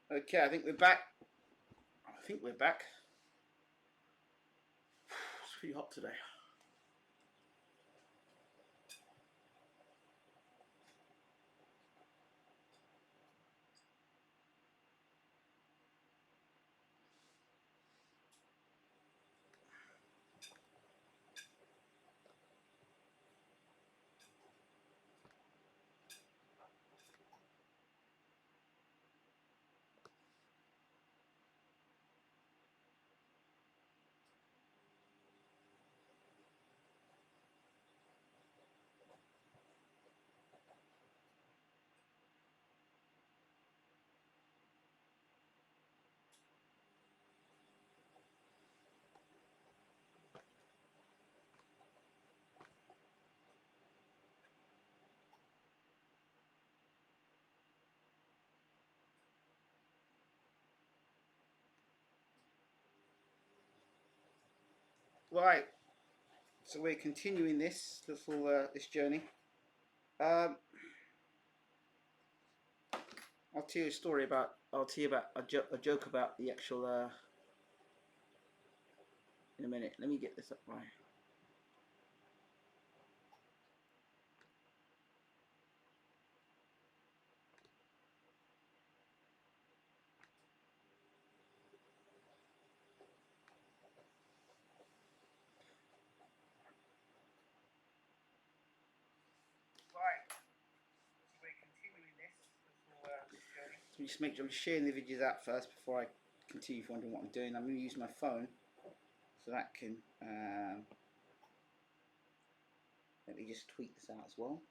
Okay, I think we're back. It's pretty hot today. Right, so we're continuing this journey. Um, I'll tell you a story about. I'll tell you about a joke about the actual. In a minute. Let me get this up right. Right. So we're continuing this journey. So just make sure I'm sharing the videos out first before I continue. If you're wondering what I'm doing, I'm going to use my phone, so that can. Let me just tweet this out as well.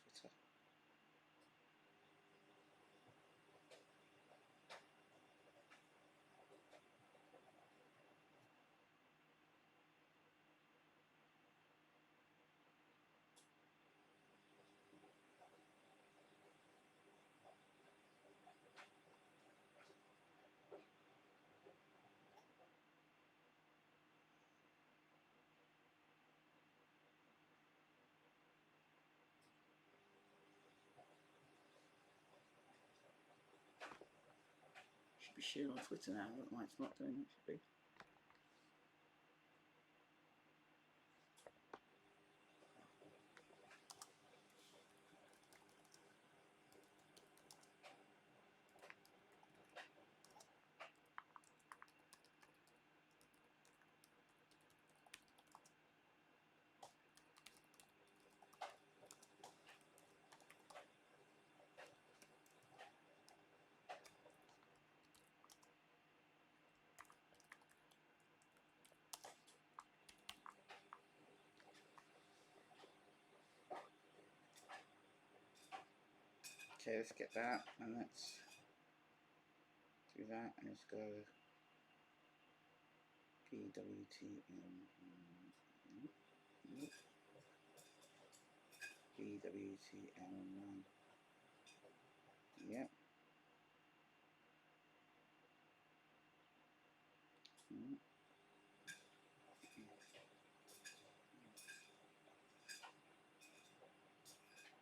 Twitter. Should be sharing on Twitter now. I don't know why it's not doing it. Should be. Okay, let's get that, and let's do that, and let's go PWTM. PWTM1. Yep.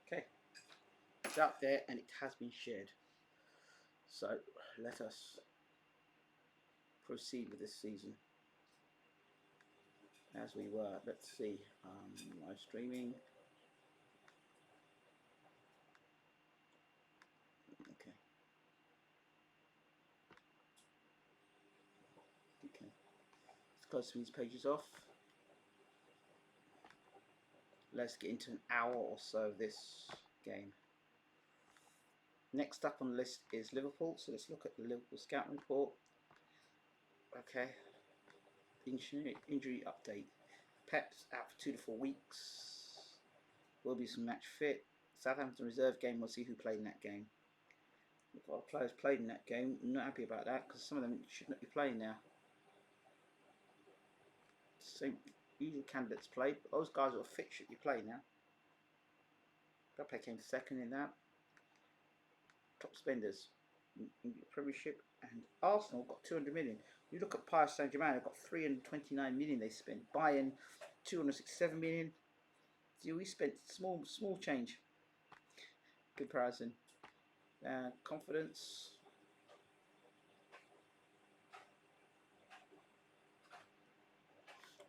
Okay, it's out there and it has been shared. So let us proceed with this season as we were. Let's see, live streaming. Okay. Okay. Let's close these pages off. Let's get into an hour or so of this game. Next up on the list is Liverpool, so let's look at the Liverpool scouting report. Okay. Injury update. Pep's out for 2 to 4 weeks. Will be some match fit. Southampton reserve game. We'll see who played in that game. If our players played in that game, I'm not happy about that because some of them should not be playing now. Same usual candidates played, but those guys who are fit should be playing now. Pepe came second in that. Top spenders in the Premiership, and Arsenal got 200 million. You look at Paris Saint-Germain, they've got 329 million they spent. Bayern 267 million. So we spent small change comparison. Confidence.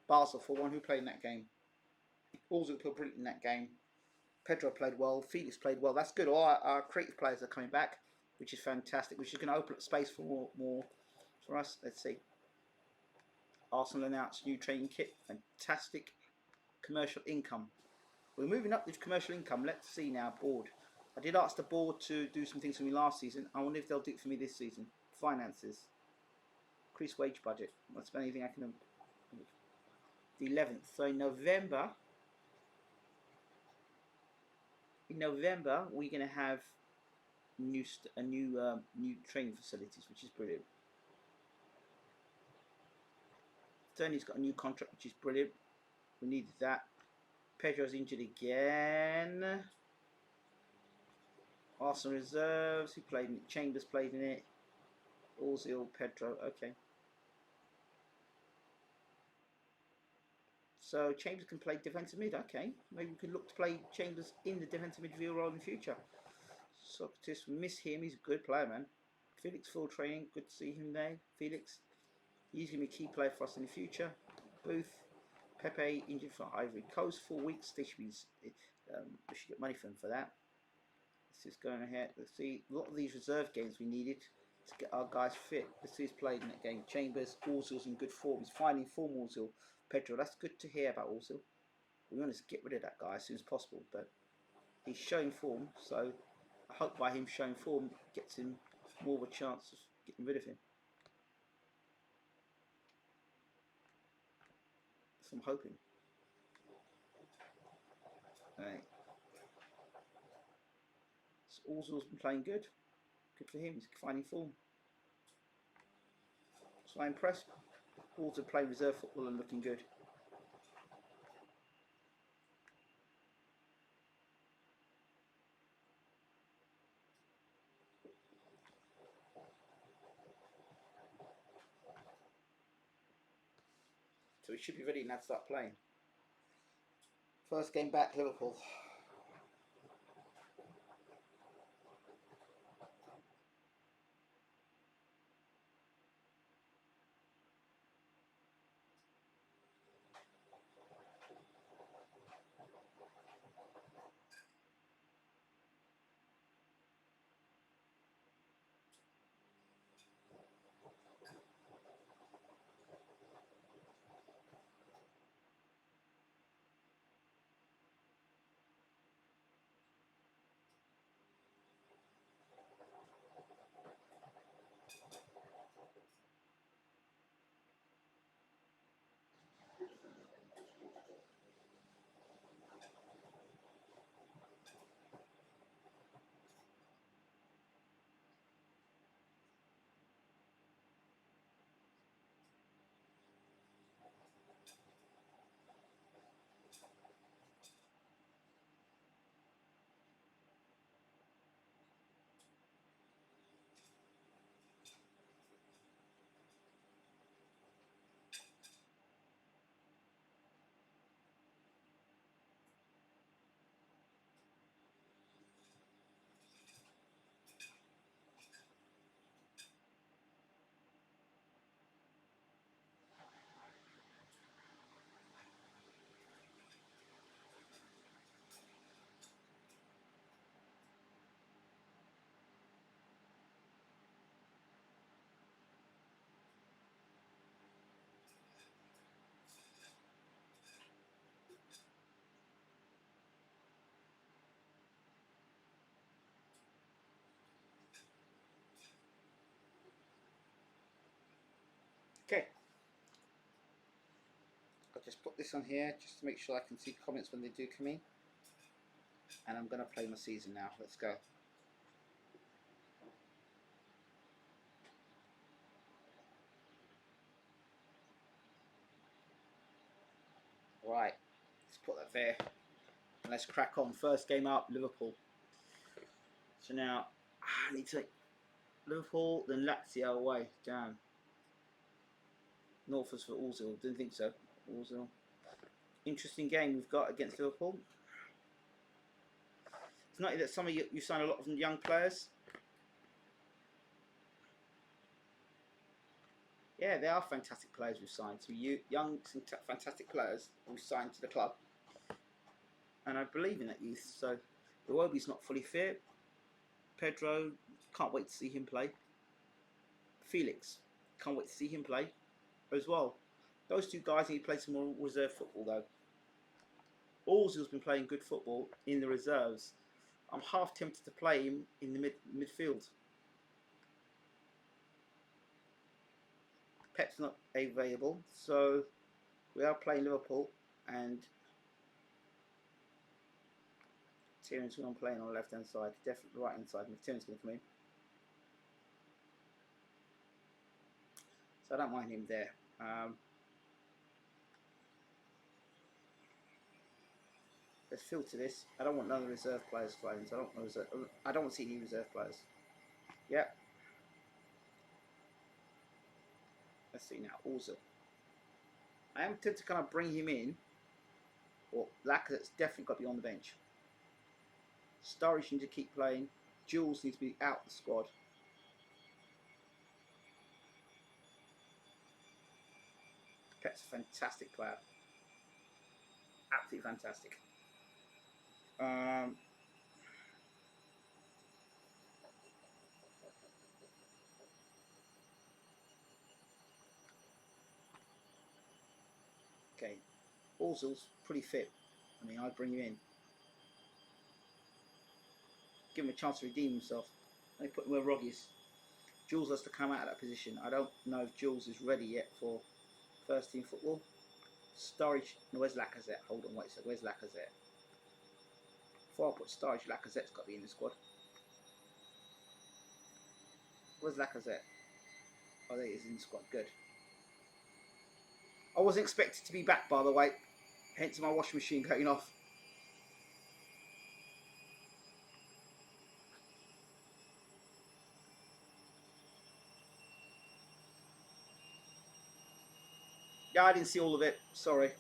Basel for one. Who played in that game? Also put brilliant in that game. Pedro played well. Felix played well. That's good. All our creative players are coming back, which is fantastic. Which is going to open up space for more for us. Let's see. Arsenal announced new training kit. Fantastic commercial income. We're moving up the commercial income. Let's see now. Board. I did ask the board to do some things for me last season. I wonder if they'll do it for me this season. Finances. Increase wage budget. I'll spend anything I can. The 11th. So in November, we're going to have new training facilities, which is brilliant. Tony's got a new contract, which is brilliant. We needed that. Pedro's injured again. Arsenal reserves. Who played in it? Chambers played in it. Ozil, Pedro. Okay. So Chambers can play defensive mid. Okay. Maybe we could look to play Chambers in the defensive midfield role in the future. Socrates, we miss him. He's a good player, man. Felix full training. Good to see him there. Felix. He's going to be a key player for us in the future. Booth. Pepe injured for Ivory Coast 4 weeks. They should be, we should get money for them for that. Let's just go ahead. Let's see. A lot of these reserve games we needed to get our guys fit. Let's see who's played in that game. Chambers. Ozil's in good form. He's finally in form, Ozil. Pedro. That's good to hear about Ozil. We want to get rid of that guy as soon as possible. But he's showing form. So I hope by him showing form gets him more of a chance of getting rid of him. So I'm hoping. Right. So Ozil's been playing good. Good for him. He's finding form. So I'm impressed. Ozil playing reserve football and looking good. So we should be ready now to start playing. First game back, Liverpool. Okay. I'll just put this on here just to make sure I can see comments when they do come in. And I'm going to play my season now. Let's go. Right. Let's put that there. And let's crack on. First game up, Liverpool. So now, I need to take Liverpool, then Lazio away. Damn. Northers for Ozil. Didn't think so. Ozil. Interesting game we've got against Liverpool. It's not that some of you sign a lot of young players. Yeah, they are fantastic players we've signed. Some young, fantastic players we've signed to the club. And I believe in that youth. So, Iwobi's not fully fit. Pedro, can't wait to see him play. Felix, can't wait to see him play as well. Those two guys need to play some more reserve football though. Ozil's been playing good football in the reserves. I'm half tempted to play him in the midfield. Pep's not available, so we are playing Liverpool, and Tyrion's going to play on the left hand side, definitely the right hand side, and Tyrion's going to come in. So I don't mind him there. Let's filter this. I don't want none of the reserve players playing. So I don't want to see any reserve players. Yep. Let's see now. Ozil. I am tempted to kind of bring him in. Or Lacazette's definitely got to be on the bench. Sturridge needs to keep playing. Jules needs to be out the squad. Pep's a fantastic player. Absolutely fantastic. Okay. Ozil's pretty fit. I mean, I'd bring him in. Give him a chance to redeem himself. They put him where Rog is. Jules has to come out of that position. I don't know if Jules is ready yet for first team football. Sturridge, no, where's Lacazette? Hold on, wait a second. Where's Lacazette? Before I put Sturridge, Lacazette's got to be in the squad. Where's Lacazette? Oh, there he is in the squad. Good. I wasn't expected to be back, by the way. Hence my washing machine going off. Yeah, I didn't see all of it. Sorry.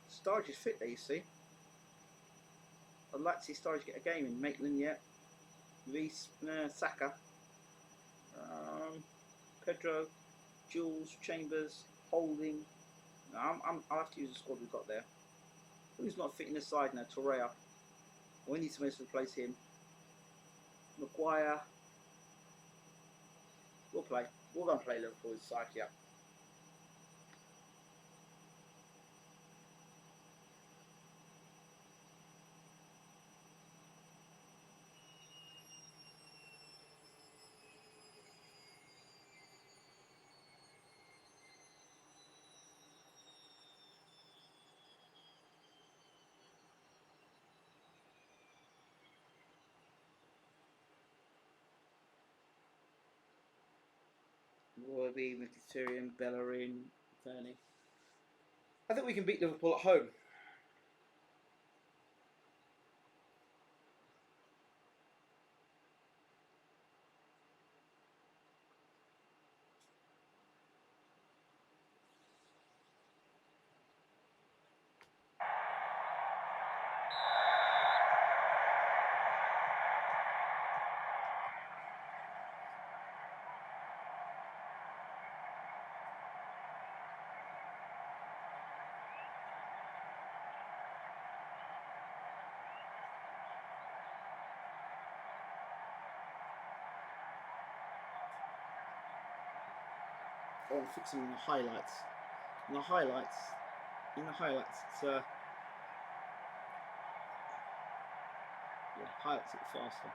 Sturridge is fit there, you see. I'd like to see Sturridge get a game in. Maitland, yeah. Reece, Saka. Pedro, Jules, Chambers, Holding. No, I'll have to use the squad we've got there. Who's not fitting the side now? Torreira. We need somebody to replace him. Maguire. We'll play. We're going to play Liverpool's side, yeah. Roby, Mkhitaryan, Bellerin, Turney. I think we can beat Liverpool at home. I want to fix them in the highlights. In the highlights, it's yeah, highlights it faster,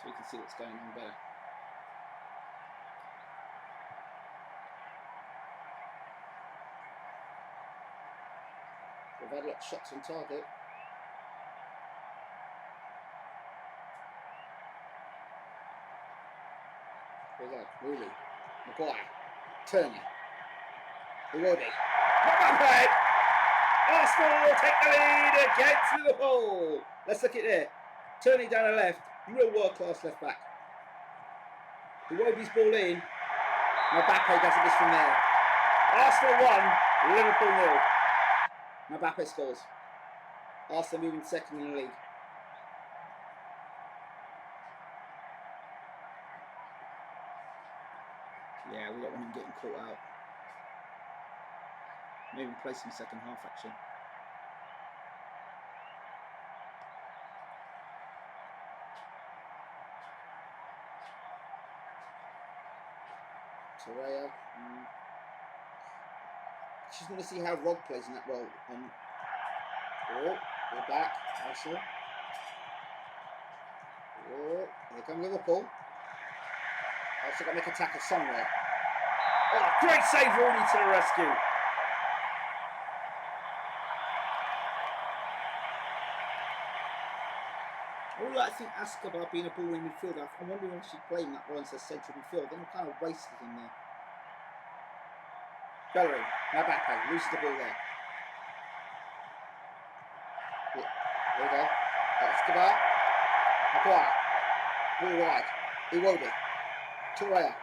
so you can see what's going on better. We've had a lot of shots on target. Where's that? Really? Maguire. Turner. Iwobi. Not bad. Arsenal take the lead against Liverpool. Let's look at there. Turning down the left. Real world-class left back. Iwobi's ball in. Mbappe doesn't miss from there. Arsenal 1, Liverpool 0. Mbappe scores. Arsenal moving second in the league. Yeah, we don't want him getting caught out. Maybe place him second half actually. Torreira. Just want to see how Rog plays in that role. Oh, we're back. Arsenal. Oh, here come Liverpool. Also got to make a tackle somewhere. Oh, great save, Rooney to the rescue. All I think Escobar being a ball in midfielder, I'm wondering if she's playing that role as a central midfield. Then I'm kind of wasted him there. Bellerin, Mbappe, loses the ball there. There we go. Escobar. Maguire. Ball wide. Iwobi. Torreira.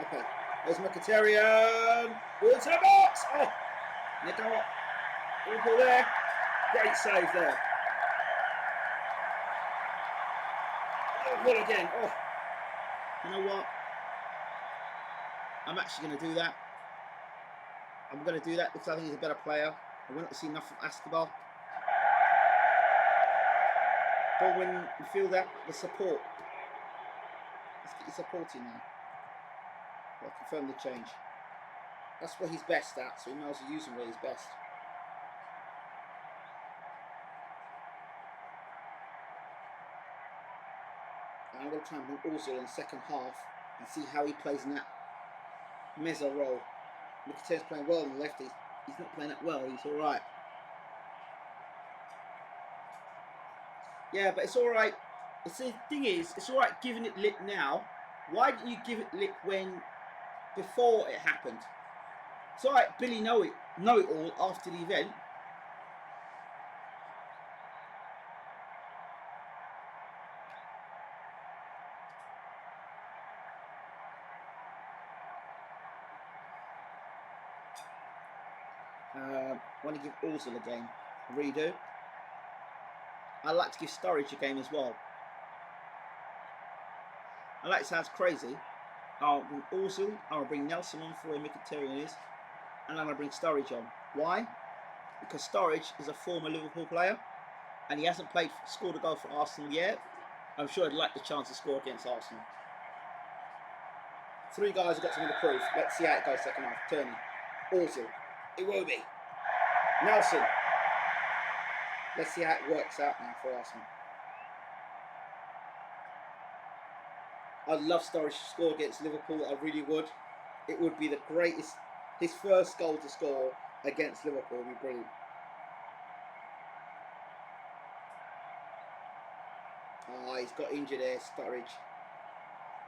Okay. There's Mkhitaryan. Ball to the box. Oh. Nick out. Ball there. Great save there. Oh, ball again. Oh. You know what? I'm actually going to do that. I'm going to do that because I think he's a better player. I want to see enough from Escobar. Ball win midfielder, the support. Let's get you supporting now. I'll confirm the change. That's where he's best at, so he knows to use him where he's best. And I'm going to try and bring Ozil in the second half and see how he plays in that Mezza role. Mkhitaryan's playing well on the left. He's not playing that well. He's all right. Yeah, but it's all right. The thing is, it's all right giving it lip now. Why didn't you give it lip when before it happened? It's all right, Billy know it all after the event. I want to give Ozil a game. I really do. I like to give Sturridge a game as well. I like it sounds crazy. I'll bring Ozil, I'll bring Nelson on for where Mkhitaryan is, and then I'll bring Sturridge on. Why? Because Sturridge is a former Liverpool player, and he hasn't scored a goal for Arsenal yet. I'm sure he'd like the chance to score against Arsenal. 3 guys have got something to prove. Let's see how it goes second half. Turning. Ozil. Iwobi. Nelson. Let's see how it works out now for Arsenal. I'd love Sturridge to score against Liverpool. I really would. It would be the greatest. His first goal to score against Liverpool would be brilliant. Oh, he's got injured there, Sturridge.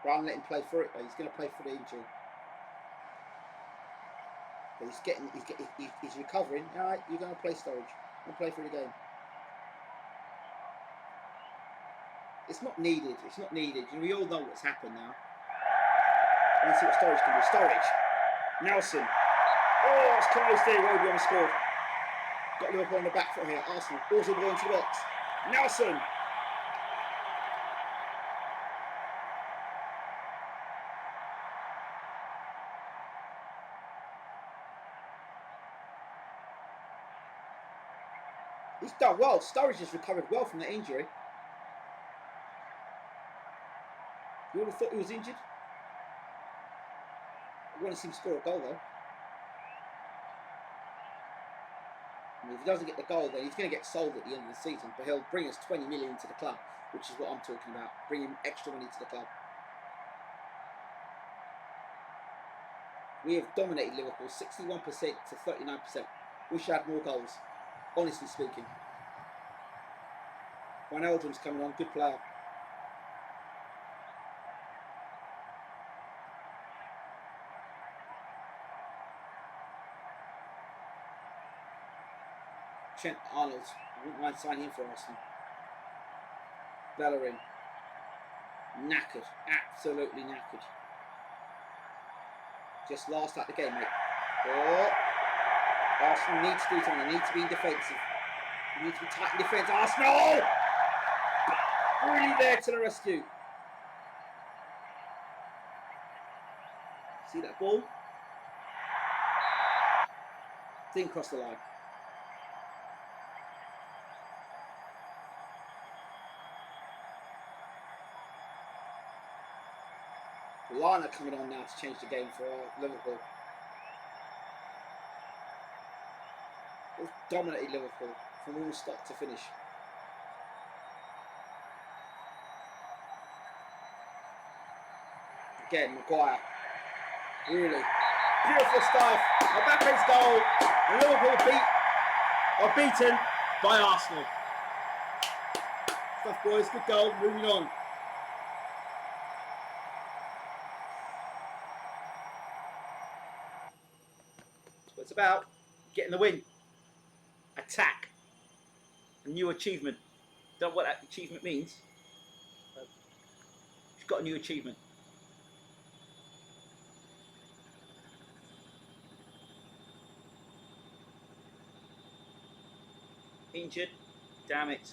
Rather than let him play for it, he's going to play for the injury. But he's recovering. All right, you're going to play Sturridge. You're going to play for the game. It's not needed. It's not needed. We all know what's happened now. Let's see what Sturridge can do. Sturridge. Nelson. Oh, it's close there. Roby scored. Got Liverpool on the back foot here. Arsenal. Also going into the box. Nelson. He's done well. Sturridge has recovered well from the injury. You would have thought he was injured. I want to see him score a goal though. I mean, if he doesn't get the goal, then he's going to get sold at the end of the season. But he'll bring us 20 million into the club, which is what I'm talking about. Bringing extra money to the club. We have dominated Liverpool 61% to 39%. Wish I had more goals, honestly speaking. Wijnaldum's coming on, good player. Trent Arnold, I wouldn't mind signing him for Arsenal. Bellerin, knackered, absolutely knackered. Just last out the game, mate. Oh. Arsenal need to do something. They need to be defensive. They need to be tight in defence. Arsenal! Really there to the rescue. See that ball? Didn't cross the line. Lana coming on now to change the game for Liverpool. We've dominated Liverpool from all start to finish. Again, Maguire. Really beautiful stuff. Mbappe's goal. And Liverpool are beaten by Arsenal. Stuff, boys. Good goal. Moving on. It's about getting the win. Attack. A new achievement. Don't know what that achievement means. She's got a new achievement. Injured. Damn it.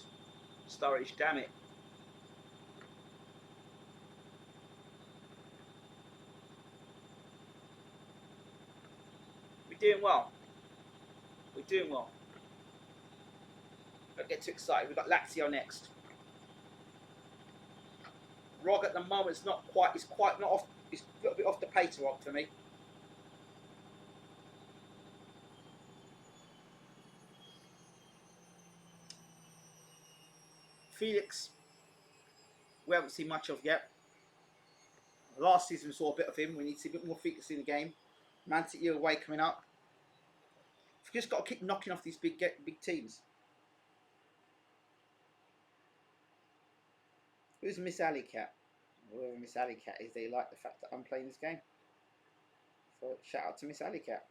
Sturridge, damn it. We're doing well. We're doing well. Don't get too excited. We've got Lazio next. Rog at the moment is not quite. It's quite not off. It's a little bit off the pace, Rog, for me. Felix, we haven't seen much of yet. Last season we saw a bit of him. We need to see a bit more Felix in the game. Man City away coming up. We've just got to keep knocking off these big teams. Who's Miss Alley Cat? Whoever Miss Alley Cat is, they like the fact that I'm playing this game. So shout out to Miss Alley Cat.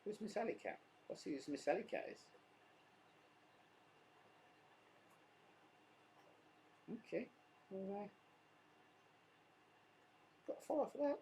Who's Miss Alley Cat? Let's see who Miss Alley Cat is. Okay. Alright. Got a follow for that.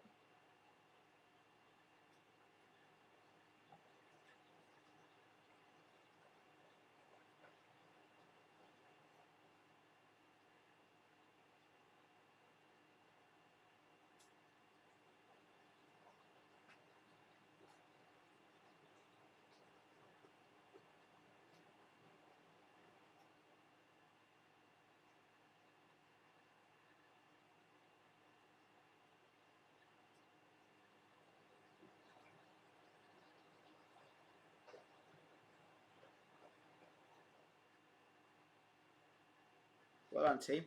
Well done, team.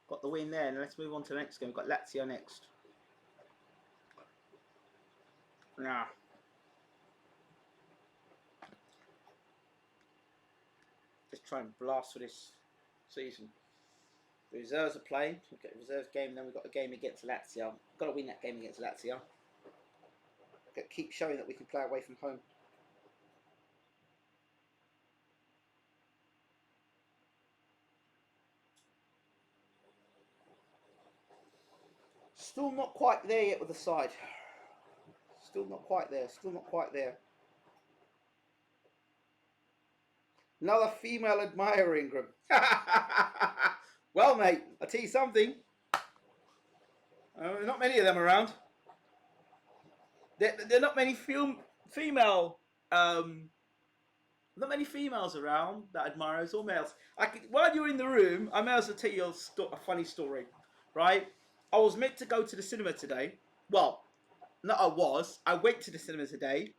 Got the win there, and let's move on to the next game. We've got Lazio next. Now, just try and blast for this season. The reserves are playing. We've got a reserves game, then we've got a game against Lazio. Got to win that game against Lazio. Got to keep showing that we can play away from home. Still not quite there yet with the side. Still not quite there. Still not quite there. Another female admirer, Ingram. Well, mate, I'll tell you something. Not many of them around. There are not many female. Not many females around that admire us, or males. While you're in the room, I may as well tell you a funny story, right? I was meant to go to the cinema today. Well, not I went to the cinema today,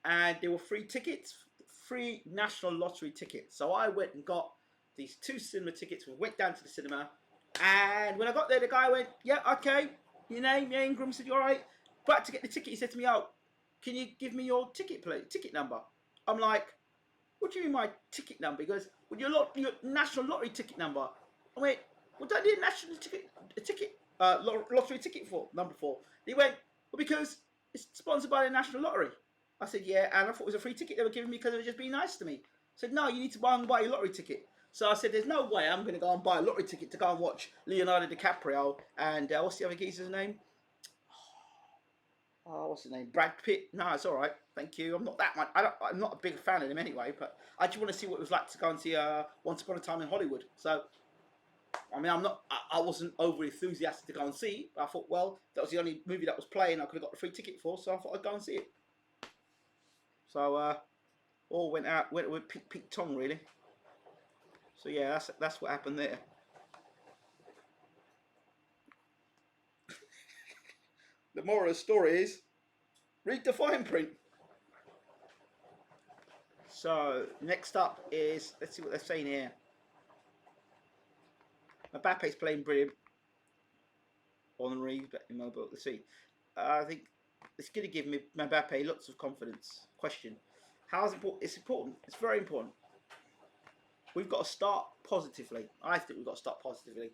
and there were free tickets, free national lottery tickets. So I went and got these 2 cinema tickets. We went down to the cinema, and when I got there, the guy went, "Yeah, okay, your name?" Yeah, Ingram. Said, "You all right?" But to get the ticket, he said to me, "Oh, can you give me your ticket number?" I'm like, "What do you mean my ticket number?" He goes, "Well, your national lottery ticket number." I went, "What do I need a national lottery ticket for, number for?" He went, "Well, because it's sponsored by the National Lottery." I said, "Yeah," and I thought it was a free ticket they were giving me because they were just being nice to me. I said, "No, you need to buy your lottery ticket." So I said, there's no way I'm going to go and buy a lottery ticket to go and watch Leonardo DiCaprio and what's the other geezer's name? Oh, what's his name? Brad Pitt. No, it's all right. Thank you. I'm not that much. I'm not a big fan of him anyway, but I just want to see what it was like to go and see Once Upon a Time in Hollywood. So, I mean, I wasn't over enthusiastic to go and see, but I thought, well, that was the only movie that was playing I could have got the free ticket for, so I thought I'd go and see it. So, all went with Pete Tong, really. So yeah, that's what happened there. The moral of the story is, read the fine print. So next up is, let's see what they're saying here. Mbappe's playing brilliant. Henry, immobile. Let's see. I think it's going to give me Mbappe lots of confidence. Question: how is it important? It's important. It's very important. We've got to start positively. I think we've got to start positively.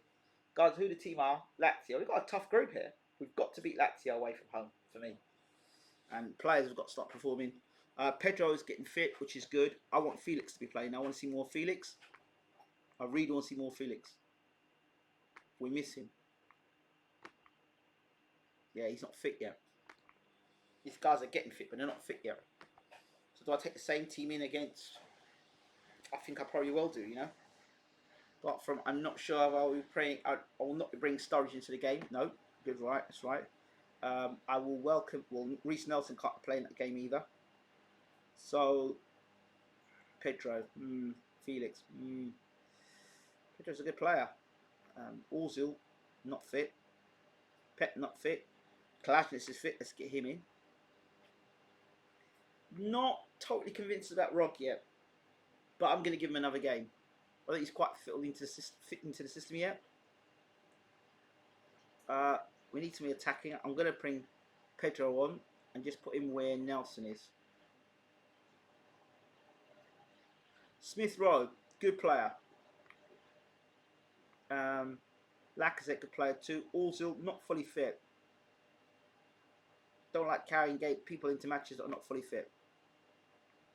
Guys, who the team are? Lazio. We've got a tough group here. We've got to beat Lazio away from home, for me. And players have got to start performing. Pedro's getting fit, which is good. I want Felix to be playing. I want to see more Felix. I really want to see more Felix. We miss him. Yeah, he's not fit yet. These guys are getting fit, but they're not fit yet. So do I take the same team in against... I think I probably will do, you know. But from, I'm not sure if I'll be praying. I will not be bringing Sturridge into the game. No, good, right, that's right. I will welcome. Well, Reece Nelson can't play in that game either. So, Pedro, Felix, Pedro's a good player. Ozil, not fit. Pep, not fit. Kalashnikov is fit. Let's get him in. Not totally convinced about Rog yet, but I'm going to give him another game. I think he's quite fit into the system yet. We need to be attacking. I'm going to bring Pedro on and just put him where Nelson is. Smith Rowe, good player. Lacazette, good player too. Ozil, not fully fit. Don't like carrying people into matches that are not fully fit.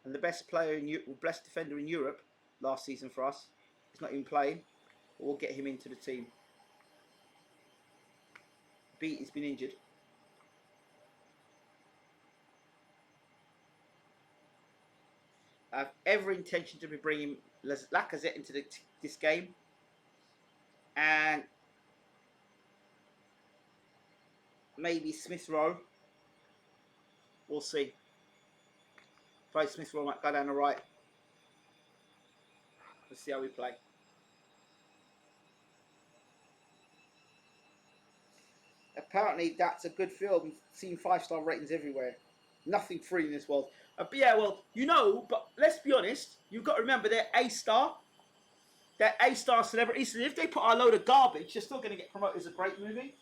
And the best player best defender in Europe last season for us, he's not even playing. But we'll get him into the team. Beat has been injured. I have every intention to be bringing Lacazette into this game. And maybe Smith Rowe. We'll see. Probably Smith Rowe might go down the right. Let's see how we play. Apparently that's a good film. Seen 5-star ratings everywhere. Nothing free in this world. But yeah, well, you know, but let's be honest. You've got to remember they're A-star. They're A-star celebrities. So if they put out a load of garbage, they're still going to get promoted as a great movie.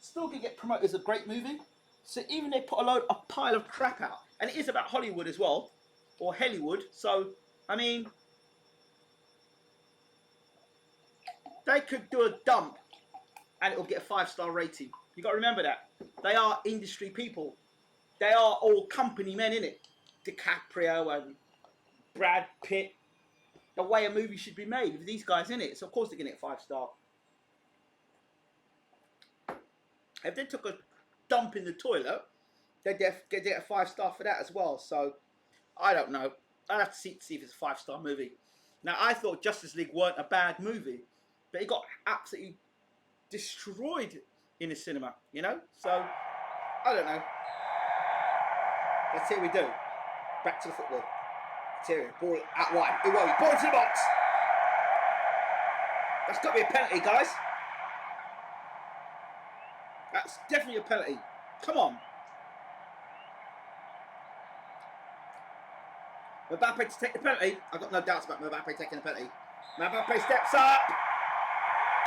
Still going to get promoted as a great movie. So even they put a pile of crap out. And it is about Hollywood as well. Or Hollywood. So, I mean, they could do a dump and it'll get a 5-star rating. You got to remember that. They are industry people. They are all company men, innit? DiCaprio and Brad Pitt. The way a movie should be made with these guys in it. So of course they're going to get 5-star. If they took a dump in the toilet, they'd get a 5-star for that as well. So, I don't know. I'd have to see if it's a 5-star movie. Now, I thought Justice League weren't a bad movie, but it got absolutely destroyed in the cinema, you know? So, I don't know. Let's see what we do. Back to the football. Terry, ball out wide. It won't. Ball into the box. That's got to be a penalty, guys. That's definitely a penalty. Come on. Mbappe to take the penalty. I've got no doubts about Mbappe taking the penalty. Mbappe steps up.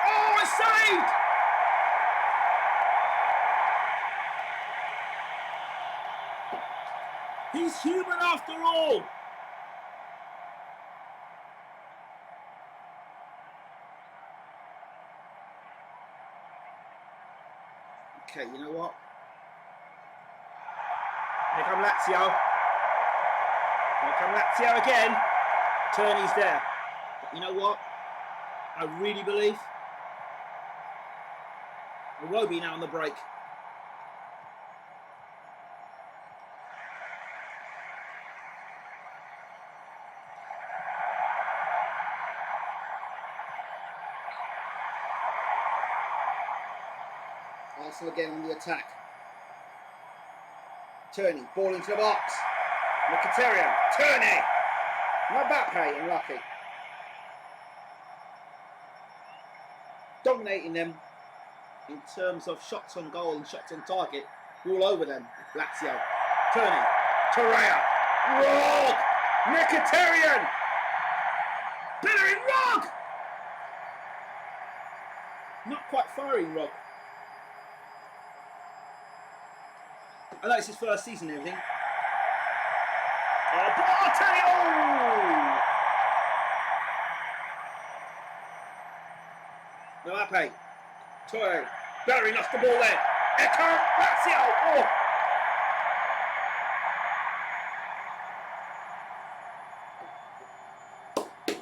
Oh, it's saved! He's human after all. Okay, you know what? Here come Lazio. Here come Lazio again. Turney's there. But you know what? I really believe Iwobi now on the break. Arsenal again on the attack. Turney, ball into the box. Mkhitaryan, Turney. Mbappe, unlucky. Dominating them in terms of shots on goal and shots on target. All over them, Lazio. Turney, Torreira, Rog, Mkhitaryan. Bellerin, Rog. Not quite firing, Rog. I know it's his first season and everything. Oh, Turney! Oh! Mbappe. Torre. Bellerin lost the ball there. Echo. Lazio. Oh!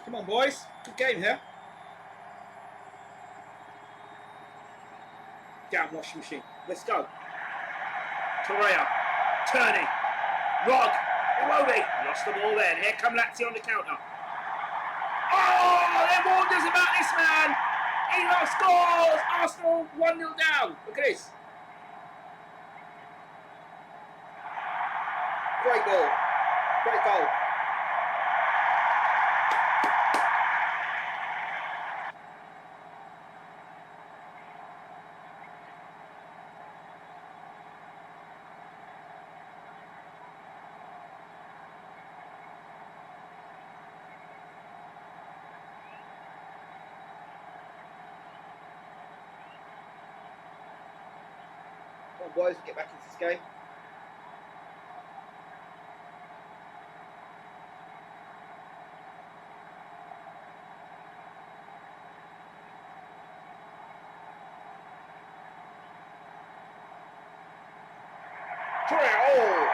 Come on, boys. Good game here. Down washing machine. Let's go. Torreira, Turney, Rog, Iwobi, lost the ball there. Here come Lazio on the counter. Oh, they're wonders about this man. He now scores. Arsenal 1-0 down. Look at this. Great goal. Great goal. Come on, boys, get back into this game. Oh!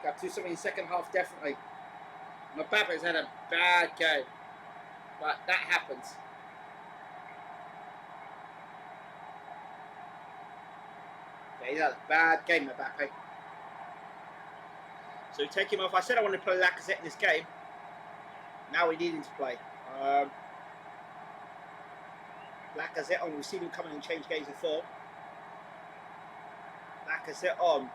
Got to do something in the second half, definitely. Mbappe's had a bad game, but that happens. Yeah, he's had a bad game, Mbappe. So we take him off. I said I wanted to play Lacazette in this game. Now we need him to play. Lacazette on. We've seen him come in and change games before. Lacazette on.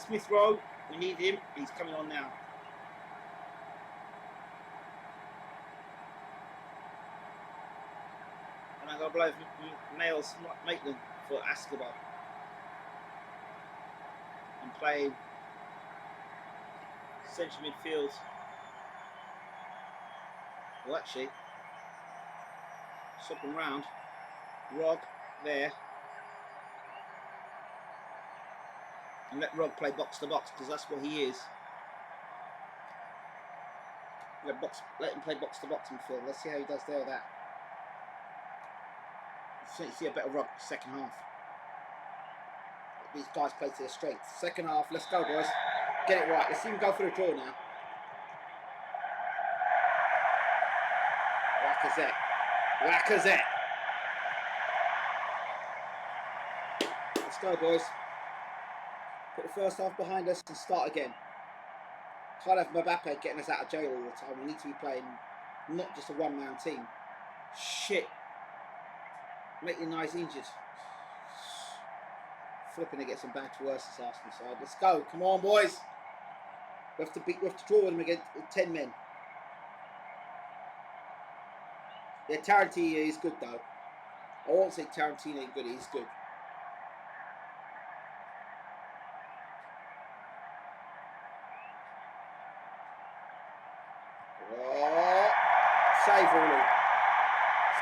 Smith Rowe, we need him. He's coming on now. And I'm going to blow Miles Maitland for Escobar. And playing central midfield. Well, actually, swap him round. Rog there. And let Rog play box to box because that's what he is. Let him play box to box midfield. Let's see how he does there with that. See a better Rog second half. These guys play to their strengths. Second half, let's go, boys. Get it right. Let's see him go for the draw now. Lacazette. Let's go, boys. Put the first half behind us and start again. Can't have Mbappe getting us out of jail all the time. We need to be playing not just a one-man team. Shit. Making nice injured. Flipping to get some bad to worse this Arsenal side. Let's go. Come on, boys. We have to draw with them against 10 men. Yeah, Tarantino is good though. I won't say Tarantino ain't good. He's good.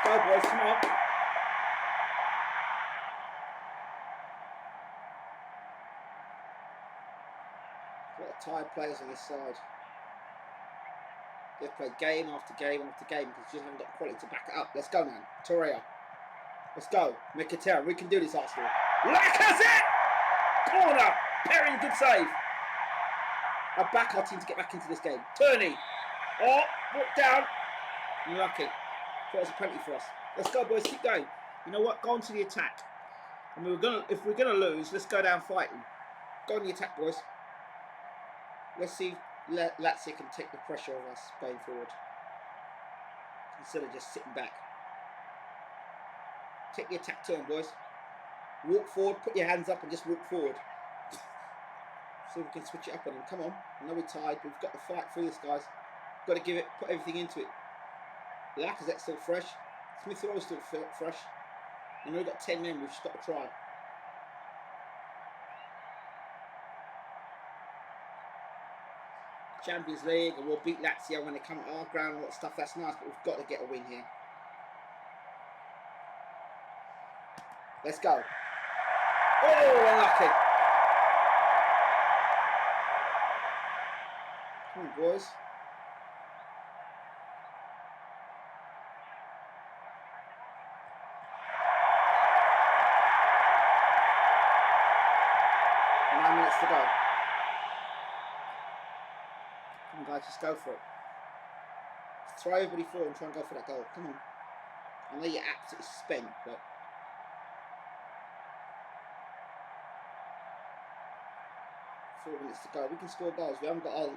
Go boys, come on. A lot of tired players on this side. They've played game after game after game because you just haven't got quality to back it up. Let's go, man. Torreira. Let's go. Mkhitaryan. We can do this, Arsenal. Lacazette! Corner. Perrin, good save. I back our team to get back into this game. Turney. Oh, walk down. Lucky. That was a penalty for us. Let's go, boys. Keep going. You know what? Go on to the attack. And if we're gonna lose, let's go down fighting. Go on the attack, boys. Let's see if Lazio can take the pressure off us going forward instead of just sitting back. Take the attack turn, boys. Walk forward. Put your hands up and just walk forward. See if we can switch it up on them. Come on. I know we're tired, but we've got to fight through this, guys. Got to give it, put everything into it. Lacazette's still fresh. Smith Rowe's still fresh. And we've got 10 men. We've just got to try. Champions League, and we'll beat Lazio when they come to our ground and all that stuff. That's nice, but we've got to get a win here. Let's go. Oh, unlucky. Come on, boys. To go. Come on, guys, just go for it. Just throw everybody forward and try and go for that goal. Come on. I know you're absolutely spent, but 4 minutes to go. We can score goals. We haven't got our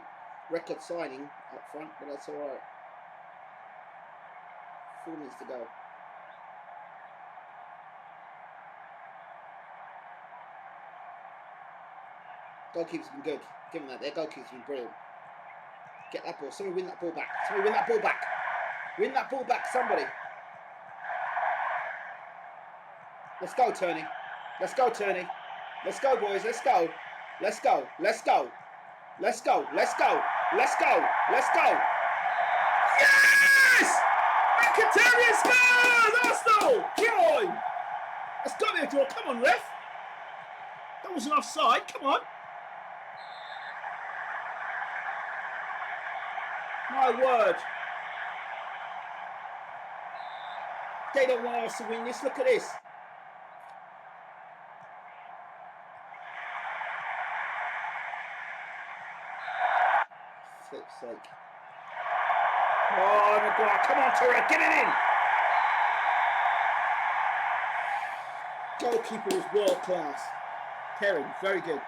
record signing up front, but that's alright. 4 minutes to go. Goalkeeper's been good. Give him that. Their goalkeeper's been brilliant. Get that ball. Somebody win that ball back. Somebody win that ball back. Win that ball back. Somebody. Let's go, Turney. Let's go, Turney. Let's go, boys. Let's go. Let's go. Let's go. Let's go. Let's go. Let's go. Let's go. Yes! Mkhitaryan scores! Arsenal! Come on! That's got to be a draw. Come on, ref. That wasn't offside. Come on. My word. They don't want us to win this. Look at this. Flip's sake. Oh, Maguire. Come on, Torre. Get it in. Goalkeeper was world class. Perrin, very good.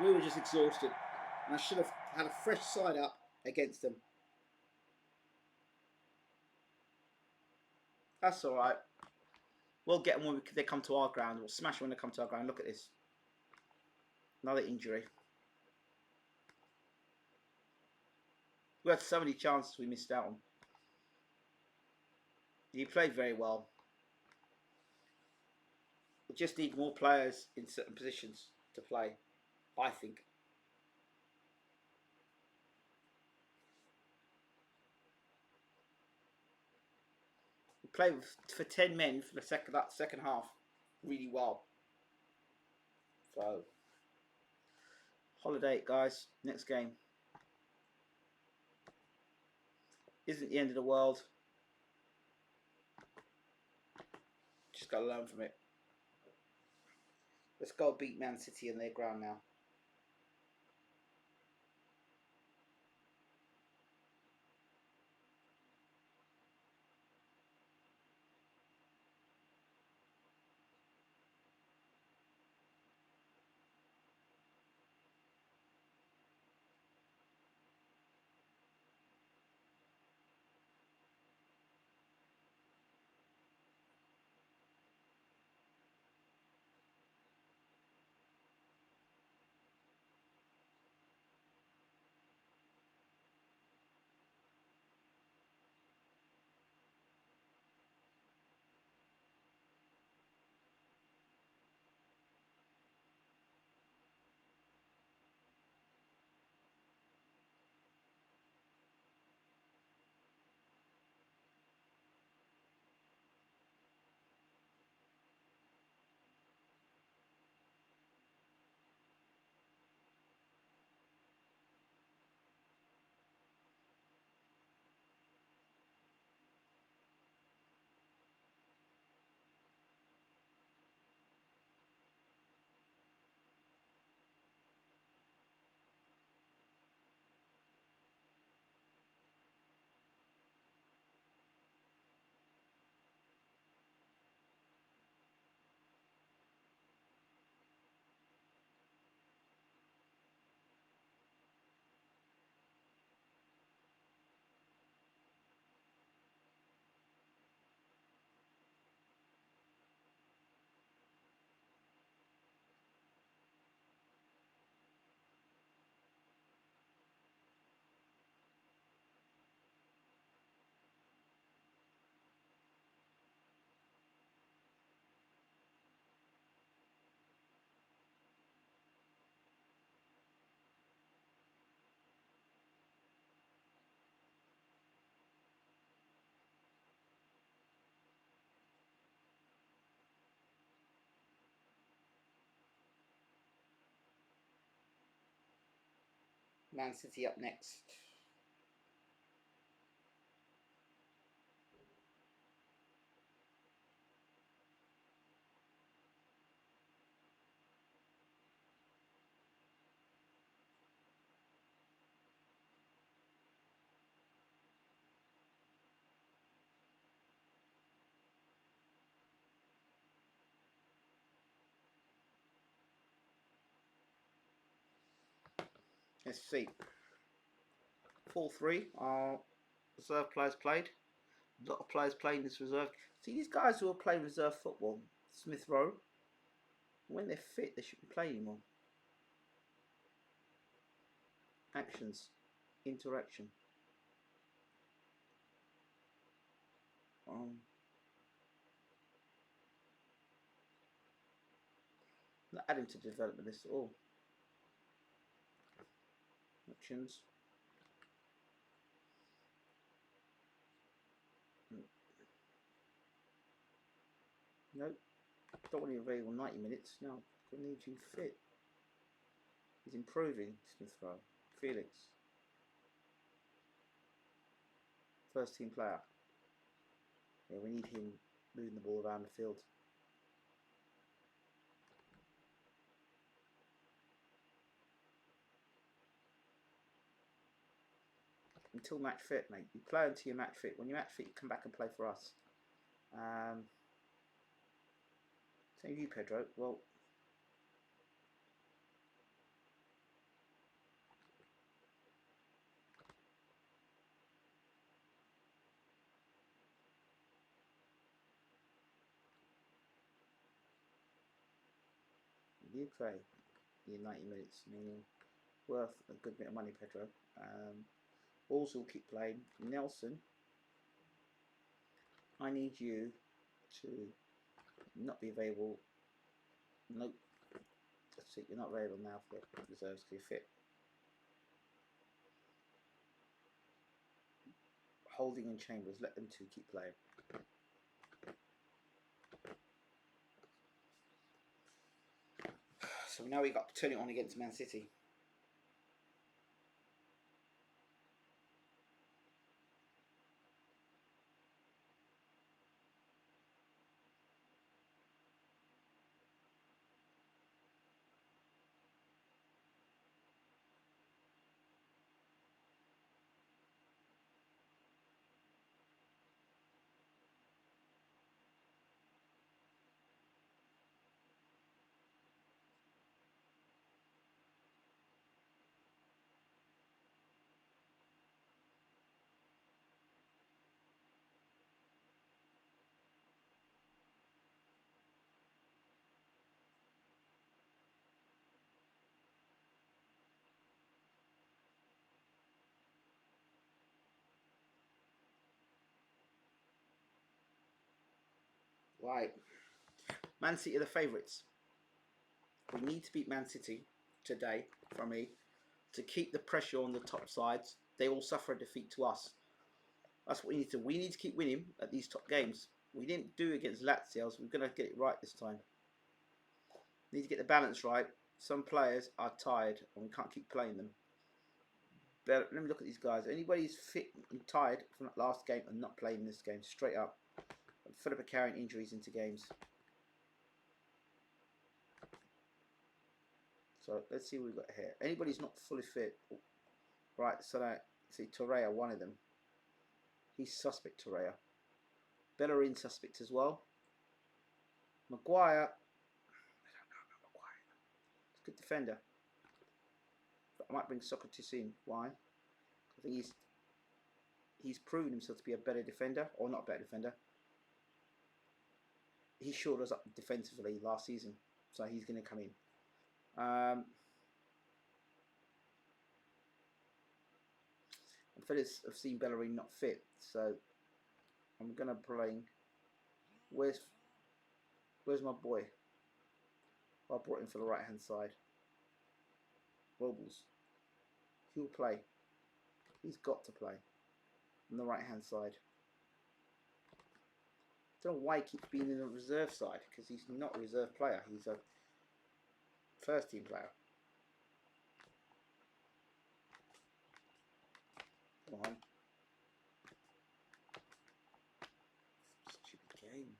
We were just exhausted. And I should have had a fresh side up against them. That's alright. We'll get them when they come to our ground. We'll smash them when they come to our ground. Look at this. Another injury. We had so many chances we missed out on. He played very well. We just need more players in certain positions to play, I think. We played for 10 men for the second half really well. So, holiday, guys. Next game. Isn't the end of the world. Just got to learn from it. Let's go beat Man City on their ground now. Man City up next. Let's see. 4-3 are reserve players played. A lot of players playing this reserve. See, these guys who are playing reserve football, Smith Rowe, when they're fit, they shouldn't play anymore. Actions, interaction. Not adding to the development list at all. Actions. Nope. Don't want him available 90 minutes. No, I need you fit. He's improving, Smith Rowe. Felix. First team player. Yeah, we need him moving the ball around the field. Until match fit, mate. You play until you're match fit. When you're match fit, you come back and play for us. Same you, Pedro. Well, you play your 90 minutes, meaning worth a good bit of money, Pedro. Balls will keep playing. Nelson, I need you to not be available. Nope. That's it. You're not available now for reserves because you're fit. Holding and Chambers, let them two keep playing. So now we got to turn it on against Man City. Right. Man City are the favourites. We need to beat Man City today, from me, to keep the pressure on the top sides. They all suffer a defeat to us. That's what we need to. We need to keep winning at these top games. We didn't do against Lazio, so we're going to get it right this time. We need to get the balance right. Some players are tired and we can't keep playing them. But let me look at these guys. Anybody's fit and tired from that last game and not playing this game, straight up. Philip are carrying injuries into games. So let's see what we've got here. Anybody's not fully fit. Right, so that, see, Torreira, one of them. He's suspect, Torreira. Bellerin suspect as well. Maguire. I don't know about Maguire. He's a good defender. But I might bring Socrates in. Why? I think he's proven himself to be a better defender, or not a better defender. He showed us up defensively last season, so he's going to come in. Fellas have seen Bellerin not fit, so I'm going to play. Where's my boy? I brought him for the right hand side. Robles. He'll play. He's got to play on the right hand side. I don't know why he keeps being in the reserve side, because he's not a reserve player. He's a first team player. on. Stupid game.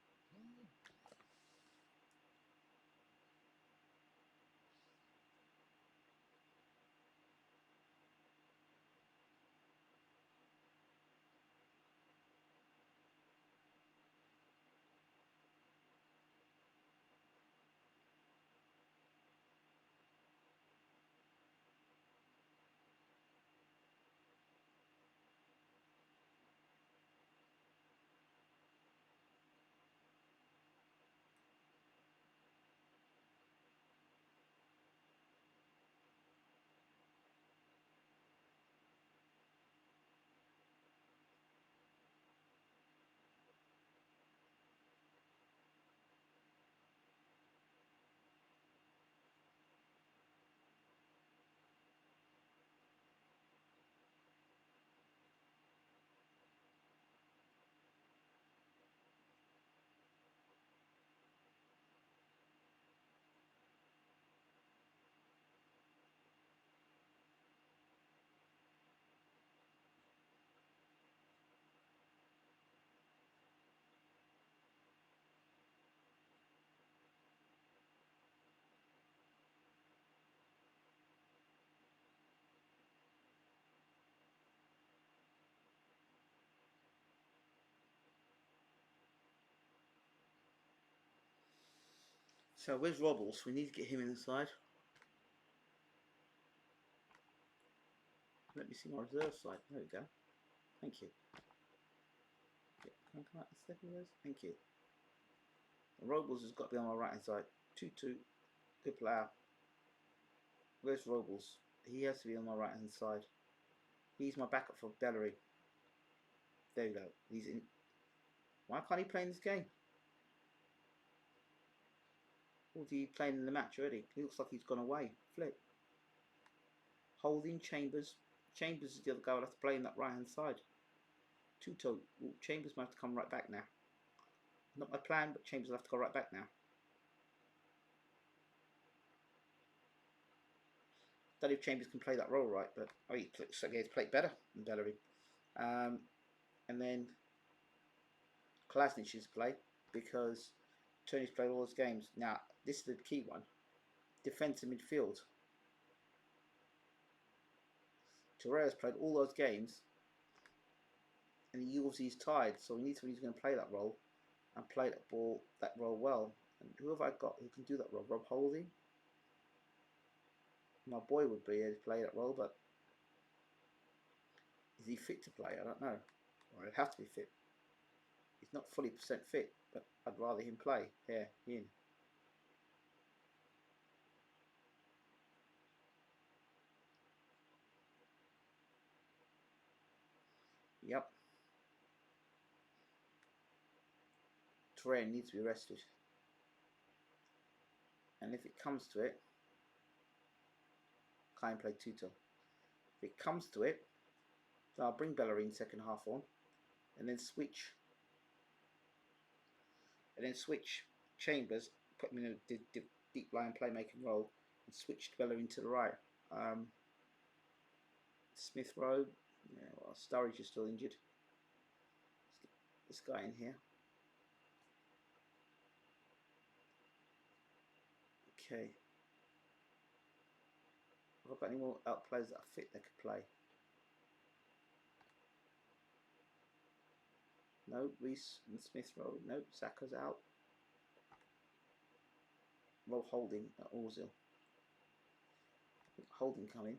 So where's Robbles? We need to get him inside. Let me see my reserve side. There we go. Thank you. Can I come out the second of Thank you. Robles has got to be on my right hand side. 2-2. Good player. Where's Robles? He has to be on my right hand side. He's my backup for Bellery. There we go. He's in. Why can't he play in this game? Or is he playing in the match already? He looks like he's gone away. Flip. Holding Chambers. Chambers is the other guy I'll have to play in that right hand side. 2-2. Chambers might have to come right back now. Not my plan, but Chambers will have to go right back now. Don't know if Chambers can play that role right, but oh, he played better than Bellery. And then Klasnic's play because Tony's played all those games. Now, this is the key one. Defensive midfield. Torreira's played all those games and he obviously is tired, so we need someone who's going to play that role and play that role well. And who have I got who can do that role? Rob Holding? My boy would be able to play that role, but is he fit to play? I don't know. Or he'd have to be fit. He's not fully fit, but I'd rather him play. Yeah, in. Yep. Terrain needs to be rested. And if it comes to it, can't play Tutor. If it comes to it, then I'll bring Bellerin second half on, and then switch. Chambers, put him in a deep line playmaking role, and switch Bellerin to the right. Smith Rowe, yeah, well, Sturridge is still injured. Let's get this guy in here. Okay. Have I got any more out players that are fit that could play? No, Reese and Smith Rowe. No, Saka's out. Rob Holding at Ozil. Holding coming.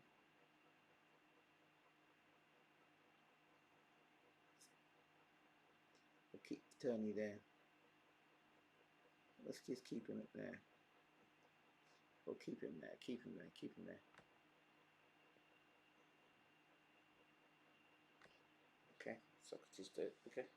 We'll keep Turney there. Let's just keep him there. We'll keep him there, keep him there, keep him there. Okay, Socrates do it, okay.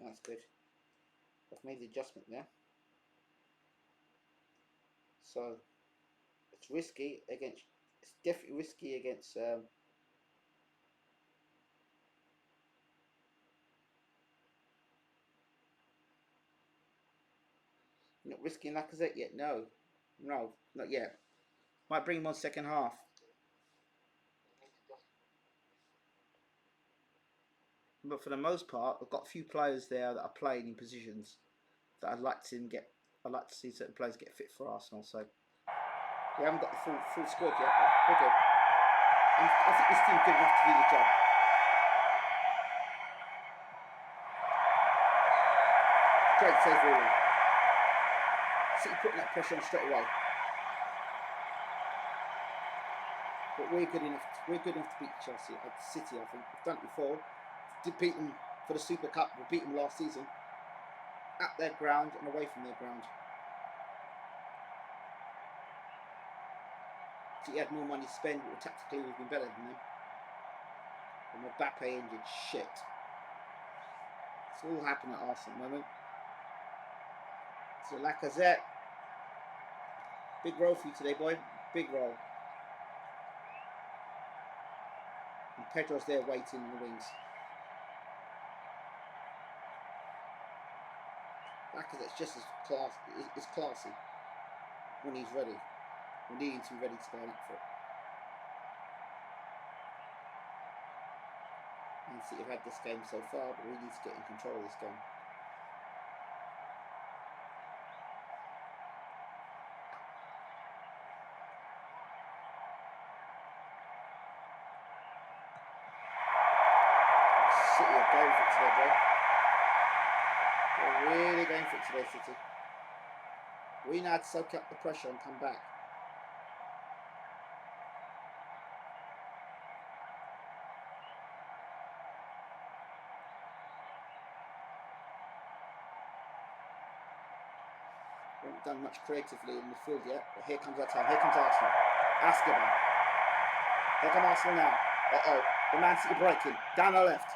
That's good. I've made the adjustment there. So it's risky against. It's definitely risky against. Not risking Lacazette yet. No, not yet. Might bring him on second half. But for the most part, I've got a few players there that are playing in positions that I'd like to get. I'd like to see certain players get fit for Arsenal. So we haven't got the full squad yet. But we're good. And I think this team's good enough to do the job. Great save, really. City putting that pressure on straight away. But we're good enough. We're good enough to beat Chelsea at City. I think we've done it before. Did beat them for the Super Cup. We beat them last season at their ground and away from their ground. City had more money to spend, but tactically we've been better than them. And Mbappe injured, shit. It's all happening at Arsenal at the moment. So Lacazette, big role for you today, boy. Big role. And Pedro's there waiting in the wings. Lacazette's just as classy when he's ready. We're needing to be ready to go on that foot. Man City have had this game so far, but we need to get in control of this game. City are going for it today, bro. They're really going for it today, City. We now have to soak up the pressure and come back. We haven't done much creatively in the field yet, but here comes our time. Here comes Arsenal. Askaba. Here come Arsenal now. Uh-oh. The Man City breaking. Down the left.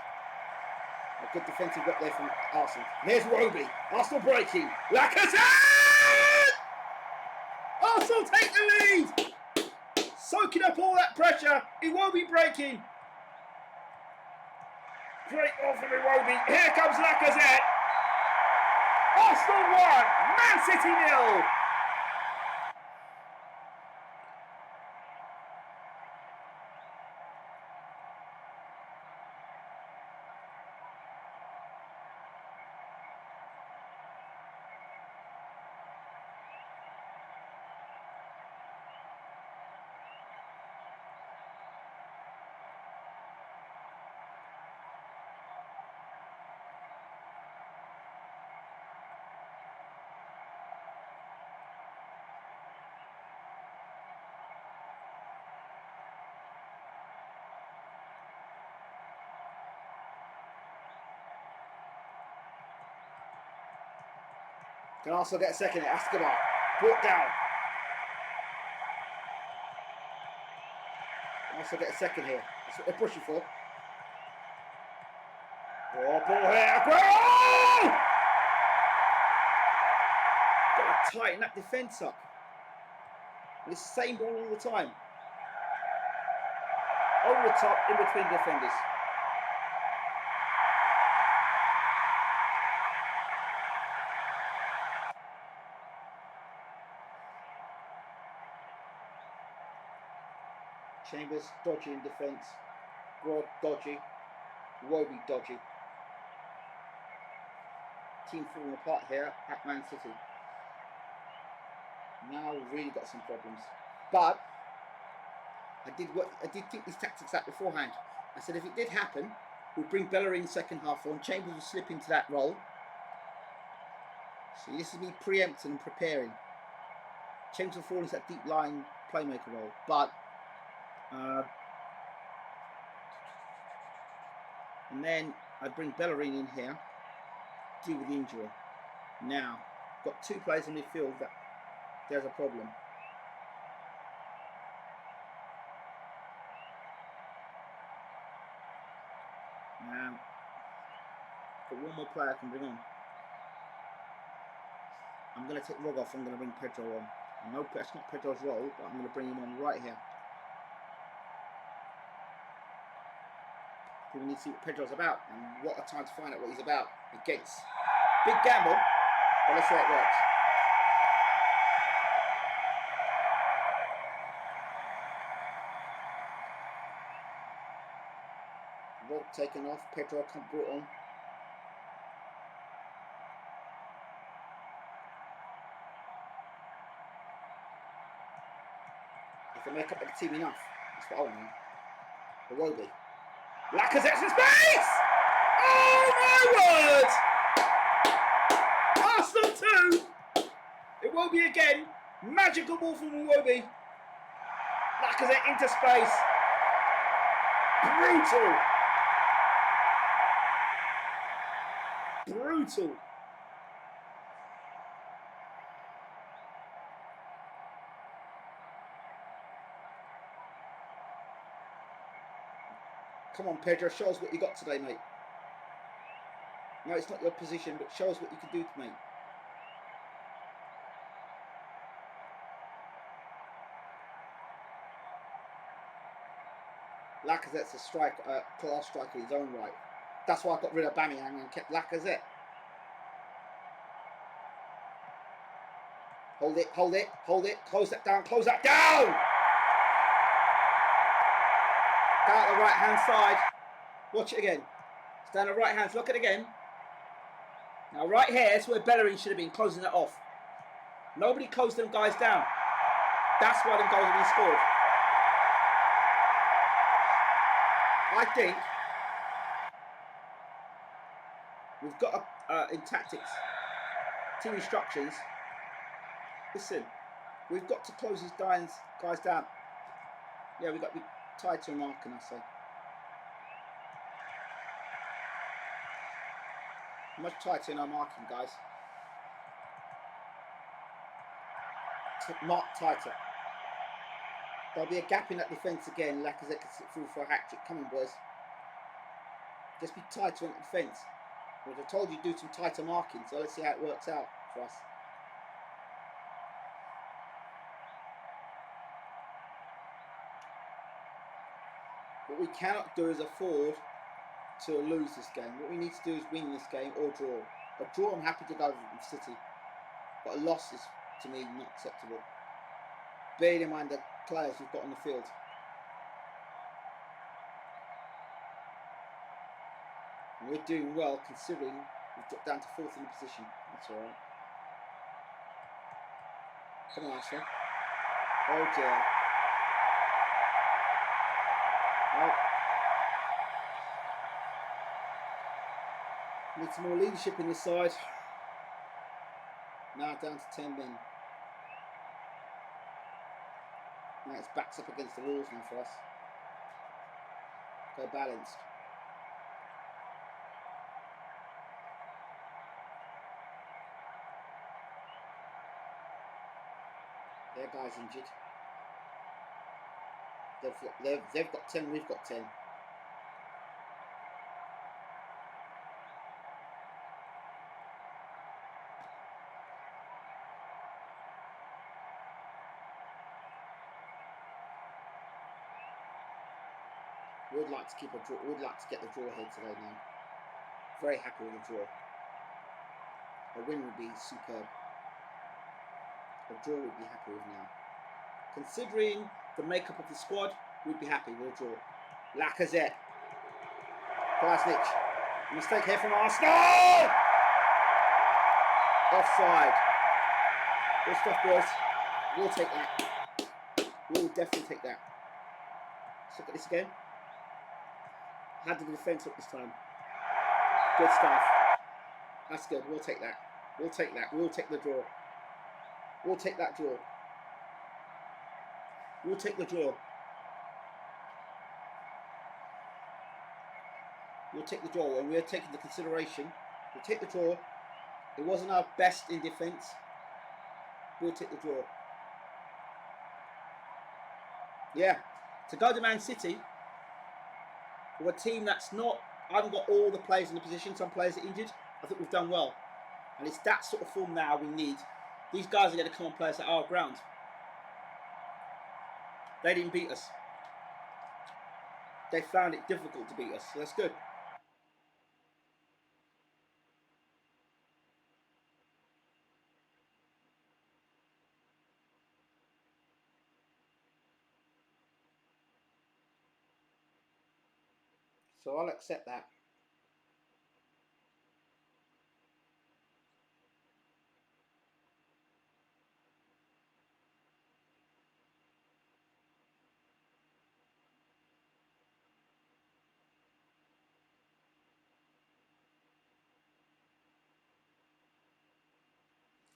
A good defensive work there from Arsenal. Here's Roby. Arsenal breaking. Lacazette! Arsenal take the lead! Soaking up all that pressure. Iwobi breaking. Great ball from Iwobi. Here comes Lacazette. Arsenal 1, Man City 0. Can also get a second here. Askaba. Brought down. Can also get a second here. That's what they're pushing for. Oh, ball here. Aguero! Got to tighten that defence up. And it's the same ball all the time. Over the top, in between defenders. Chambers dodgy in defence. Rod dodgy. Wobi dodgy. Team falling apart here at Man City. Now we've really got some problems. But I did think these tactics out beforehand. I said if it did happen, we'll bring Bellerin second half on. Chambers will slip into that role. So this is me preempting and preparing. Chambers will fall into that deep line playmaker role. But and then I bring Bellerin in here, deal with the injury. Now, got two players in midfield that there's a problem. Now, Got one more player I can bring on. I'm going to take Rog off. I'm going to bring Pedro on. I know that's not Pedro's role, but I'm going to bring him on right here. We need to see what Pedro's about, and what a time to find out what he's about against. Big gamble, but let's see how it works. Rog taken off, Pedro brought on. If they make up the team enough, that's what I want to know. It won't be. Lacazette's in space! Oh my word! Arsenal 2! It won't be again. Magical ball from Iwobi. Lacazette into space. Brutal. Brutal. Come on, Pedro, show us what you got today, mate. No, it's not your position, but show us what you can do to me. Lacazette's a class striker in his own right. That's why I got rid of Aubameyang and kept Lacazette. Hold it, hold it, hold it. Close that down, close that down! Down the right hand side. Watch it again. It's down the right hand. Look at it again. Now right here, that's where Bellerin should have been closing it off. Nobody closed them guys down. That's why them goals have been scored. I think we've got in tactics, team instructions. Listen, we've got to close these guys down. Yeah, we've got to be tied to a mark, can I say? Much tighter in our marking, guys. Mark tighter. There'll be a gap in that defence again. Lacazette can sit through for a hat-trick. Come on, boys. Just be tighter in the defence. Well, I told you to do some tighter marking, so let's see how it works out for us. What we cannot do is afford to lose this game. What we need to do is win this game or draw. A draw, I'm happy to go with City, but a loss is, to me, not acceptable. Bearing in mind the players we've got on the field. And we're doing well considering we've dropped down to 4th in the position. That's alright. Come on, Arsenal. Oh dear. Well, need some more leadership in this side. Now down to 10 men. Now it's backs up against the walls now for us. Go balanced. Their guy's injured. They've got 10, we've got 10. Would like to keep a draw. Would like to get the draw here today now. Very happy with the draw. A win would be superb. A draw would be happy with now. Considering the makeup of the squad, we'd be happy with a draw. Lacazette. Krasnic. Mistake here from Arsenal! Offside. Good stuff, boys. We'll take that. We'll definitely take that. Let's look at this again. How did the defence look this time? Good stuff. That's good. We'll take that. We'll take that. We'll take the draw. We'll take that draw. We'll take the draw. We'll take the draw. And we're taking the consideration. We'll take the draw. It wasn't our best in defence. We'll take the draw. Yeah. To go to Man City, with a team that's not I haven't got all the players in the position. Some players are injured. I think we've done well. And it's that sort of form now we need. These guys are going to come on players at our ground. They didn't beat us. They found it difficult to beat us. So that's good. So I'll accept that.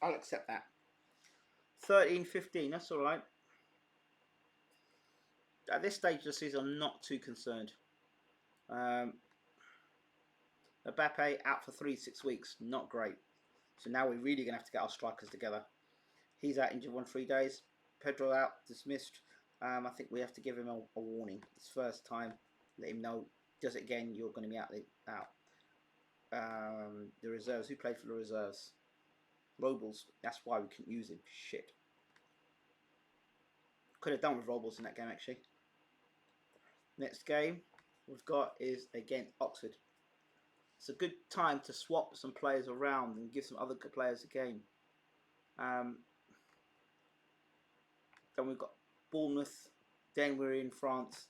I'll accept that. 13-15, that's all right. At this stage of the season, I'm not too concerned. Mbappe out for 3-6 weeks, not great. So now we're really going to have to get our strikers together. He's out injured 1-3 days. Pedro out, dismissed. I think we have to give him a warning. It's first time. Let him know. Does it again, you're going to be out. The reserves. Who played for the reserves? Robles. That's why we couldn't use him. Shit. Could have done with Robles in that game, actually. Next game we've got is against Oxford. It's a good time to swap some players around and give some other players a game. Then we've got Bournemouth. Then we're in France.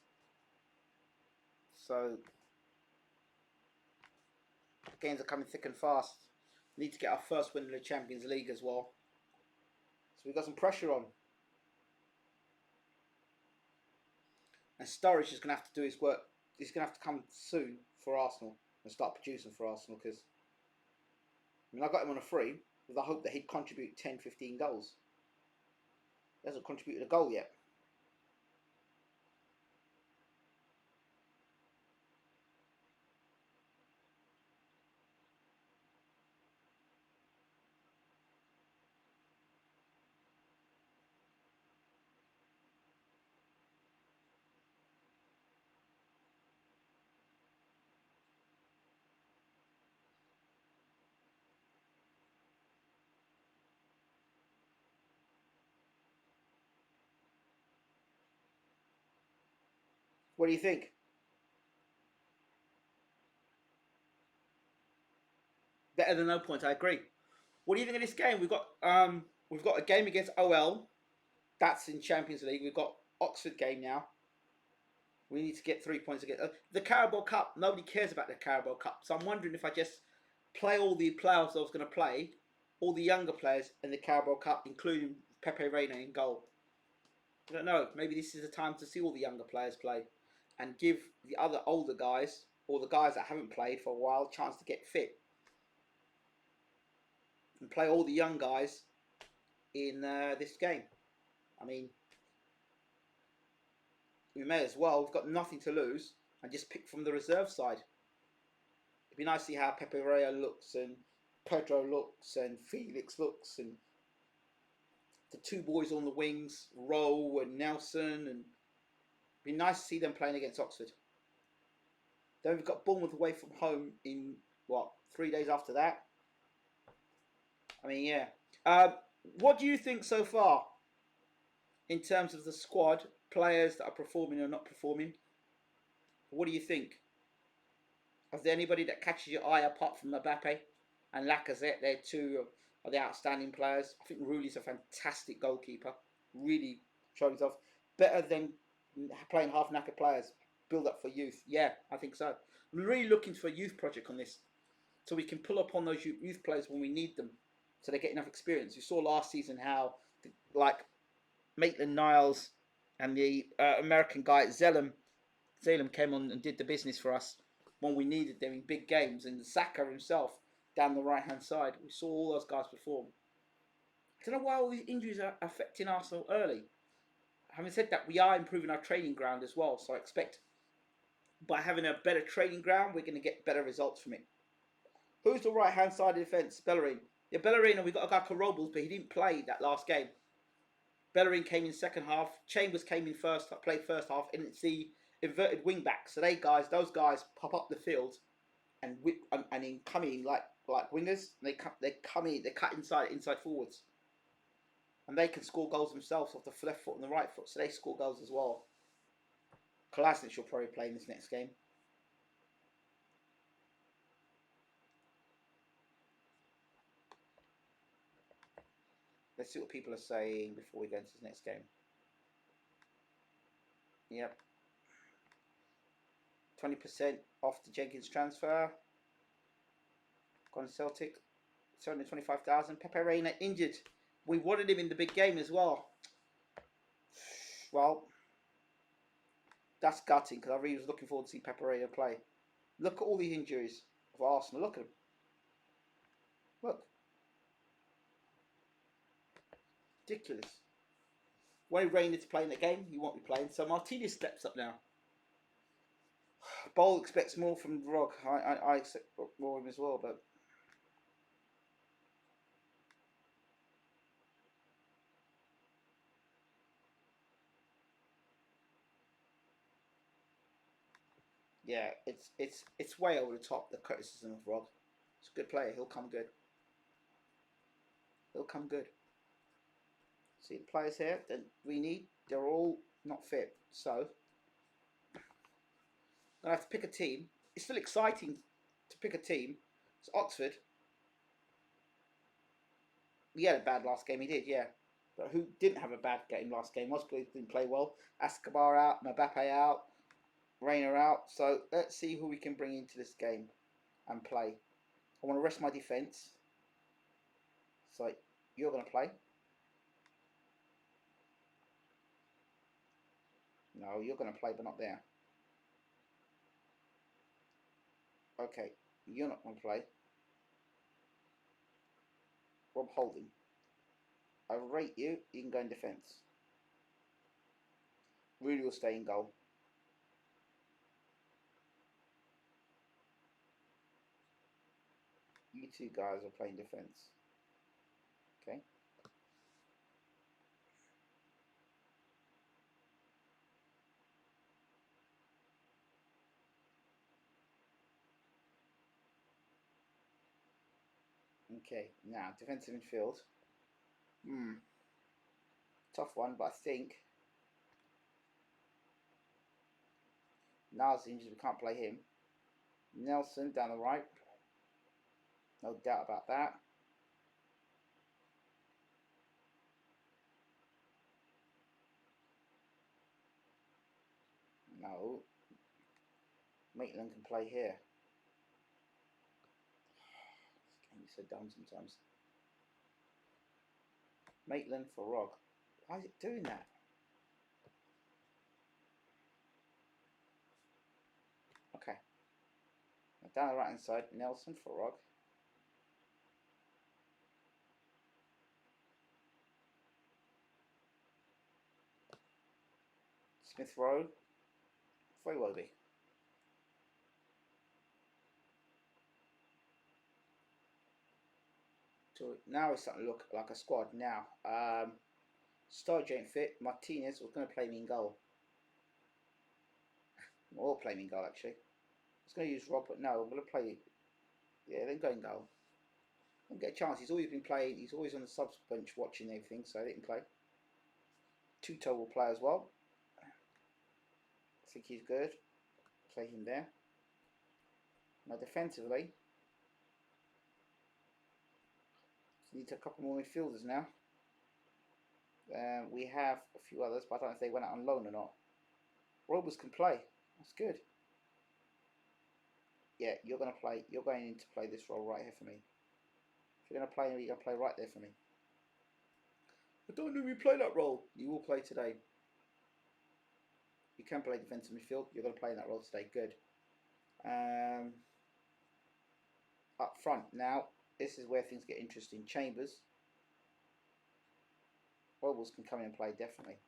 So games are coming thick and fast. We need to get our first win in the Champions League as well. So we've got some pressure on. And Sturridge is going to have to do his work. He's going to have to come soon for Arsenal and start producing for Arsenal, because I got him on a free with the hope that he'd contribute 10-15 goals. He hasn't contributed a goal yet. What do you think? Better than no points, I agree. What do you think of this game? We've got a game against OL. That's in Champions League. We've got Oxford game now. We need to get 3 points again. The Carabao Cup, nobody cares about the Carabao Cup. So I'm wondering if I just play all the players I was going to play, all the younger players in the Carabao Cup, including Pepe Reina in goal. I don't know. Maybe this is the time to see all the younger players play and give the other older guys, or the guys that haven't played for a while, a chance to get fit. And play all the young guys in this game. I mean, we may as well. We've got nothing to lose and just pick from the reserve side. It'd be nice to see how Pepe Reina looks and Pedro looks and Felix looks and the two boys on the wings, Rowe and Nelson, and it'd be nice to see them playing against Oxford. Then we've got Bournemouth away from home in 3 days after that. I mean, yeah. What do you think so far in terms of the squad, players that are performing or not performing? What do you think? Is there anybody that catches your eye apart from Mbappe and Lacazette? They're two of the outstanding players. I think Rooney's a fantastic goalkeeper. Really showed himself. Better than playing half-knackered players. Build up for youth. Yeah, I think so. I'm really looking for a youth project on this, so we can pull upon those youth players when we need them, so they get enough experience. You saw last season how, Maitland-Niles and the American guy Zalem came on and did the business for us when we needed them in big games, and Saka himself down the right-hand side. We saw all those guys perform. I don't know why all these injuries are affecting Arsenal early. Having said that, we are improving our training ground as well, so I expect by having a better training ground, we're going to get better results from it. Who's the right-hand side of the defence? Bellerin. Yeah, Bellerin, and we got a guy called Robles, but he didn't play that last game. Bellerin came in second half. Chambers came in played first half, and it's the inverted wing back. So those guys pop up the field and whip and in coming like wingers. They cut inside forwards, and they can score goals themselves off the left foot and the right foot. So they score goals as well. Kolasinac will probably play in this next game. Let's see what people are saying before we go into this next game. Yep. 20% off the Jenkins transfer. Gone Celtic. 725,000. Pepe Reina injured. We wanted him in the big game as well. Well, that's gutting because I really was looking forward to see Pepe Reina play. Look at all the injuries of Arsenal. Look at them. Look. Ridiculous. When Reina to play in the game, he won't be playing. So Martinez steps up now. Bowl expects more from Rog. I expect more of him as well, but yeah, it's way over the top, the criticism of Rog. He's a good player. He'll come good. He'll come good. See the players here that we need. They're all not fit, so I have to pick a team. It's still exciting to pick a team. It's Oxford. He had a bad last game. He did, yeah. But who didn't have a bad game last game? Oxford didn't play well. Escobar out, Mbappe out, Reina out. So let's see who we can bring into this game and play. I want to rest my defence. So you're going to play. No, you're going to play, but not there. Okay, you're not going to play. Rob Holding. I rate you. You can go in defence. Rudy will stay in goal. You two guys are playing defence. Okay. Okay, now defensive midfield. Tough one, but I think Niles injured, we can't play him. Nelson down the right. No doubt about that. No. Maitland can play here. This game is so dumb sometimes. Maitland for Rog. Why is it doing that? Okay. Now down the right hand side, Nelson for Rog. Smith Rowe for Iwobi. So now it's starting to look like a squad now. Sturridge ain't fit. Martinez was going to play me in goal. Or play me in goal actually. I was going to use Rob, but no, I'm going to play. Yeah, then go in goal. Don't get a chance. He's always been playing. He's always on the subs bench watching everything, so I didn't play. Tuto will play as well. I think he's good. Play him there. Now defensively, need a couple more midfielders now. We have a few others, but I don't know if they went out on loan or not. Robles can play. That's good. Yeah, you're going to play. You're going in to play this role right here for me. If you're going to play, you're going to play right there for me. I don't know if you play that role. You will play today. You can play defensive midfield. You're going to play in that role today. Good. Up front now. This is where things get interesting. Chambers. Robles can come in and play definitely.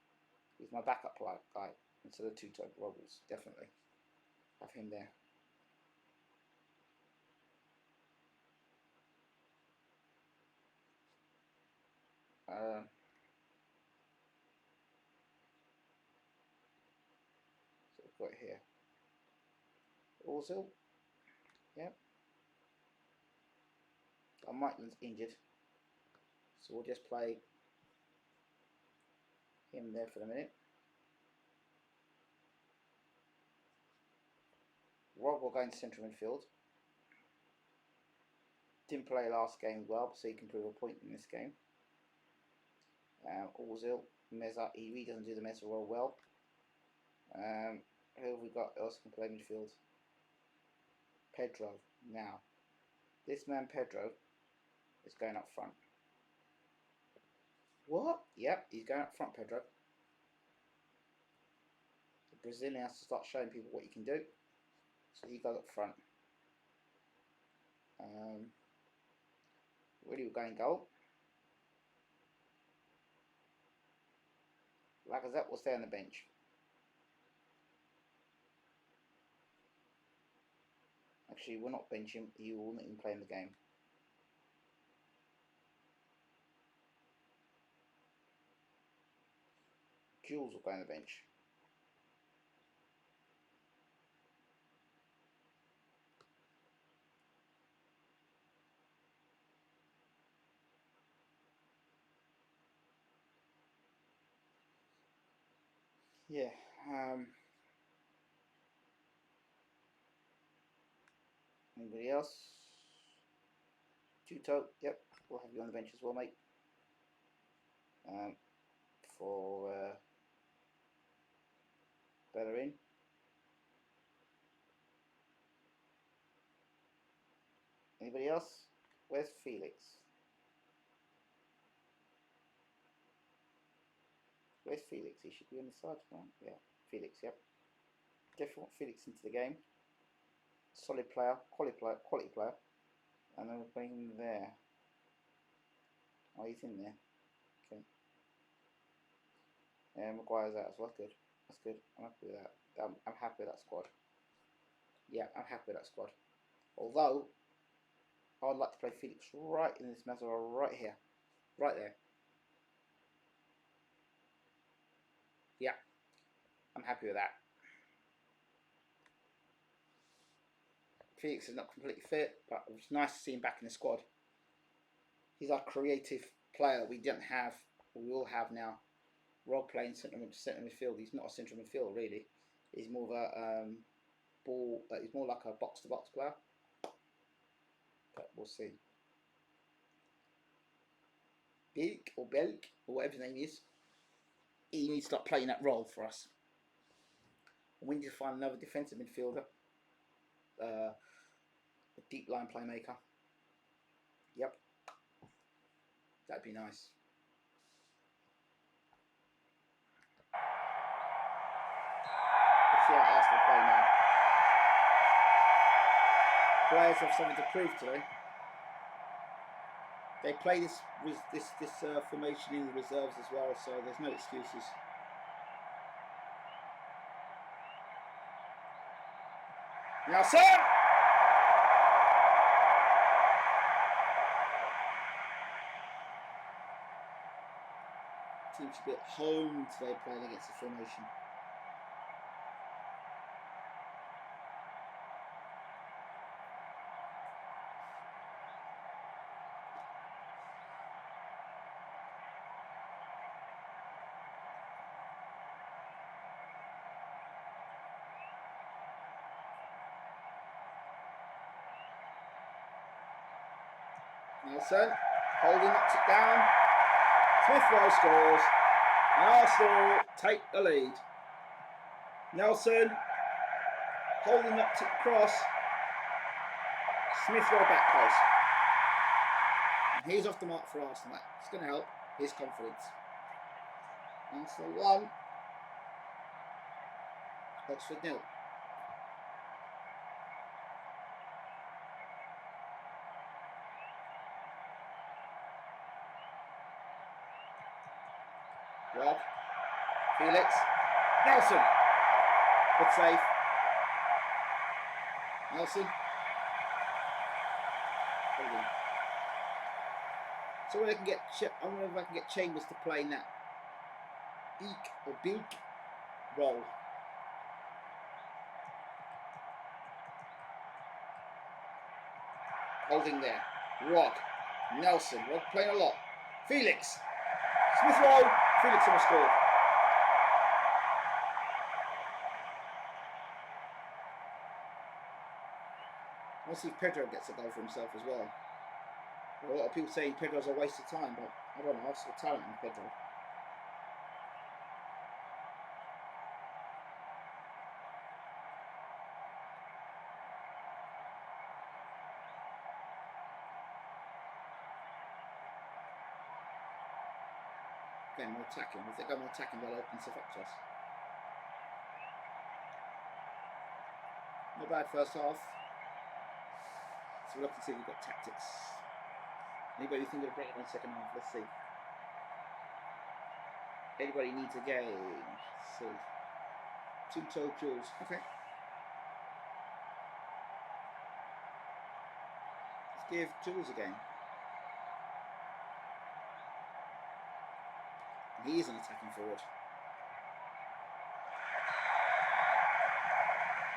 He's my backup guy instead of Tuto. Robles definitely. Have him there. So we've got it here. Ozil. Yep. Maitland's injured, so we'll just play him there for the minute. Rob will go into central midfield. Didn't play last game well, so he can prove a point in this game. Ozil, Meza, he really doesn't do the Meza role well. Who have we got else can play midfield? Pedro. Now, this man Pedro is going up front. What? Yep, he's going up front, Pedro. The Brazilian has to start showing people what he can do. So he goes up front. Really, we're going goal. Lacazette will stay on the bench. Actually, we'll not bench him. He will not even play in the game. Jules will go on the bench. Yeah. Anybody else? Tuto, yep, we'll have you on the bench as well, mate. For Bellerin. Anybody else? Where's Felix? Where's Felix? He should be on the side now. Yeah, Felix, yep. Definitely want Felix into the game. Solid player, quality player. And then we're playing him there. Oh, he's in there. Okay. And Maguire's out as well. That's good. That's good. I'm happy with that. I'm happy with that squad. Yeah, I'm happy with that squad. Although, I would like to play Felix right in this Mazara right here. Right there. Yeah. I'm happy with that. Felix is not completely fit, but it was nice to see him back in the squad. He's our creative player we didn't have, or we will have now. Rob playing centre midfield. He's not a central midfielder really. He's more of a ball. He's more like a box-to-box player. But we'll see. Bilk or Belk or whatever his name is. He needs to start playing that role for us. We need to find another defensive midfielder. A deep line playmaker. Yep. That'd be nice. Let's see how Arsenal play now. Players have something to prove today. They play this formation in the reserves as well, so there's no excuses. Now, sir! Team should be at home today playing against the formation. Nelson, Holding knocks it down. Smith Rowe scores. And Arsenal take the lead. Nelson, Holding knocks it across. Smith Rowe back close. And he's off the mark for Arsenal. It's going to help his confidence. Arsenal 1. Oxford 0. Rob, Felix, Nelson, good save. Nelson, so when I can get, I wonder if I can get Chambers to play in that Beak or Bilk role. Holding there, Rock, Nelson, we're playing a lot. Felix. Smith Rowe. Felix on the score. I want to see if Pedro gets a goal for himself as well. A lot of people saying Pedro's a waste of time, but I don't know. I saw talent in Pedro. Again, more attacking. If they go more attacking, they'll open stuff up to us. Not bad first half. So we'll look and see if we've got tactics. Anybody think of a better than second half? Let's see. Anybody needs a game? Let's see. Two-toe Jules. Okay. Let's give Jules a game. He is an attacking forward.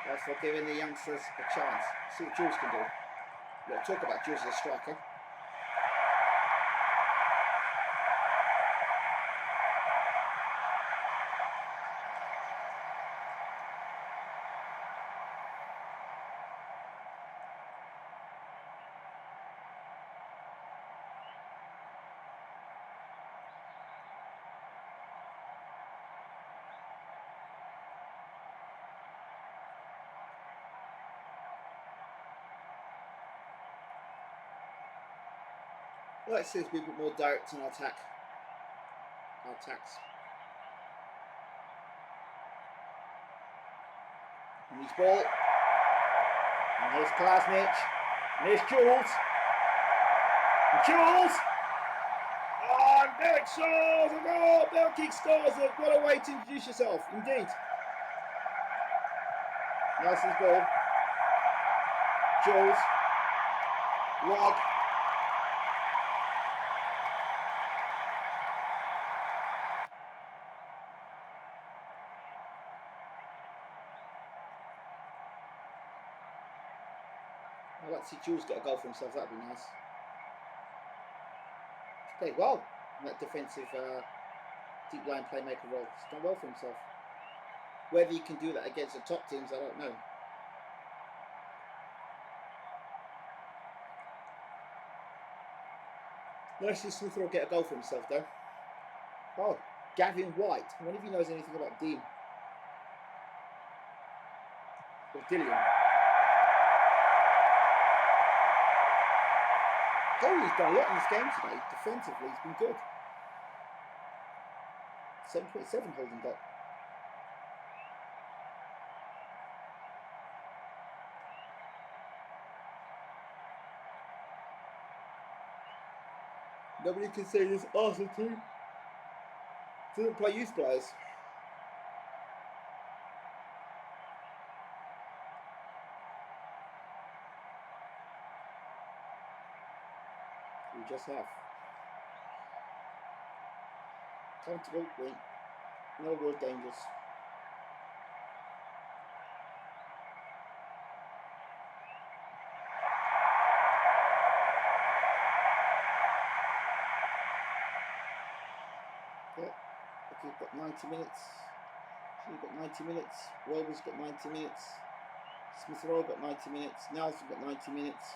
That's for giving the youngsters a chance. See what Jules can do. We'll talk about Jules as a striker. Let's see if we be a bit more direct in our attack. Our attacks. And his ball. And here's Klasnic. And here's Jules. And Jules! Oh, and Derek scores! And oh, Belkik scores! What a way to introduce yourself, indeed. Nice his ball. Jules. Rog. I'd like to see Jules get a goal for himself, that'd be nice. He's played well in that defensive deep line playmaker role. He's done well for himself. Whether he can do that against the top teams, I don't know. Nice to see Smith Rowe get a goal for himself though. Oh, Gavin White. I wonder if he knows anything about Dean. Or Dillian. Oh, he's done a lot in this game today. Defensively, he's been good. 7.7 Holden got. Nobody can say this Arsenal team doesn't play youth players. We just have. Comfortable, wait. No real dangers. Yeah, okay, we've got 90 minutes. We've got 90 minutes. Rover's got 90 minutes. Smith Rowe got 90 minutes. Nelson got 90 minutes.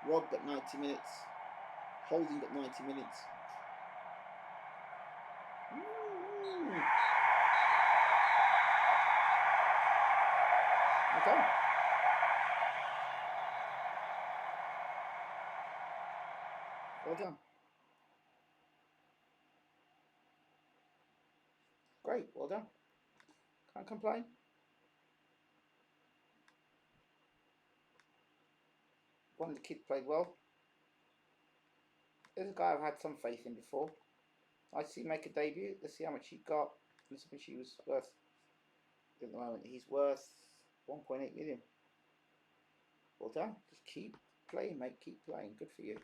Rob got 90 minutes. Holding got 90 minutes. Okay. Well done. Great, well done. Can't complain. One of the kids played well. There's a guy I've had some faith in before. I see him make a debut. Let's see how much he got. Let's see how much he was worth. At the moment, he's worth 1.8 million. Well done. Just keep playing, mate. Keep playing. Good for you.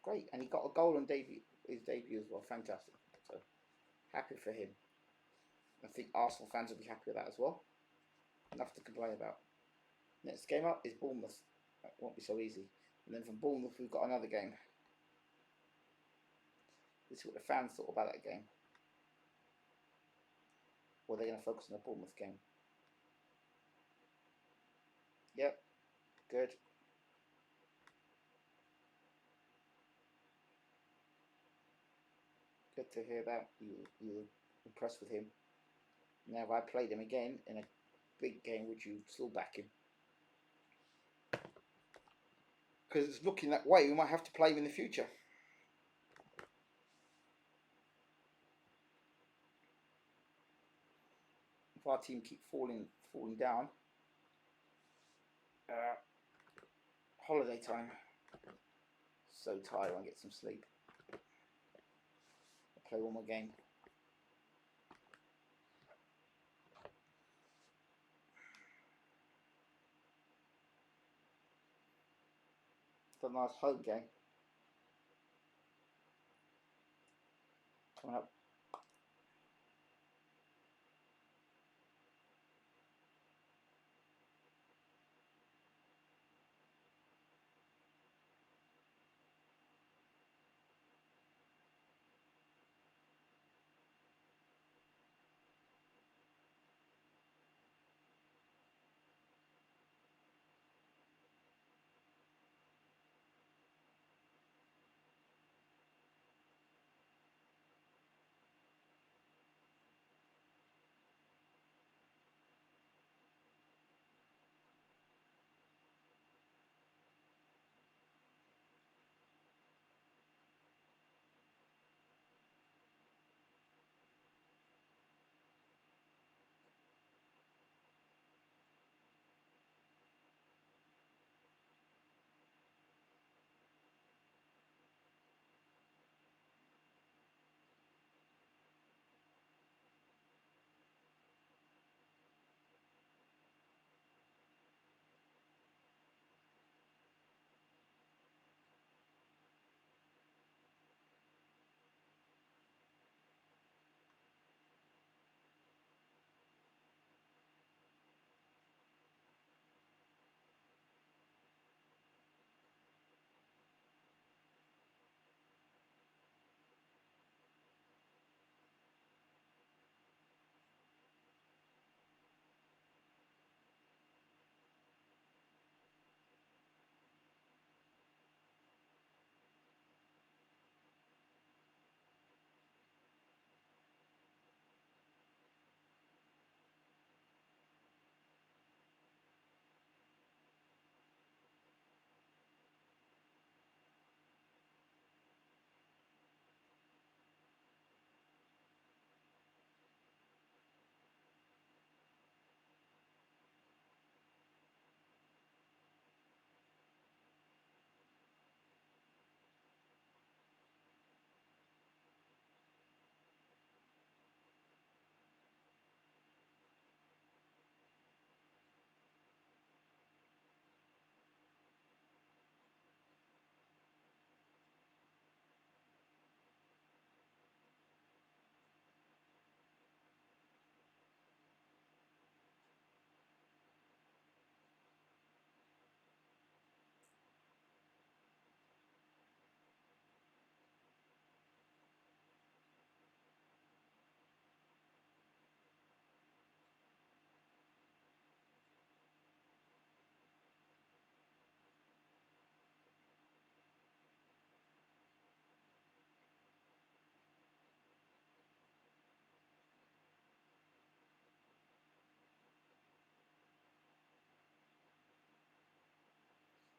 Great, and he got a goal on his debut as well. Fantastic. So happy for him. I think Arsenal fans will be happy with that as well. Enough to complain about. Next game up is Bournemouth. That won't be so easy. And then from Bournemouth we've got another game. Let's see what the fans thought about that game. Or they're going to focus on the Bournemouth game. Yep, good. Good to hear that. You were impressed with him. Now if I played him again in a big game, would you still back him? Because it's looking that way, we might have to play him in the future. If our team keep falling down. Holiday time. So tired, I want to get some sleep. I'll play one more game. It's a nice home game. Coming up.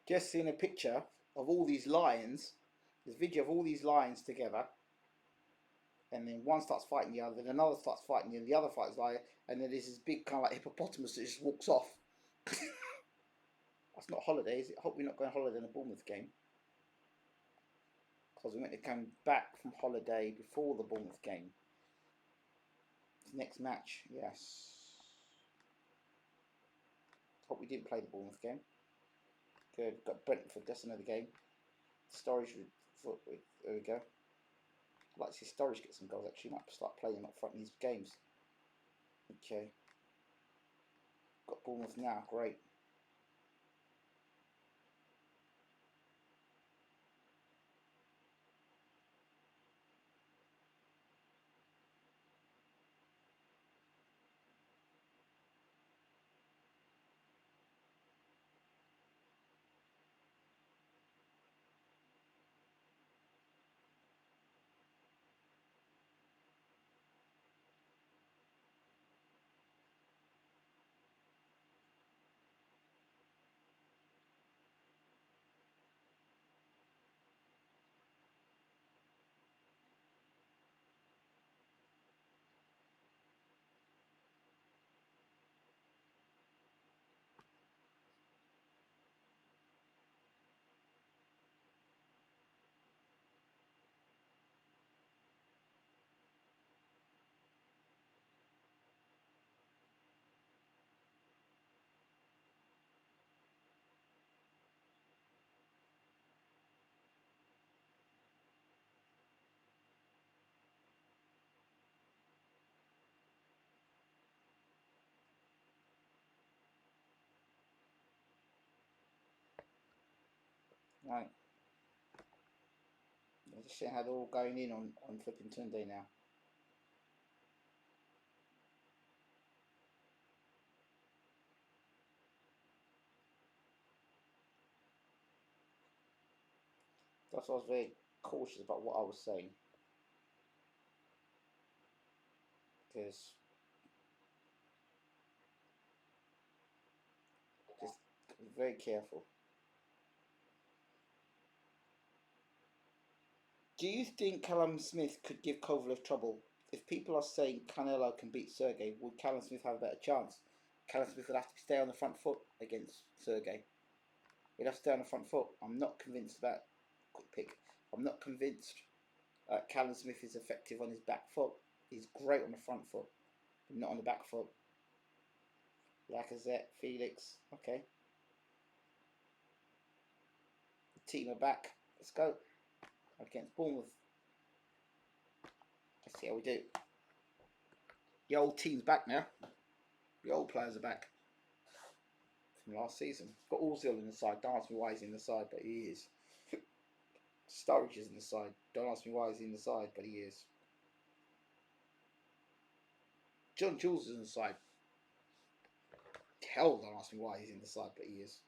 Just seeing a picture of all these lions. There's a video of all these lions together. And then one starts fighting the other, then another starts fighting the other fights lion, and then there's this big kind of like hippopotamus that just walks off. That's not holiday, is it? I hope we're not going holiday in the Bournemouth game. Because we meant to come back from holiday before the Bournemouth game. Next match, yes. Hope we didn't play the Bournemouth game. Good, got Brentford, that's another game. Storage, there we go. I'd like to see Storage get some goals actually. Might start playing them up front in these games. Okay. Got Bournemouth now, great. Right. I'm just seeing how they're all going in on flipping Tunde now. That's why I was very cautious about what I was saying. Because just be very careful. Do you think Callum Smith could give Kovalev trouble? If people are saying Canelo can beat Sergey, would Callum Smith have a better chance? Callum Smith would have to stay on the front foot against Sergey. He'd have to stay on the front foot. I'm not convinced about quick pick. I'm not convinced Callum Smith is effective on his back foot. He's great on the front foot, but not on the back foot. Lacazette, Felix, okay. The team are back. Let's go. Against Bournemouth. Let's see how we do. The old team's back now. The old players are back. From last season. Got Ozil in the side. Don't ask me why he's in the side, but he is. Sturridge is in the side. Don't ask me why he's in the side, but he is. John Jules is in the side. Hell, don't ask me why he's in the side, but he is.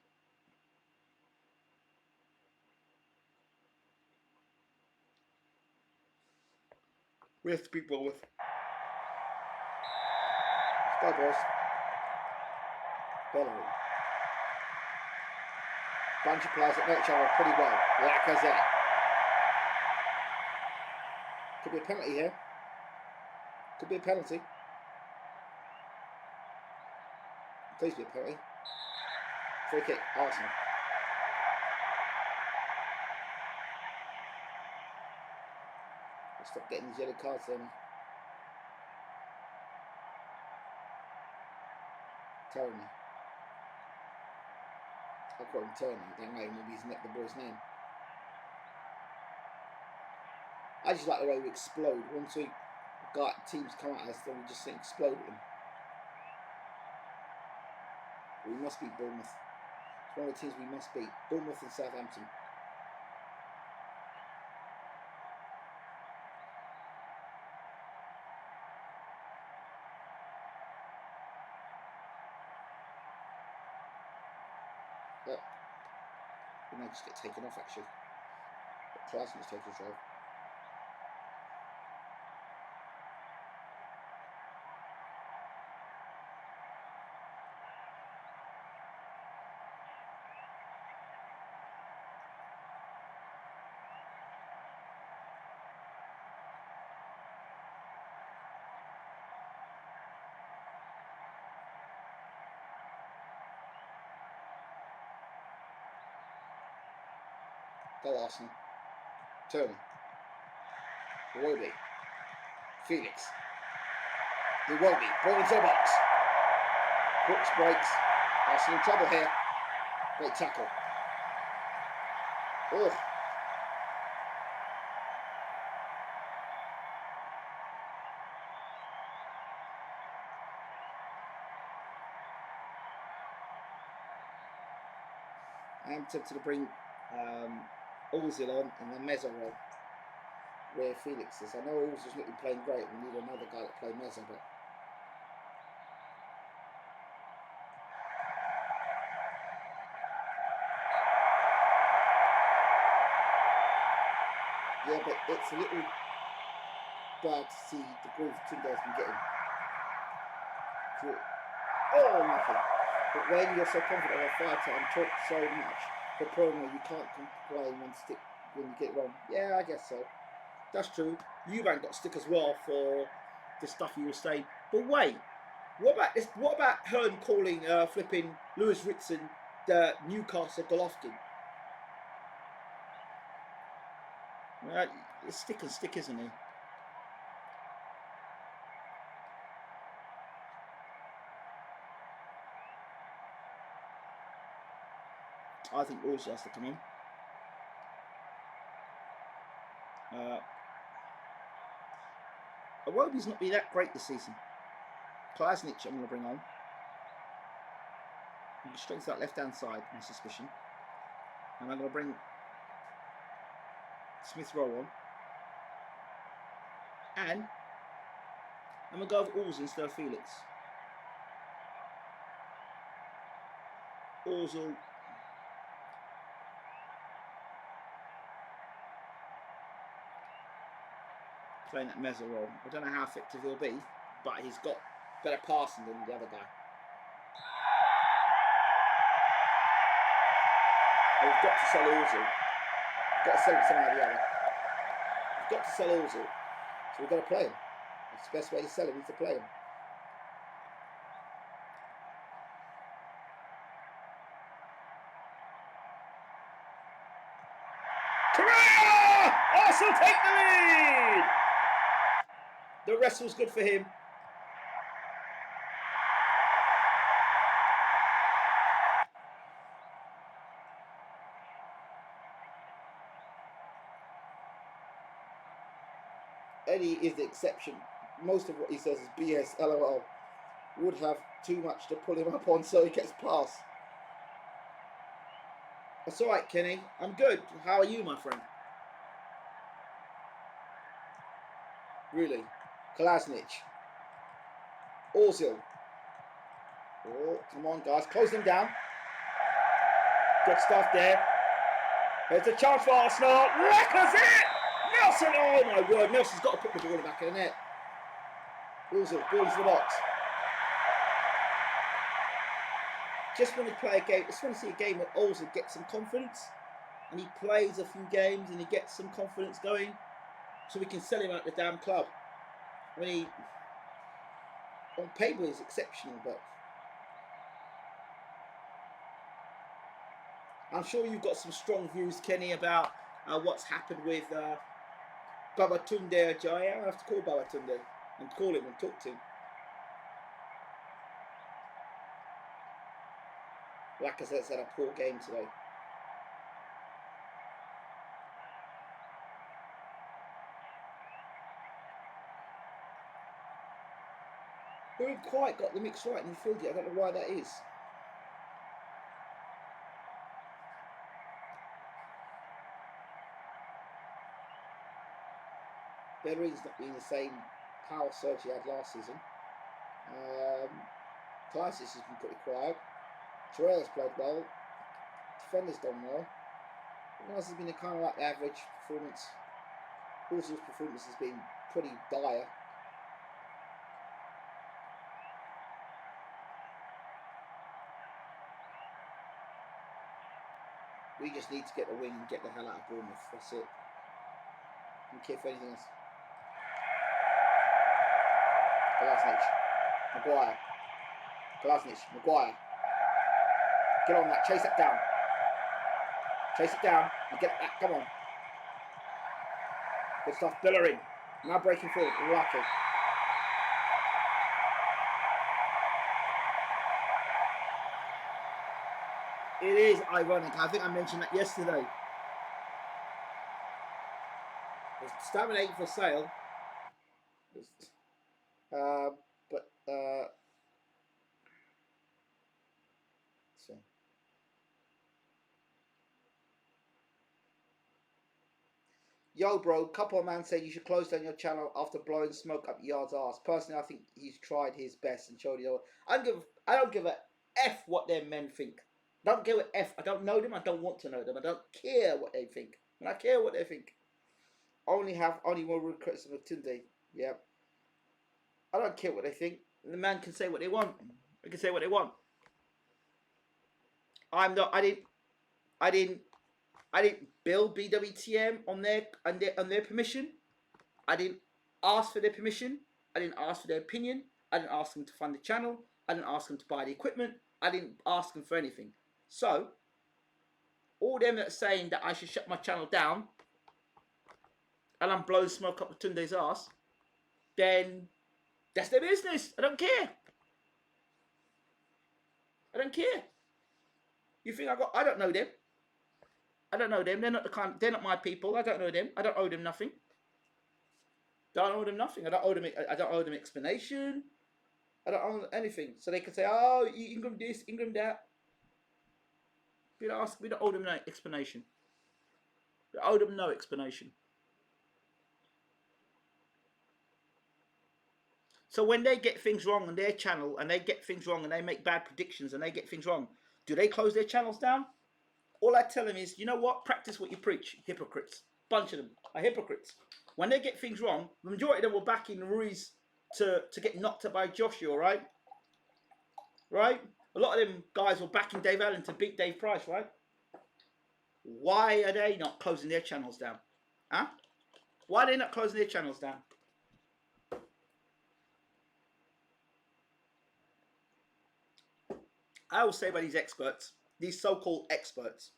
We have to beat Bournemouth. Let's go, boys. Bellerin. Bunch of players that know each other pretty well. Lacazette. Could be a penalty here. Could be a penalty. Please be a penalty. Free kick, Arsenal. Let's stop getting these yellow cards then. Tony. I call him Tony. Don't know, maybe he's not the boy's name. I just like the way we explode. Once we got teams come at us, then we just explode them. We must beat Bournemouth. It's one of the teams we must beat. Bournemouth and Southampton. But we might just get taken off actually. But Clarkson's taken his off. Go Arsenal. Turner. Iwobi. Felix. Iwobi. Ball into the box. Brooks breaks. Arsenal in trouble here. Great tackle. Oh. I am tempted to bring Ozil on and then Meza on where Felix is. I know Ozil's not been playing great. We need another guy to play Meza, but yeah, but it's a little bad to see the groove Tunde's been getting. Oh, nothing. But when you're so confident of a fighter and talk so much, the problem is you can't complain when you get it wrong. Yeah, I guess so. That's true. Eubank got stick as well for the stuff you were saying. But wait, what about Hearn calling flipping Lewis Ritson the Newcastle Golovkin? Well, it's stick and stick, isn't he? I think Ozil has to come in. Iwobi's not been that great this season. Klasnic I'm going to bring on. He strengthens that left hand side, my suspicion. And I'm going to bring Smith Rowe on. And I'm going to go with Ozil instead of Felix. Ozil. Playing that Mezzo role. I don't know how effective he'll be, but he's got better passing than the other guy. We've got to sell Ozil. We've got to sell him somehow or the other. We've got to sell Ozil. So we've got to play him. That's the best way to sell him is to play him. Correa! Arsenal take the lead! The rest was good for him. Eddie is the exception. Most of what he says is BS, LOL. Would have too much to pull him up on, so he gets past. That's alright, Kenny. I'm good. How are you, my friend? Really? Kolasinac. Ozil. Oh, come on, guys. Close them down. Good stuff there. There's a chance for Arsenal. Lacazette! Nelson! Oh, my word. Nelson's got to put the ball in the back of the net. Ozil, ball into the box. Just want to play a game. Just want to see a game where Ozil gets some confidence. And he plays a few games and he gets some confidence going. So we can sell him out the damn club. I mean, on paper he's exceptional, but I'm sure you've got some strong views, Kenny, about what's happened with Babatunde Ajayi. I have to call Babatunde and call him and talk to him. Lacazette's had a poor game today. We haven't quite got the mix right in the field yet. I don't know why that is. Bellerin's not been the same power surge he had last season. Tysis has been pretty quiet. Torreira's played well. Defender's done well. Everyone else has been a kind of like average performance. Ozil's performance has been pretty dire. We just need to get the win and get the hell out of Bournemouth. That's it. Don't care for anything else. Kolasinac. Maguire. Kolasinac. Maguire. Get on that. Chase it down. Chase it down and get that. Come on. Good stuff. Bellerin. Now breaking forward. Lucky. It is ironic. I think I mentioned that yesterday. There's stamina ain't for sale. So. Yo, bro, couple of man say you should close down your channel after blowing smoke up Yard's ass. Personally, I think he's tried his best and showed you. I don't give a F what their men think. Don't give a F. I don't know them. I don't want to know them. I don't care what they think. And I care what they think. Only one word criticism of Tunde. Yeah. I don't care what they think. The man can say what they want. They can say what they want. I didn't build BWTM on their permission. I didn't ask for their permission. I didn't ask for their opinion. I didn't ask them to fund the channel. I didn't ask them to buy the equipment. I didn't ask them for anything. So, all them that are saying that I should shut my channel down and I'm blowing smoke up Tunde's ass, then that's their business. I don't care. I don't care. You think I don't know them. I don't know them. They're not my people. I don't know them. I don't owe them nothing. Don't owe them nothing. I don't owe them explanation. I don't owe them anything. So they can say, oh, Ingram this, Ingram that. We don't owe them no explanation. I owe them no explanation. So when they get things wrong on their channel and they get things wrong and they make bad predictions and they get things wrong, do they close their channels down? All I tell them is, you know what? Practice what you preach. Hypocrites. Bunch of them are hypocrites. When they get things wrong, the majority of them were backing Ruiz to get knocked out by Joshua, right? Right? A lot of them guys were backing Dave Allen to beat Dave Price, right? Why are they not closing their channels down? Huh? Why are they not closing their channels down? I will say about these experts, these so-called experts.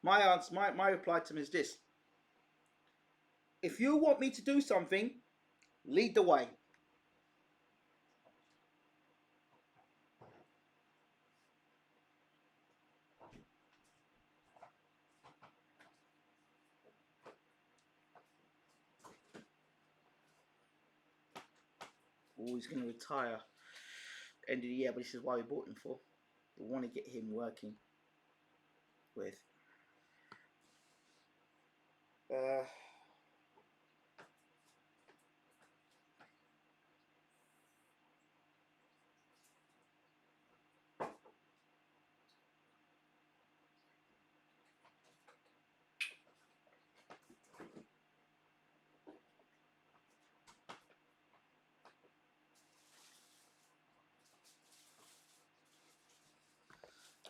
My answer, my reply to them is this: if you want me to do something, lead the way. Oh, he's going to retire end of the year, but this is why we bought him for. We want to get him working with.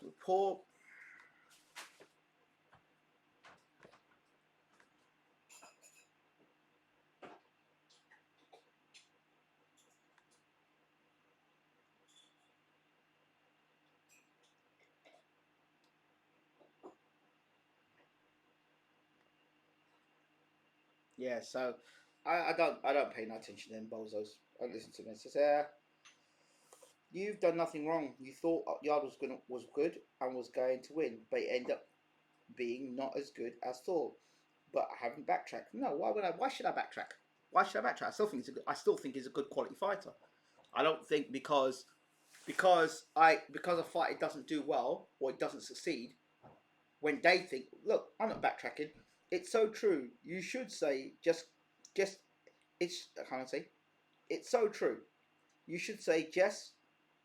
Report. Yeah, so I don't pay no attention to them bozos. I don't listen to them. It says, you've done nothing wrong. You thought Yard was good and was going to win, but it ended up being not as good as thought. But I haven't backtracked. No, why should I backtrack? Why should I backtrack? I still think he's a good quality fighter. I don't think because a fighter doesn't do well or it doesn't succeed, when they think, look, I'm not backtracking. It's so true. You should say I can't say. It's so true. You should just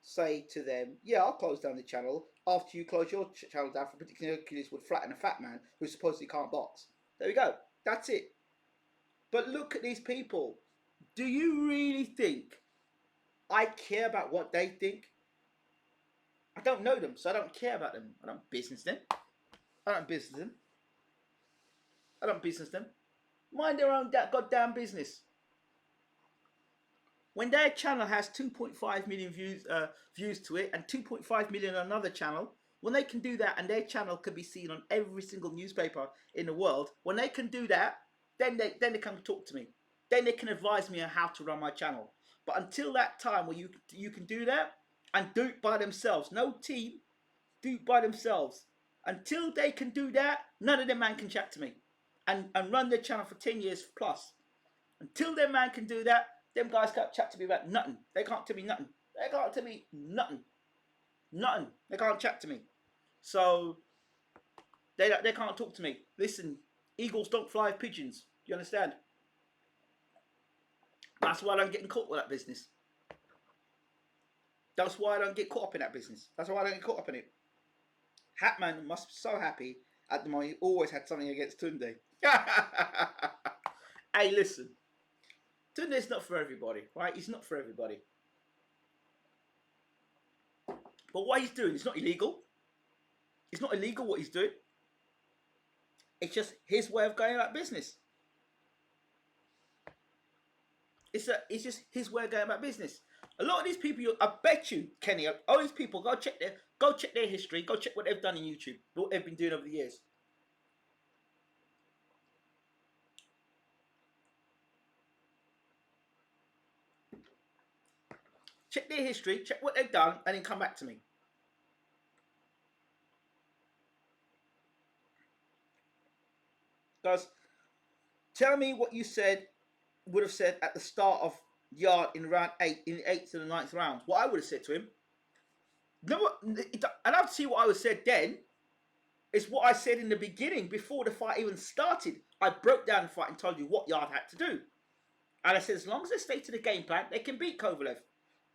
say to them, yeah, I'll close down the channel after you close your channel down for predicting Hercules would flatten a fat man who supposedly can't box. There we go. That's it. But look at these people. Do you really think I care about what they think? I don't know them, so I don't care about them. I don't business them. I don't business them. Mind their own goddamn business. When their channel has 2.5 million views to it and 2.5 million on another channel, when they can do that and their channel can be seen on every single newspaper in the world, when they can do that, then they can talk to me. Then they can advise me on how to run my channel. But until that time where you can do that and do it by themselves, no team, do it by themselves. Until they can do that, none of them man can chat to me and run their channel for 10 years plus. Until their man can do that, them guys can't chat to me about nothing. They can't tell me nothing. They can't tell me nothing. Nothing. They can't chat to me. So they can't talk to me. Listen, eagles don't fly with pigeons. Do you understand? That's why I don't get caught with that business. That's why I don't get caught up in that business. That's why I don't get caught up in it. Hatman must be so happy at the moment. He always had something against Tunde. Hey, listen. Tunde's not for everybody, right? He's not for everybody. But what he's doing, it's not illegal. It's not illegal what he's doing. It's just his way of going about business. It's just his way of going about business. A lot of these people, I bet you, Kenny, all these people, go check their history, go check what they've done in YouTube, what they've been doing over the years. Check their history, check what they've done, and then come back to me. Guys, tell me what you would have said at the start of Yard in round 8, in the 8th to the 9th round. What I would have said to him. And I'd see what I would have said then. It's what I said in the beginning, before the fight even started. I broke down the fight and told you what Yard had to do. And I said, as long as they stay to the game plan, they can beat Kovalev.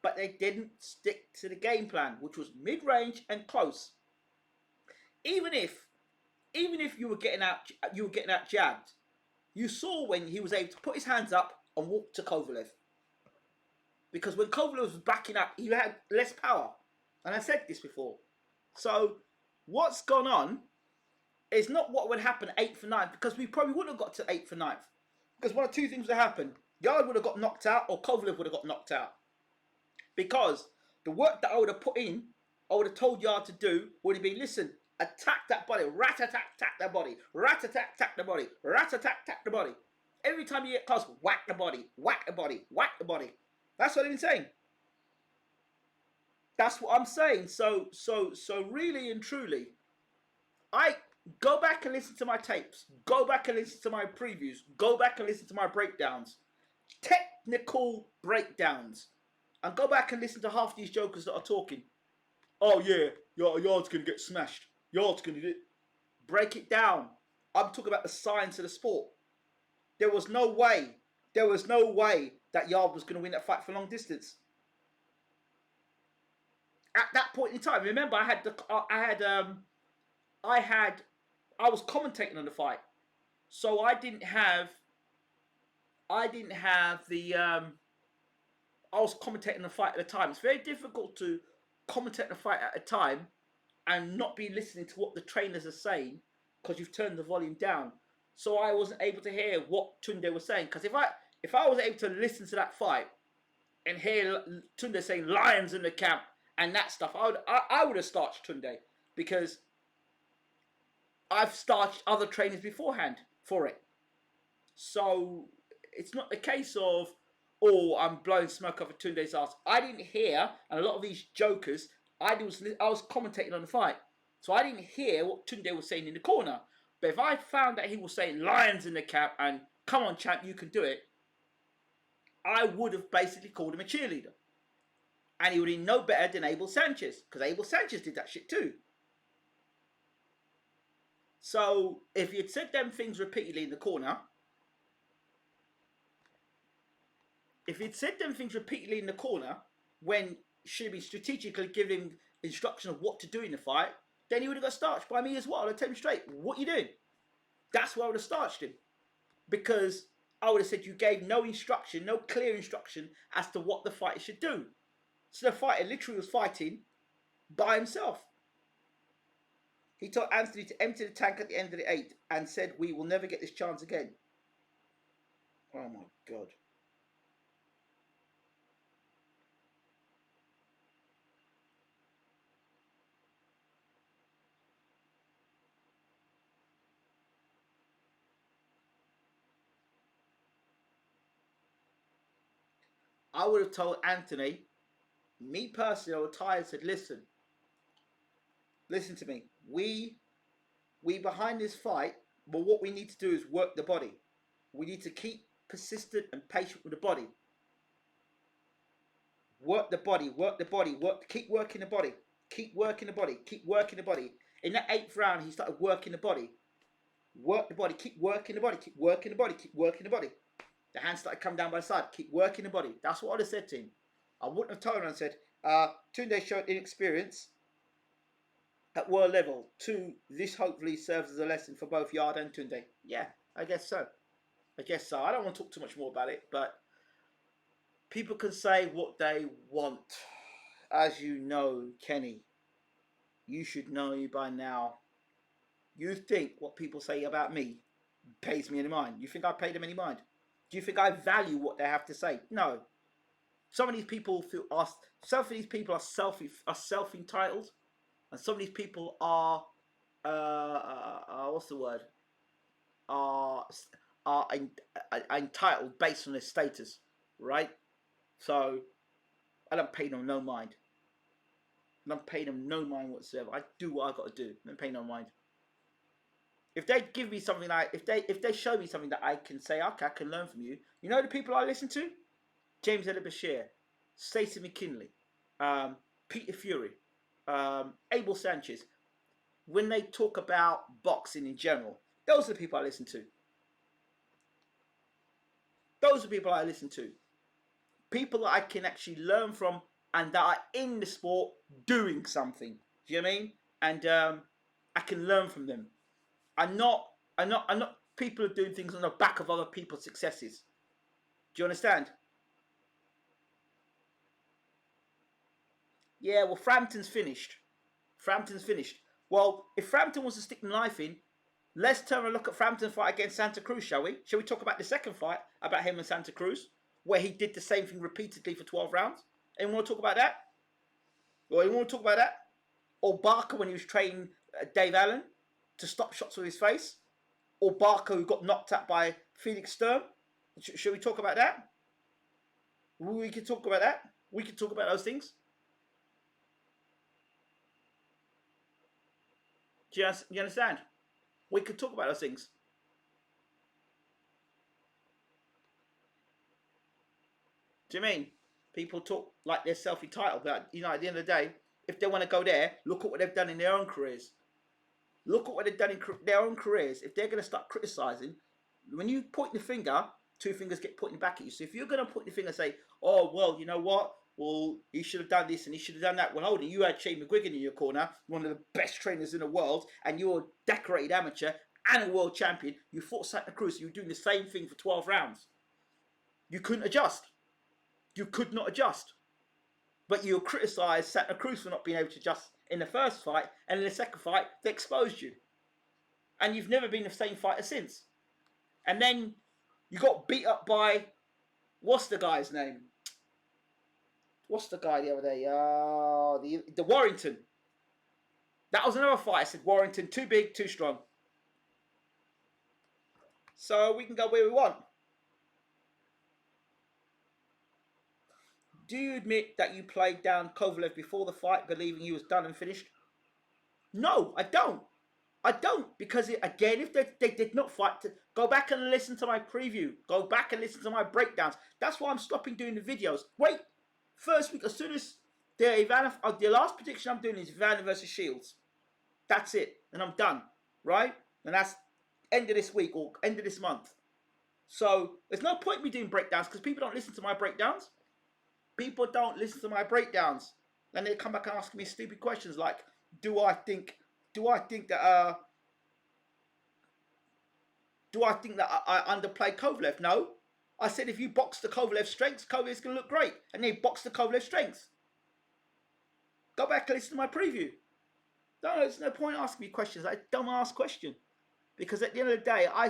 But they didn't stick to the game plan, which was mid-range and close. Even if you were getting out jabbed, you saw when he was able to put his hands up and walk to Kovalev. Because when Kovalev was backing up, he had less power. And I said this before. So what's gone on is not what would happen 8th and 9th, because we probably wouldn't have got to 8th and 9th. Because one of two things would happen. Yard would have got knocked out, or Kovalev would have got knocked out. Because the work that I would have put in, I would have told Yard to do, would have been, listen, attack that body, rat-a-tat-tat the body, rat-a-tat-tat the body, rat-a-tat-tat the body. Every time you get close, whack the body, whack the body, whack the body. That's what I've been saying. That's what I'm saying. So really and truly, I go back and listen to my tapes. Go back and listen to my previews. Go back and listen to my breakdowns. Technical breakdowns. And go back and listen to half these jokers that are talking. Oh yeah, Yard's going to get smashed. Yard's going to do it. Break it down. I'm talking about the science of the sport. There was no way that Yard was going to win that fight for long distance. At that point in time, remember, I was commentating on the fight, so I was commentating the fight at the time. It's very difficult to commentate the fight at a time and not be listening to what the trainers are saying because you've turned the volume down. So I wasn't able to hear what Tunde was saying. Because if I was able to listen to that fight and hear Tunde saying lions in the camp and that stuff, I would have starched Tunde, because I've starched other trainers beforehand for it. So it's not the case of, oh, I'm blowing smoke up Tunde's ass. I didn't hear, and a lot of these jokers, I was commentating on the fight, so I didn't hear what Tunde was saying in the corner. But if I found that he was saying lions in the camp and come on champ, you can do it, I would have basically called him a cheerleader. And he would be no better than Abel Sanchez, because Abel Sanchez did that shit too. So if you'd said them things repeatedly in the corner, when should be strategically giving him instruction of what to do in the fight, then he would have got starched by me as well. I'd tell him straight, what are you doing? That's why I would have starched him. Because I would have said you gave no instruction, no clear instruction as to what the fighter should do. So the fighter literally was fighting by himself. He told Anthony to empty the tank at the end of the 8th and said, we will never get this chance again. Oh my God. I would have told Anthony, me personally, I would tie and said, listen to me. We behind this fight, but what we need to do is work the body. We need to keep persistent and patient with the body. Work the body, keep working the body. Keep working the body, keep working the body. In that 8th round, he started working the body. Work the body, keep working the body, keep working the body, keep working the body. The hands started coming down by the side. Keep working the body. That's what I'd have said to him. I wouldn't have told him and said, Tunde showed inexperience at world level. 2, this hopefully serves as a lesson for both Yard and Tunde. Yeah, I guess so. I don't want to talk too much more about it, but people can say what they want. As you know, Kenny, you should know by now. You think what people say about me pays me any mind? You think I pay them any mind? Do you think I value what they have to say? No. Some of these people are self-entitled, and some of these people are what's the word? Are entitled based on their status, right? So I don't pay them no mind. I don't pay them no mind whatsoever. I do what I got to do. I don't pay no mind. If they give me something like, if they show me something that I can say, okay, I can learn from you. You know the people I listen to? James Edward Bashir, Stacey McKinley, Peter Fury, Abel Sanchez. when they talk about boxing in general, those are the people I listen to. Those are the people I listen to. People that I can actually learn from and that are in the sport doing something. Do you know what I mean? And I can learn from them. I'm not people are doing things on the back of other people's successes. Do you understand? Yeah, well, Frampton's finished. Frampton's finished. Well, if Frampton wants to stick the knife in, let's turn a look at Frampton's fight against Santa Cruz, shall we? Shall we talk about the second fight, about him and Santa Cruz, where he did the same thing repeatedly for 12 rounds? Anyone want to talk about that? Or anyone want to talk about that? Or Barker when he was training Dave Allen to stop shots with his face? Or Barker who got knocked out by Felix Sturm? Should we talk about that? We can talk about that. We can talk about those things. Do you understand? We could talk about those things. Do you mean? People talk like they're self-entitled, but you know, at the end of the day, if they want to go there, look at what they've done in their own careers. Look at what they've done in their own careers. If they're going to start criticising, when you point the finger, two fingers get pointing back at you. So if you're going to point the finger and say, oh, well, you know what? Well, he should have done this and he should have done that. Well, hold on, you had Shane McGuigan in your corner, one of the best trainers in the world, and you're a decorated amateur and a world champion. You fought Santa Cruz, you were doing the same thing for 12 rounds. You couldn't adjust. You could not adjust. But you criticised Santa Cruz for not being able to adjust in the first fight, and in the second fight, they exposed you. And you've never been the same fighter since. And then you got beat up by, what's the guy's name? What's the guy the other day? The Warrington. That was another fight. I said Warrington, too big, too strong. So we can go where we want. Do you admit that you played down Kovalev before the fight, believing he was done and finished? No, I don't. I don't, because again, if they did not fight, go back and listen to my preview. Go back and listen to my breakdowns. That's why I'm stopping doing the videos. Wait, first week, as soon as the last prediction I'm doing is Ivanov versus Shields. That's it, and I'm done, right? And that's end of this week or end of this month. So there's no point in me doing breakdowns because people don't listen to my breakdowns. People don't listen to my breakdowns, and they come back and ask me stupid questions like, do I think that I underplayed Kovalev? No. I said if you box the Kovalev strengths, Kovalev's going to look great. And they box the Kovalev strengths. Go back and listen to my preview. No, there's no point asking me questions. I don't ask questions. Because at the end of the day, I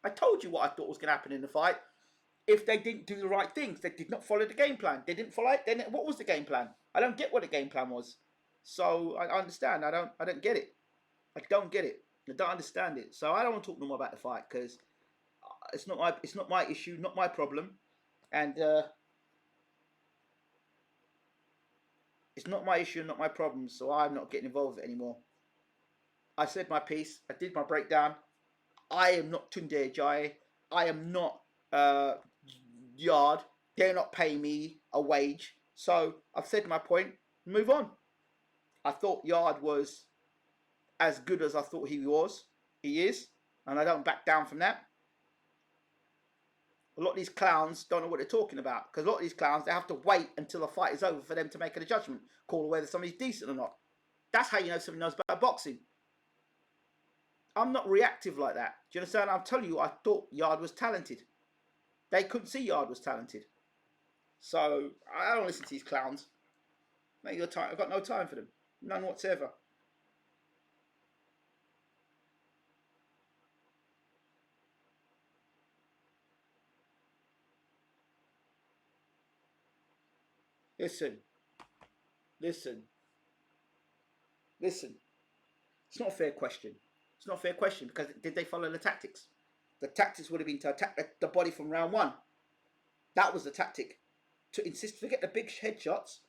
told you what I thought was going to happen in the fight. If they didn't do the right things, they did not follow the game plan. They didn't follow it. Then what was the game plan? I don't get what the game plan was. So I understand. I don't get it. I don't get it. I don't understand it. So I don't want to talk no more about the fight because it's not my issue, not my problem, and it's not my issue, not my problem. So I'm not getting involved with it anymore. I said my piece. I did my breakdown. I am not Tunde Ajayi. I am not Yard. They're not paying me a wage. So I've said my point. Move on. I thought Yard was as good as I thought he was. He is. And I don't back down from that. A lot of these clowns don't know what they're talking about. Because a lot of these clowns, they have to wait until the fight is over for them to make a judgment call whether somebody's decent or not. That's how you know somebody knows about boxing. I'm not reactive like that. Do you understand? I'm telling you, I thought Yard was talented. They couldn't see Yard was talented. So I don't listen to these clowns. Make your time. I've got no time for them. None whatsoever. Listen. It's not a fair question. It's not a fair question because did they follow the tactics? The tactics would have been to attack the body from round one. That was the tactic. To insist, forget the big headshots,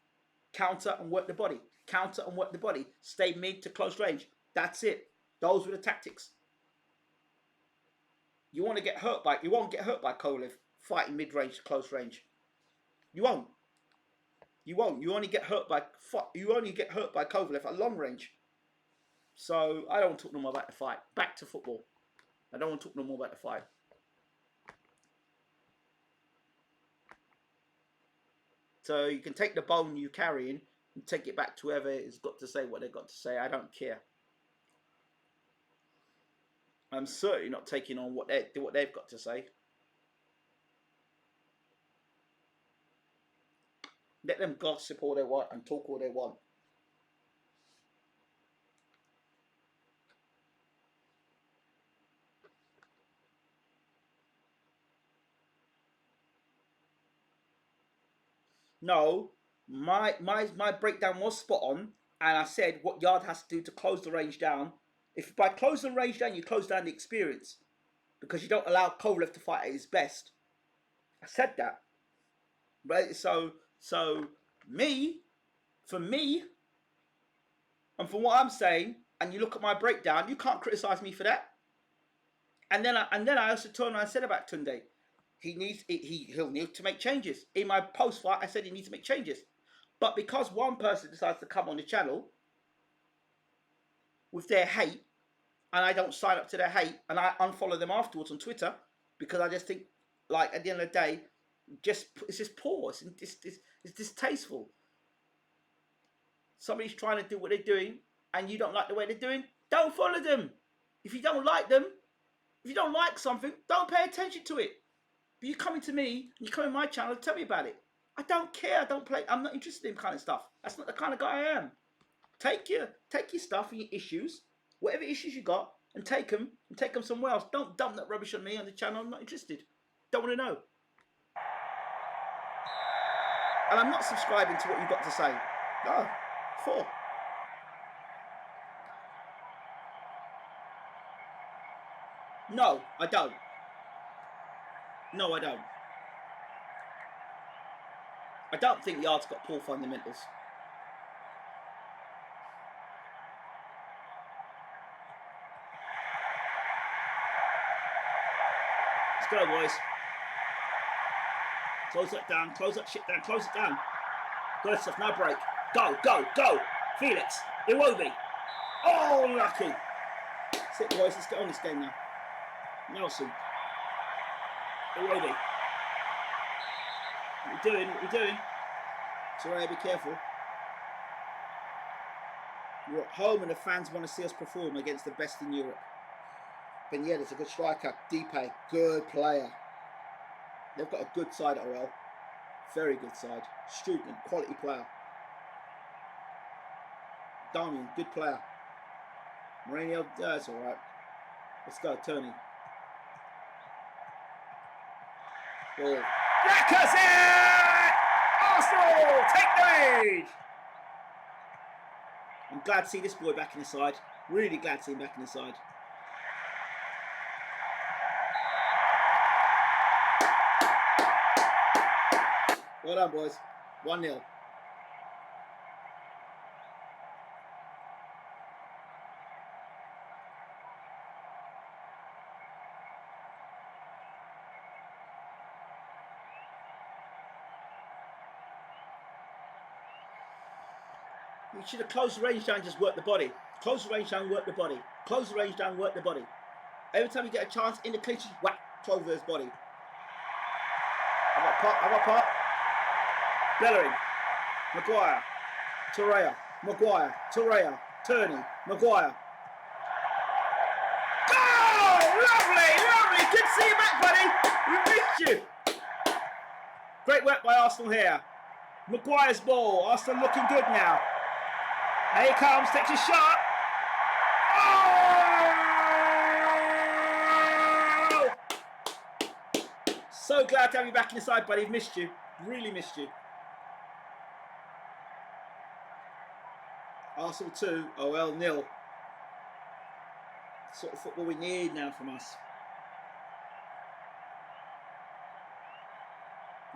counter and work the body. Counter and work the body. Stay mid to close range. That's it. Those were the tactics. You won't get hurt by Kovalev fighting mid range to close range. You won't. You only get hurt by Kovalev at long range. So I don't want to talk no more about the fight. Back to football. I don't want to talk no more about the fight. So you can take the bone you're carrying and take it back to whoever has got to say what they've got to say. I don't care. I'm certainly not taking on what they've got to say. Let them gossip all they want and talk all they want. No, my breakdown was spot on, and I said what Yard has to do to close the range down. If by closing the range down, you close down the experience, because you don't allow Kovalev to fight at his best. I said that, right? So for me, and from what I'm saying, and you look at my breakdown, you can't criticize me for that. And then I also turned around and said about Tunde, he'll need to make changes. In my post fight, I said he needs to make changes, but because one person decides to come on the channel with their hate, and I don't sign up to their hate, and I unfollow them afterwards on Twitter, because I just think, like, at the end of the day, it's just poor. It's distasteful. Somebody's trying to do what they're doing, and you don't like the way they're doing, don't follow them. If you don't like them, if you don't like something, don't pay attention to it. But you coming to me, and you come in my channel, tell me about it. I don't care. I don't play. I'm not interested in kind of stuff. That's not the kind of guy I am. Take your stuff and your issues, whatever issues you got, and take them somewhere else. Don't dump that rubbish on me on the channel. I'm not interested. Don't want to know. And I'm not subscribing to what you've got to say. No. 4. No, I don't. No, I don't. I don't think Yard's got poor fundamentals. Let's go, boys. Close that down. Close that shit down. Close it down. Good stuff. No break. Go, go, go. Felix. Iwobi. Oh, lucky. That's it, boys. Let's get on this game now. Nelson. Iwobi. What we doing? What we doing? Soraya, be careful. We're at home and the fans want to see us perform against the best in Europe. Ben Yedder's a good striker. Deepe, good player. They've got a good side at OL. Very good side. Student, quality player. Darmian, good player. Mourinho, that's alright. Let's go, Tony. Ball. Lacazette! Arsenal take the lead! I'm glad to see this boy back in the side. Really glad to see him back in the side. Well done, boys. 1-0. You should have closed the range down and just work the body. Close the range down, work the body. Close the range down, work the body. Every time you get a chance in the clinches, whack, close his body. I've got pot. Bellerin, Maguire, Torreira, Maguire, Torreira, Turney, Maguire. Oh, lovely. Good to see you back, buddy. We missed you. Great work by Arsenal here. Maguire's ball. Arsenal looking good now. Here he comes, takes a shot. Oh! So glad to have you back in the side, buddy. Missed you. Really missed you. Arsenal 2, OL 0. Sort of football we need now from us.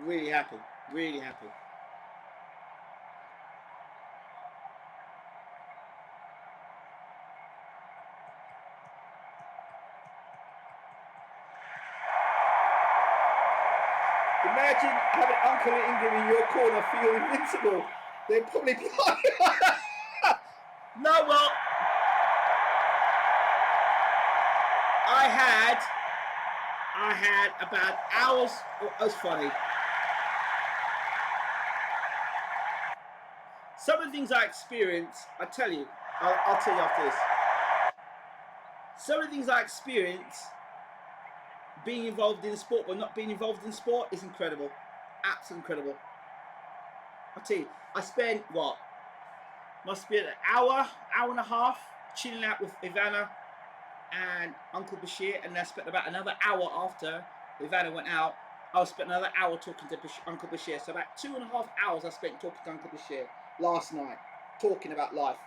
Really happy. Really happy. Imagine having Uncle Ingram in your corner feel invincible. They'd probably be like, no, well, I had about hours. It was funny. Some of the things I experienced, I tell you, I'll tell you after this. Some of the things I experienced being involved in sport but not being involved in sport is incredible. Absolutely incredible. I'll tell you, I spent what? Must be an hour and a half chilling out with Ivana and Uncle Bashir, and I spent about another hour after Ivana went out. I spent another hour talking to Uncle Bashir. So about 2.5 hours I spent talking to Uncle Bashir last night, talking about life.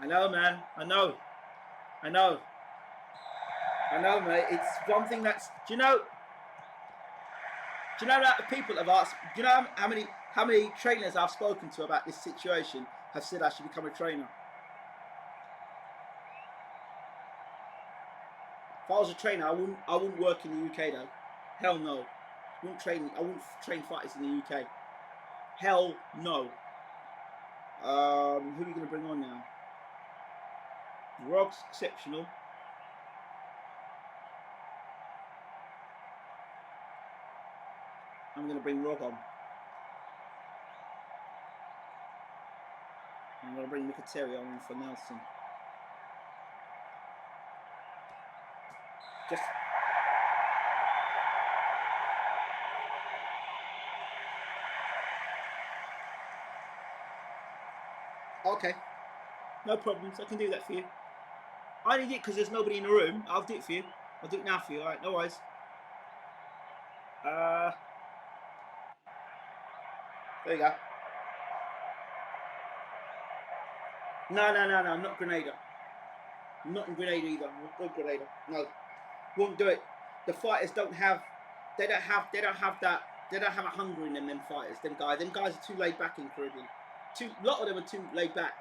I know, man. I know, mate. It's one thing that's. Do you know that the people have asked? Do you know how many trainers I've spoken to about this situation have said I should become a trainer? If I was a trainer, I wouldn't work in the UK though. Hell no. I wouldn't train fighters in the UK. Hell no. Who are we going to bring on now? Rog's exceptional. I'm going to bring Rog on. I'm going to bring Mkhitaryan on for Nelson. Just okay, no problems. I can do that for you. I only did it because there's nobody in the room. I'll do it for you. I'll do it now for you. All right, no worries. There you go. No. I'm not Grenada. I'm not in Grenada either. I'm not Grenada. No, won't do it. The fighters don't have. They don't have that. They don't have a hunger in them. Them fighters. Them guys are too laid back in Caribbean. A lot of them are too laid back.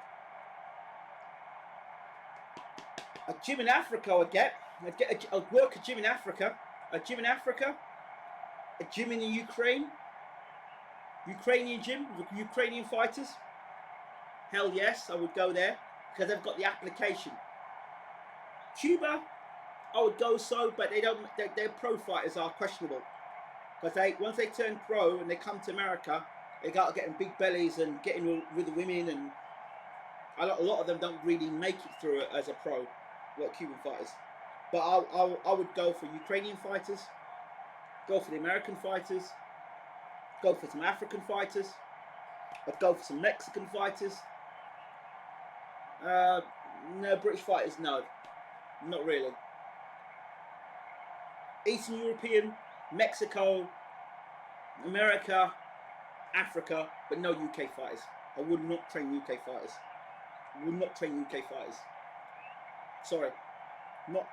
A gym in Africa I'd work a gym in Africa. A gym in the Ukrainian gym with Ukrainian fighters. Hell yes, I would go there because they've got the application. Cuba, I would go but they don't. Their pro fighters are questionable because once they turn pro and they come to America, they got to get in big bellies and getting with the women, and a lot of them don't really make it through it as a pro. Like Cuban fighters, but I would go for Ukrainian fighters, go for the American fighters, go for some African fighters, I'd go for some Mexican fighters. No, British fighters, no, not really. Eastern European, Mexico, America, Africa, but no UK fighters. I would not train UK fighters. I would not train UK fighters. Sorry. No.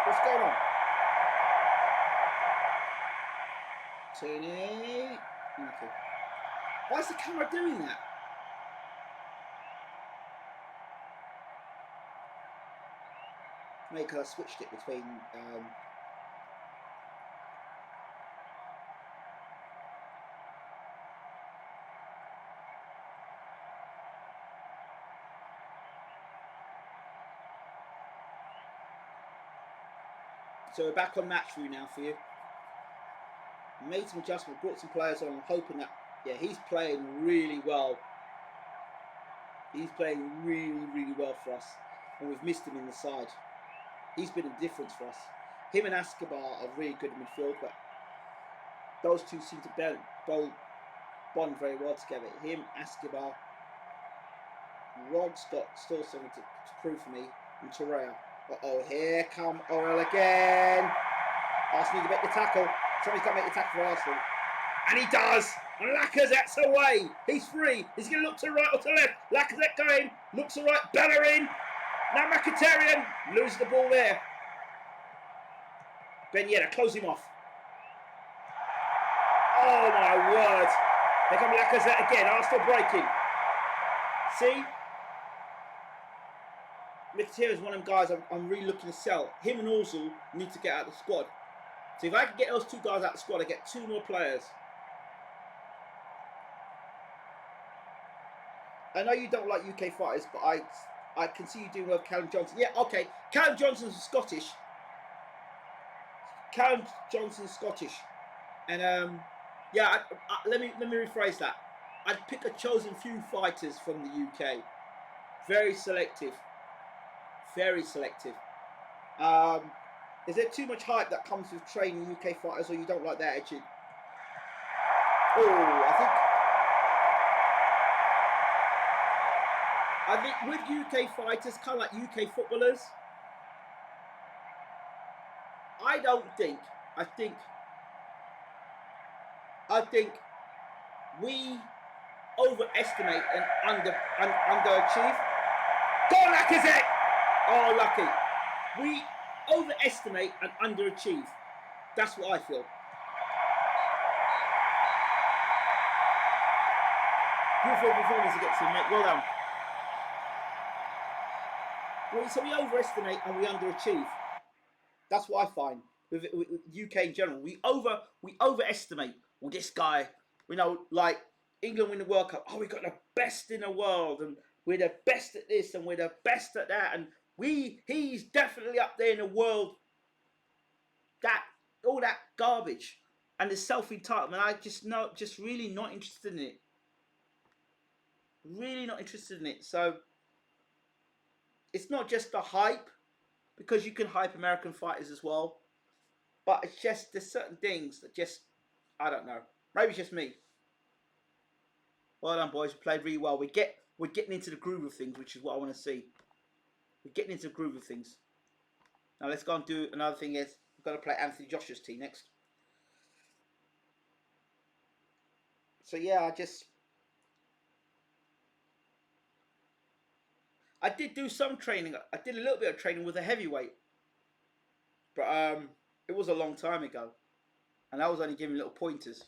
What's going on? Tony. Okay. Why is the camera doing that? Maybe because I switched it between. So we're back on match view now for you. Made some adjustments, brought some players on. I'm hoping that, yeah, he's playing really well. He's playing really well for us, and we've missed him in the side. He's been a difference for us. Him and Escobar are really good in midfield, but those two seem to bond very well together. Him, Escobar. Rod's got still something to prove for me, and Torreira. Uh-oh, here come Oil again. Arsenal need to make the tackle. Somebody's got to make the tackle for Arsenal. And he does. And Lacazette's away. He's free. Is he going to look to the right or to the left? Lacazette going. Looks to the right. Bellerin. Now Mkhitaryan loses the ball there. Ben Yedder, close him off. Oh my word! They're coming like that again. Arsenal breaking. See? Mkhitaryan is one of them guys I'm really looking to sell. Him and Ozil need to get out of the squad. So if I can get those two guys out of the squad, I get two more players. I know you don't like UK fighters, but I can see you doing well with Callum Johnson. Yeah, okay. Callum Johnson's Scottish. Callum Johnson's Scottish. And yeah, let me rephrase that. I'd pick a chosen few fighters from the UK. Very selective. Very selective. Is there too much hype that comes with training UK fighters, or you don't like that attitude? Oh, I think with UK fighters, kind of like UK footballers, I think we overestimate and underachieve. Go Lacazette! Oh, lucky. We overestimate and underachieve. That's what I feel. Beautiful performance against him, mate. Well done. So we overestimate and we underachieve. That's what I find with UK in general. We overestimate. Well, this guy, like England win the World Cup. Oh, we got the best in the world, and we're the best at this, and we're the best at that, and he's definitely up there in the world. All that garbage and the self-entitlement. I just really not interested in it. Really not interested in it. So it's not just the hype, because you can hype American fighters as well. But it's just, there's certain things that just, I don't know. Maybe it's just me. Well done, boys. We played really well. We're getting into the groove of things, which is what I want to see. We're getting into the groove of things. Now let's go and do another thing. Is we've got to play Anthony Joshua's team next. So yeah, I did do some training. I did a little bit of training with a heavyweight, but it was a long time ago, and I was only giving little pointers.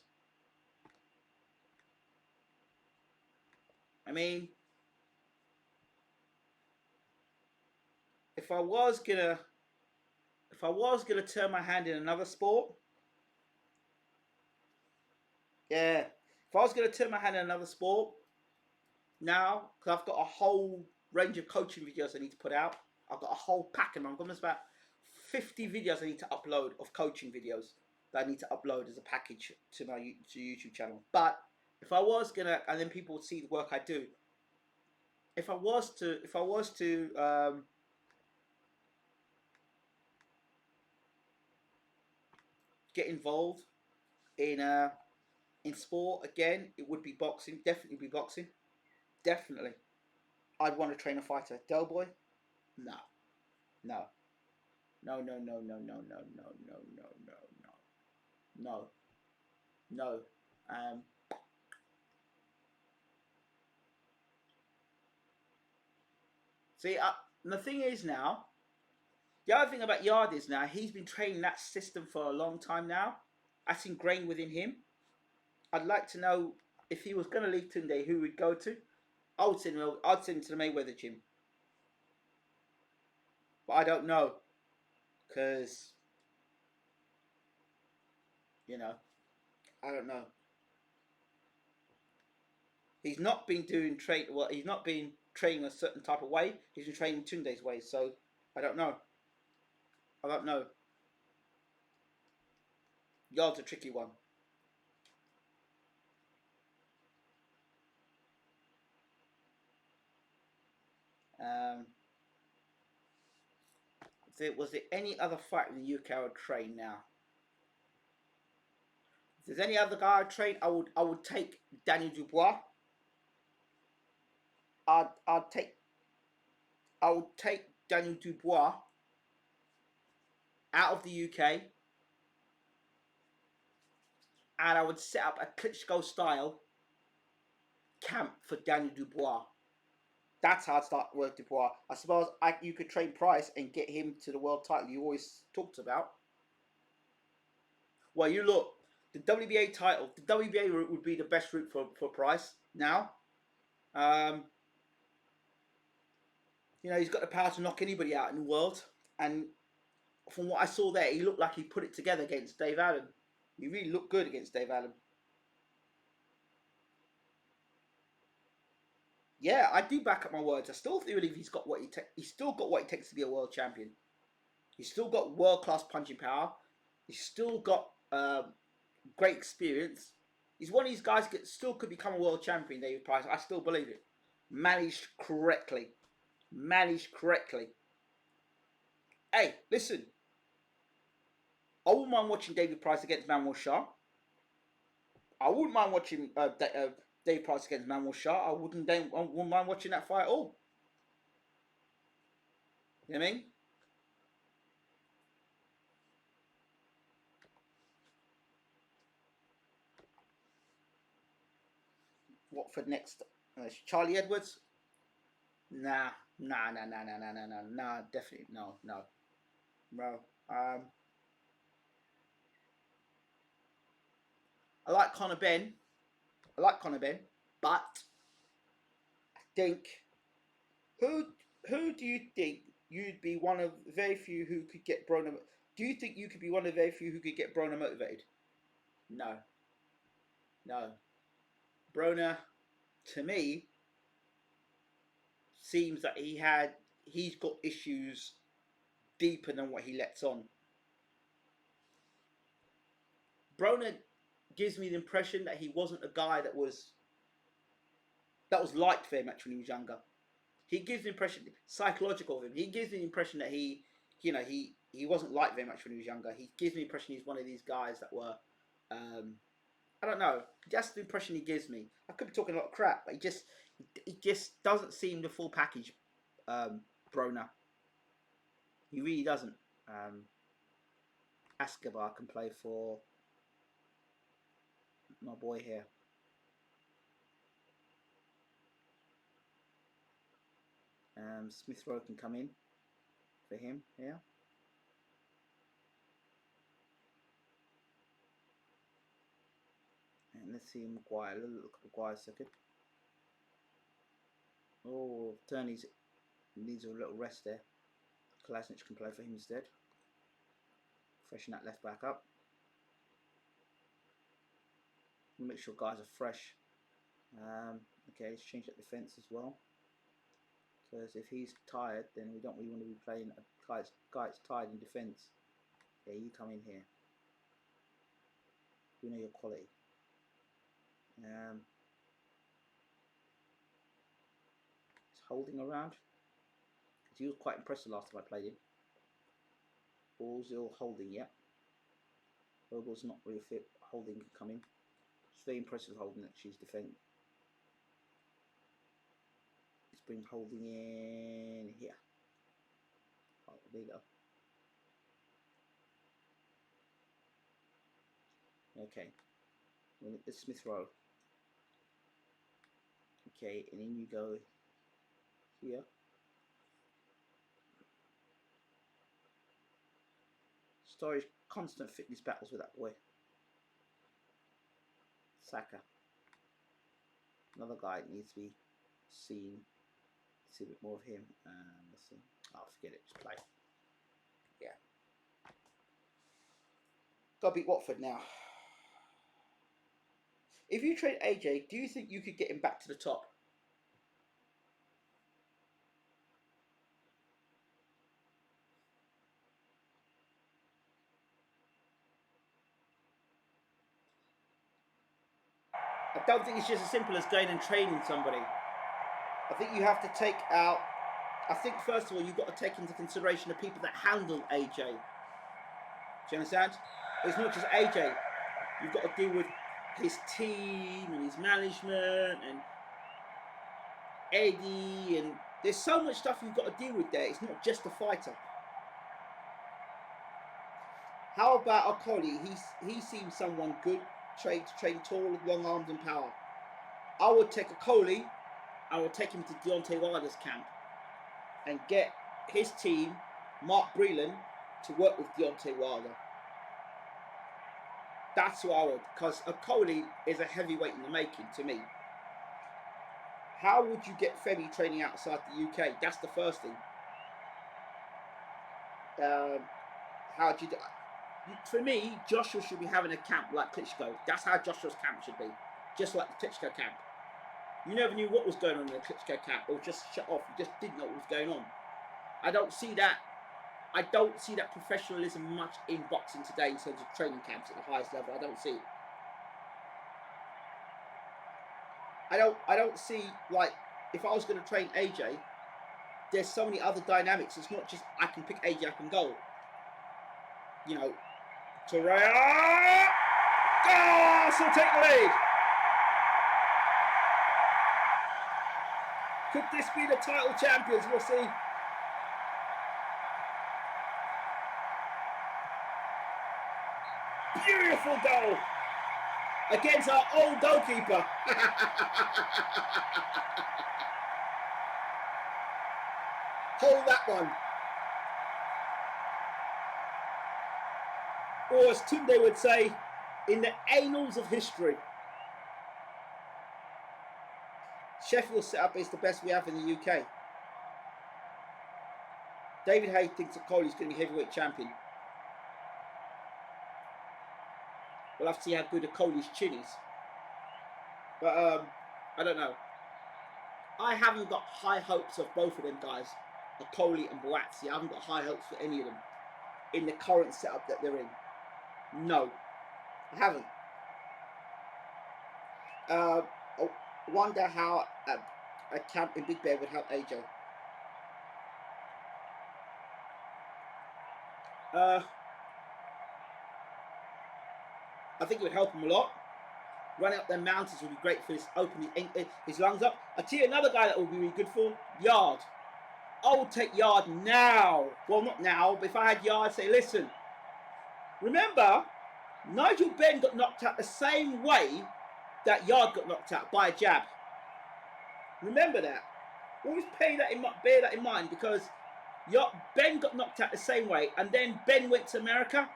I mean, if I was gonna turn my hand in another sport, yeah, if I was gonna turn my hand in another sport, now, because I've got a whole range of coaching videos I need to put out. I've got a whole pack, and I'm almost about 50 videos I need to upload of coaching videos that I need to upload as a package to my YouTube channel. But if I was gonna, and then people would see the work I do. If I was to get involved in sport again, it would be boxing. Definitely be boxing. Definitely. I'd want to train a fighter. Del Boy? No. No. No, no, no, no, no, no, no, no, no, no, no. No. See, the thing is now, the other thing about Yard is now, he's been training that system for a long time now. That's ingrained within him. I'd like to know, if he was going to leave Tunde, who he'd go to. I'd send him to the Mayweather gym. But I don't know. Because, I don't know. He's not been he's not been training a certain type of way. He's been training Tunde's way. So, I don't know. I don't know. Yard's a tricky one. Was there any other fight in the UK I would train now? If there's any other guy I'd train, I would take Daniel Dubois. I would take Daniel Dubois out of the UK, and I would set up a Klitschko style camp for Daniel Dubois. That's how I'd start with Dubois. I suppose you could train Price and get him to the world title you always talked about. Well, you look, The WBA title, the WBA route would be the best route for Price now. You know, he's got the power to knock anybody out in the world. And from what I saw there, he looked like he put it together against Dave Allen. He really looked good against Dave Allen. Yeah, I do back up my words. I still believe he's got what he's still got what it takes to be a world champion. He's still got world-class punching power. He's still got great experience. He's one of these guys that still could become a world champion, David Price. I still believe it. Managed correctly. Managed correctly. Hey, listen. I wouldn't mind watching David Price against Manwar Shah. I wouldn't mind watching David Price against Manwar Shah. I wouldn't mind watching that fight at all. You know what I mean? Watford next. Charlie Edwards? Nah, definitely no. Bro, I like Conor Benn, but I think who do you think you'd be one of very few who could get Broner? Do you think you could be one of very few who could get Broner motivated? No. Broner, to me, seems that he's got issues deeper than what he lets on. Broner gives me the impression that he wasn't a guy that was liked very much when he was younger. He gives the impression, psychological of him, he gives me the impression that he wasn't liked very much when he was younger. He gives me the impression he's one of these guys that were, I don't know, that's the impression he gives me. I could be talking a lot of crap, but he just doesn't seem the full package, Broner. He really doesn't. Escobar can play for my boy here. Smith Rowe can come in for him here. And let's see Maguire. Look at Maguire a second. Oh, Turney's needs a little rest there. Kolasinac can play for him instead. Freshen that left back up. Make sure guys are fresh. Okay, let's change that defence as well. Because if he's tired, then we don't really want to be playing a guy that's tired in defence. Yeah, you come in here. We know your quality. He's holding around. He was quite impressed the last time I played him. Ozil holding, yeah. Ozil's not really fit. Holding can come in. It's very impressive holding that she's defending. Let's bring holding in here. Oh, there you go. Okay. It's Smith Rowe. Okay, and then you go here. Storage constant fitness battles with that boy. Saka. Another guy that needs to be seen. See a bit more of him. Let's see. Oh, forget it. Just play. Yeah. Gotta beat Watford now. If you trade AJ, do you think you could get him back to the top? I don't think it's just as simple as going and training somebody. I think you have to take out. I think first of all you've got to take into consideration the people that handle AJ. Do you understand? It's not just AJ. You've got to deal with his team and his management and Eddie, and there's so much stuff you've got to deal with there. It's not just the fighter. How about Okoli? He seems someone good, trained tall, long arms and power. I would take Okoli. I would take him to Deontay Wilder's camp and get his team, Mark Breland, to work with Deontay Wilder. That's what I would, because a Coley is a heavyweight in the making to me. How would you get Femi training outside the UK? That's the first thing. How do you do? For me, Joshua should be having a camp like Klitschko. That's how Joshua's camp should be, just like the Klitschko camp. You never knew what was going on in the Klitschko camp, or just shut off. You just didn't know what was going on. I don't see that. I don't see that professionalism much in boxing today in terms of training camps at the highest level. I don't see it. I don't see, like, if I was going to train AJ, there's so many other dynamics. It's not just I can pick AJ, I can go. You know, Torreira, oh, so take the lead. Could this be the title champions? We'll see. Beautiful goal against our old goalkeeper. Hold that one. Or as Tunde would say, in the annals of history. Sheffield's setup is the best we have in the UK. David Hay thinks that Coley's going to be heavyweight champion. We'll have to see how good a Coley's chin is. But I don't know. I haven't got high hopes of both of them guys, Coley and Buatsi. I haven't got high hopes for any of them in the current setup that they're in. No, I haven't. I wonder how a camp in Big Bear would help AJ. I think it would help him a lot. Running up them mountains would be great for his opening his lungs up. I tell you another guy that would be really good for Yard. I would take Yard now. Well, not now, but if I had Yard, say, listen. Remember, Nigel Benn got knocked out the same way that Yard got knocked out, by a jab. Remember that. Always bear that in mind, because Ben got knocked out the same way, and then Ben went to America,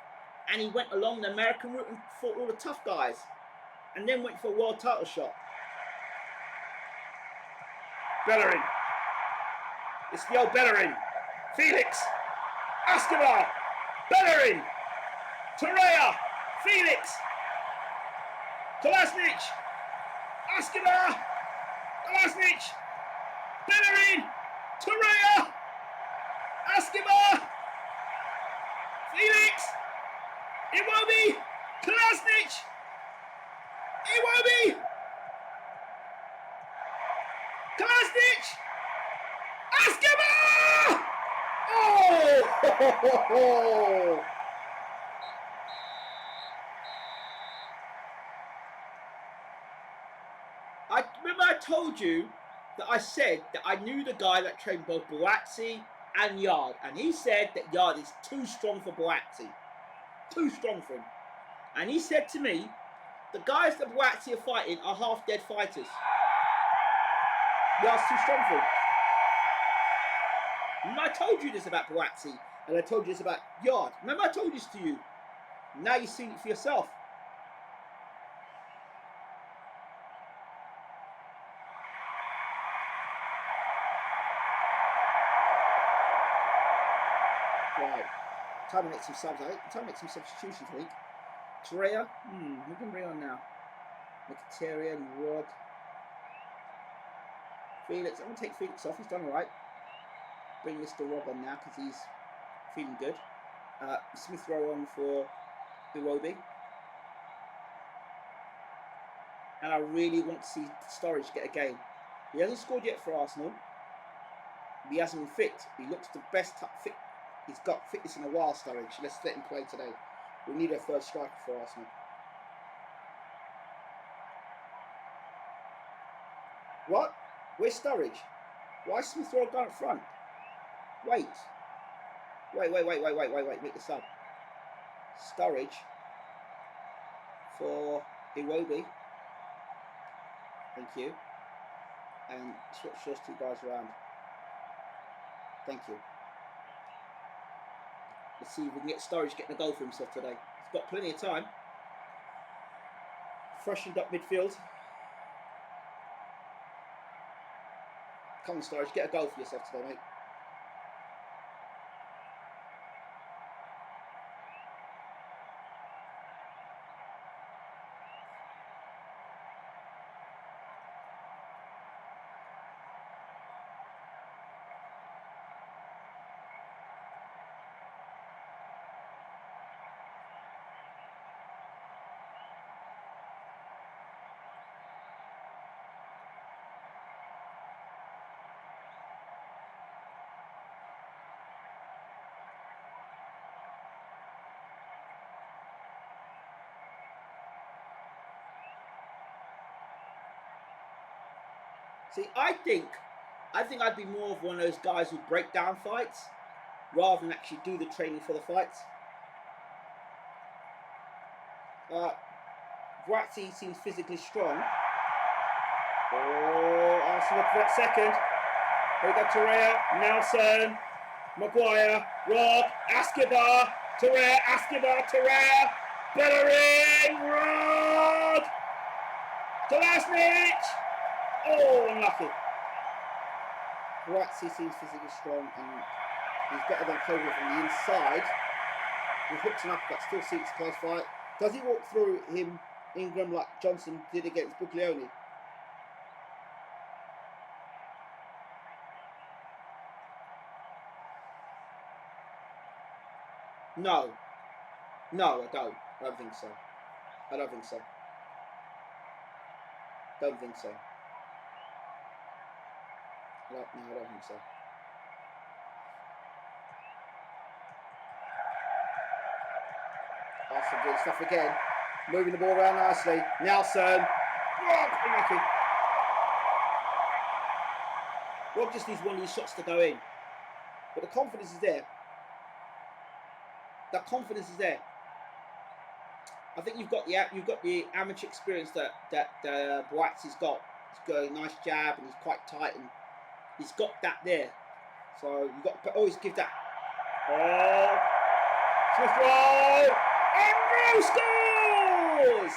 and he went along the American route and fought all the tough guys, and then went for a world title shot. Bellerin. It's the old Bellerin. Felix. Escobar. Bellerin. Torreira. Felix. Kolasnic. Escobar. Kolasnic. Bellerin. Torreira. Escobar. Felix. Iwobi. Kolasnic. Iwobi. Kolasnic. Escobar. Oh! I remember I told you that I said that I knew the guy that trained both Buatsi and Yard, and he said that Yard is too strong for Buatsi. Too strong for him. And he said to me, the guys that Buatsi are fighting are half-dead fighters. Yard's too strong for him. Remember I told you this about Buatsi, and I told you this about Yard. Remember I told this to you. Now you've seen it for yourself. Right. Time to make some subs, I think. Time to make some substitutions, I think. Torreira. Who can bring on now? Mkhitaryan, Rod. Felix. I'm going to take Felix off. He's done alright. Bring Mr. Rob on now because he's feeling good. Smith Rowe on for Iwobi. And I really want to see Sturridge get a game. He hasn't scored yet for Arsenal. He hasn't been fit. He looks the best fit. He's got fitness in a while, Sturridge. Let's let him play today. We need a third striker for Arsenal. What? Where's Sturridge? Why is Smith Rowe down up front? Wait. Make this up. Sturridge for Iwobi. Thank you. And switch those two guys around. Thank you. Let's see if we can get Sturridge getting a goal for himself today. He's got plenty of time. freshened up midfield. Come on, Sturridge, get a goal for yourself today, mate. See, I think I'd be more of one of those guys who break down fights rather than actually do the training for the fights. Verratti seems physically strong. Oh, Arsenal for that second. Here we go, Torreira, Nelson, Maguire, Rob, Escobar, Torreira, Bellerin, Rod, Kolasinac. Oh, unlucky. Verratti seems physically strong and he's better than Clover from the inside. He hooks him up, but still seeks a close fight. Does he walk through him, Ingram, like Johnson did against Buglioni? No. No, I don't. I don't think so. I don't think so. Don't think so. No, I don't think so. Arsenal doing stuff again. Moving the ball around nicely. Nelson. Oh, unlucky. Rob just needs one of these shots to go in. But the confidence is there. That confidence is there. I think you've got the amateur experience that Boazzi's got. He's got a nice jab and he's quite tight and he's got that there. So you've got to always give that. Oh, Smith Rowe, and scores!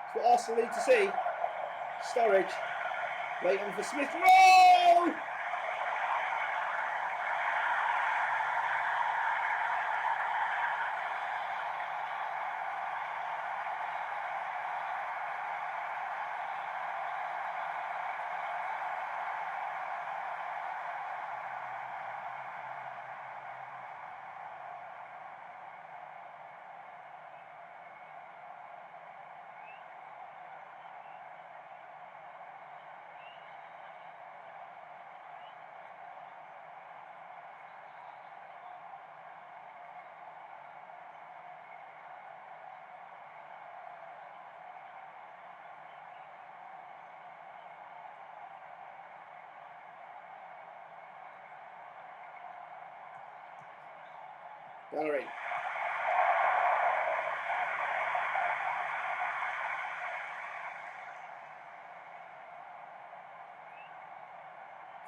That's what Arsenal need to see. Sturridge waiting for Smith Rowe. Bellerin.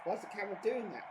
Why's the camera doing that?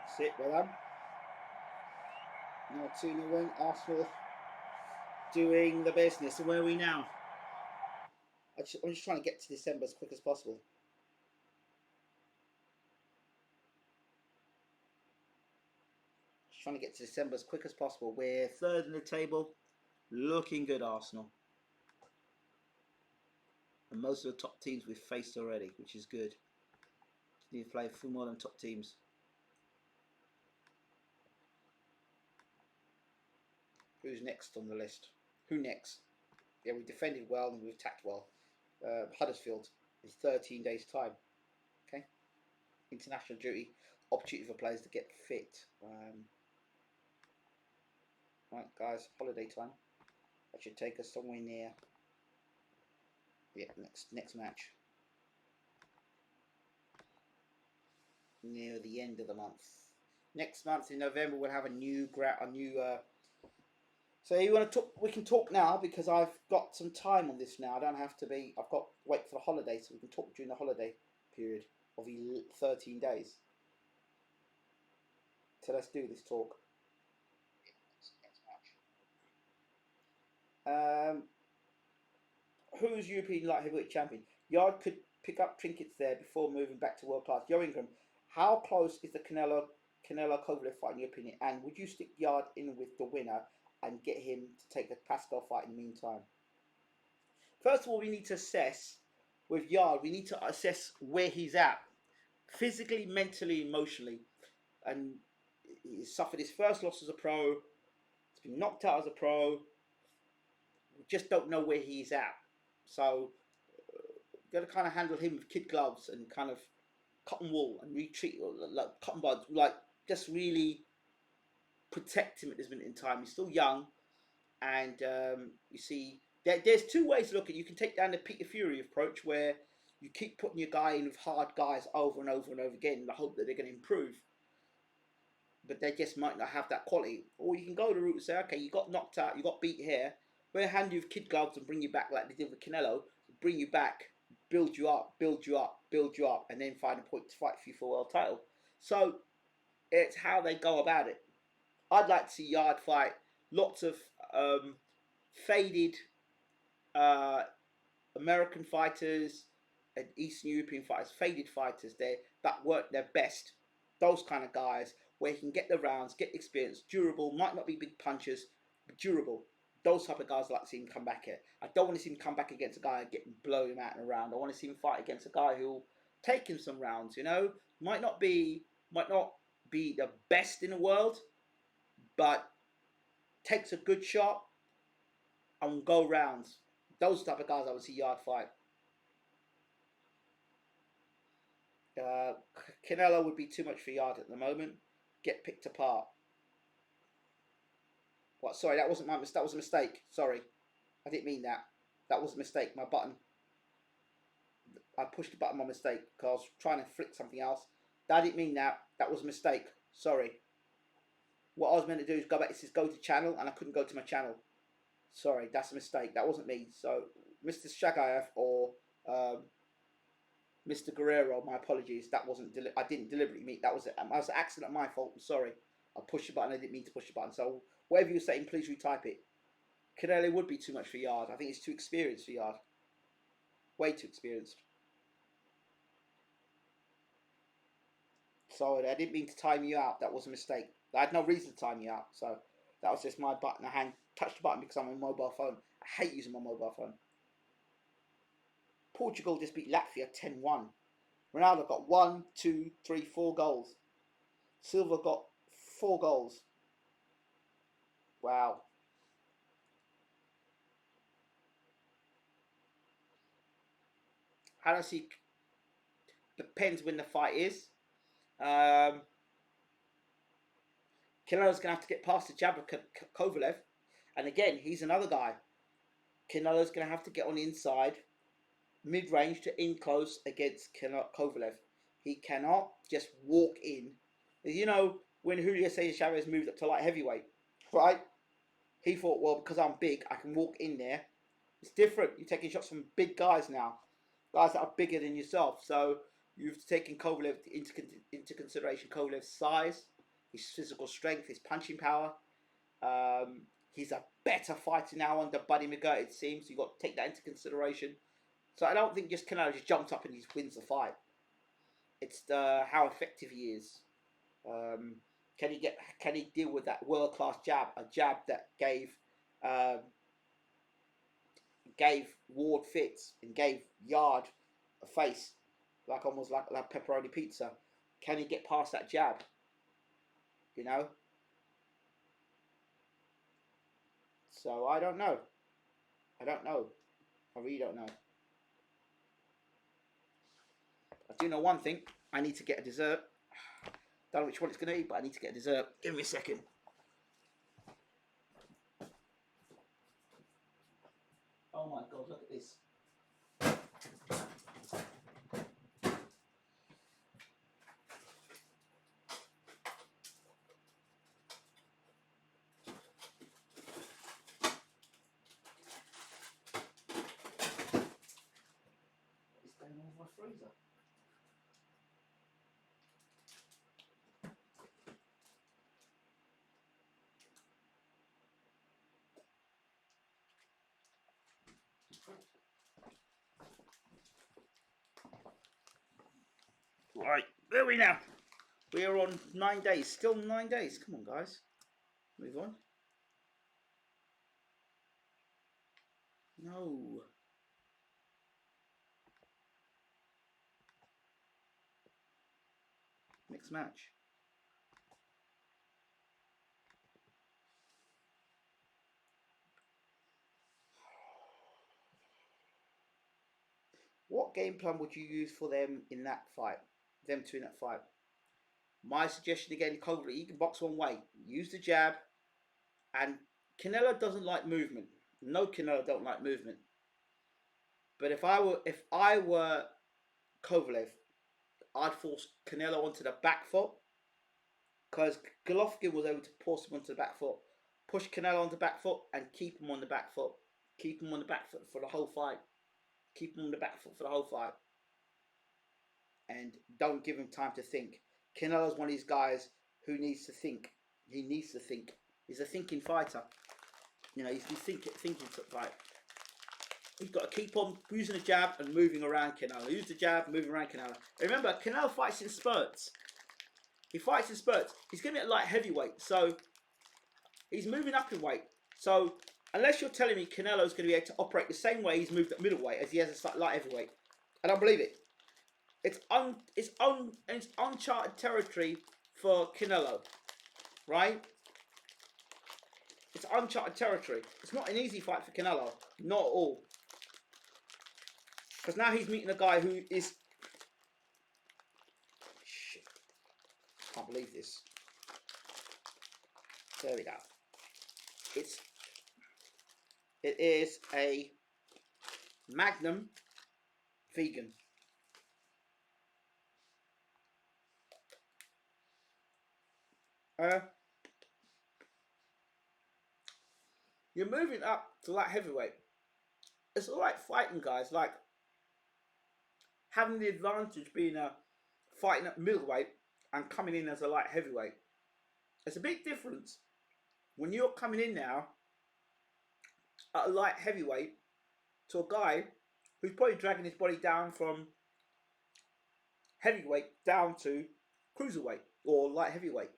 That's it, well done. Now 2-0 win. Arsenal doing the business. And where are we now? I'm just trying to get to December as quick as possible. Just trying to get to December as quick as possible. We're third in the table. Looking good, Arsenal. And most of the top teams we've faced already, which is good. Just need to play a few more than top teams. Who's next on the list? Who next? Yeah, we defended well and we've attacked well. Huddersfield is 13 days' time. Okay. International duty. Opportunity for players to get fit. Right, guys, holiday time. That should take us somewhere near. Yeah, next match. Near the end of the month. Next month in November we'll have a new so you want to talk? We can talk now because I've got some time on this now. I don't have to be. I've got to wait for the holiday, so we can talk during the holiday period of 13 days. So let's do this talk. Who's European light heavyweight champion? Yard could pick up trinkets there before moving back to world class. Yo Ingram, how close is the Canelo Kovalev fight in your opinion? And would you stick Yard in with the winner and get him to take the Pascal fight in the meantime? First of all, we need to assess with Yard. We need to assess where he's at, physically, mentally, emotionally, and he suffered his first loss as a pro. He's been knocked out as a pro. We just don't know where he's at. So, got to kind of handle him with kid gloves and kind of cotton wool and retreat, like cotton buds, like just really protect him at this minute in time. He's still young, and you see, there's two ways to look at it. You can take down the Peter Fury approach, where you keep putting your guy in with hard guys over and over and over again in the hope that they're going to improve, but they just might not have that quality. Or you can go the route and say, okay, you got knocked out, you got beat here, we're going to hand you with kid gloves and bring you back like they did with Canelo, bring you back, build you up, and then find a point to fight for you for a world title. So it's how they go about it. I'd like to see Yard fight lots of faded American fighters and Eastern European fighters, faded fighters there that work their best. Those kind of guys where he can get the rounds, get experience, durable, might not be big punchers, but durable. Those type of guys I'd like to see him come back here. I don't want to see him come back against a guy and blow him out in a round. I want to see him fight against a guy who'll take him some rounds, you know? Might not be the best in the world, but takes a good shot and go rounds. Those type of guys I would see Yard fight. Canelo would be too much for Yard at the moment. Get picked apart. What? Sorry, that wasn't my mistake. That was a mistake. Sorry, I didn't mean that. That was a mistake. My button. I pushed the button by mistake because I was trying to flick something else. I didn't mean that. That was a mistake. Sorry. What I was meant to do is go back. It says go to channel, and I couldn't go to my channel. Sorry, that's a mistake. That wasn't me. So, Mr. Shagayev or Mr. Guerrero, my apologies. That wasn't. I didn't deliberately mean. That was an accident. My fault. I'm sorry. I pushed the button. I didn't mean to push the button. So, whatever you're saying, please retype it. Canelo would be too much for Yard. I think he's too experienced for Yard. Way too experienced. Sorry, I didn't mean to time you out. That was a mistake. I had no reason to time you out. So that was just my button. I touched the button because I'm on a mobile phone. I hate using my mobile phone. Portugal just beat Latvia 10-1. Ronaldo got 1, 2, 3, 4 goals. Silva got 4 goals. Wow. I don't see. Depends when the fight is. Canelo's going to have to get past the jab of Kovalev. And again, he's another guy. Canelo's going to have to get on the inside, mid-range to in close against Kovalev. He cannot just walk in. You know, when Julio Cesar Chavez moved up to light heavyweight, right? He thought, well, because I'm big, I can walk in there. It's different. You're taking shots from big guys now. Guys that are bigger than yourself. So you've taken Kovalev into consideration, Kovalev's size. his physical strength, his punching power. He's a better fighter now under Buddy McGirt, it seems. You've got to take that into consideration. So I don't think just Canelo just jumps up and he wins the fight. It's how effective he is. Can he deal with that world class jab? A jab that gave Ward fits and gave Yard a face, like almost like pepperoni pizza. Can he get past that jab? You know. So I don't know. I really don't know. I do know one thing. I need to get a dessert. Don't know which one it's going to be, but I need to get a dessert. Give me a second. Oh my God, look at this. It's going on my freezer. Right, where are we now? We are on 9 days. Still 9 days. Come on, guys. Move on. No. Next match. What game plan would you use for them in that fight? Them two in that fight. My suggestion again, Kovalev, you can box one way. Use the jab. And Canelo doesn't like movement. No, Canelo don't like movement. But if I were Kovalev, I'd force Canelo onto the back foot, because Golovkin was able to force him onto the back foot, push Canelo onto the back foot, and keep him on the back foot. Keep him on the back foot for the whole fight. Keep him on the back foot for the whole fight. And don't give him time to think. Canelo's one of these guys who needs to think. He needs to think. He's a thinking fighter. You know, he's thinking fight. He's got to keep on using the jab and moving around Canelo. Use the jab, moving around Canelo. Remember, Canelo fights in spurts. He fights in spurts. He's going to be at light heavyweight, so he's moving up in weight. So unless you're telling me Canelo's going to be able to operate the same way he's moved at middleweight as he has at light heavyweight, I don't believe it. It's uncharted territory for Canelo, right? It's uncharted territory. It's not an easy fight for Canelo, not at all. Because now he's meeting a guy who is... Shit. Can't believe this. There we go. It is a Magnum vegan. You're moving up to light heavyweight. It's alright fighting guys, like having the advantage being fighting at middleweight and coming in as a light heavyweight. It's a big difference when you're coming in now at a light heavyweight to a guy who's probably dragging his body down from heavyweight down to cruiserweight or light heavyweight.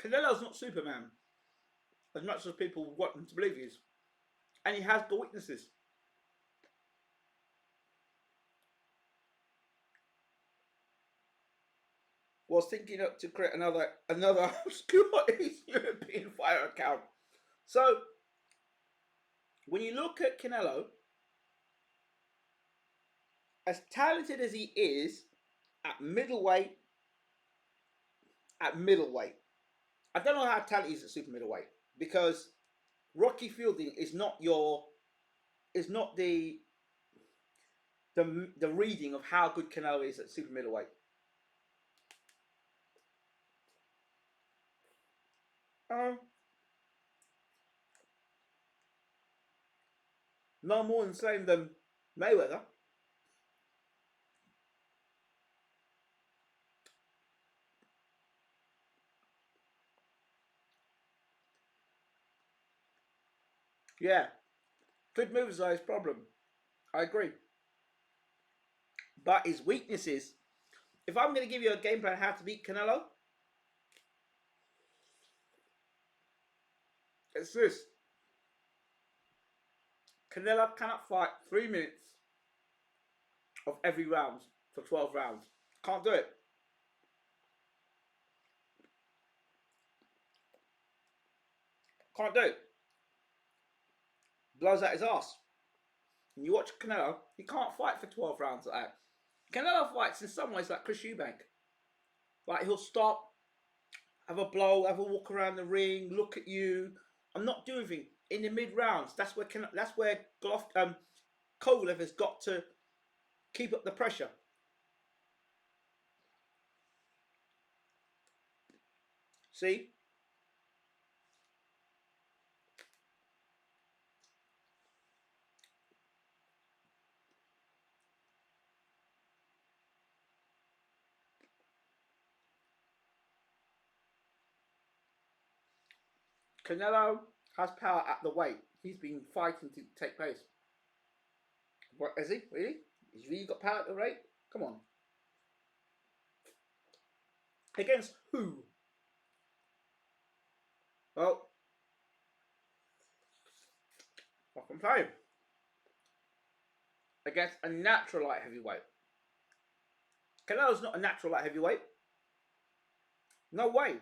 Canelo's not Superman, as much as people want him to believe he is. And he has the weaknesses. Was thinking up to create another Scottish European fire account. So when you look at Canelo, as talented as he is at middleweight, I don't know how talented he is at super middleweight, because Rocky Fielding is not the reading of how good Canelo is at super middleweight. No more than same than Mayweather. Yeah, good moves are his problem. I agree. But his weaknesses. If I'm going to give you a game plan how to beat Canelo, it's this: Canelo cannot fight 3 minutes of every round for 12 rounds. Can't do it. Can't do it. Blows out his ass. And you watch Canelo, he can't fight for 12 rounds like that. Canelo fights in some ways like Chris Eubank. Like he'll stop, have a blow, have a walk around the ring, look at you. I'm not doing anything in the mid rounds. That's where Kovalev has got to keep up the pressure. See? Canelo has power at the weight. He's been fighting to take place. What is he? Really? He's really got power at the weight? Come on. Against who? Well, I can play him. Against a natural light heavyweight. Canelo's not a natural light heavyweight. No way.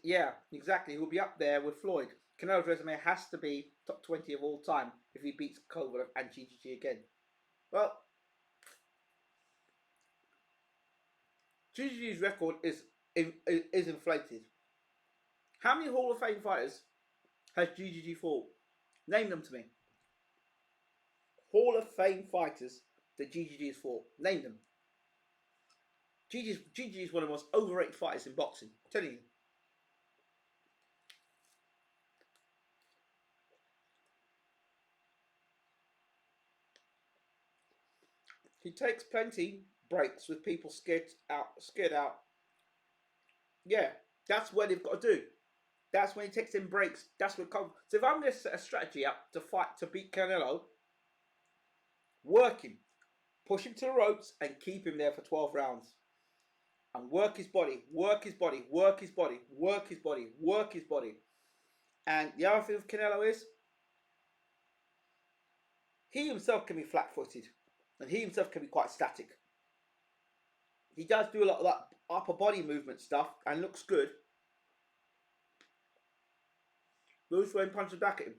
Yeah, exactly. He'll be up there with Floyd. Canelo's resume has to be top 20 of all time if he beats Kovalev and GGG again. Well, GGG's record is inflated. How many Hall of Fame fighters has GGG fought? Name them to me. Hall of Fame fighters that GGG has fought. Name them. GGG is one of the most overrated fighters in boxing. I'm telling you. He takes plenty breaks with people scared out. Yeah, that's what they've got to do. That's when he takes in breaks. That's what comes. So if I'm going to set a strategy up to fight to beat Canelo, work him, push him to the ropes, and keep him there for 12 rounds. And work his body, work his body, work his body, work his body, work his body. And the other thing with Canelo is he himself can be flat-footed, and he himself can be quite static. He does do a lot of that upper body movement stuff and looks good. Lewis Wayne punches back at him.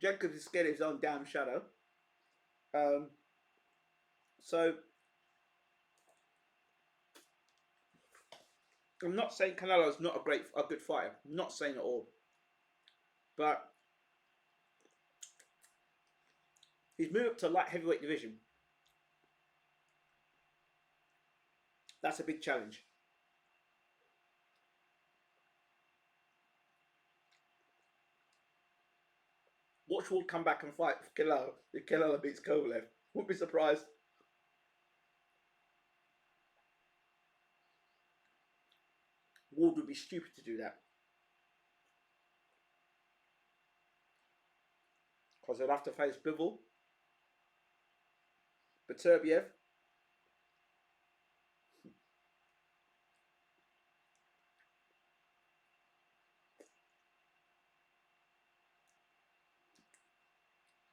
Jacobs is scared of his own damn shadow. So I'm not saying Canelo's not a good fighter. I'm not saying at all. But he's moved up to light heavyweight division. That's a big challenge. Watch Ward come back and fight for Canelo if Canelo beats Kovalev. Wouldn't be surprised. Ward would be stupid to do that. Because he'll have to face Bivol, Beterbiev,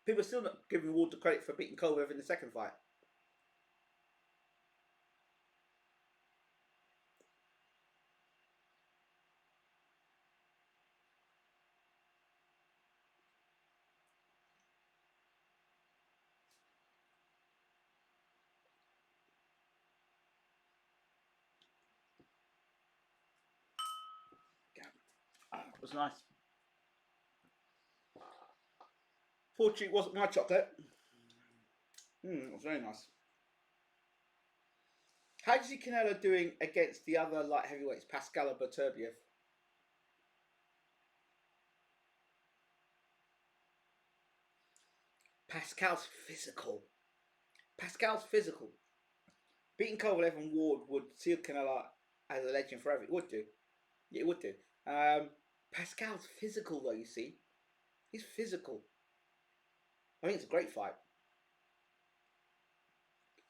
people are still not giving Ward the credit for beating Kovalev in the second fight. It was nice. Fortunately, it wasn't my chocolate. It was very nice. How do you see Canelo doing against the other light heavyweights, Pascal and Beterbiev? Pascal's physical. Pascal's physical. Beating Kovalev and Ward would seal Canelo as a legend forever. It would do. Yeah, it would do. Pascal's physical though, you see. He's physical. I think it's a great fight.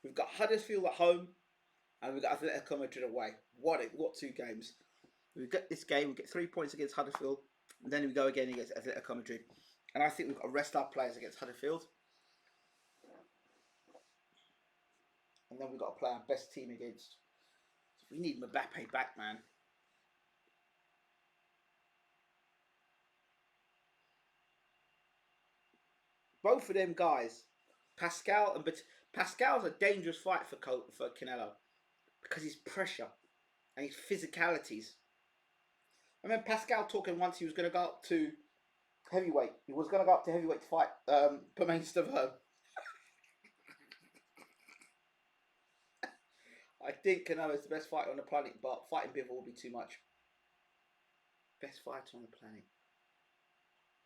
We've got Huddersfield at home and we've got Atletico Madrid away. What 2 games? We get this game, we get 3 points against Huddersfield, and then we go again against Atletico Madrid. And I think we've got to rest our players against Huddersfield. And then we've got to play our best team against. We need Mbappe back, man. Both of them guys, Pascal and Pascal's a dangerous fight for Canelo because his pressure and his physicalities. I remember Pascal talking once he was going to go up to heavyweight. He was going to go up to heavyweight to fight Permain Stavern. I think Canelo is the best fighter on the planet, but fighting Bivol will be too much. Best fighter on the planet?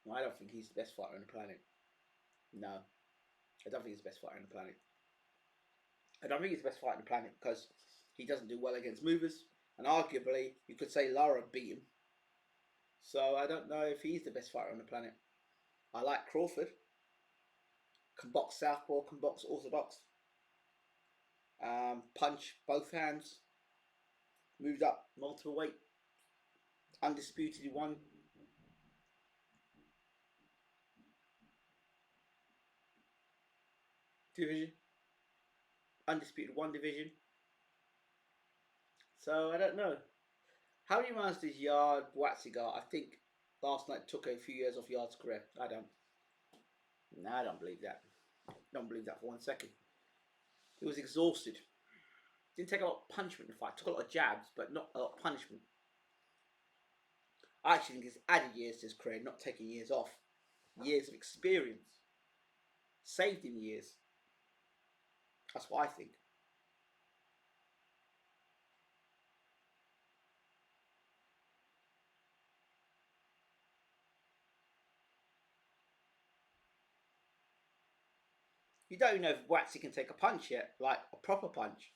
No, I don't think he's the best fighter on the planet. No, I don't think he's the best fighter on the planet. I don't think he's the best fighter on the planet because he doesn't do well against movers, and arguably you could say Lara beat him. So I don't know if he's the best fighter on the planet. I like Crawford. Can box southpaw, can box orthodox. Punch both hands. Moved up multiple weight. Undisputed in one. Division. Undisputed one division. So I don't know. How many rounds does Yard Buatsi got? I think last night took a few years off Yard's career. I don't. No, I don't believe that. Don't believe that for 1 second. He was exhausted. Didn't take a lot of punishment in the fight. Took a lot of jabs, but not a lot of punishment. I actually think he's added years to his career, not taking years off. Years of experience. Saved him years. That's what I think. You don't even know if Buatsi can take a punch yet, like a proper punch.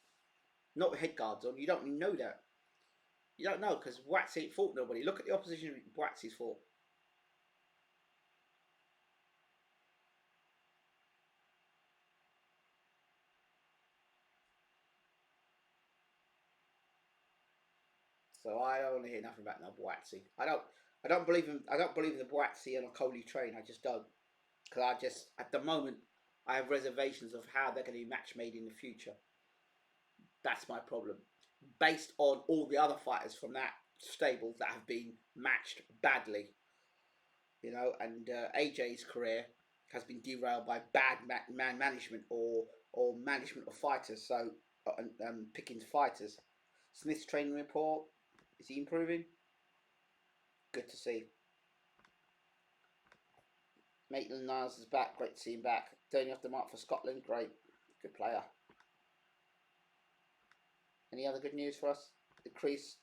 Not with head guards on. You don't even know that. You don't know because Buatsi ain't fought nobody. Look at the opposition Buatsi's fought. So I don't want to hear nothing about no Buatsi. I don't believe in. I don't believe in the Buatsi and a Coley train. I just don't. Because I just, at the moment, I have reservations of how they're going to be match made in the future. That's my problem. Based on all the other fighters from that stable that have been matched badly, you know, and AJ's career has been derailed by bad man management or management of fighters. So picking fighters. Smith's training report, is he improving? Good to see. Maitland Niles is back. Great to see him back. Turning off the mark for Scotland. Great. Good player. Any other good news for us? Decrease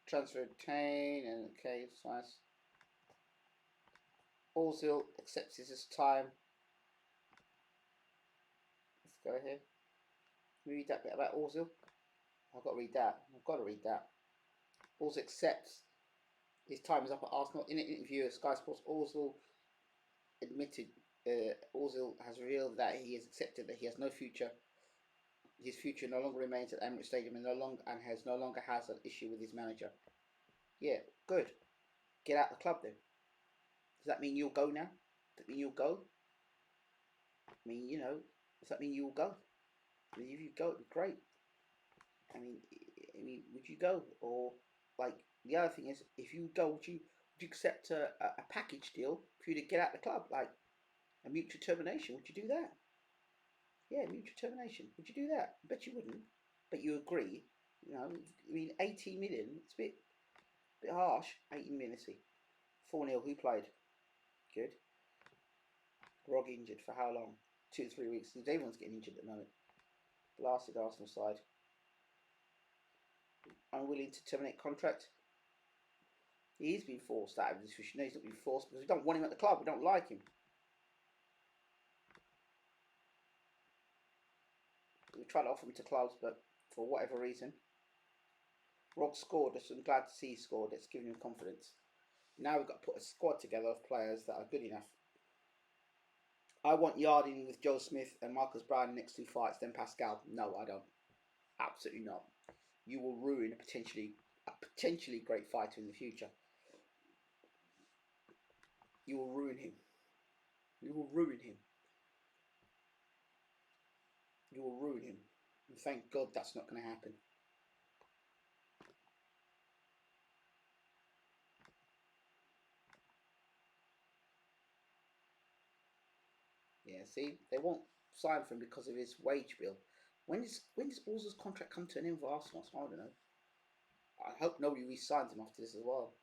transfer obtained and okay, that's nice. Ozil accepts his time. Let's go here. Read that bit about Ozil. I've got to read that. I've got to read that. Ozil accepts his time is up at Arsenal. In an interview with Sky Sports, Ozil admitted Ozil has revealed that he has accepted that he has no future. His future no longer remains at Emirates Stadium and no longer has an issue with his manager. Yeah, good. Get out of the club then. Does that mean you'll go now? Does that mean you'll go? I mean, you know, does that mean you'll go? I mean, if you go, it'd be great. I mean, would you go? Or like the other thing is, if you go, would you accept a package deal for you to get out of the club, like a mutual termination? Would you do that? Yeah, mutual termination. Would you do that? I bet you wouldn't. But you agree. You know, I mean, 18 million. It's a bit harsh. 18 million. Let's see. 4-0. Who played? Good. Rog injured for how long? 2 to 3 weeks. Everyone's getting injured at the moment. Blasted Arsenal side. Unwilling to terminate contract. He's been forced out of this position. No, he's not been forced because we don't want him at the club. We don't like him. We tried to offer him to clubs, but for whatever reason, Rog scored. I'm glad to see he scored. It's giving him confidence. Now we've got to put a squad together of players that are good enough. I want Yarding with Joe Smith and Marcus Brown in the next 2 fights, then Pascal. No, I don't. Absolutely not. You will ruin a potentially great fighter in the future. You will ruin him. You will ruin him. You will ruin him. And thank God that's not going to happen. Yeah, see, they won't sign for him because of his wage bill. When does Balls's contract come to an end for Arsenal? I don't know. I hope nobody re-signs him after this as well.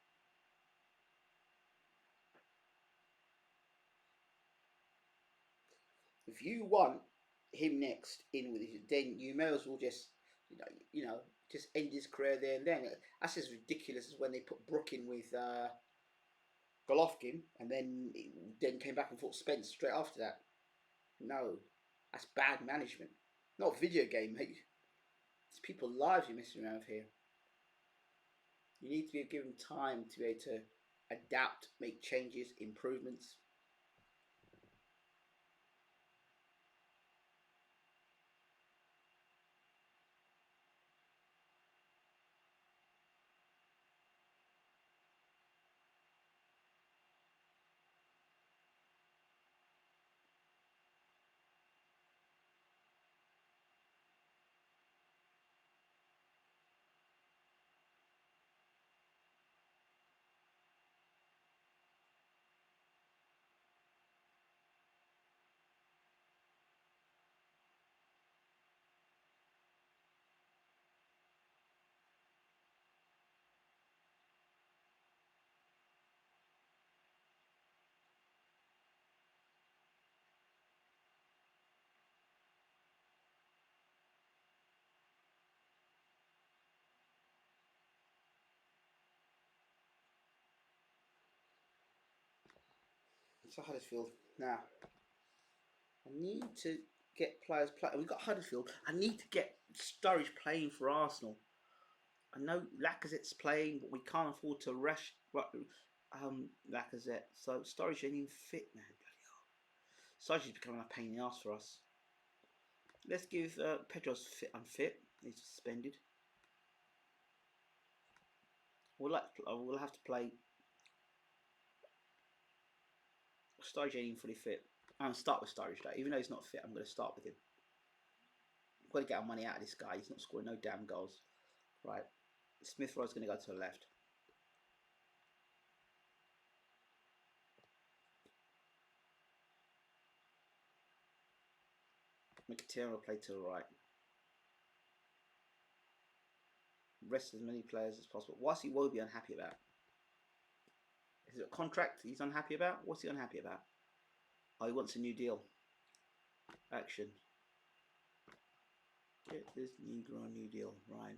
If you want him next in with you, then you may as well just just end his career there and then. That's as ridiculous as when they put Brook in with Golovkin and then came back and fought Spence straight after that. No, that's bad management. Not a video game, mate. It's people's lives you're messing around with here. You need to be given time to be able to adapt, make changes, improvements. So Huddersfield now. I need to get players play. We've got Huddersfield. I need to get Sturridge playing for Arsenal. I know Lacazette's playing, but we can't afford to rush Lacazette. So Sturridge ain't even fit now. Sturridge is becoming a pain in the ass for us. Let's give Pedro's unfit. He's suspended. We'll have to play Sturridge ain't even fully fit. I'm going to start with Sturridge though. Even though he's not fit, I'm going to start with him. We've got to get our money out of this guy. He's not scoring no damn goals. Right. Smith Rowe's going to go to the left. Mkhitaryan will play to the right. Rest as many players as possible. What's he will be unhappy about? Is it a contract he's unhappy about? What's he unhappy about? Oh, he wants a new deal. Action. Get this Negro a new deal. Right.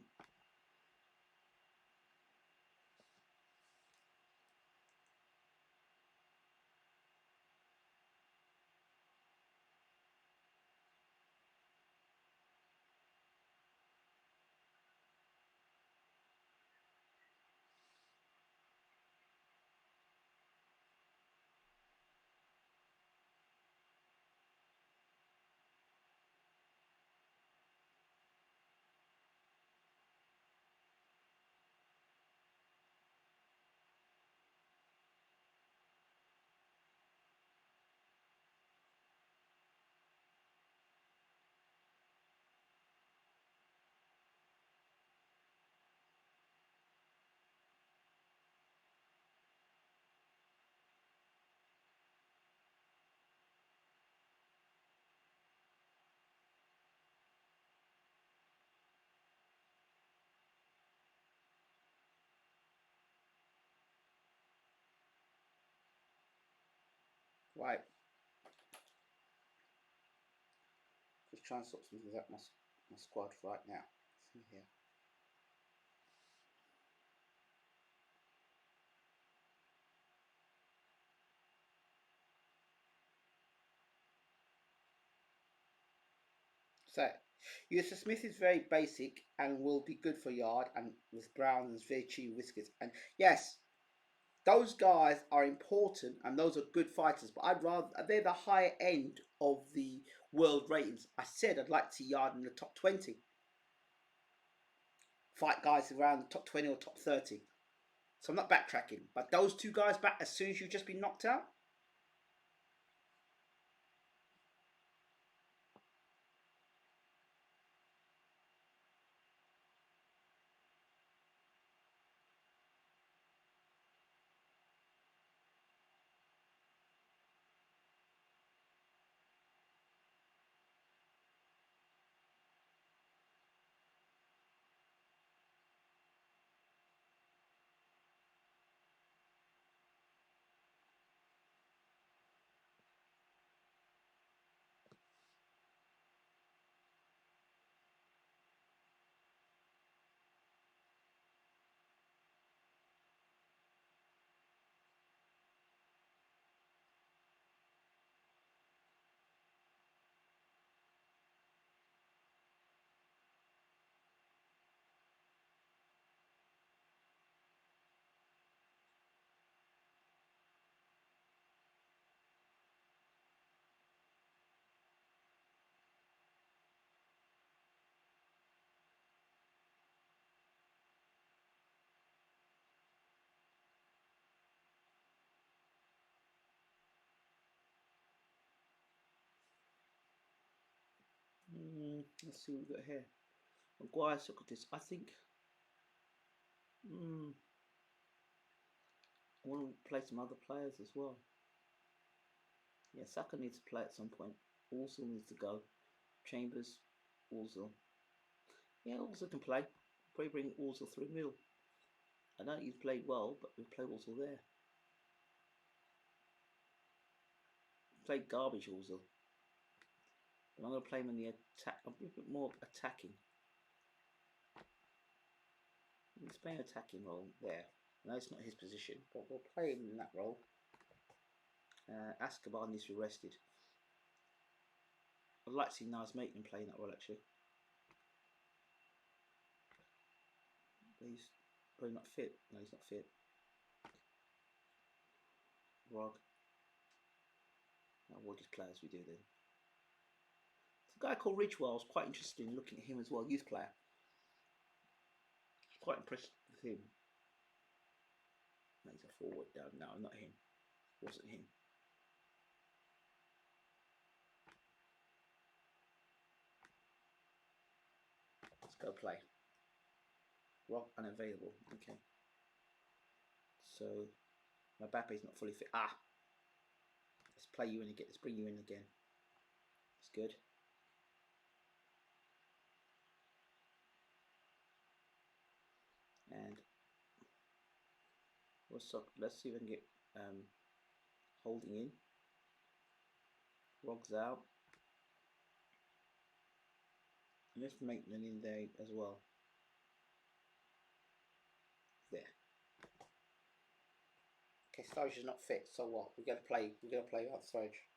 Right. Just try and sort something out my squad right now. See here. So, User Smith is very basic and will be good for yard and with Brown and very cheap whiskers. And yes, Those guys are important and those are good fighters, but I'd rather they're the higher end of the world ratings. I said I'd like to see Yard in the top 20. Fight guys around the top 20 or top 30. So I'm not backtracking. But those two guys back as soon as you've just been knocked out. Let's see what we've got here. Maguire, Socrates. I think I want to play some other players as well. Yeah, Saka needs to play at some point. Ozil needs to go. Chambers, Ozil. Yeah, Ozil can play. Probably bring Ozil 3 mil. I know he's played well, but we've played Ozil there. Played garbage Ozil. But I'm going to play him in the attack. I'm a bit more attacking. He's playing an attacking role there. No, it's not his position, but we'll play him in that role. Escobar needs to be rested. I'd like to see Niles Maitland playing that role actually. But he's probably not fit. No, he's not fit. Rog. What these players we do then? There's a guy called Ridgewell. I was quite interested in looking at him as well, youth player. Quite impressed with him. No, he's a forward. No, not him. Wasn't him. Let's go play. Rock unavailable. Okay. So Mbappe's not fully fit. Let's play you in again. Let's bring you in again. It's good. And let's see if I can get Holding in. Rog's out. And let's make them in there as well. There. Okay, Sturridge is not fit, so what? We're gonna play without Sturridge.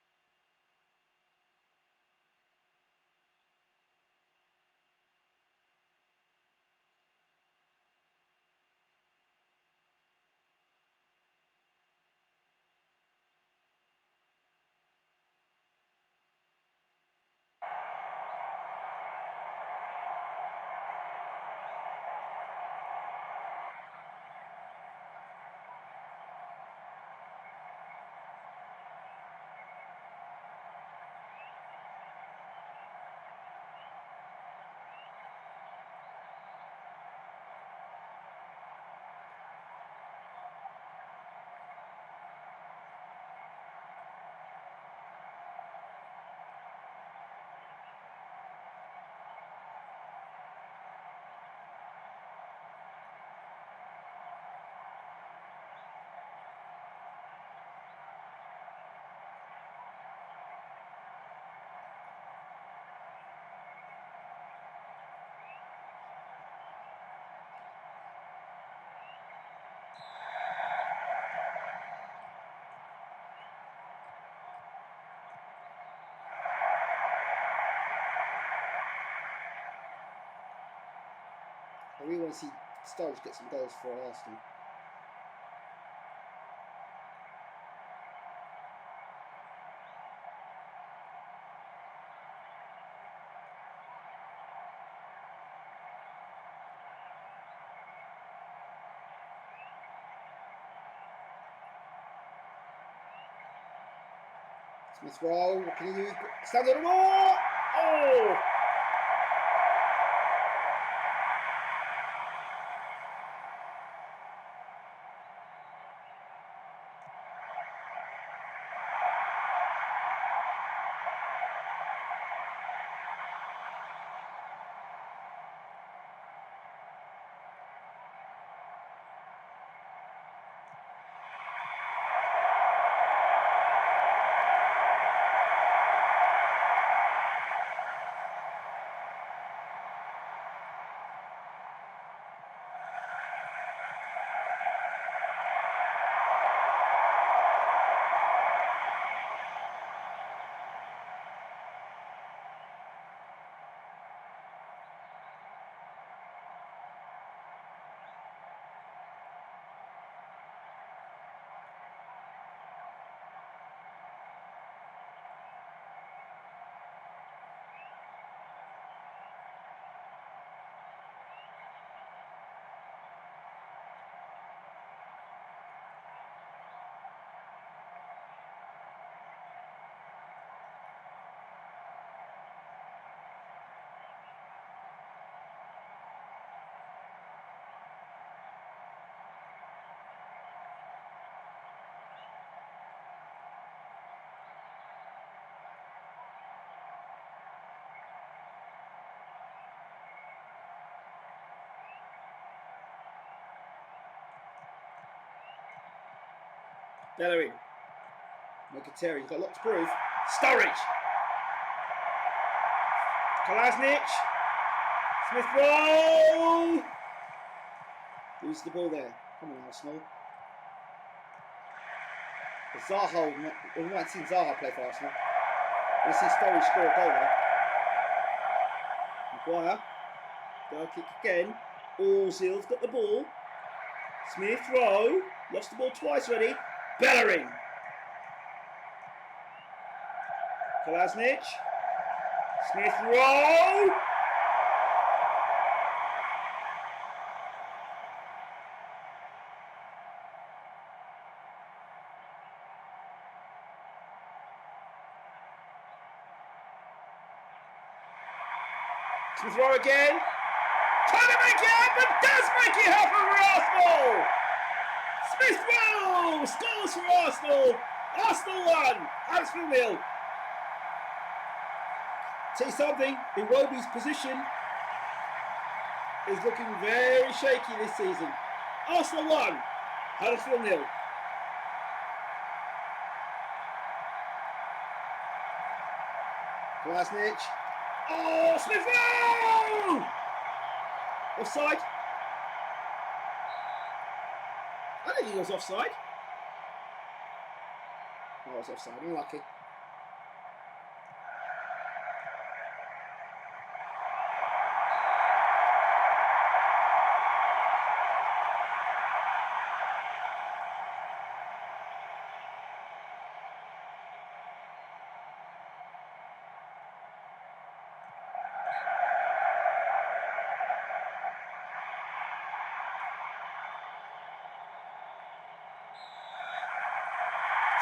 I really want to see Sturridge get some goals for Arsenal. Smith Rowe, what can he do? Stand on the wall! Oh! Bellerin. Mkhitaryan, he's got a lot to prove. Sturridge. Kolasinac. Smith Rowe. Lose the ball there. Come on, Arsenal. Zaha, we might see Zaha play for Arsenal. We'll see Sturridge score a goal there. Maguire. Goal kick again. Ozil's got the ball. Smith Rowe. Lost the ball twice already. Bellerin. Kolasinac. Smith Rowe. Smith Rowe again. Trying to make it happen. Does make it happen for Arsenal. Smith Rowe scores for Arsenal. Arsenal 1, Huddersfield 0. Tell you something, Iwobi's position is looking very shaky this season. Arsenal 1, Huddersfield 0. Kolasinac. Oh, Smith Rowe! Offside. I think he was offside. Oh, I was offside, unlucky.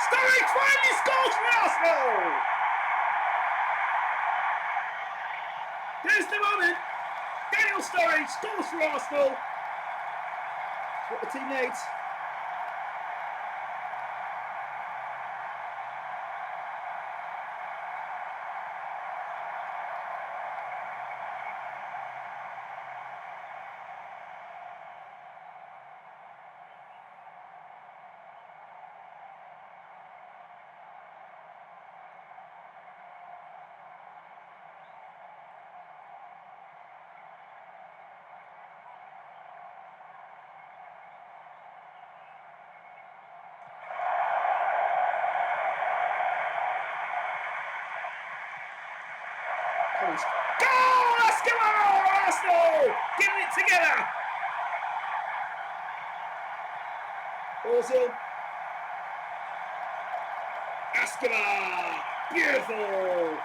Sturridge finally scores for Arsenal! There's the moment. Daniel Sturridge scores for Arsenal. That's what the team needs. Goal! Arsenal! Getting it together! Ozil. Escobar! Beautiful!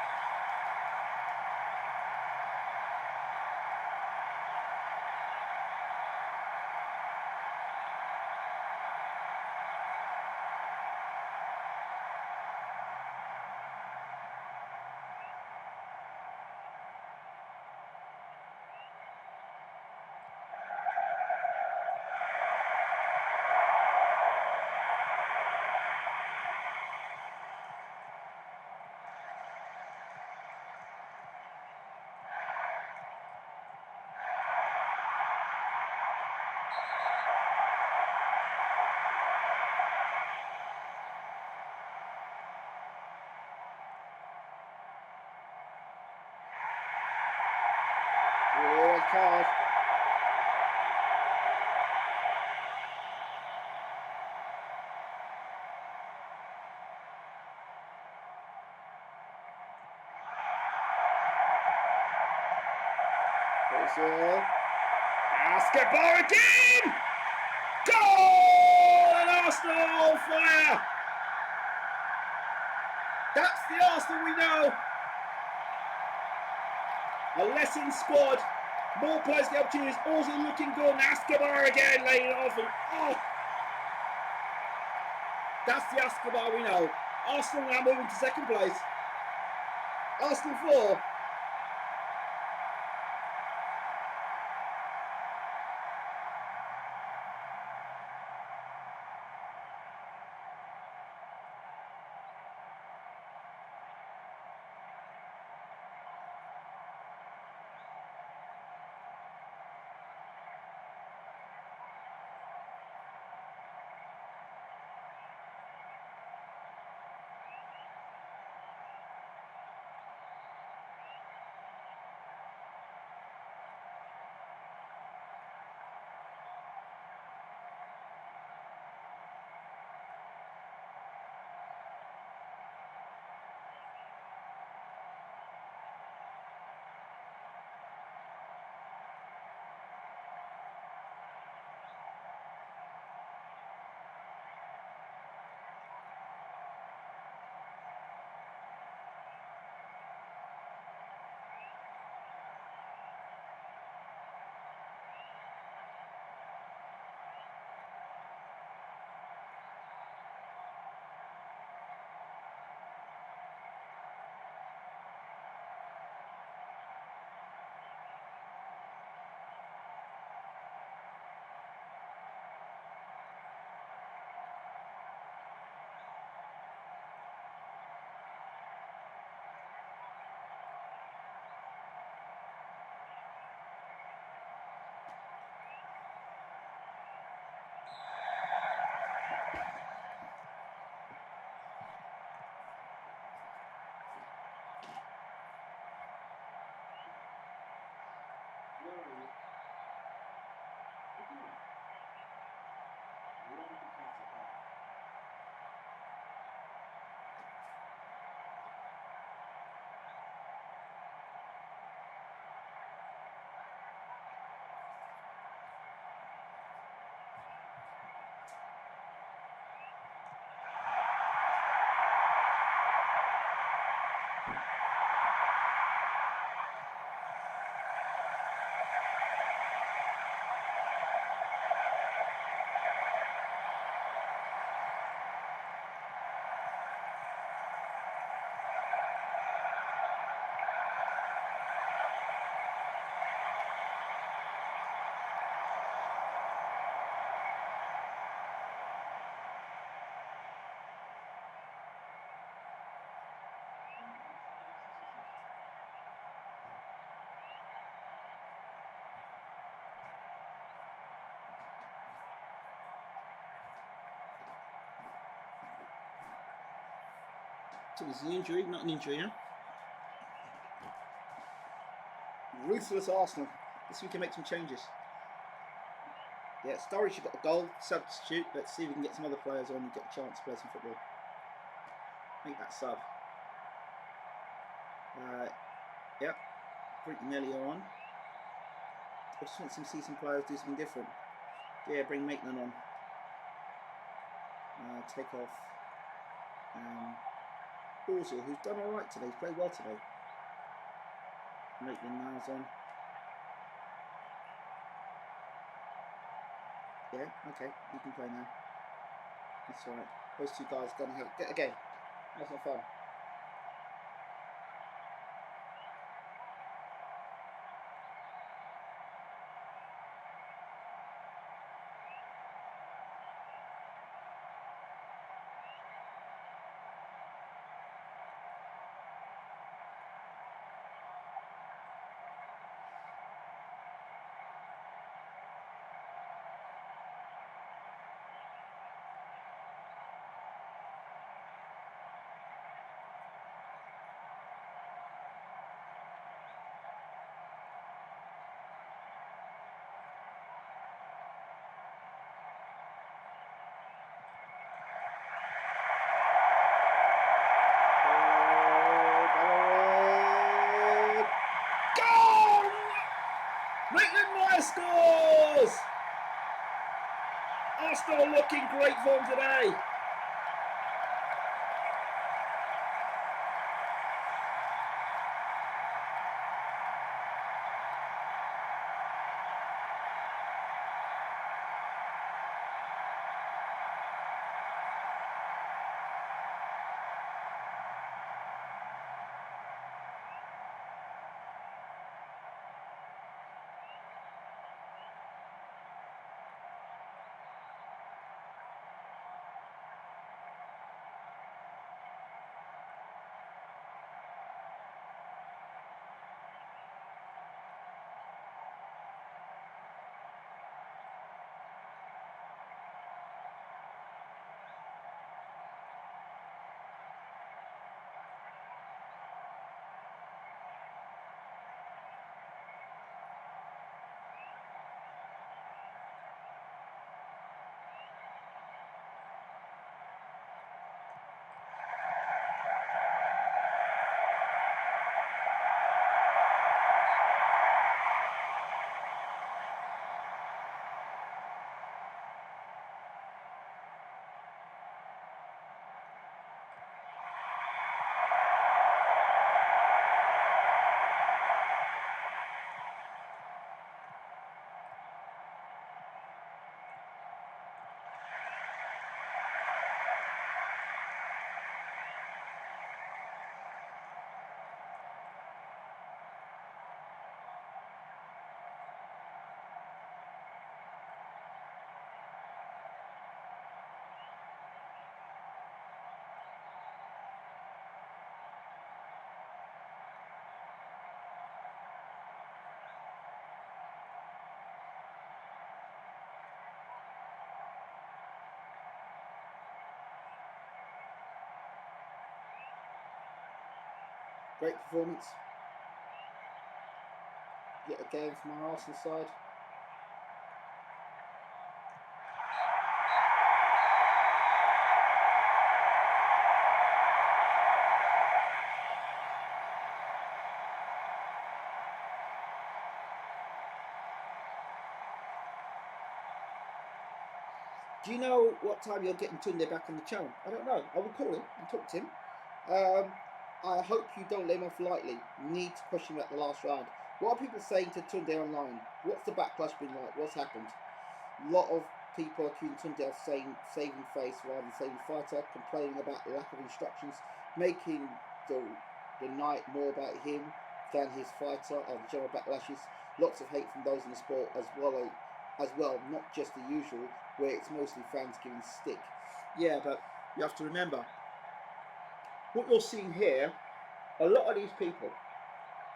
Oh, red card. Escobar again! Goal! And Arsenal on fire! That's the Arsenal we know. A lessened squad. More players get opportunities. Also looking good. And Escobar again laying it off. And, oh! That's the Escobar we know. Arsenal now moving to second place. Arsenal 4. So this is an injury, not an injury, huh? Ruthless Arsenal. Let's see if we can make some changes. Yeah, Sturridge got a goal, substitute. Let's see if we can get some other players on and get a chance to play some football. Make that sub. Yep, pretty nearly on. I just want to see some players do something different. Yeah, bring Maitland on. Take off. Ozil, who's done alright today, he's played well today. Maitland now's on. Yeah, okay, you can play now. That's alright. Those two guys gonna get a game. That's not fun. Arsenal looking great form today. Great performance. Yet again from our Arsenal side. Do you know what time you're getting Tunde back on the channel? I don't know. I will call him and talk to him. I hope you don't let him off lightly. You need to push him at the last round. What are people saying to Tunde online? What's the backlash been like? What's happened? A lot of people accusing Tunde of saying saving face rather than saving fighter, complaining about the lack of instructions, making the night more about him than his fighter, and general backlashes. Lots of hate from those in the sport as well, not just the usual, where it's mostly fans giving stick. Yeah, but you have to remember, what you're seeing here, a lot of these people,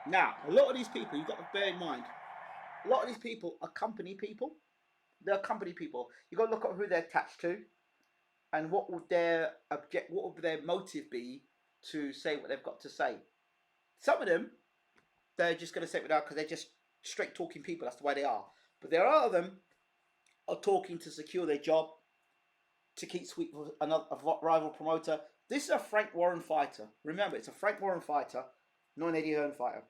you've got to bear in mind, a lot of these people are company people. They're company people. You've got to look at who they're attached to, and what would their motive be to say what they've got to say. Some of them, they're just going to say it without, because they're just straight talking people. That's the way they are. But there are of them are talking to secure their job, to keep sweet for a rival promoter. This is a Frank Warren fighter. Remember, it's a Frank Warren fighter, not an Eddie Hearn fighter.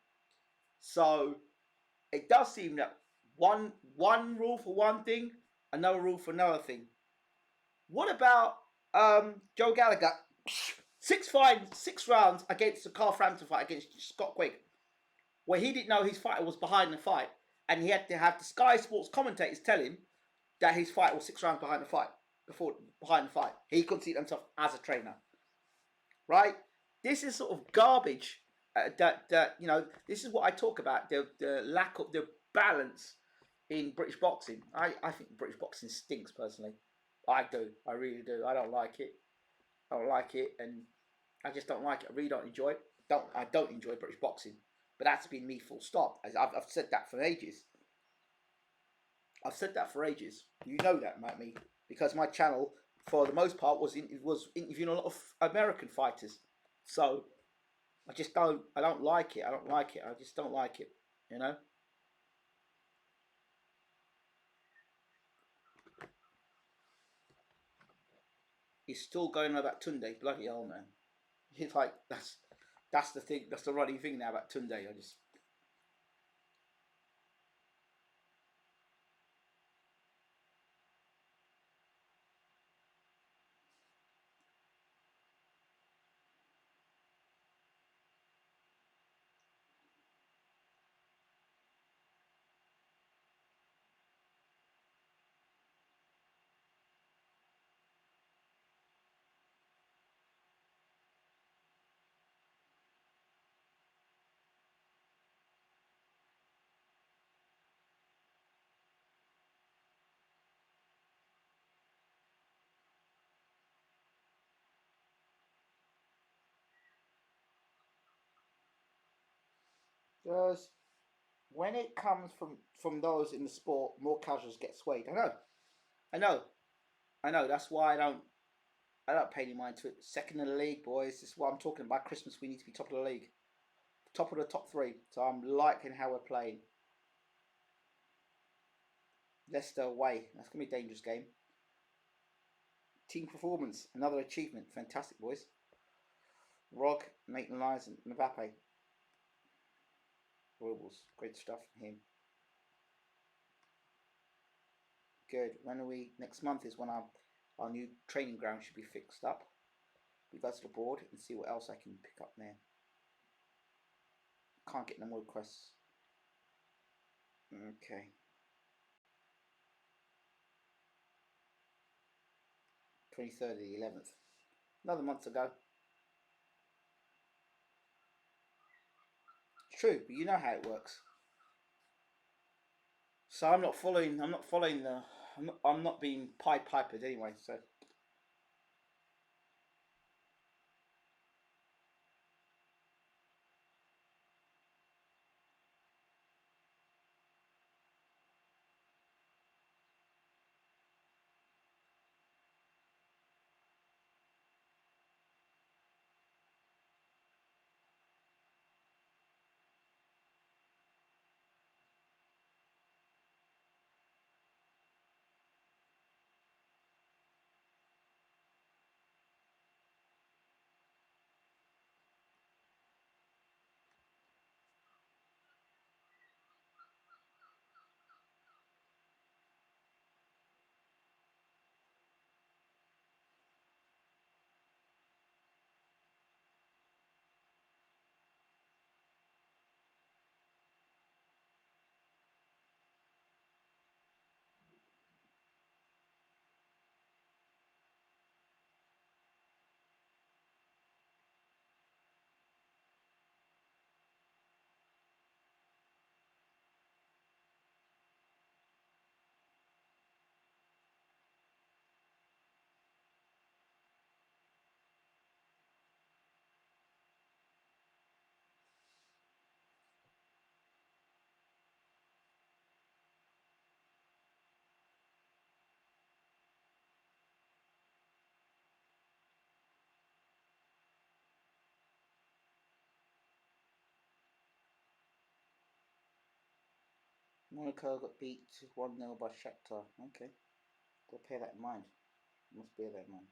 So it does seem that one rule for one thing, another rule for another thing. What about Joe Gallagher? 6 rounds against the Carl Frampton fight against Scott Quigg, where he didn't know his fighter was behind the fight, and he had to have the Sky Sports commentators tell him that his fighter was 6 rounds behind the fight. He couldn't see it himself as a trainer, right? This is sort of garbage. This is what I talk about, the lack of the balance in British boxing. I think British boxing stinks, personally. I do. I really do. I don't like it. And I just don't like it. I really don't enjoy it. I don't enjoy British boxing. But that's been me, full stop. I've said that for ages. You know that about me, because my channel, for the most part, was interviewing a lot of American fighters. So I don't like it. I just don't like it, you know. He's still going on about Tunde. Bloody hell, man. He's like, that's the thing. That's the running thing now about Tunde. Because when it comes from those in the sport, more casuals get swayed. I know, I know. That's why I don't pay any mind to it. Second in the league, boys. This is what I'm talking about. Christmas, we need to be top of the league, top of the top three. So I'm liking how we're playing. Leicester away. That's gonna be a dangerous game. Team performance, another achievement. Fantastic, boys. Rog, Maitland Lyons, and Mbappe. Royals, great stuff from him. Good. When are we? Next month is when our new training ground should be fixed up. We go to the board and see what else I can pick up there. Can't get no more requests. Okay. 23rd of the 11th. Another month ago. True, but you know how it works. So I'm not following the. I'm not being Pied Pipered anyway. So. Monaco got beat 1-0 by Shakhtar. Okay. Gotta bear that in mind. Must bear that in mind.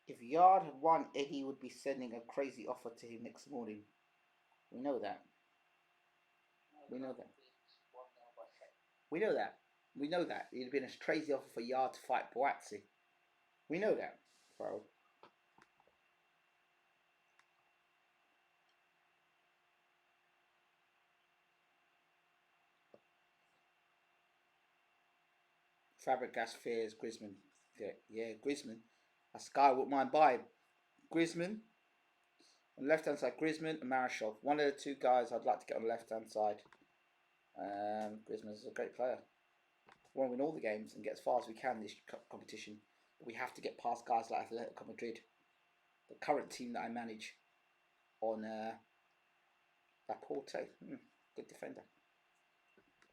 If Yard had won, Eddie would be sending a crazy offer to him next morning. We know that. We know that. We know that. We know that. It'd have been a crazy offer for Yard to fight Boazzi. We know that, bro. Fabregas fears Griezmann. Yeah, Griezmann. A guy I wouldn't mind buying. Griezmann. On the left hand side, Griezmann and Marashov. One of the two guys I'd like to get on the left hand side. Griezmann is a great player. We want to win all the games and get as far as we can in this competition. But we have to get past guys like Atletico Madrid, the current team that I manage, on Laporte. Good defender.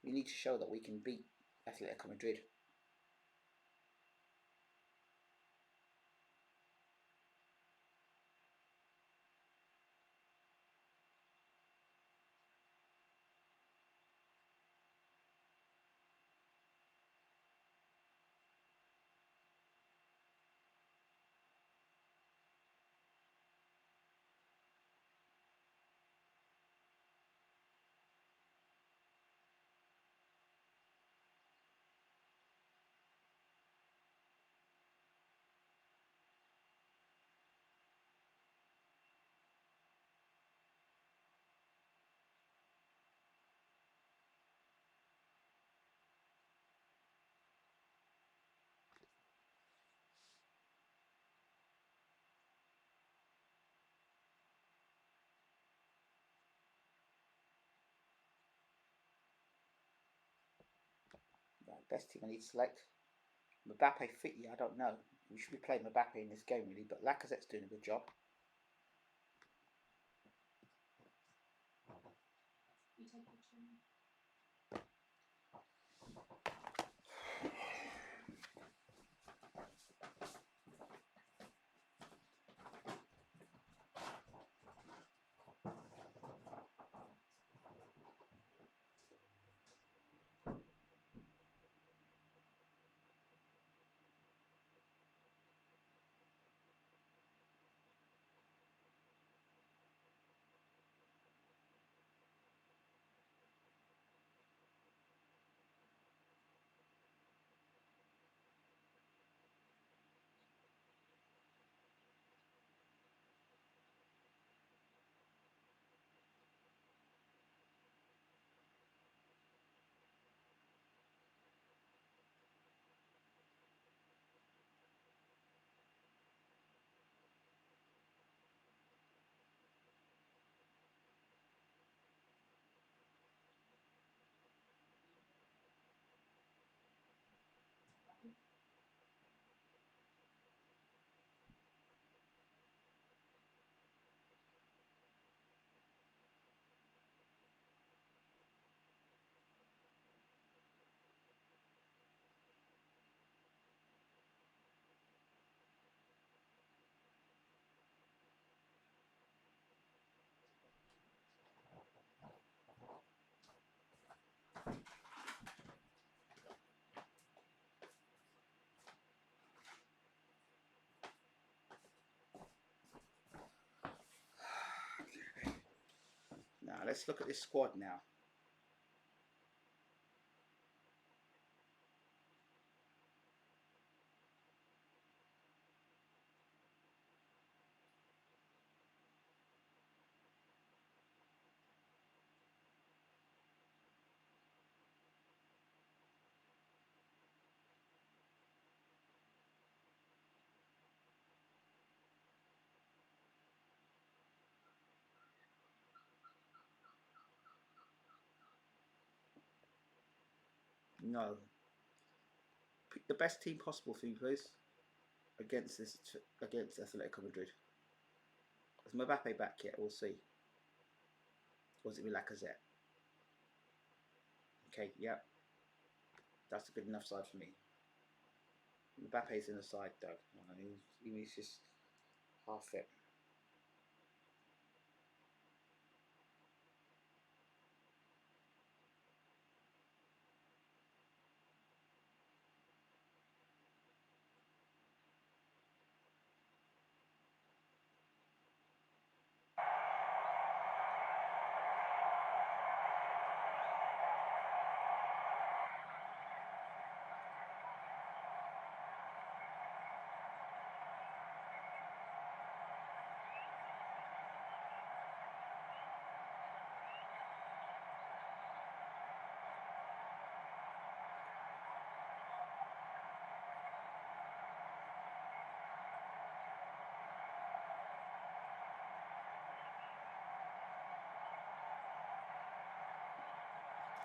We need to show that we can beat Atletico Madrid. Best team I need to select. Mbappe fit, yeah, I don't know. We should be playing Mbappe in this game really, but Lacazette's doing a good job. You take your turn. Now let's look at this squad now. No. Pick the best team possible for you, please. Against Atletico Madrid. Is Mbappe back yet? We'll see. Or is it with Lacazette? Okay, yep. That's a good enough side for me. Mbappe's in the side though. He's just half fit.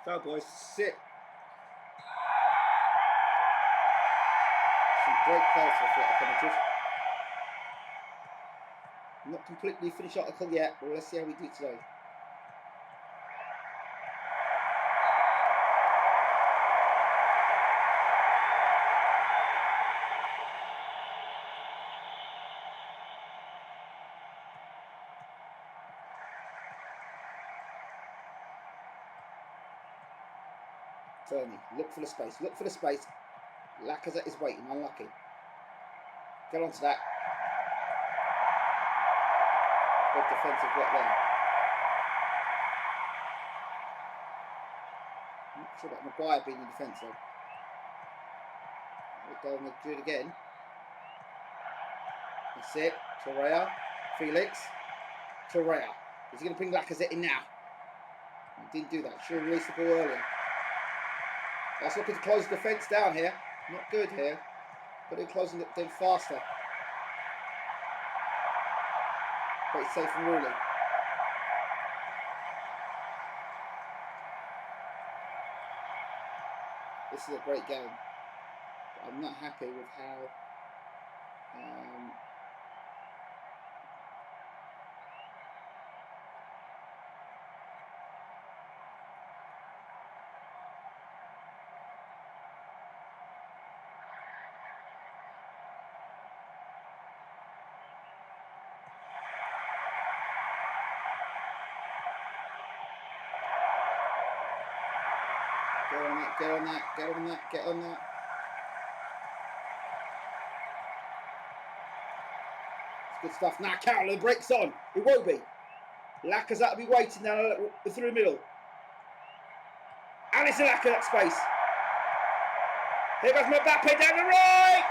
Go boys, sit. Some great players for Atletico Madrid. Not completely finished article yet, but let's see how we do today. Fernie, look for the space, look for the space. Lacazette is waiting, unlucky. Get onto that. Good defensive work there. I'm not sure about Maguire being in defence though. We'll go and do it again. That's it. Torreira, Felix, Torreira. Is he going to bring Lacazette in now? He didn't do that. Should have released the ball earlier. That's looking to close the defence down here. Not good here. But they're closing it down faster. But it's safe and ruling. This is a great game. But I'm not happy with how get on that. It's good stuff. Now Carroll, the break's on. It won't be. Lacazette will be waiting now through the middle. And it's Lacazette that space. Here goes Mbappe down the right.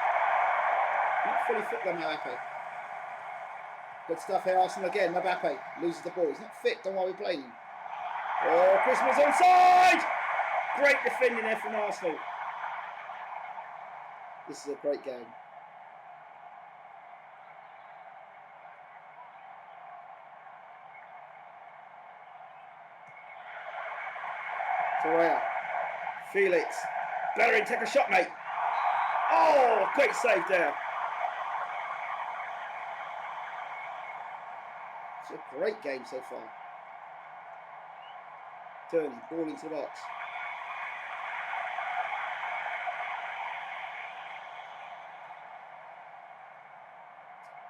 Not fully fit though, Mbappe. Good stuff here, Arsenal again. Mbappe loses the ball. He's not fit. Don't worry, we're playing him. Oh, Christmas onside. Great defending there from Arsenal. This is a great game. Torreira. Felix. Bellerin, take a shot, mate. Oh, great save there. It's a great game so far. Turning, ball into the box.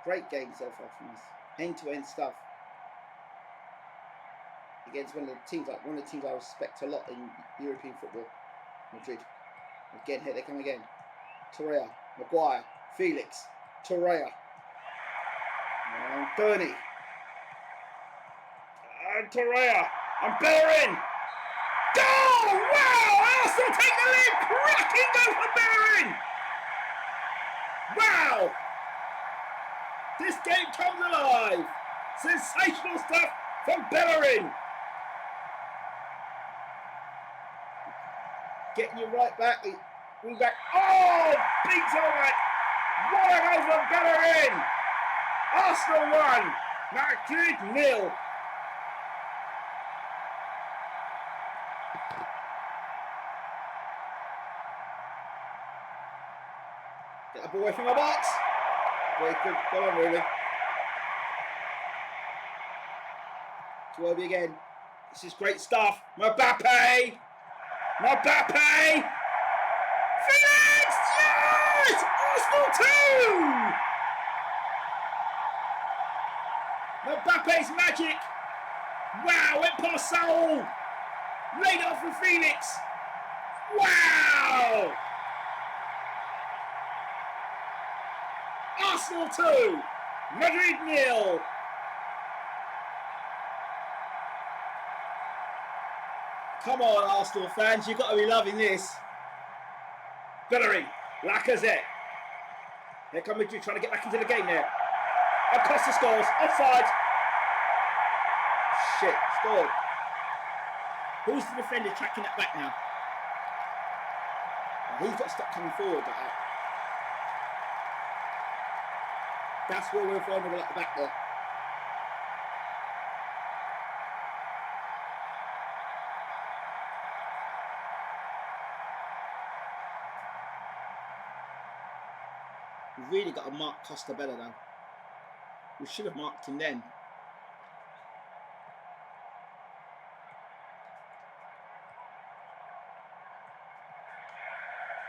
Great game so far from us. End-to-end stuff. Against one of the teams I respect a lot in European football. Madrid. Again, here they come again. Torreira, Maguire, Felix, Torreira, and Bernie, and Torreira, and Bellerin. Goal! Wow! Arsenal take the lead. Cracking goal for Bellerin. Wow! This game comes alive. Sensational stuff from Bellerin. Getting you right back. We're back. Oh, big time. What a goal from Bellerin. Arsenal 1, Madrid 0. Get the ball away from the box. Very good. Go on, really. To Obi again. This is great stuff. Mbappe. Mbappe! Felix! Yes! Arsenal 2! Mbappe's magic! Wow, went past Saul! Laid off for Felix! Wow! Arsenal 2! Madrid 0! Come on, Arsenal fans, you've got to be loving this. Bellerin, Lacazette. Here come Madrid trying to get back into the game there. And Costa scores. Offside. Shit, scored. Who's the defender tracking that back now? Oh, he's got to stop coming forward like that. That's where we're vulnerable at the back there. We've really got to mark Costa better though. We should have marked him then.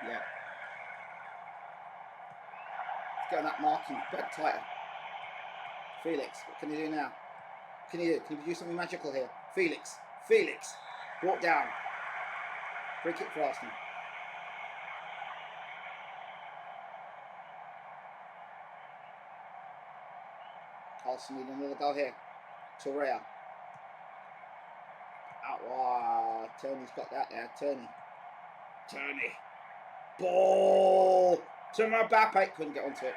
Yeah. Let's get on that marking a bit tighter. Felix, what can you do now? What can you do? Can you do something magical here? Felix. Felix. Brought down. Free kick for Arsenal. Arsenal need another goal here. Torreira. Out. Wow. Tony's got that there. Tony. Ball. To Mbappe. Couldn't get onto it.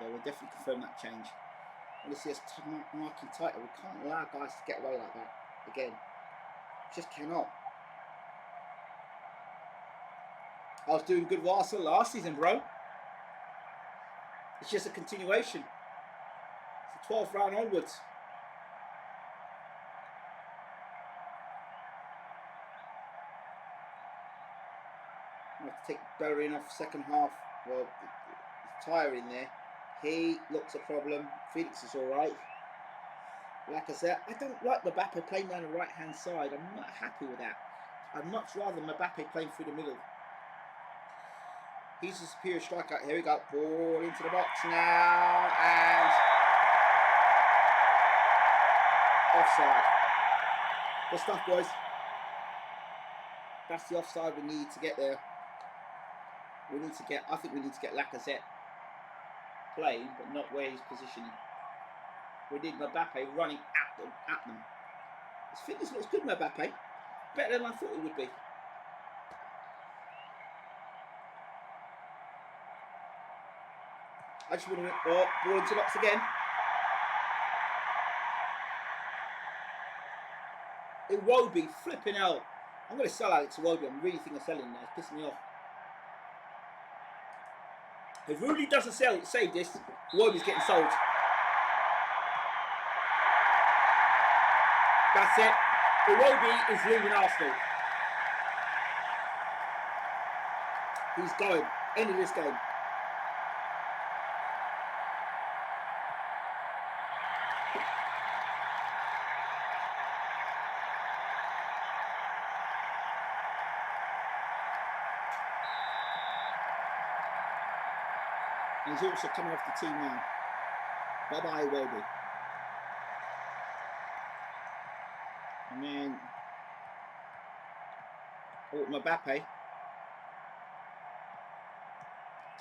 Yeah, we'll definitely confirm that change. I want to see us marking tighter. We can't allow guys to get away like that again. Just cannot. I was doing good with Arsenal last season, bro. It's just a continuation. It's the 12th round onwards. take Bellerin off second half. Well, it's tiring there. He looks a problem. Felix is alright. Like I said, I don't like Mbappe playing down the right hand side. I'm not happy with that. I'd much rather Mbappe playing through the middle. He's a superior striker. Here we go. Ball into the box now. And offside. Good stuff, boys. That's the offside we need to get there. I think we need to get Lacazette playing, but not where he's positioning. We need Mbappe running at them. His fitness looks good, Mbappe. Better than I thought it would be. I just want to ball into the box again. Iwobi, flipping hell. I'm going to sell Alex Iwobi. I'm really thinking of selling now. It's pissing me off. If Rudy doesn't save this, Iwobi's getting sold. That's it. Iwobi is leaving Arsenal. He's going. End of this game. And he's also coming off the team now. Bye-bye, Iwobi. And then Mbappe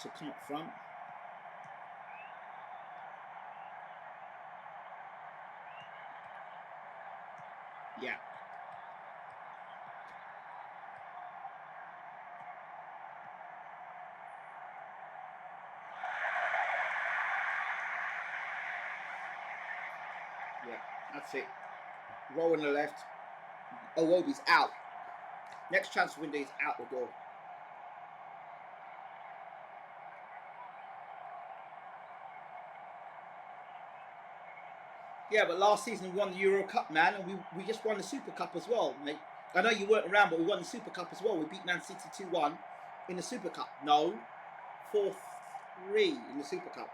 to come up front. Yeah. Yeah, that's it. Roll on the left. Iwobi's out. Next transfer window is out the door. Yeah, but last season we won the Euro Cup, man, and we just won the Super Cup as well, mate. I know you weren't around, but we won the Super Cup as well. We beat Man City 2-1 in the Super Cup. No, 4-3 in the Super Cup.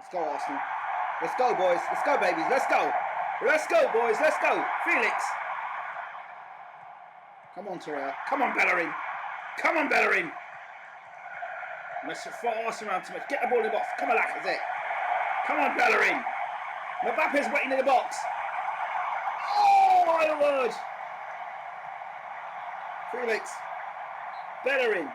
Let's go, Arsenal. Let's go, boys. Let's go, babies. Let's go. Let's go, boys. Let's go. Felix. Come on, Terrell. Come on, Bellerin. Come on, Bellerin. Let's fast around too much. Get the ball in the box. Come on, Lacazette. Come on, Bellerin. Mbappe's waiting in the box. Oh, my word. Felix. Bellerin.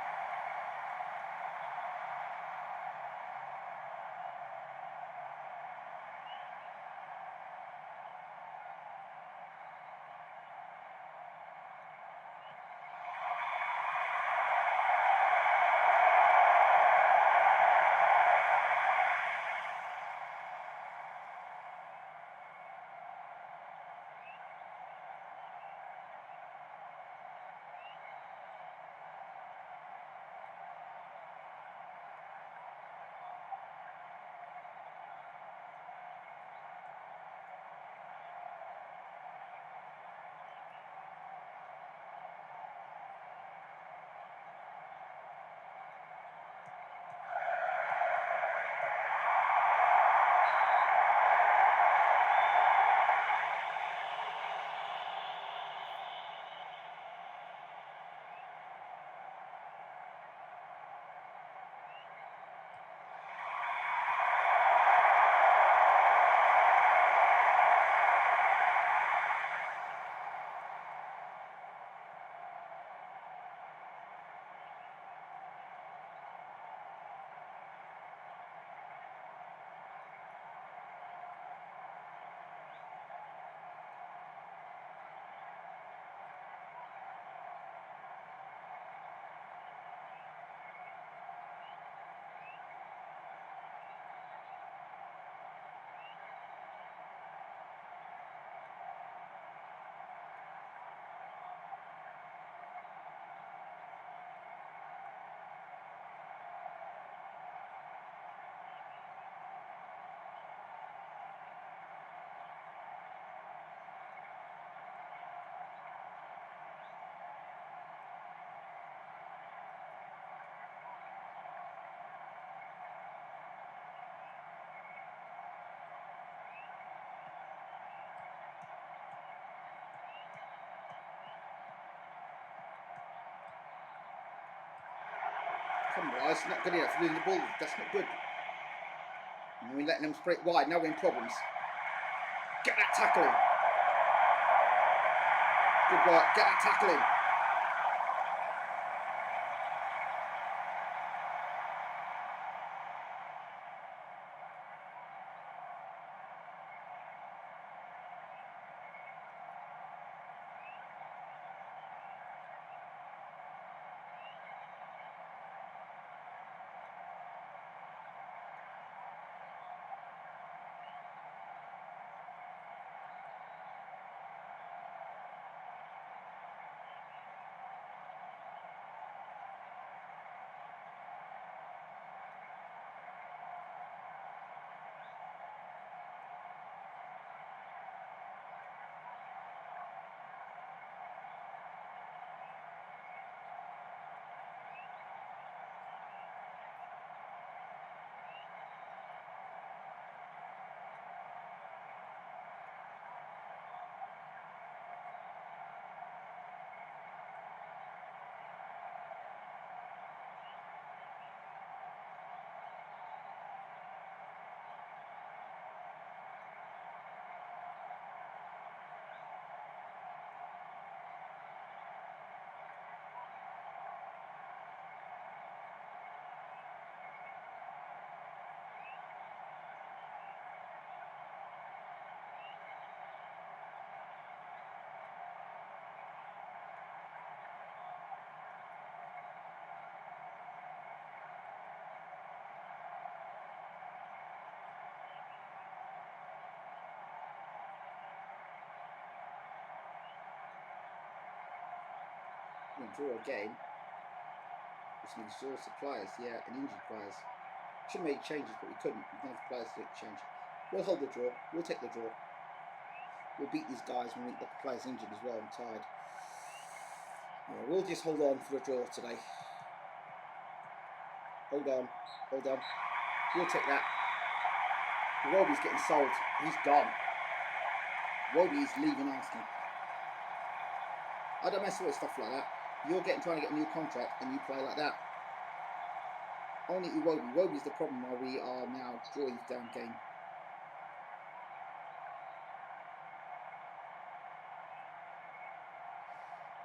Come on, guys, not good enough for losing the ball. That's not good. And we're letting them spray it wide. Now we're in problems. Get that tackle in. Good work. Get that tackle in. Draw again. Which means draw suppliers, yeah, and injured players. Should have made changes, but we couldn't. We didn't have players to change. We'll hold the draw. We'll take the draw. We'll beat these guys when the players injured as well and tired. Yeah, we'll just hold on for the draw today. Hold on. Hold on. We'll take that. Roby's getting sold. He's gone. Roby's leaving Arsenal. I don't mess with stuff like that. You're trying to get a new contract and you play like that. Only Iwobi. Iwobi's the problem why we are now drawing this damn game.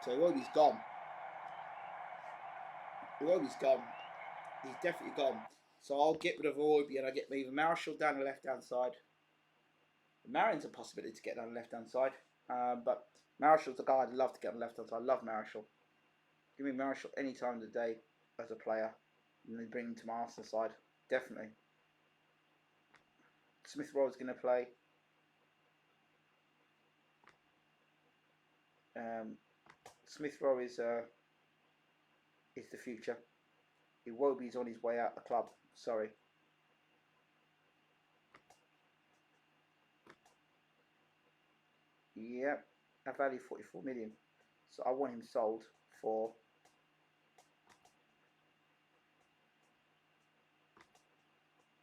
So Iwobi's gone. Iwobi's gone. He's definitely gone. So I'll get rid of Iwobi and I get either Marshall down the left hand side. Marion's a possibility to get down the left hand side. But Marshall's the guy I'd love to get on the left hand side. I love Marshall. Give me Marshall any time of the day as a player. And then bring him to my Arsenal side. Definitely. Smith Rowe's going to play. Smith Rowe is the future. Iwobi's on his way out the club. Sorry. Yep. I value 44 million. So I want him sold for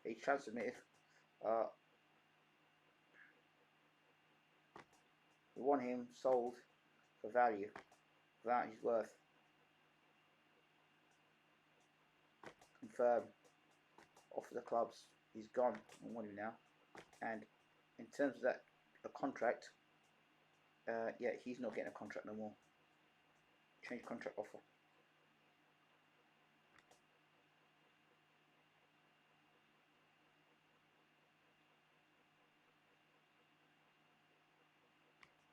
he's transmitted. We want him sold for value. That he's worth. Confirm. Offer the clubs. He's gone. I want him now. And in terms of that, a contract. Yeah, he's not getting a contract no more. Change contract offer.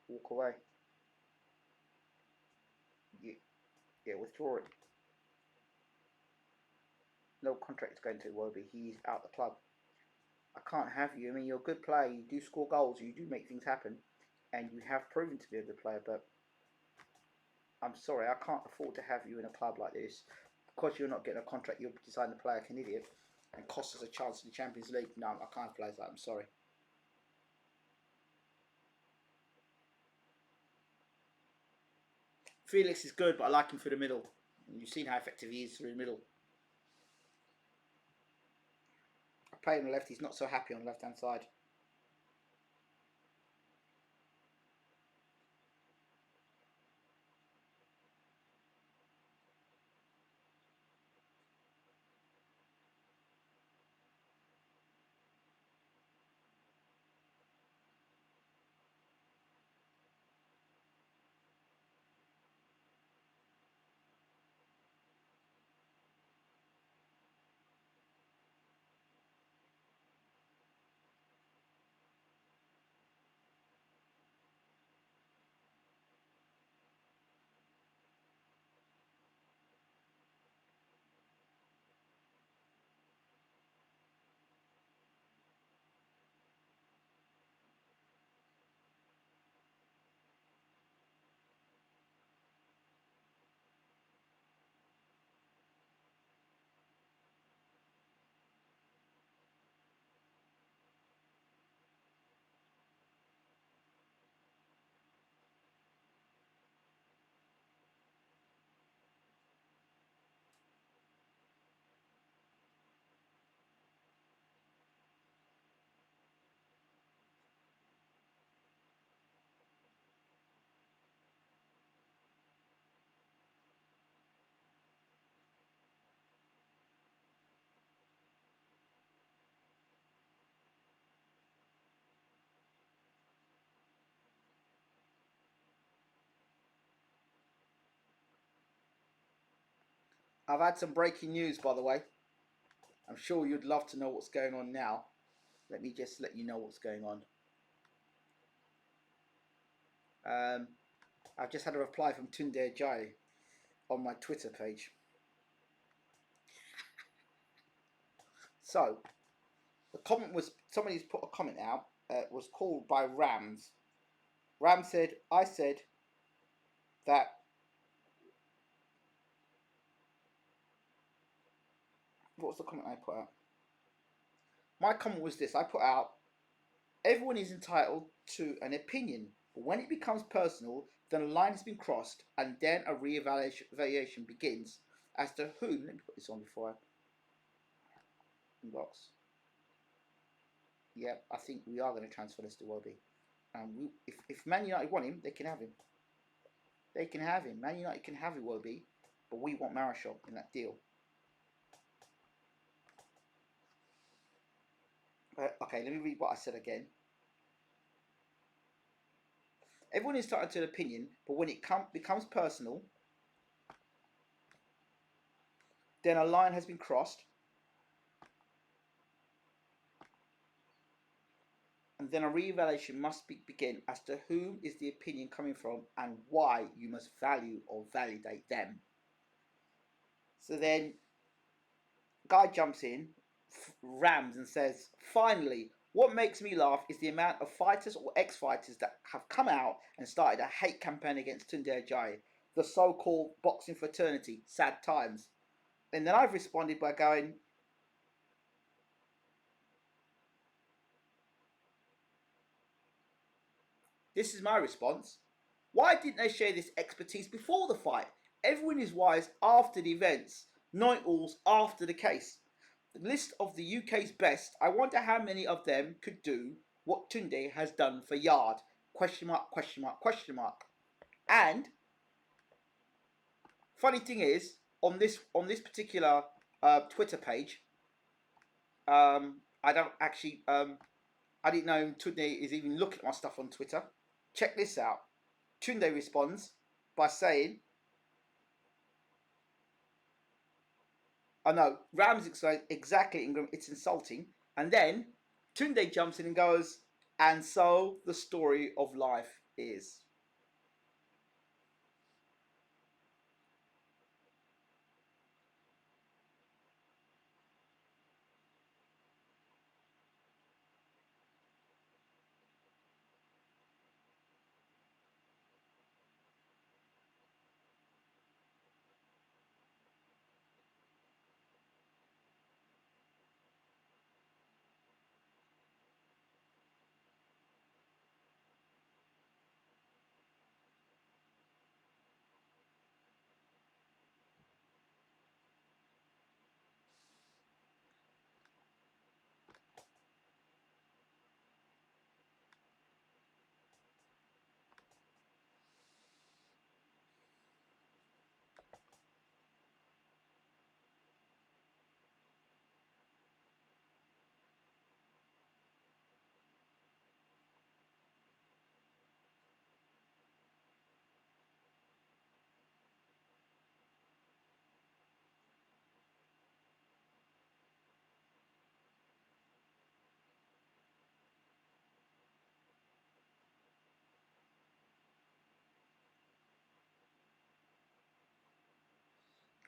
Walk away. Yeah, withdraw it. No contract is going to Iwobi. He's out the club. I can't have you. I mean, you're a good player. You do score goals. You do make things happen. And you have proven to be a good player. But I'm sorry, I can't afford to have you in a club like this. Because you're not getting a contract, you're deciding to play like an idiot. And cost us a chance in the Champions League. No, I can't play like that. I'm sorry. Felix is good, but I like him through the middle. And you've seen how effective he is through the middle. I play on the left, he's not so happy on the left hand side. I've had some breaking news, by the way. I'm sure you'd love to know what's going on now. Let me just let you know what's going on. I've just had a reply from Tunde Ajayi on my Twitter page. So, the comment was, somebody's put a comment out, was called by Rams. Ram said, I said that what was the comment I put out? My comment was this, I put out, everyone is entitled to an opinion, but when it becomes personal, then a line has been crossed, and then a re-evaluation begins as to whom, let me put this on before I inbox. Yeah, I think we are going to transfer this to Wobie. If Man United want him, they can have him. They can have him. Man United can have Iwobi, but we want Marshall in that deal. Okay, let me read what I said again. Everyone is entitled to an opinion, but when it becomes personal, then a line has been crossed, and then a re-evaluation must begin as to whom is the opinion coming from and why you must value or validate them. So then, guy jumps in, rams, and says, finally, what makes me laugh is the amount of fighters or ex-fighters that have come out and started a hate campaign against Tunde Ajayi, the so-called boxing fraternity. Sad times. And then I've responded by going, this is my response. Why didn't they share this expertise before the fight? Everyone is wise after the events, know-it-alls after the case. The list of the UK's best, I wonder how many of them could do what Tunde has done for Yard. Question mark, question mark, question mark. And funny thing is, on this particular Twitter page, I don't actually I didn't know Tunde is even looking at my stuff on Twitter. Check this out. Tunde responds by saying, oh no, Rams exactly, it's insulting. And then Tunde jumps in and goes, and so the story of life is.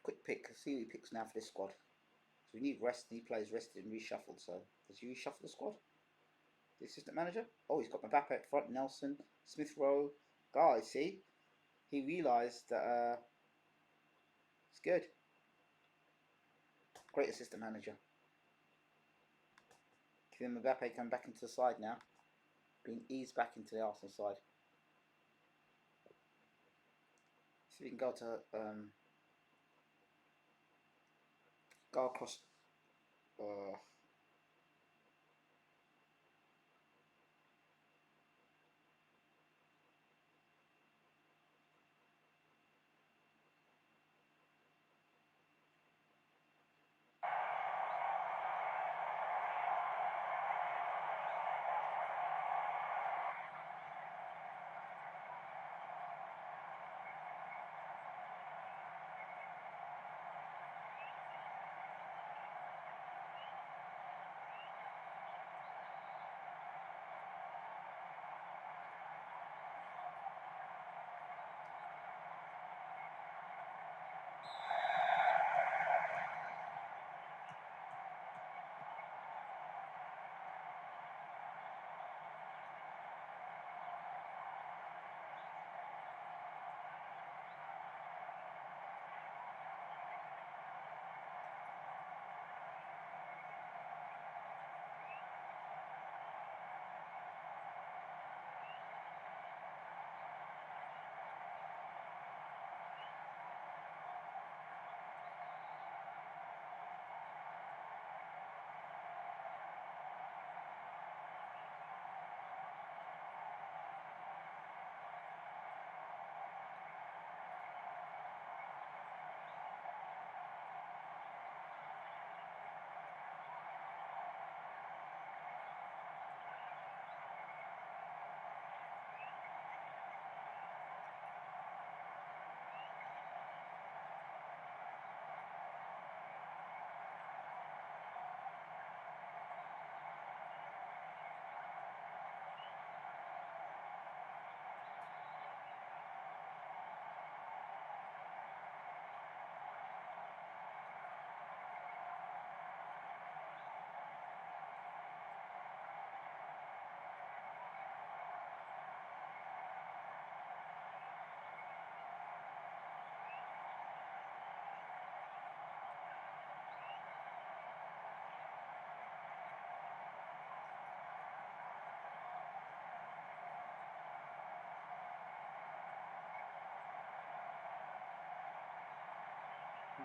Quick pick, see who he picks now for this squad. So we need rest, and he plays rested and reshuffled. So does he reshuffle the squad? The assistant manager? Oh, he's got Mbappe up front, Nelson, Smith Rowe. Guys, see? He realised that it's good. Great assistant manager. Kylian Mbappe come back into the side now. Being eased back into the Arsenal side. See if we can go to go across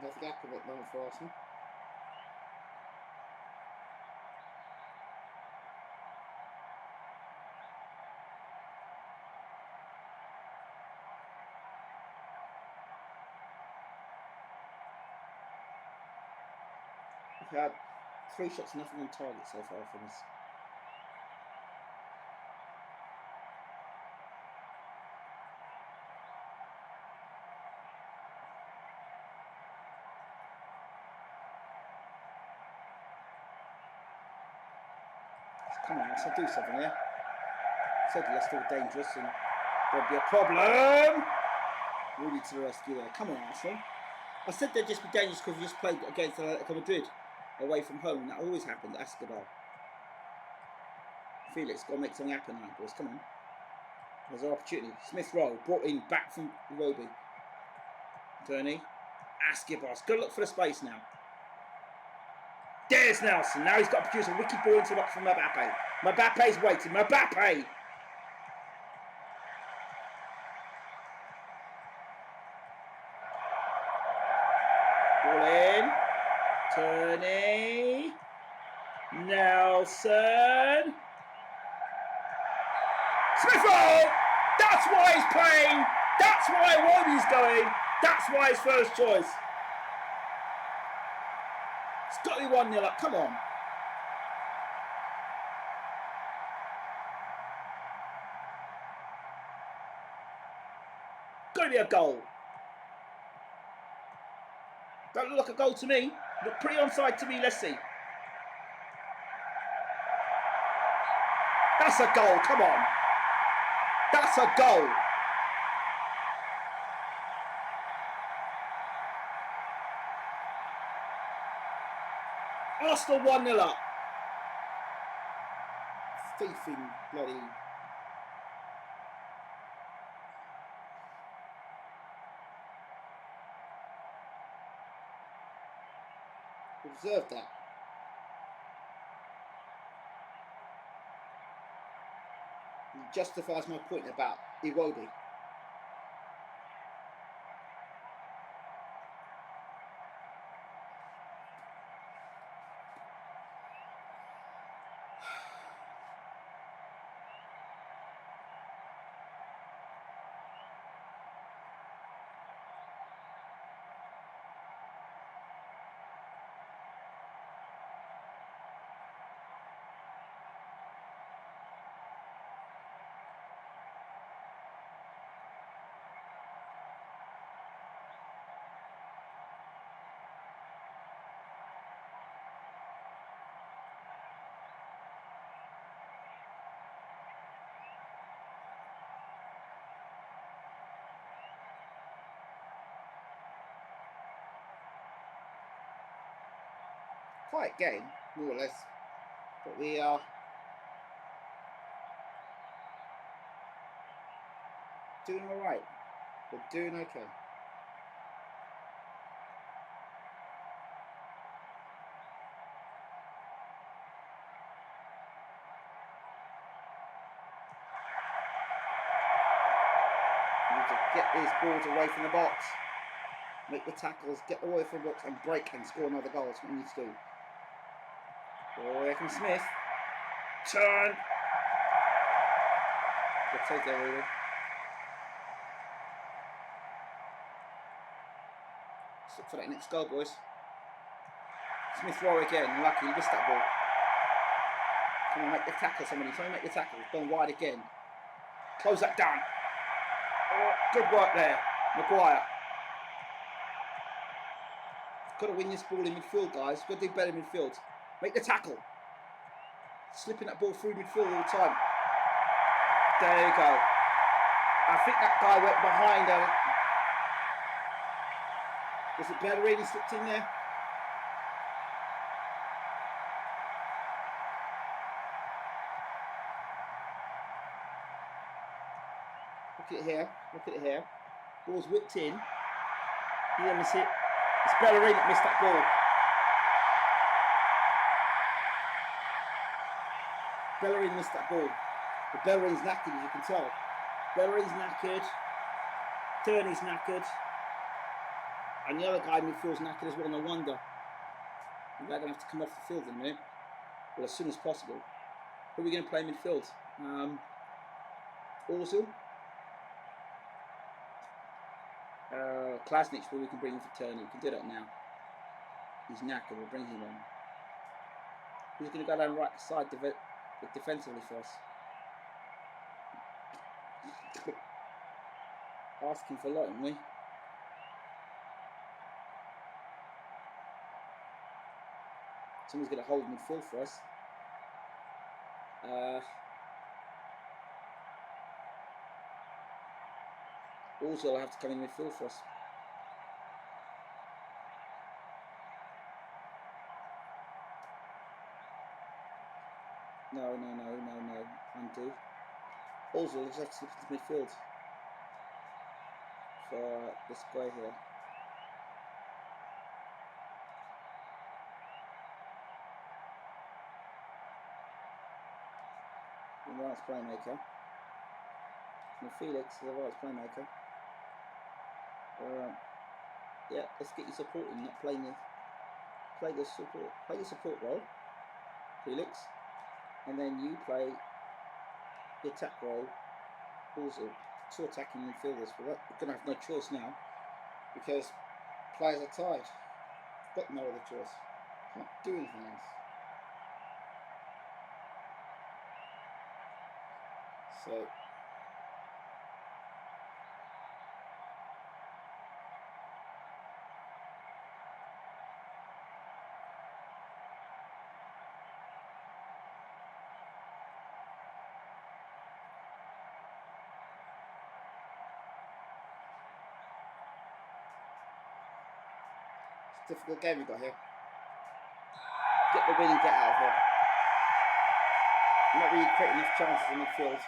Nothing accurate moment for Arsenal. We've had 3 shots, nothing on target so far from us. Come on, let's do something here. Said they're still dangerous and there'll be a problem. Really to the rescue there. Come on, Arsenal. I said they'd just be dangerous because we just played against Atletico Madrid away from home. And that always happens at Escobar. Felix, got to make something happen now, boys. Come on. There's our opportunity. Smith Rowe brought in back from Iwobi. Turney. Escobar. Good look for the space now. There's Nelson. Now he's got to produce a wicked ball into the box from Mbappe. Mbappe's waiting. Mbappe! Ball in. Turney. Nelson. Smith Rowe! That's why he's playing. That's why Iwobi's going. That's why his first choice. It's got to be 1-0 up. Come on. Got to be a goal. Don't look like a goal to me. Look pretty onside to me. Let's see. That's a goal. Come on. That's a goal. Arsenal 1-0 up. Thieving bloody. Observe that. It justifies my point about Iwobi. Quiet game, more or less, but we are doing all right. We're doing okay. We need to get these balls away from the box, make the tackles, get away from the box, and break and score another goal. That's what we need to do. Oh, here comes Smith. Turn. Good take there, really. Let's look for that next goal, boys. Smith Rowe again. Lucky, he missed that ball. Come on, make the tackle, somebody. Somebody make the tackle. Gone wide again. Close that down. Oh, good work there, Maguire. Got to win this ball in midfield, guys. Got to do better in midfield. Make the tackle. Slipping that ball through midfield all the time. There you go. I think that guy went behind. Was it Bellerin? He slipped in there. Look at it here. Look at it here. Ball's whipped in. He didn't miss it. It's Bellerin that missed that ball. Bellerin missed that ball. But Bellerin's knackered, as you can tell. Bellerin's knackered. Turney's knackered. And the other guy in midfield's knackered as well, no wonder. They're going to have to come off the field in a minute. Well, as soon as possible. Who are we going to play in midfield? Ozil. Klasnic, where we can bring him for turn. We can do that now. He's knackered, we'll bring him on. Who's going to go down the right side defensively for us? Asking for a lot, aren't we? Someone's going to hold midfield for us. Also, will have to come in midfield for us. No. Undo. Also, let's have to slip into midfield for this guy here. The right playmaker. And Felix is the right playmaker. Yeah, let's get you supporting, not playing the play the support role, Felix, and then you play the attack role. Also, two attacking midfielders. We're going to have no choice now because players are tired. Got no other choice. Can't do anything else. So. Difficult game we got here. Get the win and get out of here. Not really creating enough chances in midfield.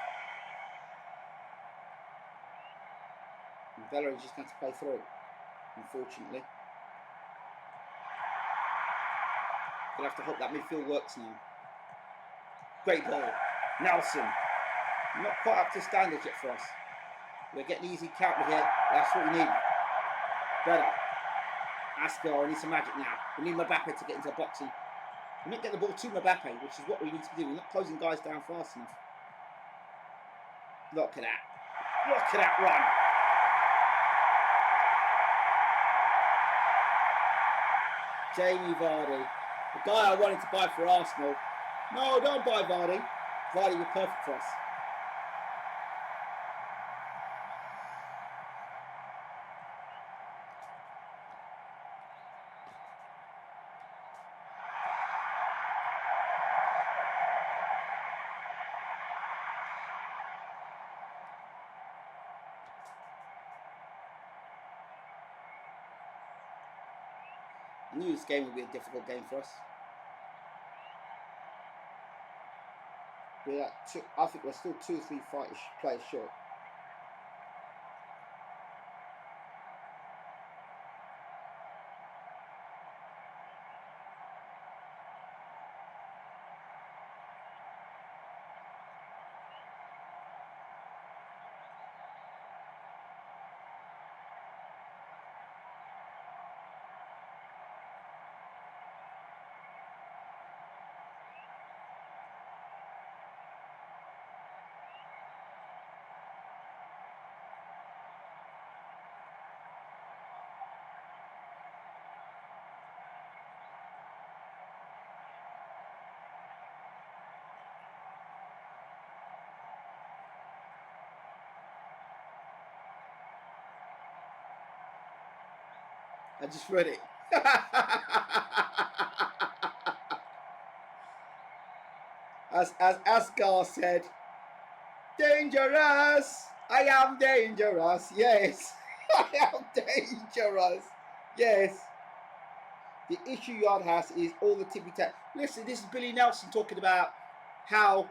And Bellerin's just going to play through, unfortunately. Gonna have to hope that midfield works now. Great ball. Nelson. Not quite up to standard yet for us. We're getting easy counter here. That's what we need. Better. Ascar, I need some magic now. We need Mbappe to get into the boxing. We're not getting the ball to Mbappe, which is what we need to do. We're not closing guys down fast enough. Look at that. Look at that run. Jamie Vardy. The guy I wanted to buy for Arsenal. No, don't buy Vardy. Vardy was perfect for us. I knew this game would be a difficult game for us. I think we're still 2 or 3 players short. I just read it. as Asgar said, dangerous. I am dangerous. Yes, I am dangerous. Yes. The issue Yard has is all the tippy tap. Listen, this is Billy Nelson talking about how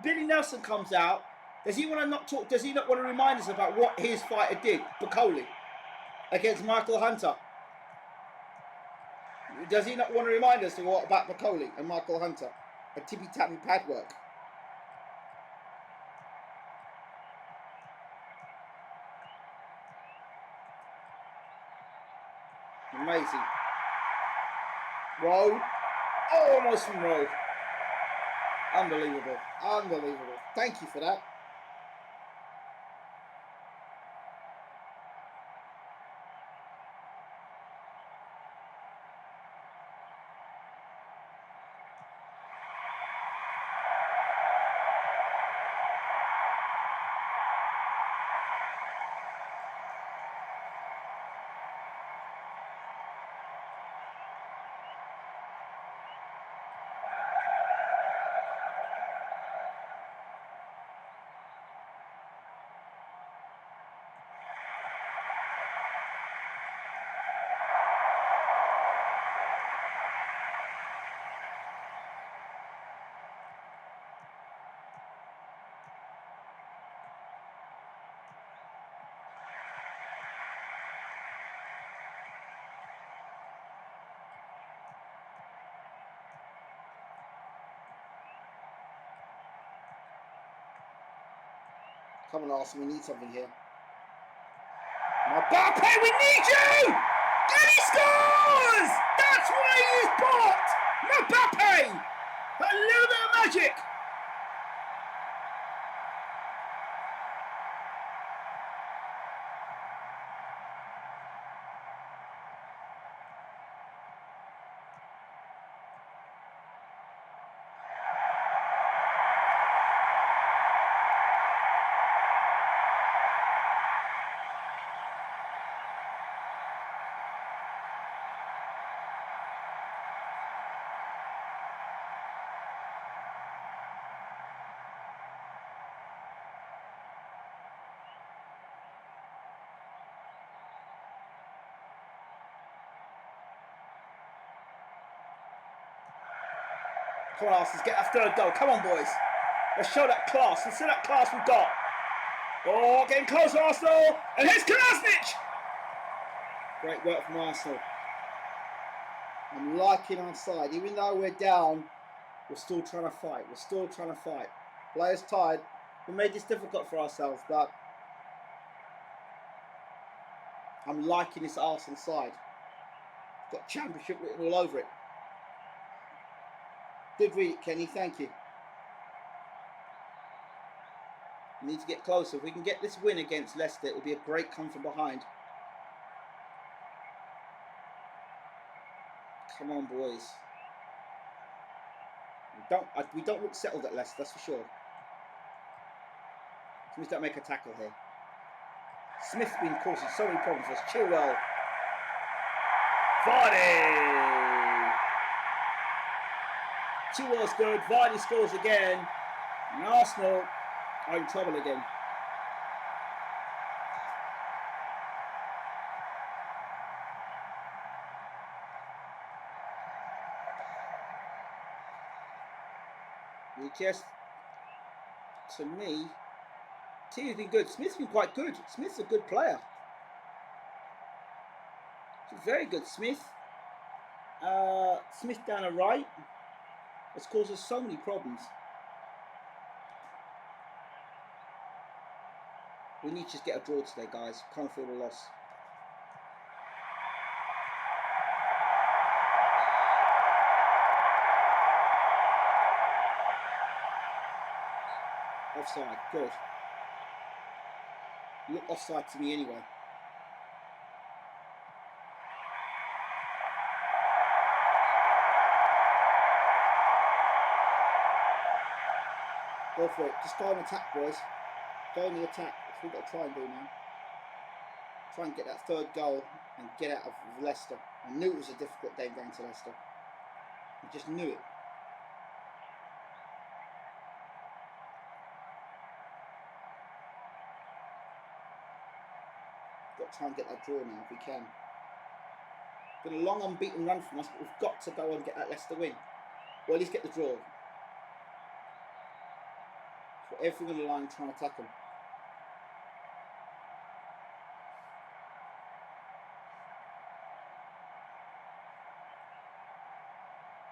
Billy Nelson comes out. Does he want to not talk? Does he not want to remind us about what his fighter did, Bacoli, against Michael Hunter? Does he not want to remind us of what about Bacoli and Michael Hunter? A tippy tappy pad work. Amazing. Rowe. Oh, almost from Rowe. Unbelievable. Unbelievable. Thank you for that. Come on, Arsenal, we need something here. Mbappe, we need you! And he scores! That's why he's bought! Mbappe! A little bit of magic! Come on, Arsenal, get that third goal. Come on, boys. Let's show that class. Let's see that class we've got. Oh, getting closer, Arsenal. And here's Kolasinac. Great work from Arsenal. I'm liking our side. Even though we're down, we're still trying to fight. We're still trying to fight. Players tired. We made this difficult for ourselves, but I'm liking this Arsenal side. It's got championship written all over it. Did read it, Kenny. Thank you. We need to get closer. If we can get this win against Leicester, it will be a great come from behind. Come on, boys. We don't look settled at Leicester, that's for sure. Smith don't make a tackle here. Smith's been causing so many problems for us. Chilwell. Vardy. Chilwell's good. Vardy scores again. And Arsenal are in trouble again. Just, to me, T's been good. Smith's been quite good. Smith's a good player. He's very good. Smith down the right has caused us so many problems. We need to just get a draw today, guys. Can't afford a loss. Offside, good. Look offside to me anyway. Go for it. Just go and attack, boys. Go on the attack. That's what we've got to try and do now. Try and get that third goal and get out of Leicester. I knew it was a difficult game going to Leicester. I just knew it. Got to try and get that draw now if we can. It's been a long unbeaten run from us, but we've got to go and get that Leicester win. Or at least get the draw. Put everything on the line, trying to attack them.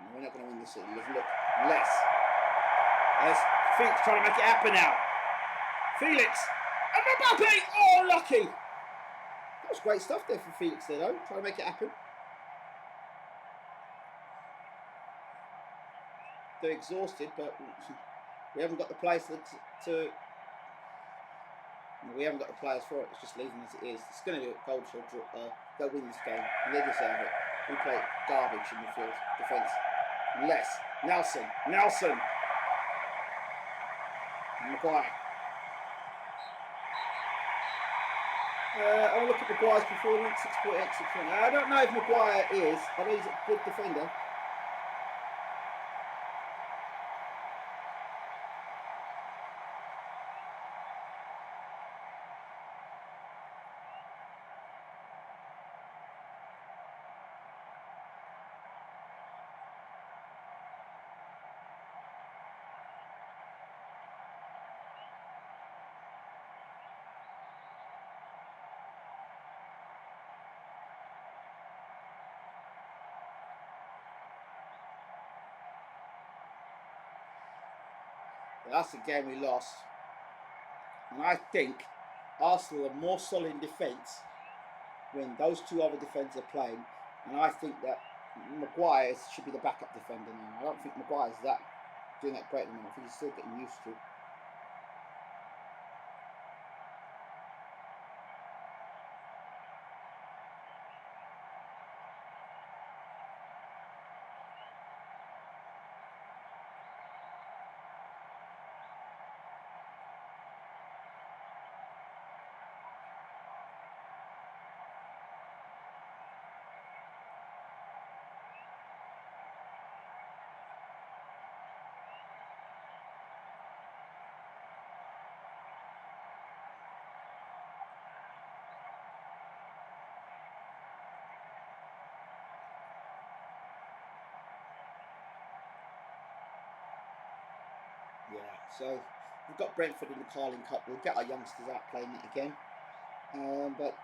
No, we're not going to win this. Look, less. There's Felix trying to make it happen now. Felix and Mbappe. Oh, lucky. That was great stuff there from Felix there, though. Trying to make it happen. they're exhausted, but we haven't got the players to we haven't got the players for it. It's just leaving as it is. It's going to be a goal to they'll win this game, and they deserve it. We play garbage in the field defence. Unless Nelson, and Maguire. I want to look at Maguire's performance. 6.8, 6.8. I don't know if Maguire is. I know he's a good defender. That's the game we lost. And I think Arsenal are more solid in defence when those two other defenders are playing. And I think that Maguire should be the backup defender now. I don't think Maguire's doing that great anymore. I think he's still getting used to. Yeah, so we've got Brentford in the Carling Cup. We'll get our youngsters out playing it again. But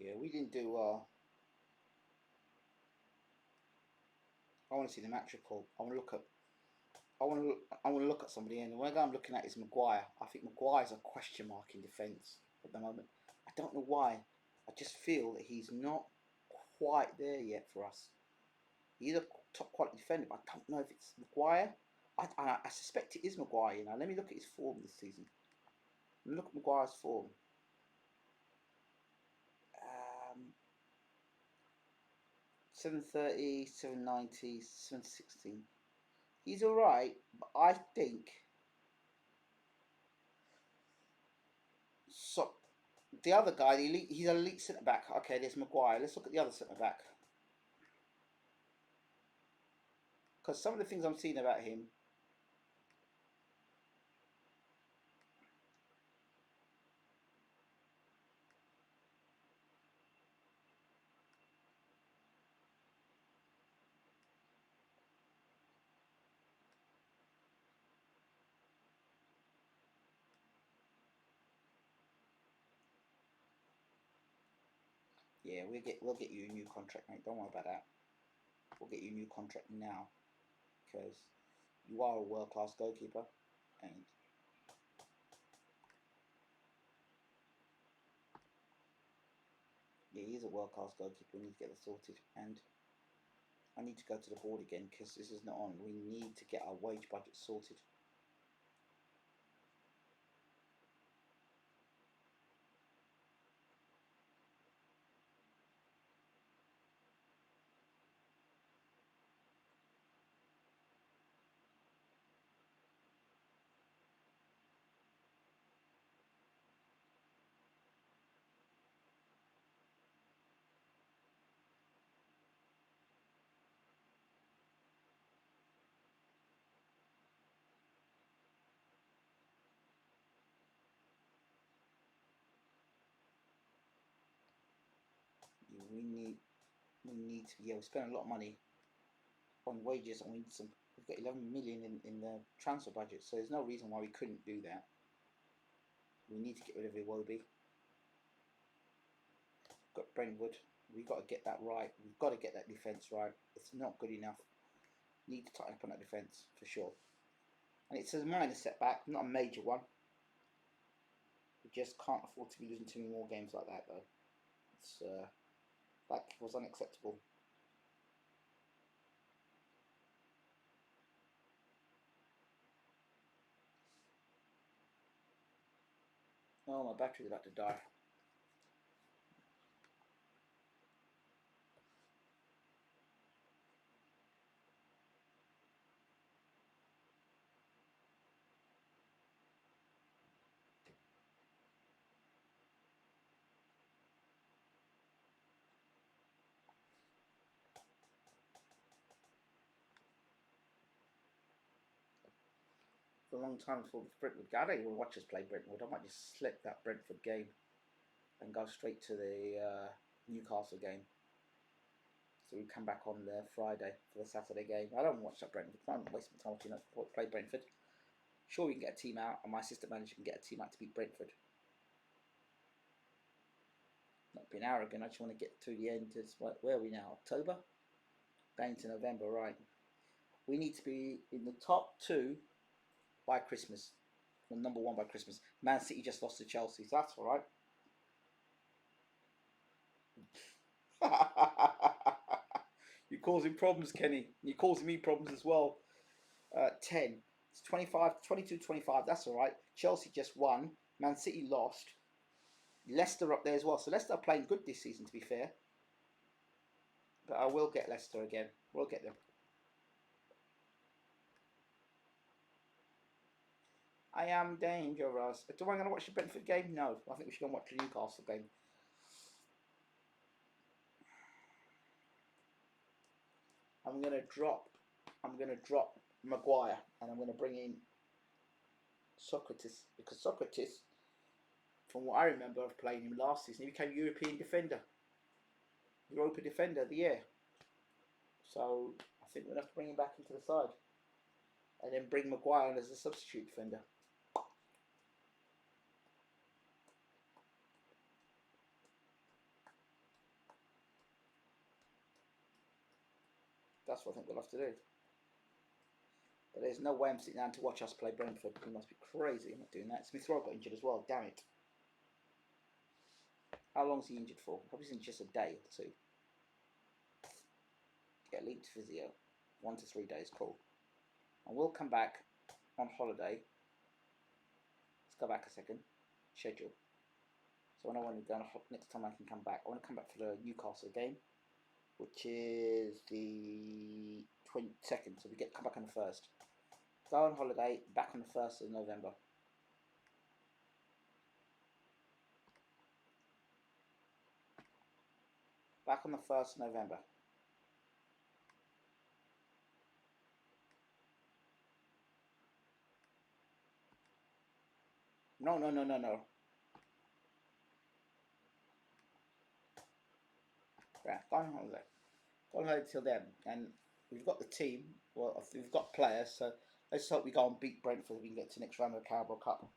yeah, we didn't do well. I want to see the match report. I want to look at. I want to look at somebody, and the one guy I'm looking at is Maguire. I think Maguire's a question mark in defence at the moment. I don't know why. I just feel that he's not quite there yet for us. He's a top quality defender, but I don't know if it's Maguire. I suspect it is Maguire. You know, let me look at his form this season. Let me look at Maguire's form. 730, 790, 716. He's alright, but I think so. The other guy, he's an elite centre back. Okay, there's Maguire. Let's look at the other centre back. Because some of the things I'm seeing about him. Yeah, we'll get you a new contract, mate. Don't worry about that. We'll get you a new contract now, because you are a world class goalkeeper, and yeah, he's a world class goalkeeper. We need to get this sorted, and I need to go to the board again because this is not on. We need to get our wage budget sorted. need to. Yeah, we spent a lot of money on wages, and we need some. We've got 11 million in the transfer budget, so there's no reason why we couldn't do that. We need to get rid of Iwobi. Got Brentwood. We've got to get that right. We've got to get that defence right. It's not good enough. Need to tighten up on that defence for sure. And it's a minor setback, not a major one. We just can't afford to be losing too many more games like that, though. It's that was unacceptable. Oh, my battery's about to die. For a long time before the Brentwood game. I don't even watch us play Brentwood. I might just slip that Brentford game and go straight to the Newcastle game. So we come back on the Friday for the Saturday game. I don't watch that Brentford. I'm not wasting my time watching that play Brentford. Sure, we can get a team out, and my assistant manager can get a team out to beat Brentford. Not being arrogant, I just want to get to the end. Where are we now? October? Going to November, right. We need to be in the top 2 by Christmas. Or number 1 by Christmas. Man City just lost to Chelsea, so that's alright. You're causing problems, Kenny. You're causing me problems as well. 10. It's 25, 22, 25. That's alright. Chelsea just won. Man City lost. Leicester up there as well. So Leicester are playing good this season, to be fair. But I will get Leicester again. We'll get them. I am dangerous. Do I going to watch the Brentford game? No. I think we should go and watch the Newcastle game. I'm going to drop Maguire, and I'm going to bring in Socrates, because Socrates, from what I remember of playing him last season, he became European Defender of the Year. So I think we'll have to bring him back into the side, and then bring Maguire as a substitute defender. That's what I think we'll have to do. But there's no way I'm sitting down to watch us play Brentford. You must be crazy. I'm not doing that. Smith Rowe got injured as well. Damn it. How long's he injured for? Probably in just a day or 2. Get linked to physio. 1 to 3 days. Cool. And we'll come back on holiday. Let's go back a second. Schedule. So when I want to go on next time I can come back, I want to come back for the Newcastle game, which is the 22nd. So we get to come back on the 1st. Go on holiday, back on the 1st of November. Back on the 1st of November. No. Right, go on holiday. Go on holiday till then. And we've got the team. Well, we've got players, so let's hope we go and beat Brentford so we can get to the next round of the Carabao Cup.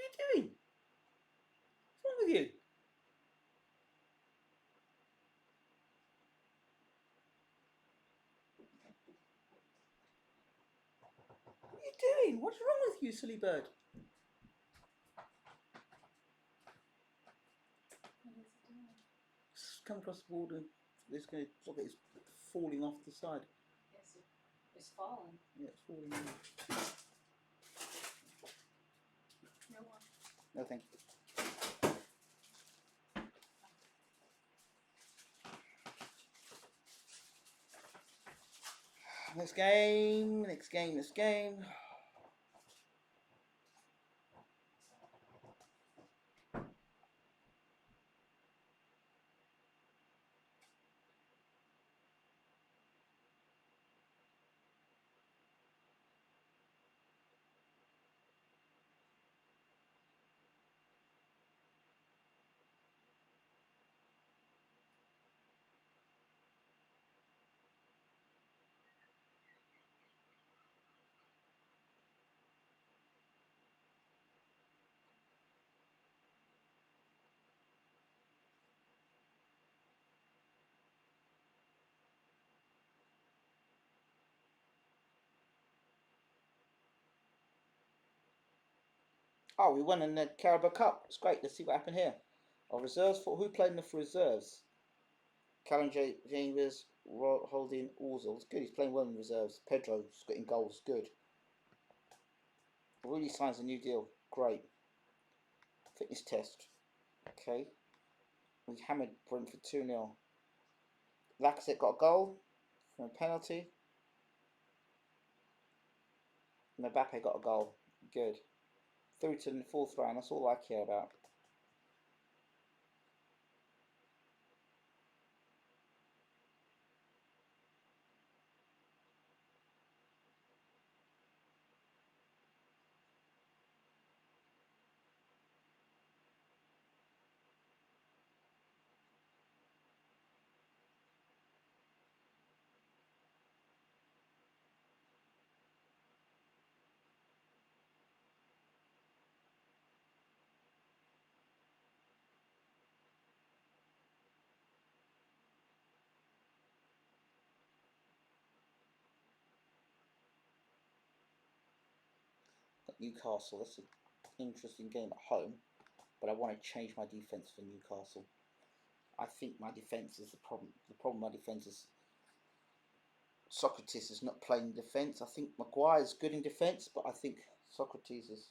are you doing? What's wrong with you? What are you doing? What's wrong with you, silly bird? What is it doing? It's come across the board and it's going to look like it's falling off the side. Yes, it's fallen. Yeah, it's falling off. No one. No, thank you. Next game. Oh, we won in the Carabao Cup. It's great. Let's see what happened here. Our reserves for who played in the reserves? Callum Chambers, Holding, Ozil. It's good. He's playing well in the reserves. Pedro's getting goals. Good. Really signs a new deal. Great. Fitness test. Okay. We hammered Brentford 2-0. Lacazette got a goal from a penalty. Mbappe got a goal. Good. Through to the fourth round. That's all I care about. Newcastle. That's an interesting game at home, but I want to change my defence for Newcastle. I think my defence is the problem. The problem with my defence is Socrates is not playing defence. I think Maguire's good in defence, but I think Socrates is.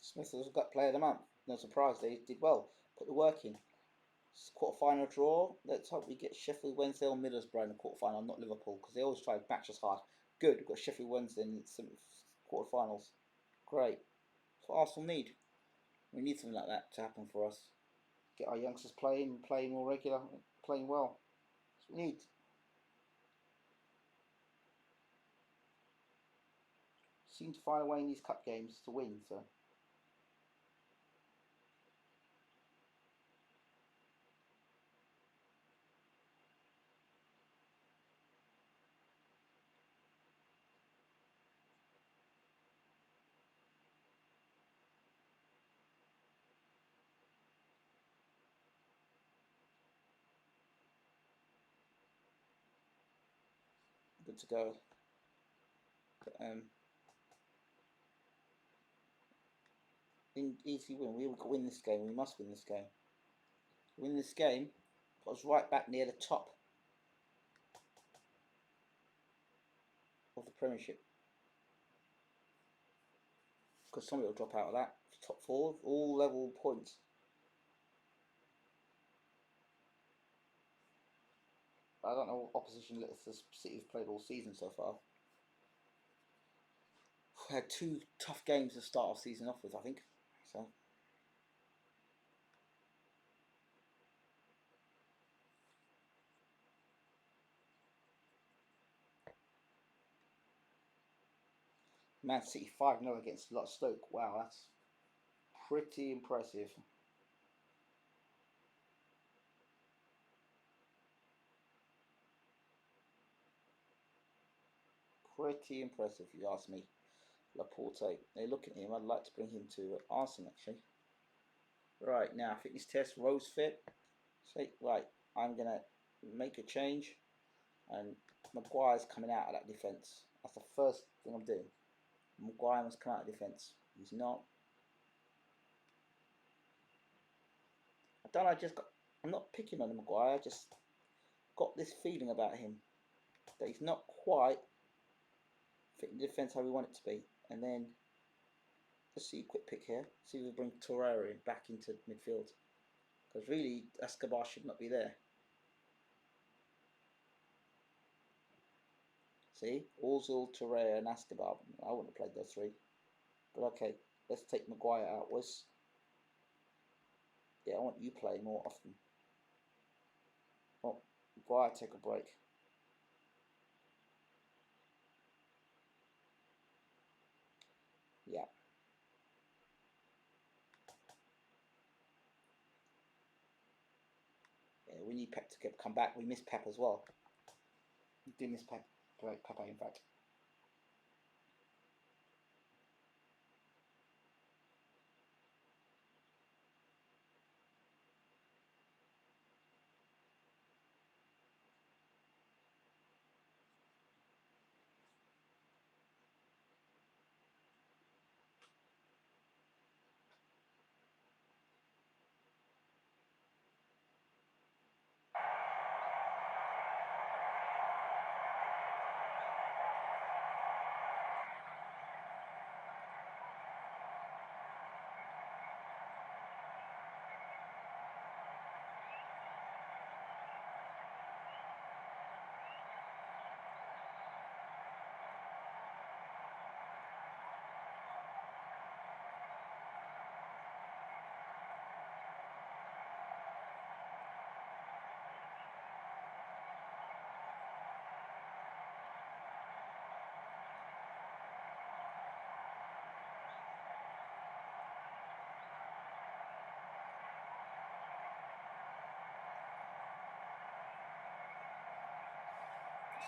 Smith has got player of the month. No surprise, they did well. Put the work in. Quarter-final draw. Let's hope we get Sheffield Wednesday or Middlesbrough in the quarter-final, not Liverpool, because they always try to match us hard. Good, we've got Sheffield Wednesday in some quarter-finals. Great. That's what Arsenal need. We need something like that to happen for us. Get our youngsters playing more regular, playing well. That's what we need. Seem to find a way in these cup games to win, so. Good to go. But, easy win. We've got to win this game. We must win this game. Win this game, put us right back near the top of the Premiership. Because somebody will drop out of that. Top four, all level points. I don't know what opposition City have played all season so far. We had 2 tough games to start off season off with, I think. So. Man City 5-0 against Stoke. Wow, that's pretty impressive. Pretty impressive, if you ask me. Laporte. They're looking at him. I'd like to bring him to Arsenal, actually. Right, now, fitness test, Rose fit. So, right, I'm going to make a change. And Maguire's coming out of that defence. That's the first thing I'm doing. Maguire must come out of defence. He's not. I don't know, I'm not picking on Maguire. I just got this feeling about him that he's not quite fitting the defence how we want it to be. And then, let's see, quick pick here. See if we bring Torreira back into midfield. Because really, Escobar should not be there. See, Ozil, Torreira and Escobar. I wouldn't have played those 3. But okay, let's take Maguire out, Wes. Yeah, I want you playing more often. Oh, Maguire, take a break. Yeah. Yeah, we need Pep to come back. We miss Pep as well. We do miss Pep. Pepe, in fact.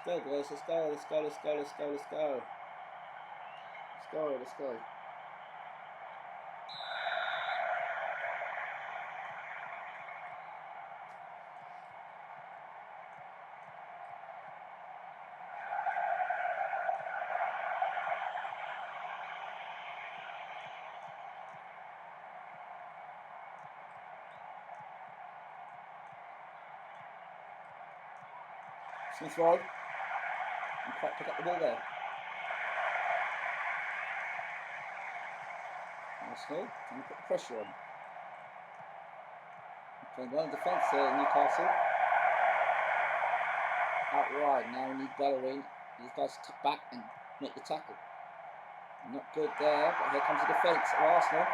Let's go, boys. Let's go. Let's go. Let's go. Let's go. Let's go. Let's go. Let's go. Smith Rowe. Didn't quite pick up the ball there. Arsenal, can you put the pressure on? Playing well in defence there, Newcastle. Out wide, now we need Bellerin. These guys to tuck back and make the tackle. Not good there, but here comes the defence of Arsenal.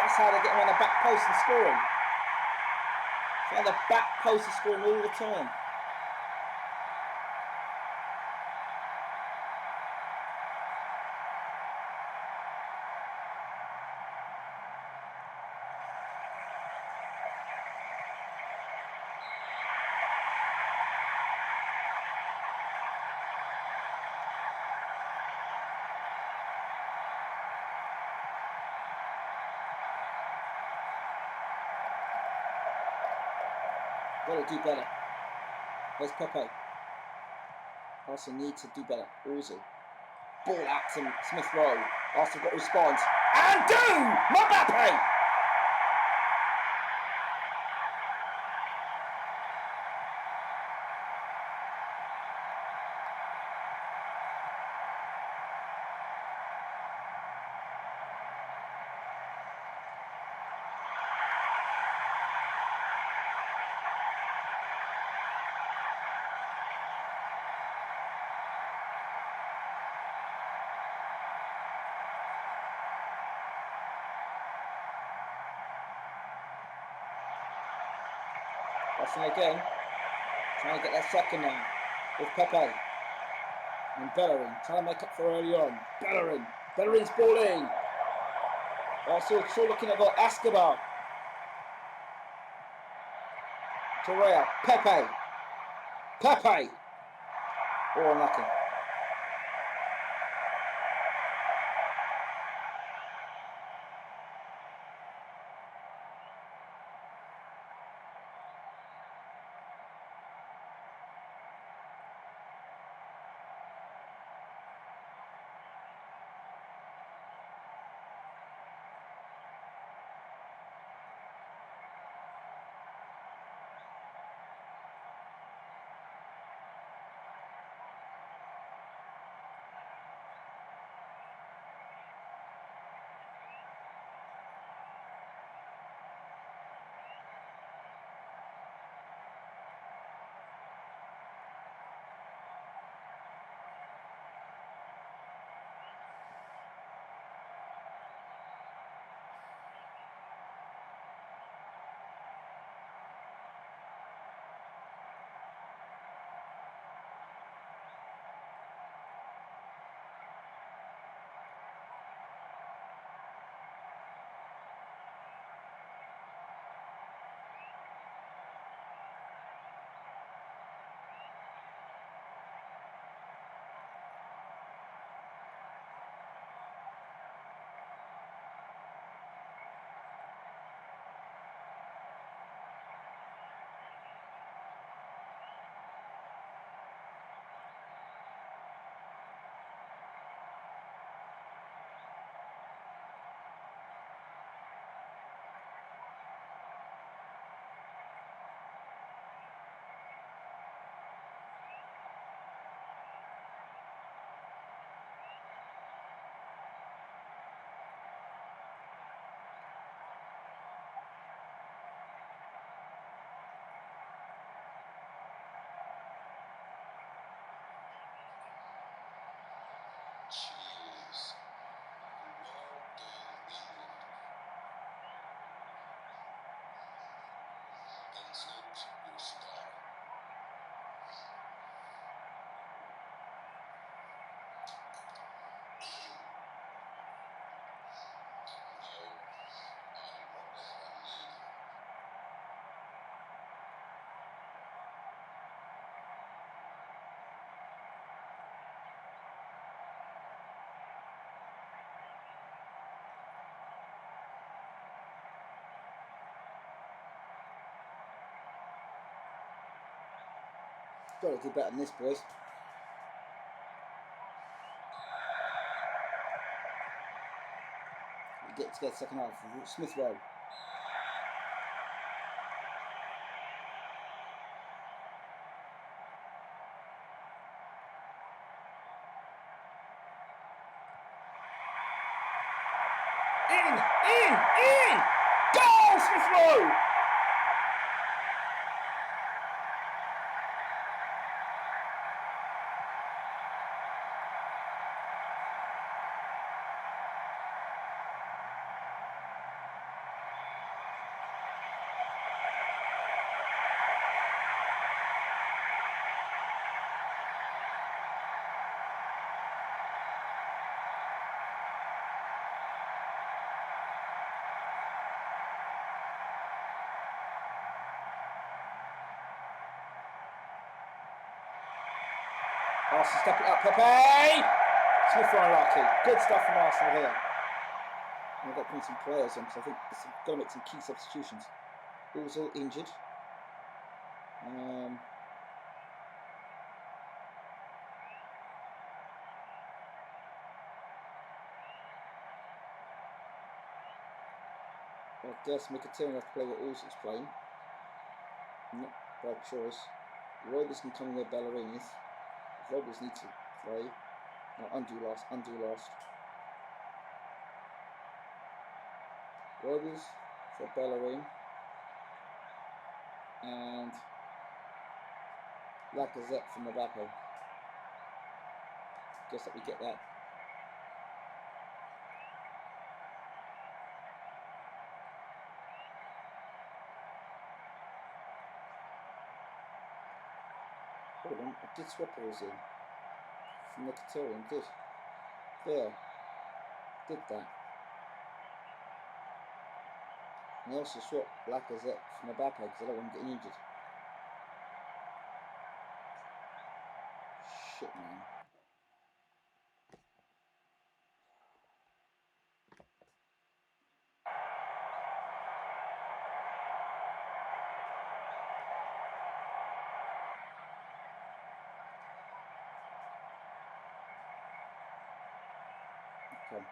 That's how they're getting on the back post and scoring. It's on the back post and scoring all the time. Got to do better. Where's Pepe? Arsenal need to do better. Ozil. Ball out to Smith Rowe. Arsenal got to respond. And do! Mbappe! Arsenal again. Trying to get that second now. With Pepe. And Bellerin. Trying to make up for early on. Bellerin. Bellerin's ball in. Arsenal still looking at goal. Escobar. Torreira. Pepe. Pepe. Oh, unlucky. Got to do better than this, boys. We get to get second half. Smith Rowe. In! Goal, Smith Rowe! Arsenal step it up, Pepe! Smith were unlucky. Good stuff from Arsenal here. And I've got to bring some players in because I think it's got to make some key substitutions. All's all injured. I guess Mkhitaryan have to play what All's playing. Not by choice. Robles can come in where Bellerin is. Robles need to play. No, undo last. Robles for Bellerin. And Lacazette from Mbappe. Guess that we get that. Hold on, I did swap those in. From Mkhitaryan, did. There. Did that. And I also swapped Lacazette from Mbappe because I don't want him getting injured. Shit, man. Okay.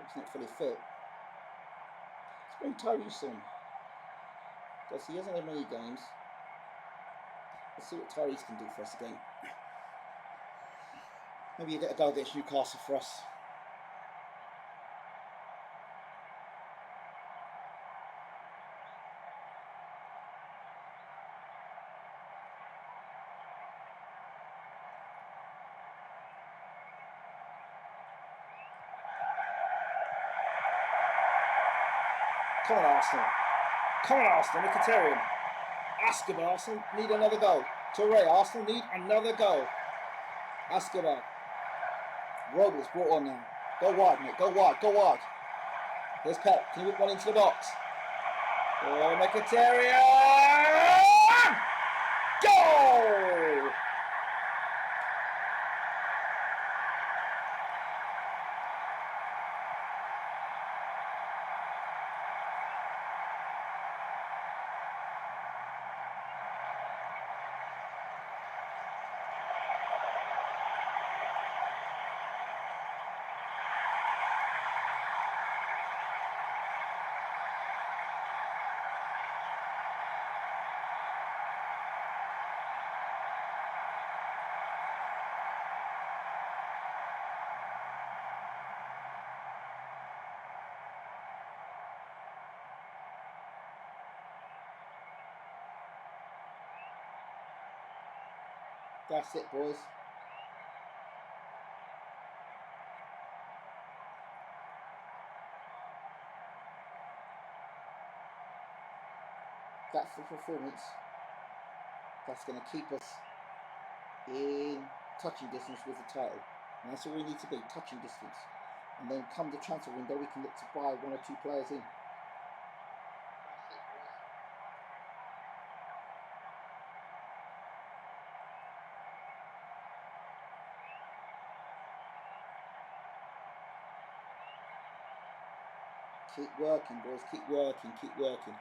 It's not fully fit. Let's bring Tyrese in. Because he hasn't had many games. Let's see what Tyrese can do for us again. Maybe you get a goal against Newcastle for us. Come on, Arsenal. Come on, Arsenal. Mkhitaryan. Escobar. Arsenal need another goal. Touré. Arsenal need another goal. Escobar. Robles brought on now. Go wide, mate. Go wide. Go wide. There's Pep. Can you whip one into the box? Oh, Mkhitaryan! Goal! That's it, boys. That's the performance that's going to keep us in touching distance with the title. And that's all we need to be, touching distance. And then come the transfer window, we can look to buy one or two players in. Keep working, boys. Keep working. Keep working.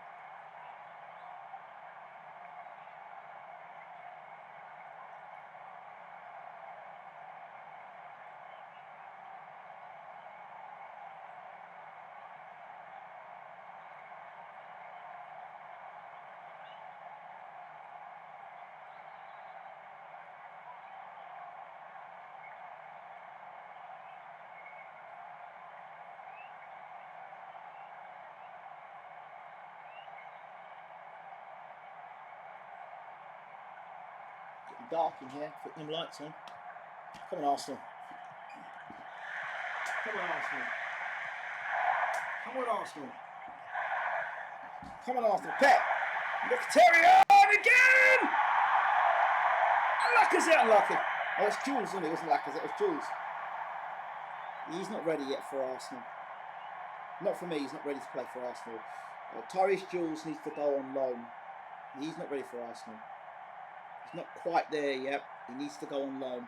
Dark in here, put them lights on. Come on, Arsenal. Come on, Arsenal. Come on, Arsenal. Come on, Arsenal. Pep. Mkhitaryan again! Lacazette unlucky. Oh, it's Jules, wasn't it? It wasn't Lacazette, it was Jules. He's not ready yet for Arsenal. Not for me, he's not ready to play for Arsenal. Tyrese Jules needs to go on loan. He's not ready for Arsenal. He's not quite there yet. He needs to go on loan.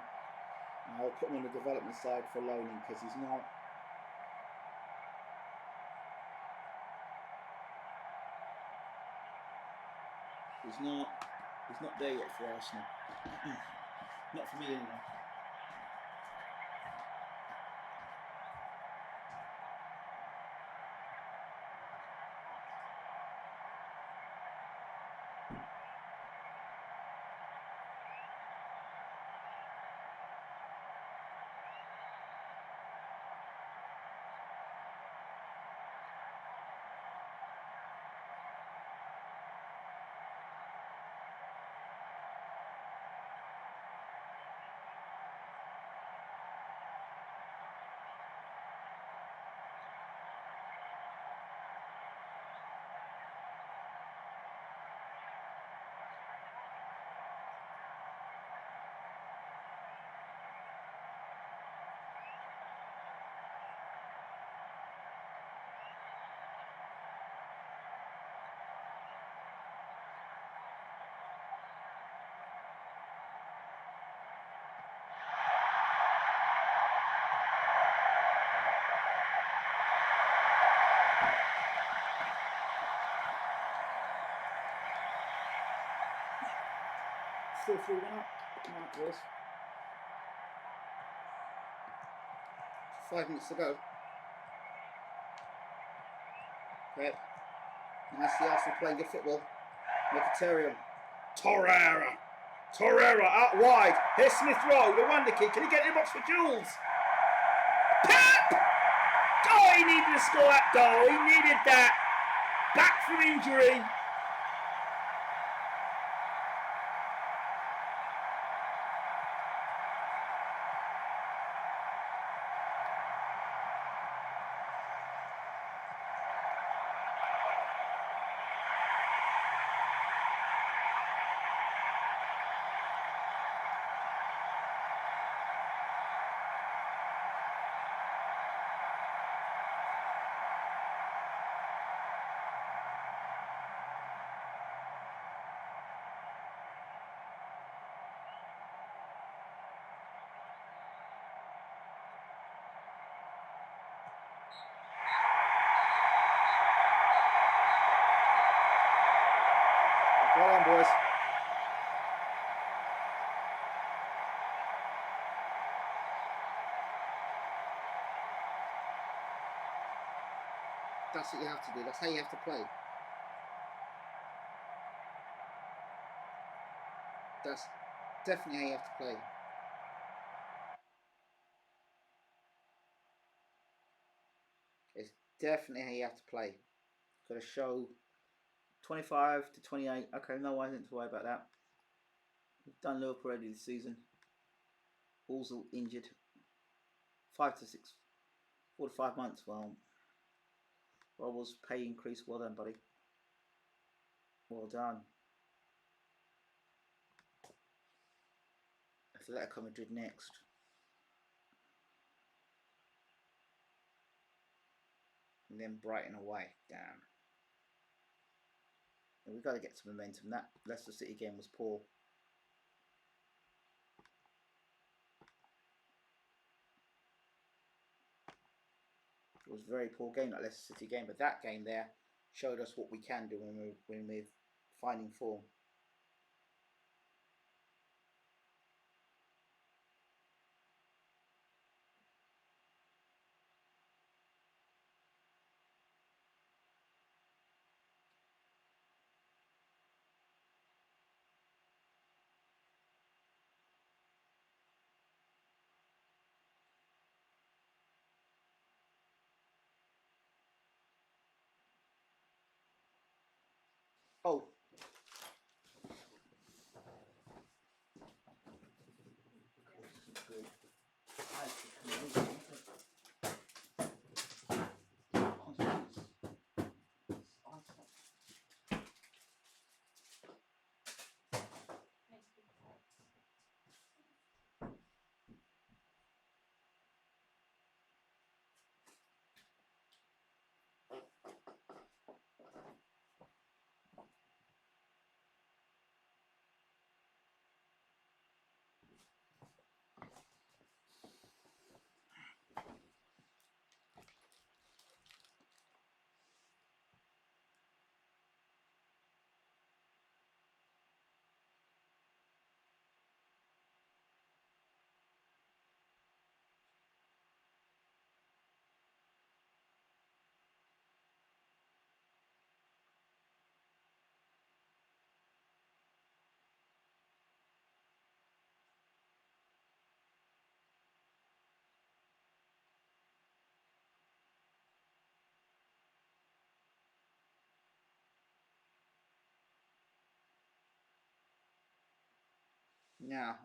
And I'll put him on the development side for loaning because he's not. He's not there yet for Arsenal. Not for me anyway. Still 3-1 up. Come on, boys. 5 minutes to go. Okay. Nice the Arsenal playing good football. Mkhitaryan. Torreira out wide. Here's Smith Rowe, the wonder kid. Can he get in the box for Jules? Pep! Oh, he needed to score that goal. He needed that. Back from injury. Well on, boys. That's what you have to do. That's how you have to play. That's definitely how you have to play. It's definitely how you have to play. Got to show 25 to 28. Okay, no, I didn't worry about that. We've done Liverpool already this season. All's all injured. 5 to 6, 4 to 5 months. Well, Robble's pay increase. Well done, buddy. Well done. Atletico Madrid next. And then Brighton away. Damn. And we've got to get some momentum. That Leicester City game was poor. It was a very poor game, that Leicester City game, but that game there showed us what we can do when we're finding form. Oh. Now,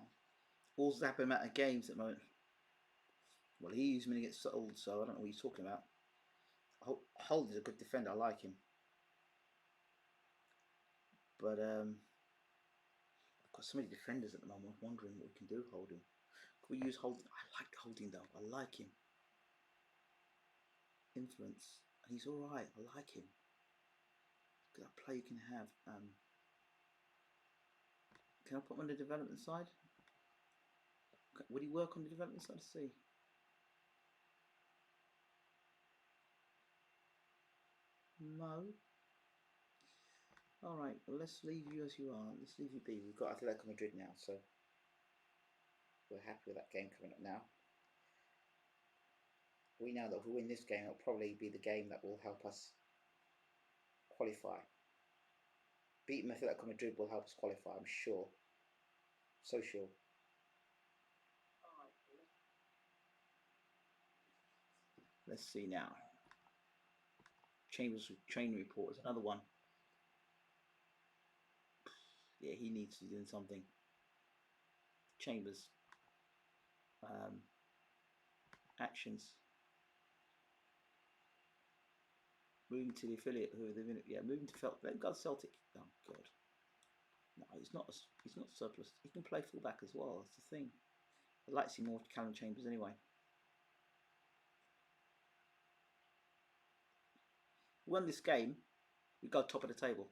all's happening amount of games at the moment. Well, he's going to get sold, so I don't know what he's talking about. Holt is a good defender. I like him. But I've got so many defenders at the moment. I'm wondering what we can do with Holding. Could we use Holding? I like Holding though. I like him. Influence. He's alright. I like him. That play you can have. Can I put him on the development side? Would he work on the development side? Let's see. No. Alright, well, let's leave you as you are. Let's leave you be. We've got Atletico Madrid now, so we're happy with that game coming up now. We know that if we win this game, it'll probably be the game that will help us qualify. Beating Atletico Madrid will help us qualify, I'm sure. So sure. Let's see now. Chambers training report is another one. Yeah, he needs to do something. Chambers. Actions. Moving to the affiliate. Moving to Celtic. Oh God. No, he's not surplus. He can play fullback as well. That's the thing. I'd like to see more Callum Chambers anyway. We won this game. We got top of the table.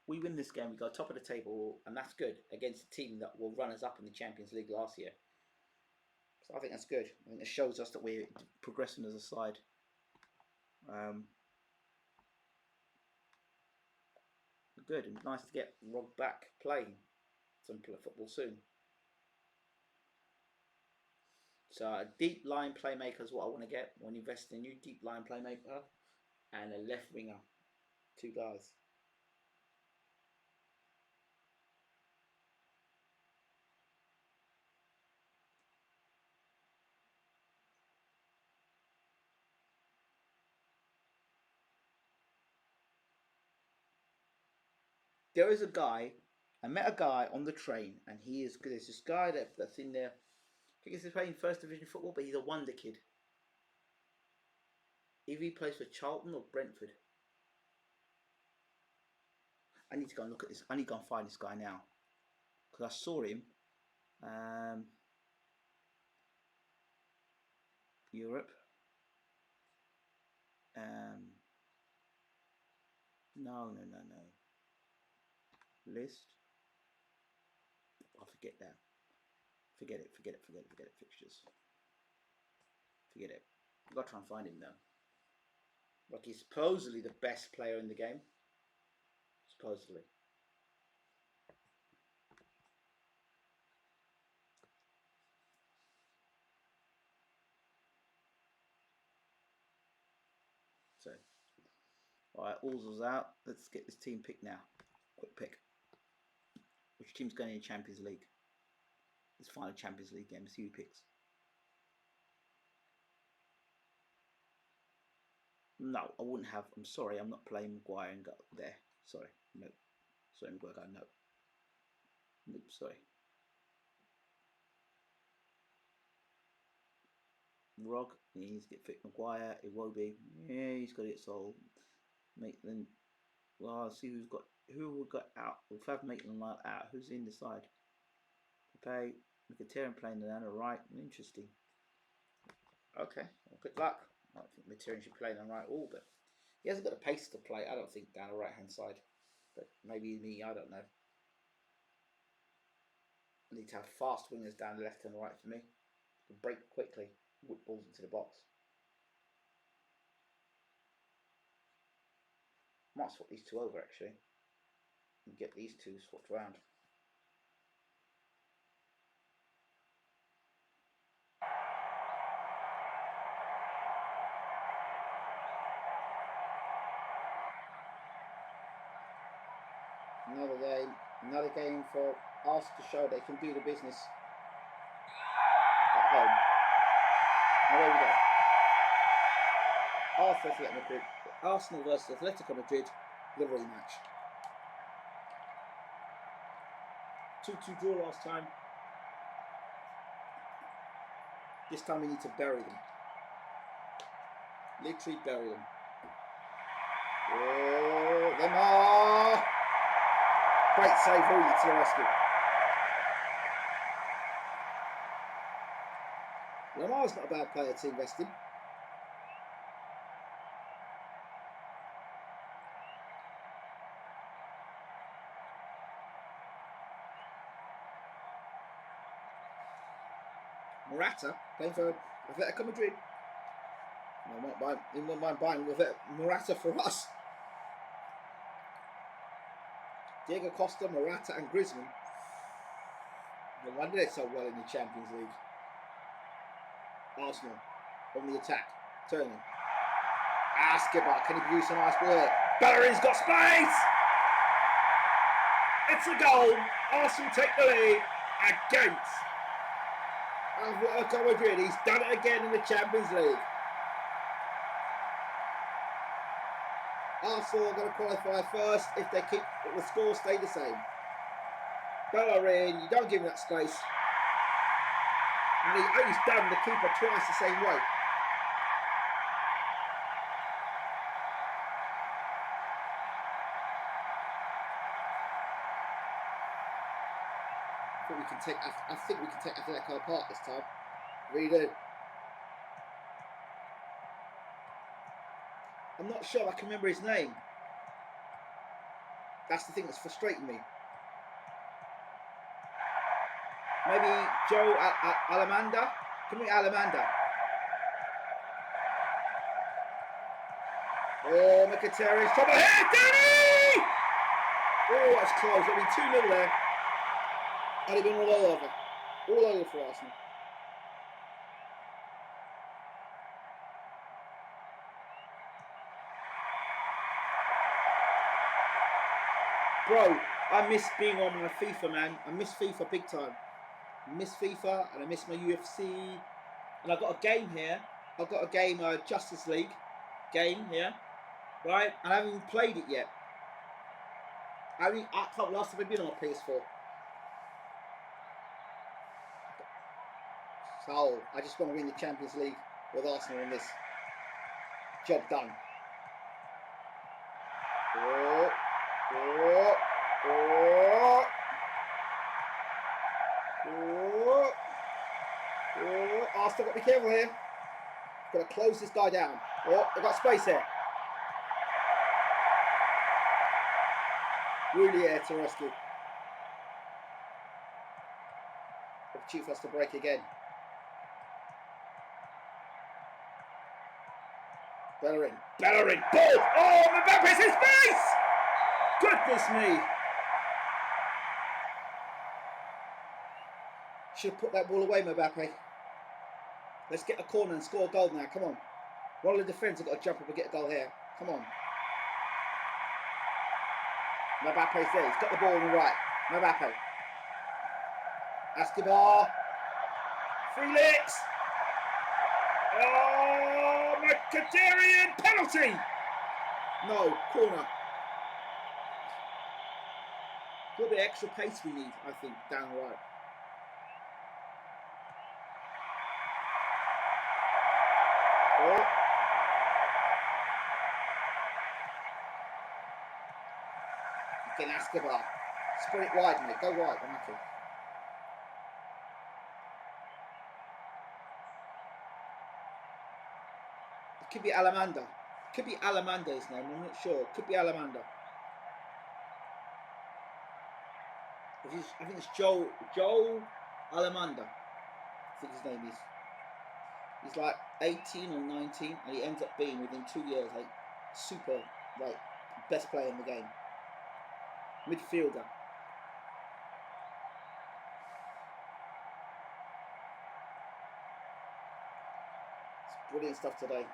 We win this game, we got top of the table, and that's good against a team that will run us up in the Champions League last year. So I think that's good. I think it shows us that we're progressing as a side. Good, and nice to get Rog back playing some football soon. So a deep line playmaker is what I want to get. I want to invest in a new deep line playmaker and a left winger. 2 guys. There is a guy, I met a guy on the train, and he is good. There's this guy that's in there. I think he's playing first division football, but he's a wonder kid. If he plays for Charlton or Brentford. I need to go and look at this. I need to go and find this guy now. Because I saw him. Europe. No. List. I'll forget that. Forget it. Fixtures. Forget it. I've got to try and find him though. Like, he's supposedly the best player in the game. Supposedly. So, alright, All's out. Let's get this team picked now. Quick pick. Which team's going in the Champions League? This final Champions League game. See who picks. No, I wouldn't have. I'm sorry, I'm not playing Maguire and go there. Sorry, no. Sorry, Maguire, no. Nope, sorry. Rog, he needs to get fit. Maguire, Iwobi, yeah, he's got to get sold. Maitland, well, I'll see who we got out. We'll have Maitland out. Who's in the side? Pepe, Mkhitaryan playing down the right. Interesting. Okay, well, good luck. I don't think Mkhitaryan should play down the right all, but he hasn't got the pace to play, I don't think, down the right hand side. But maybe me, I don't know. I need to have fast wingers down the left and the right for me. To break quickly, whip balls into the box. Might swap these 2 over actually. And get these 2 swapped around. Another game for us to show they can do the business at home. Away we go. Arsenal versus Atletico Madrid, the rematch. 2-2 draw last time. This time we need to bury them. Literally bury them. Oh, Lemar! Great save, Hooley to the rescue. Lemar's not a bad player to invest in. Morata playing for Atletico Madrid. He won't mind buying Morata for us. Diego Costa, Morata and Griezmann. No wonder they're so well in the Champions League. Arsenal on the attack. Turning. Escobar, can he produce a nice ball here? Bellerin's got space! It's a goal. Arsenal take the lead against Atletico Madrid. He's done it again in the Champions League. Arsenal are going to qualify first if they keep the score stay the same. Bellerin, you don't give him that space. And he's done the keeper twice the same way. I think we can take Atletico apart this time. Really do. I'm not sure I can remember his name. That's the thing that's frustrating me. Maybe Joe Alamanda? Can we Alamanda? Oh, Mkhitaryan's trouble here! Danny! Oh, that's close. It'll be 2-0 there. And he's been all over. All over for Arsenal. Bro, I miss being on my FIFA, man. I miss FIFA big time. I miss FIFA and I miss my UFC. And I've got a game here. I've got a game, Justice League game here. Right? And I haven't even played it yet. I can't last time I've been on my PS4. So, I just want to win the Champions League with Arsenal in this. Job done. Oh, oh, oh, oh, oh. Arsenal, got to be careful here. Got to close this guy down. Oh, they've got space here. Really here to rescue. Opportunity for us to break again. Bellerin, ball! Oh, Mbappe's his face! Goodness me! Should have put that ball away, Mbappe. Let's get a corner and score a goal now. Come on. One of the defenders have got to jump up and get a goal here. Come on. Mbappe's there. He's got the ball on the right. Mbappe. Escobar. Felix. Oh, Mkhitaryan penalty. No, corner. A little bit extra pace we need, I think, down the right. Oh. Again, Escobar. Spread it wide, mate. Go wide. I'm happy. It could be Alamanda. Could be Alamanda his name. I'm not sure. Could be Alamanda. I think it's Joe Alamanda. I think his name is. He's like 18 or 19, and he ends up being within 2 years like super, like best player in the game. Midfielder. It's brilliant stuff today.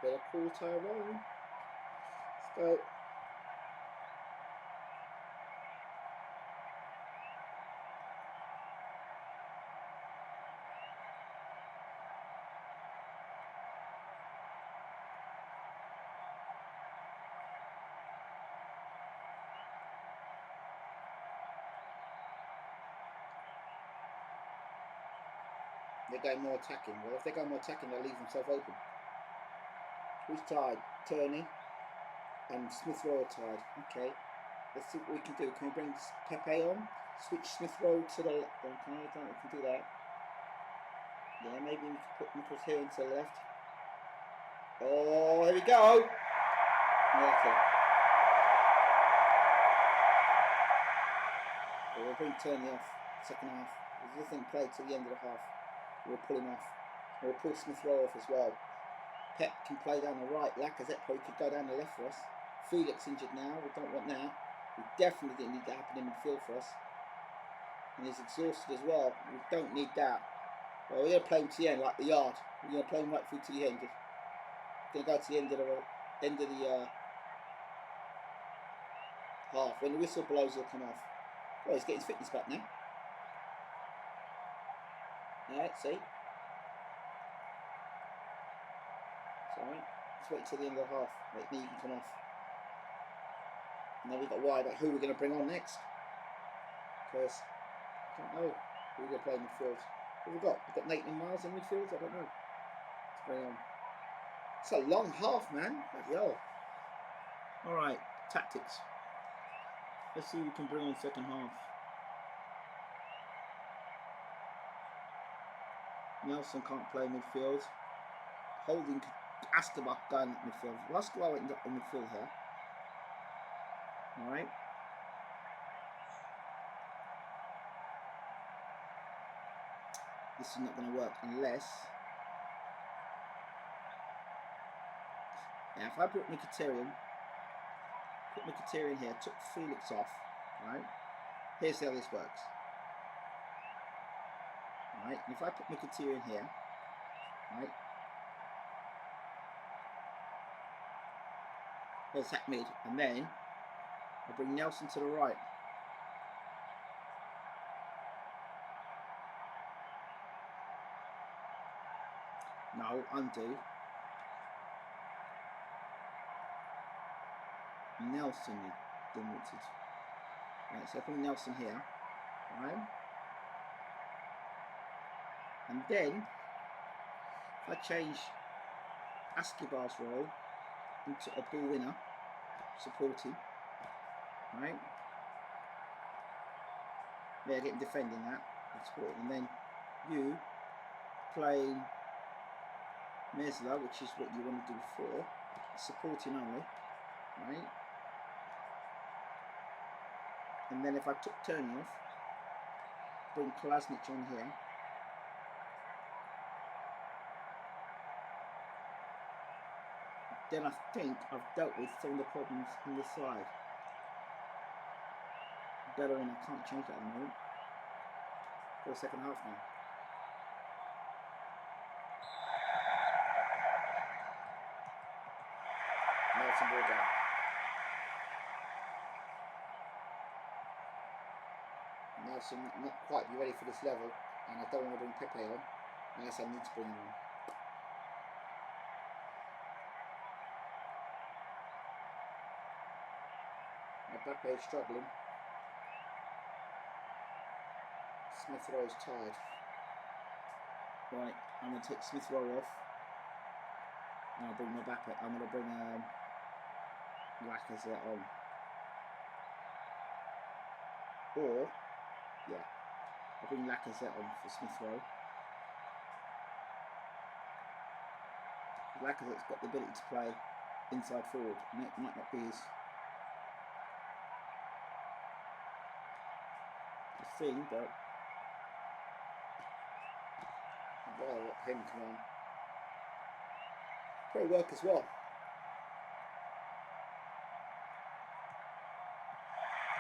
Better pull Tyrone. Let's go. They're going more attacking. Well, if they go more attacking, they'll leave themselves open. Who's tied? Turney and Smith Rowe are tied. Okay. Let's see what we can do. Can we bring Pepe on? Switch Smith Rowe to the left. Okay, I don't think we can do that. Yeah, maybe we can put Nicholas here into the left. Oh, here we go. Okay. Well, we'll bring Turney off second half. There's nothing played till the end of the half. We'll pull him off. We'll pull Smith Rowe off as well. Pep can play down the right. Lacazette probably could go down the left for us. Felix injured now. We don't want that. We definitely didn't need that happen in midfield for us. And he's exhausted as well. We don't need that. Well, we're going to play him to the end, like the yard. We're going to play him right through to the end. We're going to go to the end of the half. When the whistle blows, he'll come off. Well, he's getting his fitness back now. Alright, see? Sorry. Let's wait till the end of the half. Wait, me, you can come off. And then we've got to worry about who we're going to bring on next. Because I don't know who we're going to play in midfield. What have we got? We've got Nathan Miles in midfield? I don't know. Let's bring on. It's a long half, man. Bloody hell. Alright, tactics. Let's see who we can bring on second half. Nelson can't play midfield. Holding Askabach going at midfield. Askabach went in midfield here. Alright. This is not going to work unless... Yeah, if I put Mkhitaryan here, took Felix off, right? Here's how this works. Right, and if I put Mkhitaryan here, right? There's that mid, and then I bring Nelson to the right. No, undo. Nelson is demoted. Right, so I bring Nelson here, right? And then if I change Askibar's role into a ball winner, supporting, right? Yeah, getting defending that, and then you play Mesla, which is what you want to do before, supporting only, right? And then if I took Turney off, bring Kolasinac on here. Then I think I've dealt with some of the problems on this side. Better, and I can't change that at the moment. For the second half now. Nelson ball down. Nelson not quite be ready for this level, and I don't want to bring Pepe on unless I need to bring him on. Pepe is struggling. Smith Rowe is tired. Right, I'm going to take Smith Rowe off. And I'll bring Mbappe. I'm going to bring Lacazette on. Or, yeah, I'll bring Lacazette on for Smith Rowe. Lacazette's got the ability to play inside forward, and it might not be his thing, but I'd rather let him come on. Probably work as well.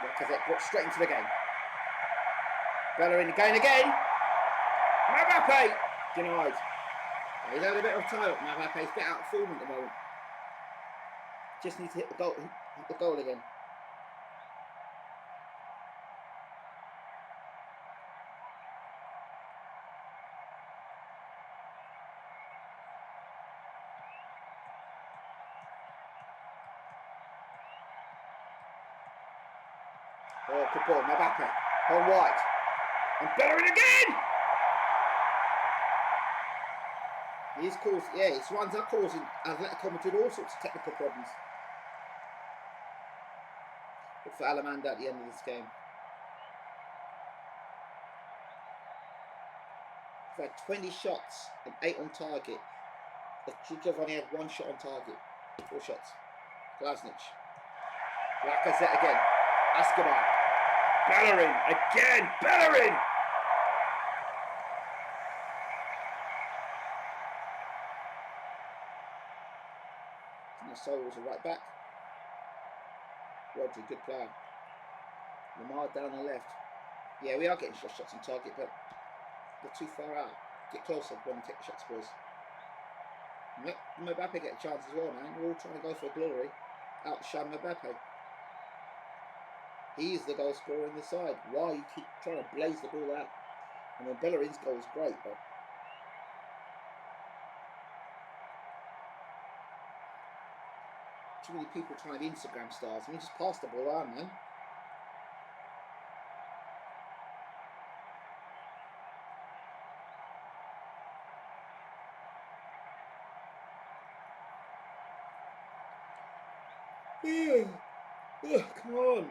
Lacazette brought straight into the game. Bellerin going again. Mbappe denied. He's had a bit of time. Mbappe's a bit out of form at the moment. Just needs to hit the goal again. Oh, good ball, Mbappe on White. And Bellerin again! His runs are causing Atletico Madrid all sorts of technical problems. But for Alamanda at the end of this game. We've had 20 shots and 8 on target. Chichov's only had 1 shot on target. 4 shots. Glasnic. Lacazette again. Escobar. Bellerin again. Bellerin. Sol was a right back. Rodri, good player. Lamar down the left. Yeah, we are getting shots on target, but they're too far out. Get closer when we take the shots, boys. Let Mbappe get a chance as well, man. We're all trying to go for glory. Outshine Mbappe. He's the goal scorer in the side. Why you keep trying to blaze the ball out? I mean, Bellerin's goal is great, but too many people trying to be Instagram stars. I mean, just pass the ball on, man. Come on.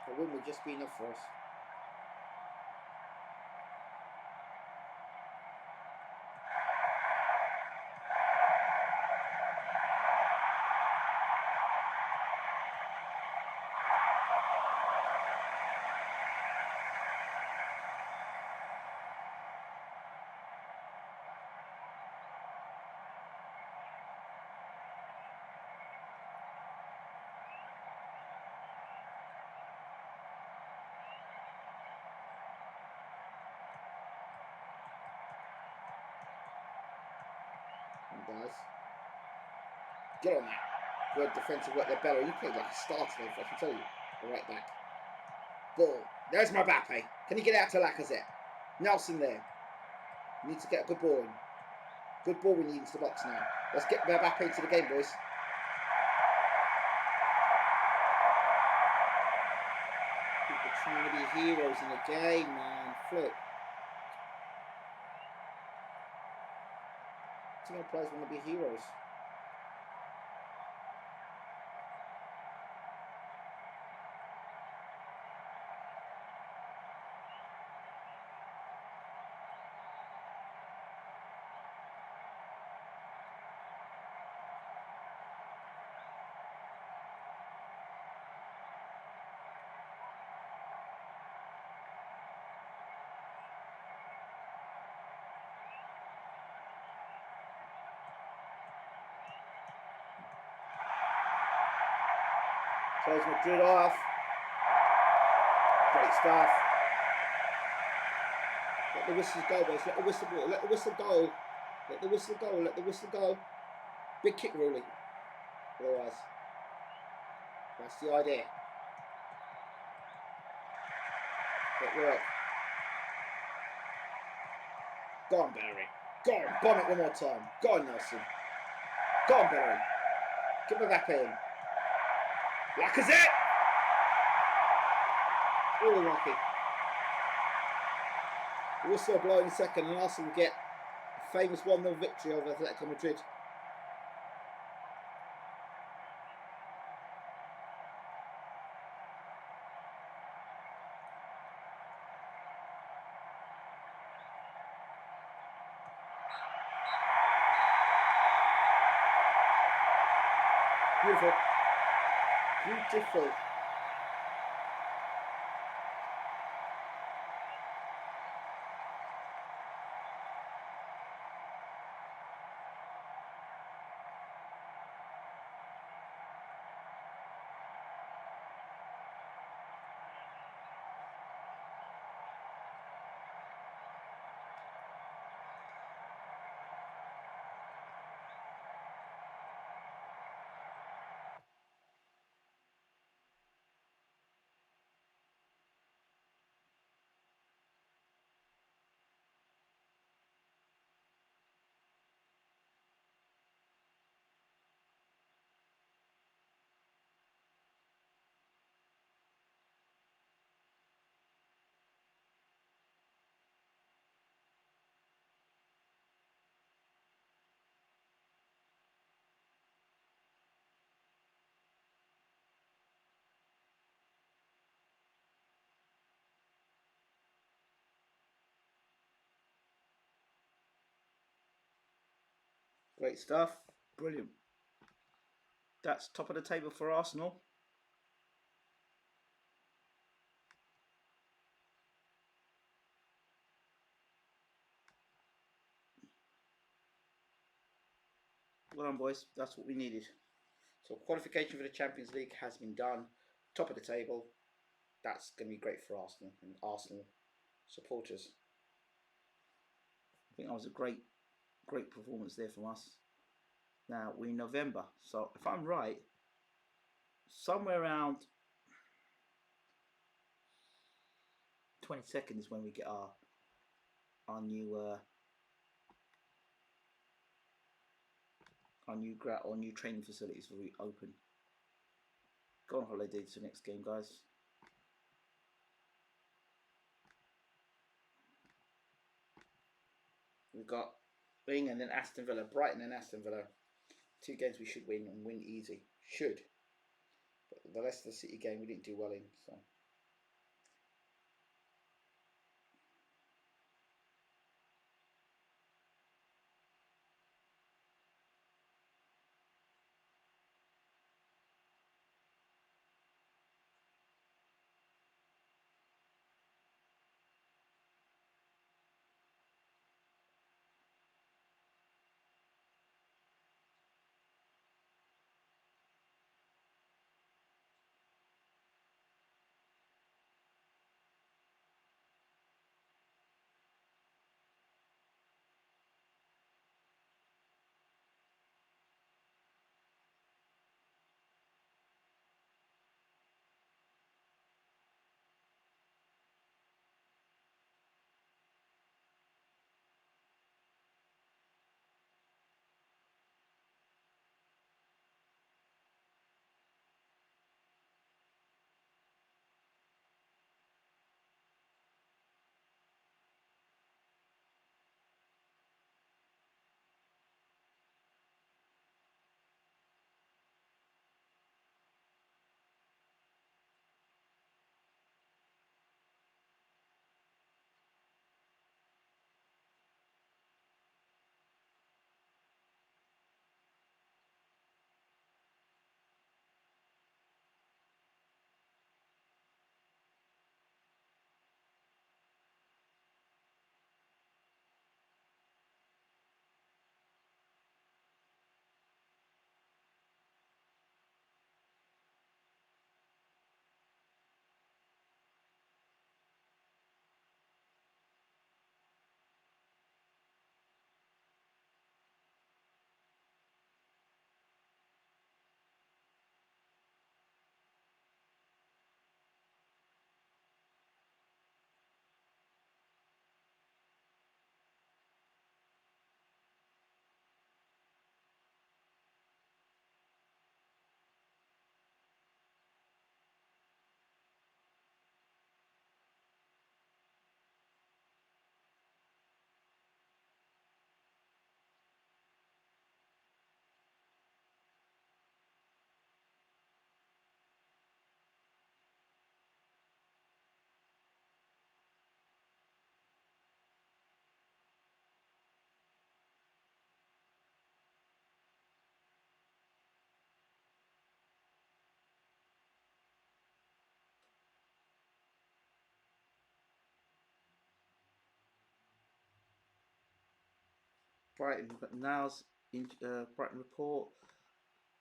A win would just be enough for us. Guys, get on that. Good defensive work there, Bello. You played like a star today, I can tell you. The right back. Ball. There's Mbappe. Can he get out to Lacazette? Nelson there. Need to get a good ball in. Good ball we need into the box now. Let's get Mbappe into the game, boys. People trying to be heroes in the game, man. Flip. Team players want to be heroes. Close Madrid off. Great stuff. Let the whistles go, boys. Let the whistle go. Let the whistle go. Let the whistle go. Let the whistle go. Big kick, really. Otherwise, that's the idea. It worked. Go on, Bellerin. Go on. Bomb it one more time. Go on, Nelson. Go on, Bellerin. Give me that in. Lacazette! All unlucky. We'll still blow in a second, and Arsenal will get a famous 1-0 victory over Atletico Madrid. Beautiful. Beautiful. Great stuff. Brilliant. That's top of the table for Arsenal. Well done, boys. That's what we needed. So qualification for the Champions League has been done. Top of the table. That's going to be great for Arsenal and Arsenal supporters. I think that was a great performance there from us. Now we're in November, so if I'm right, somewhere around 22nd is when we get our new training facilities will reopen. Go on holiday to the next game, guys. We've got Bing and then Aston Villa, Brighton and Aston Villa. 2 games we should win and win easy. Should. But the Leicester City game we didn't do well in, so. Brighton, we've got Niles, Brighton report.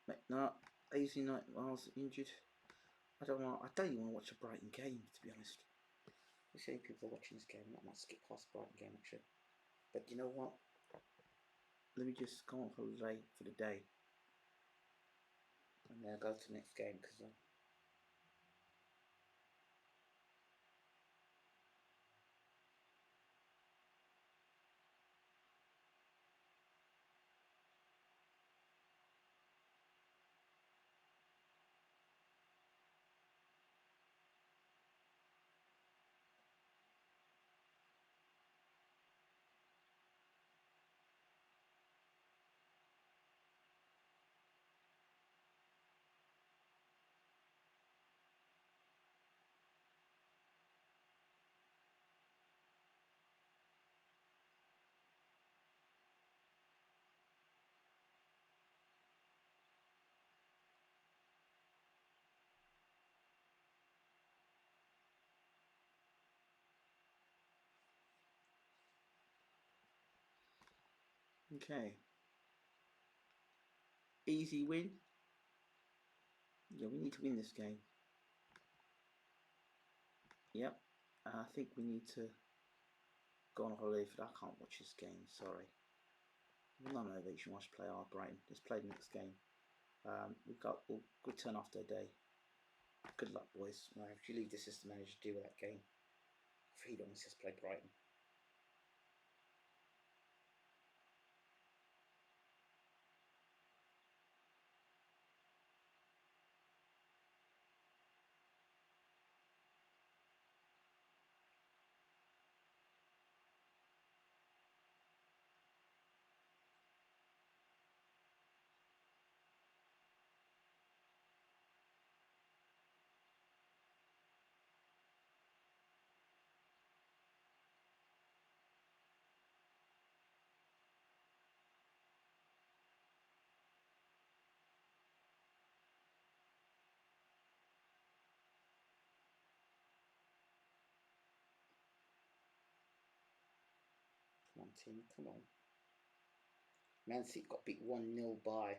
McNutt, 89 miles injured. I don't even want to watch a Brighton game, to be honest. There's so many people are watching this game, I might skip past the Brighton game actually. But you know what? Let me just go on holiday for the day. And then I'll go to the next game because Okay. Easy win. Yeah, we need to win this game. Yep. I think we need to go on holiday for that. I can't watch this game, sorry. No motivation watch play our Brighton. Let's play the next game. We'll turn after a day. Good luck, boys. Well, if you leave the system manager to deal with that game, freedom, let's just play Brighton. Come on, team, come on. Man City got beat 1-0 by.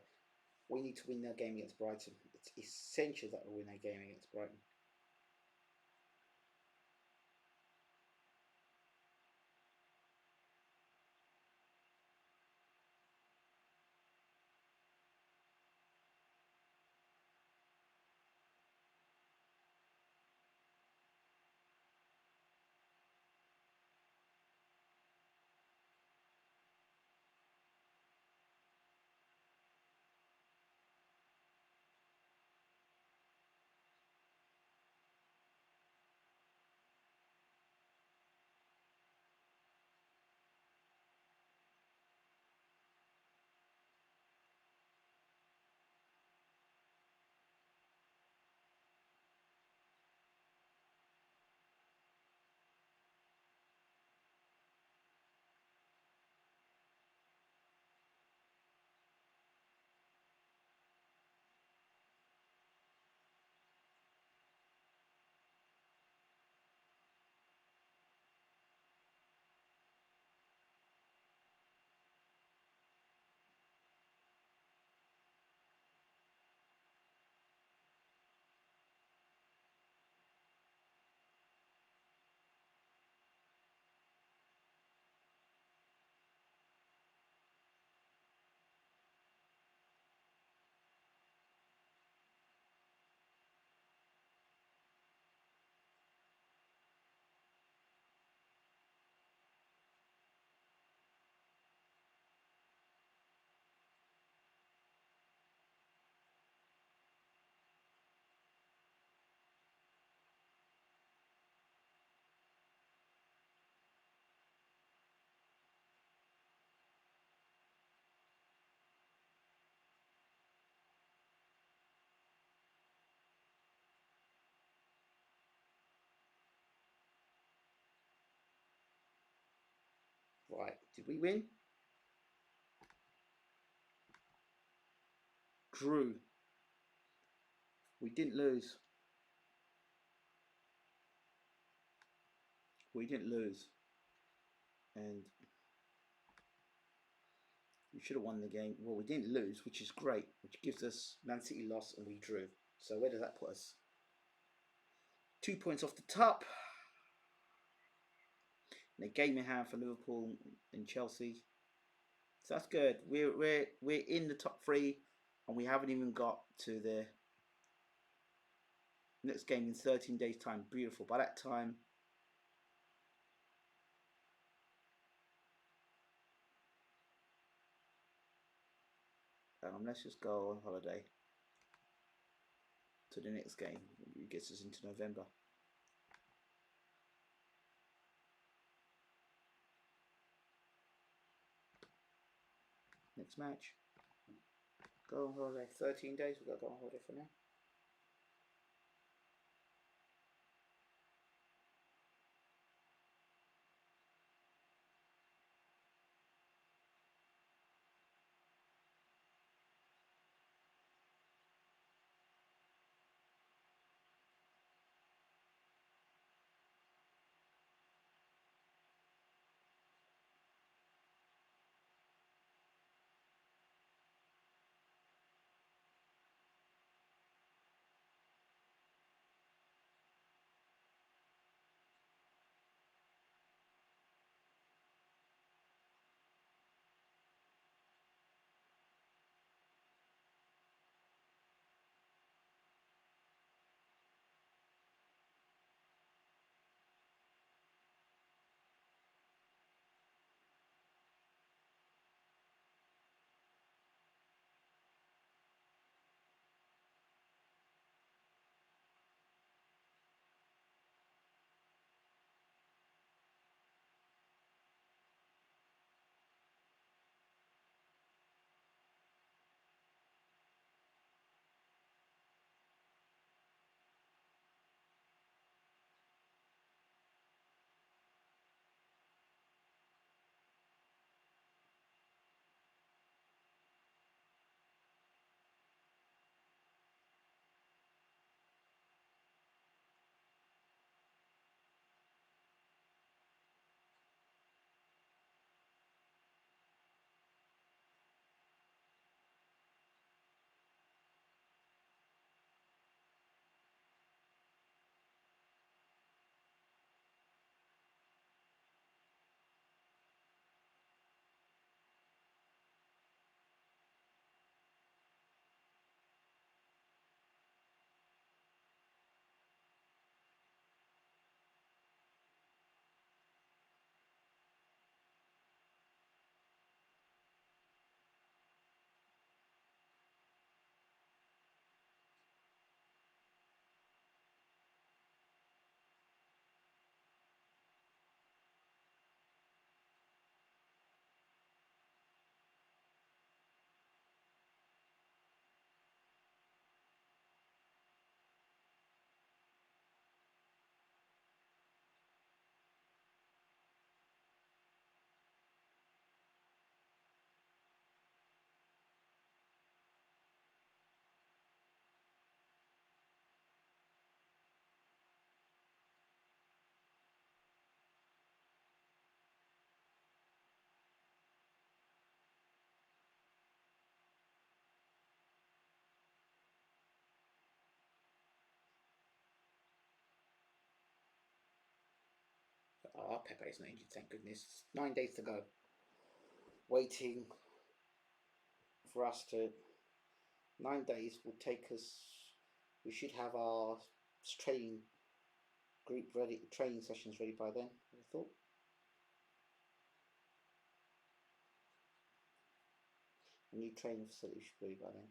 We need to win that game against Brighton. It's essential that we win that game against Brighton. Right, did we win? Drew. We didn't lose. We didn't lose. And we should have won the game. Well, we didn't lose, which is great, which gives us Man City lost and we drew. So where does that put us? 2 points off the top. And a game in hand for Liverpool and Chelsea. So that's good. We're in the top 3 and we haven't even got to the next game in 13 days time. Beautiful. By that time, let's just go on holiday to the next game. It gets us into November. Next match. Go on holiday. 13 days. We've got to go on holiday for now. Oh, Pepe's not injured, thank goodness. 9 days to go. Waiting for us to. 9 days will take us. We should have our training group ready, training sessions ready by then, I thought. A new training facility should be ready by then.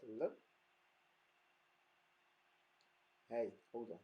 Hello? Hey, hold on.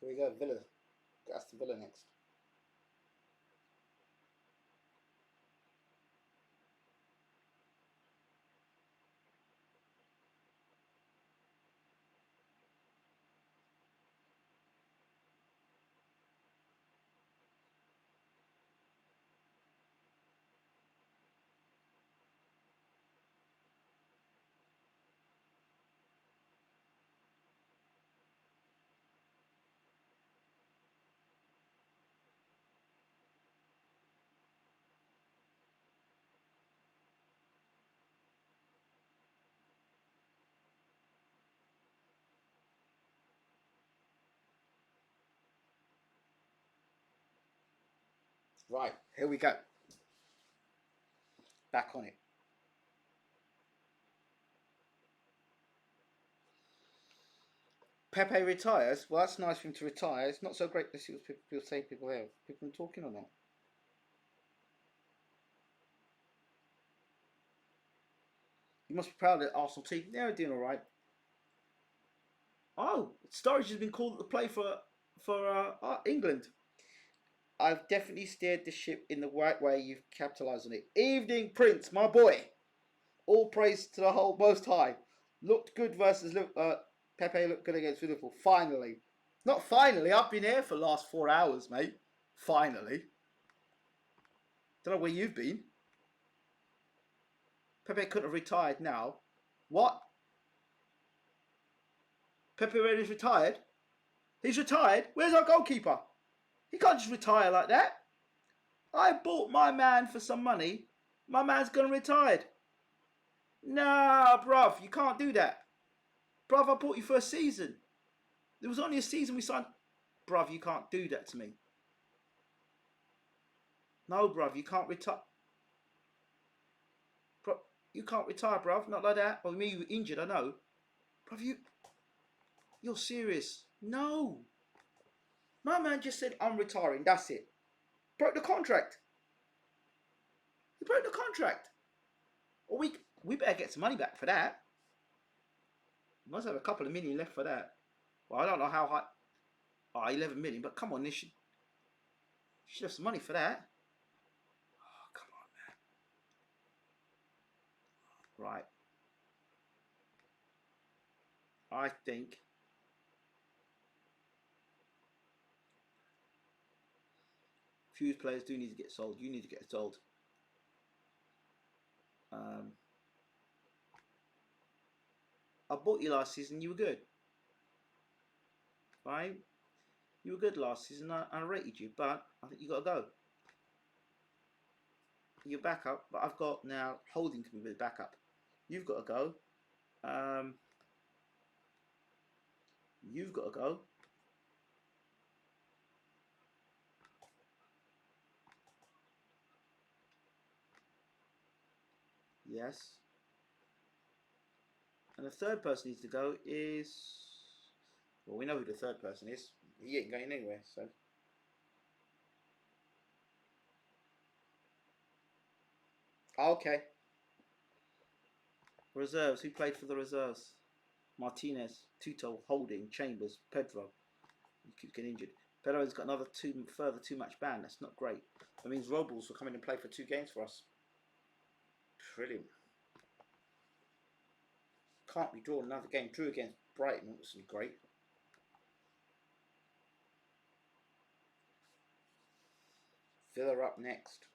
Here we go, Villa. Got Aston Villa next. Right, here we go. Back on it. Pepe retires. Well, that's nice for him to retire. It's not so great to see what people say. People here. People talking or not? You must be proud of the Arsenal team. They're doing all right. Oh, Sturridge has been called to play for England. I've definitely steered the ship in the right way. You've capitalised on it. Evening, Prince, my boy. All praise to the whole Most High. Looked good versus Pepe looked good against Liverpool. Finally. Not finally. I've been here for the last 4 hours, mate. Finally. Don't know where you've been. Pepe couldn't have retired now. What? Pepe Reina's retired? He's retired? Where's our goalkeeper? He can't just retire like that. I bought my man for some money. My man's gonna retire. Nah, bruv, you can't do that. Bruv, I bought you for a season. There was only a season we signed. Bruv, you can't do that to me. No, bruv, you can't retire. Bruv, you can't retire, bruv. Not like that. Well, me, you were injured, I know. Bruv, you're serious. No. My man just said, I'm retiring. That's it. Broke the contract. He broke the contract. Well, we better get some money back for that. We must have a couple of million left for that. Well, I don't know how high. Oh, 11 million. But come on, they should have some money for that. Oh, come on, man. Right. I think few players do need to get sold. You need to get sold. I bought you last season. You were good. Right? You were good last season. I rated you, but I think you got to go. You're backup, but I've got now Holding can be the backup. You've got to go. You've got to go. Yes. And the third person needs to go is... Well, we know who the third person is. He ain't going anywhere, so... Okay. Reserves. Who played for the reserves? Martinez, Tuto, Holding, Chambers, Pedro. He keeps getting injured. Pedro's got another further 2-match ban. That's not great. That means Robles will come in and play for 2 games for us. Brilliant. Can't be drawn another game. Drew against Brighton. That was great. Villa up next.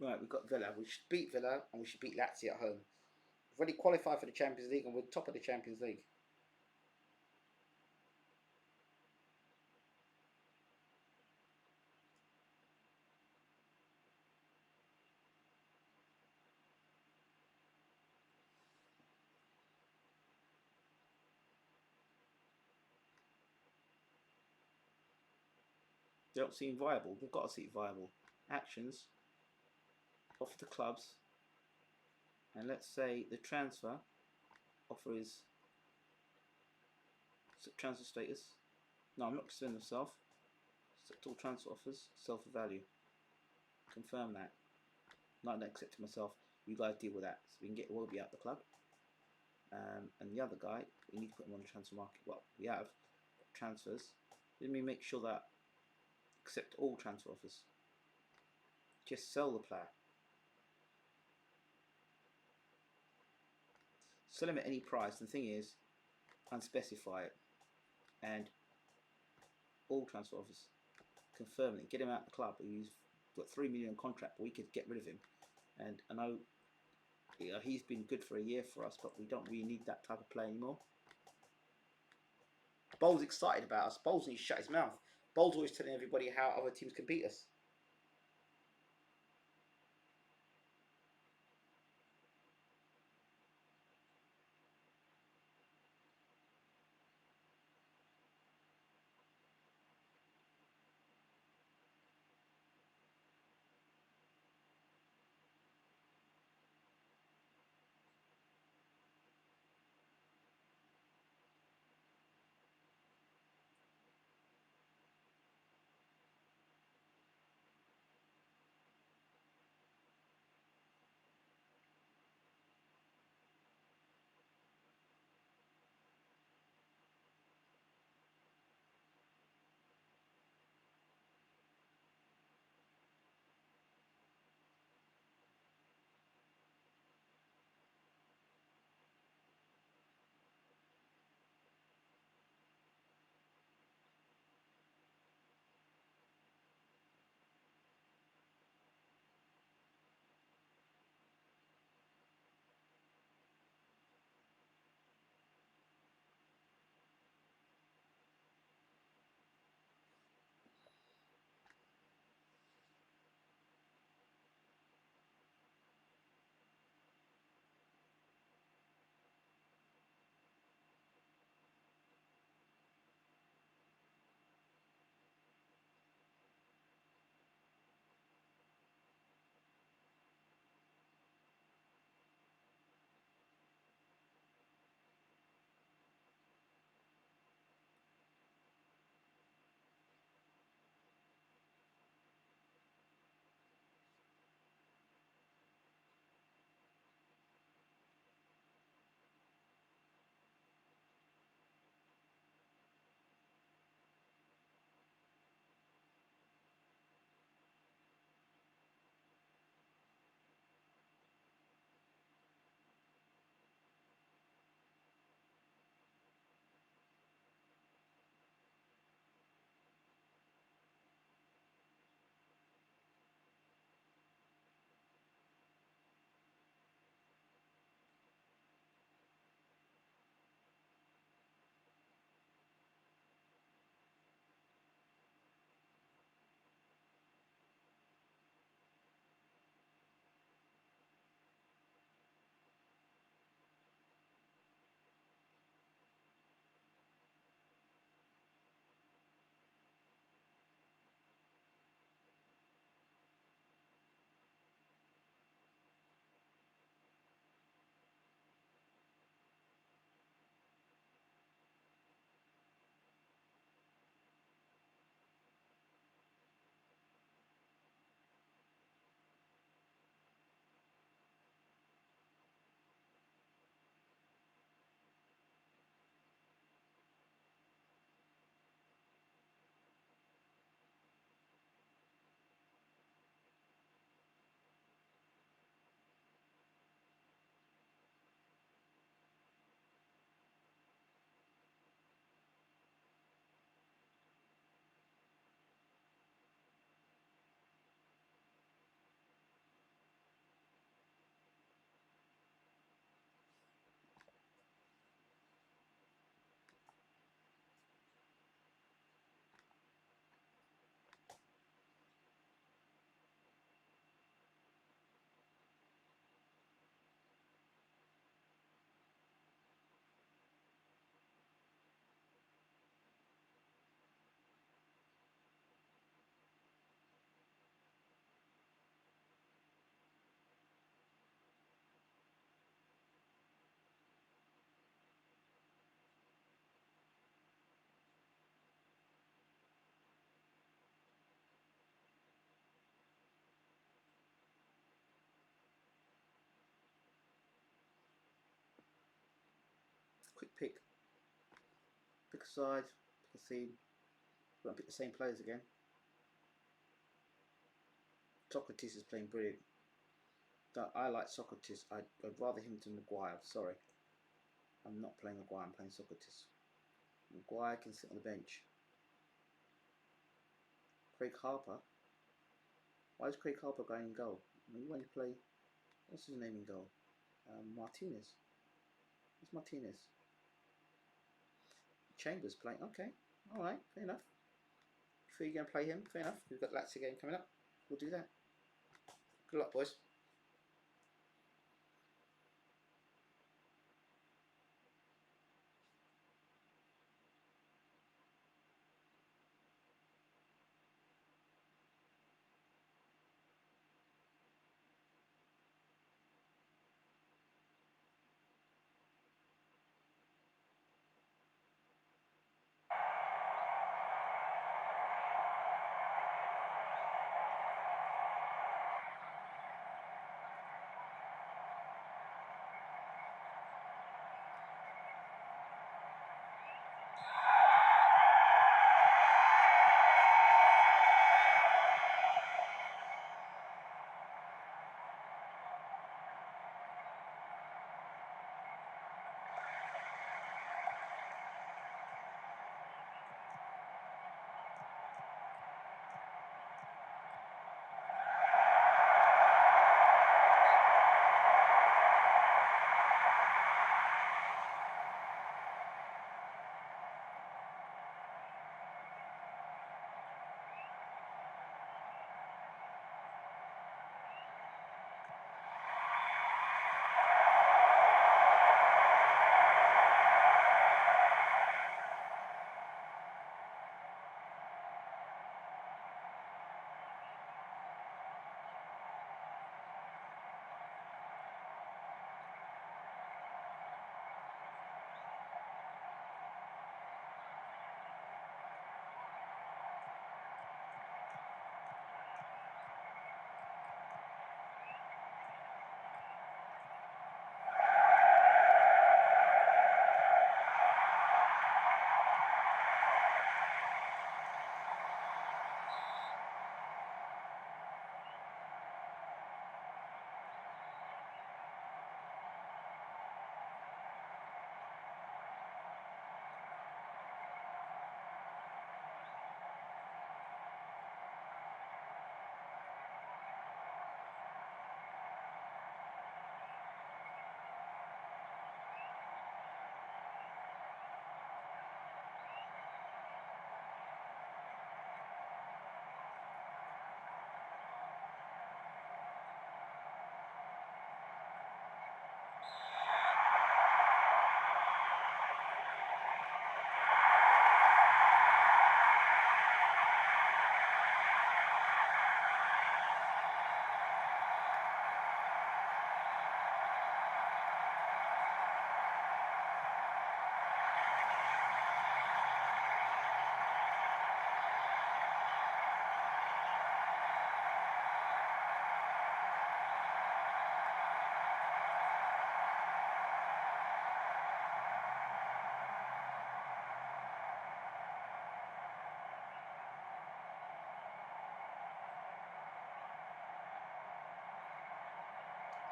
Right, we've got Villa. We should beat Villa and we should beat Lazio at home. We've already qualified for the Champions League and we're top of the Champions League. They don't seem viable. They've got to seem viable. Actions. Offer the clubs. And let's say the transfer offer is transfer status. No, I'm not considering myself. Accept all transfer offers. Sell for value. Confirm that. Not accepting myself. You guys deal with that. So we can get Wilby out of the club. And the other guy, we need to put him on the transfer market. Well, we have transfers. Let me make sure that accept all transfer offers. Just sell the player. Sell him at any price. And the thing is, unspecify it. And all transfer offers. Confirm it. Get him out of the club. He's got $3 million contract, but we could get rid of him. And I know he's been good for a year for us, but we don't really need that type of play anymore. Bowles excited about us. Bowles needs to shut his mouth. Bowles always telling everybody how other teams can beat us. quick pick. Pick a side, pick a theme. We won't pick the same players again. Socrates is playing brilliant. I like Socrates. I'd rather him than Maguire. Sorry. I'm not playing Maguire, I'm playing Socrates. Maguire can sit on the bench. Craig Harper. Why is Craig Harper going in goal? You want to play, what's his name in goal? Martinez. It's Martinez. Chambers playing. Okay. Alright, fair enough. If you're going to play him, fair enough. We've got Lazio game coming up. We'll do that. Good luck, boys.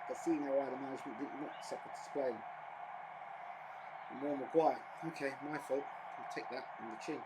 I can see now why the management didn't want Socrates playing. More Maguire. Okay, my fault. I'll take that on the chin.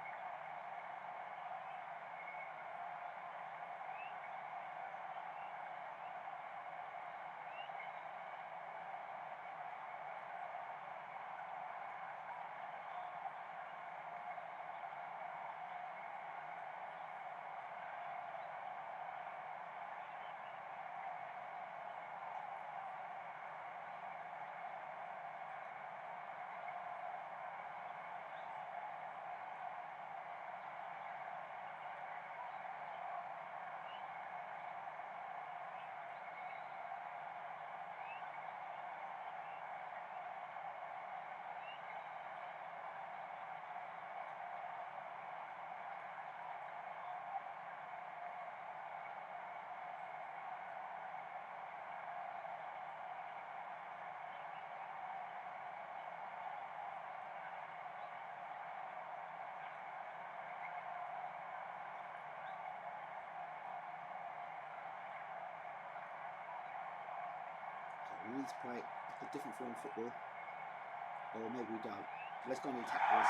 We need to play a different form of football. Or maybe we don't. Let's go on the attack, boys.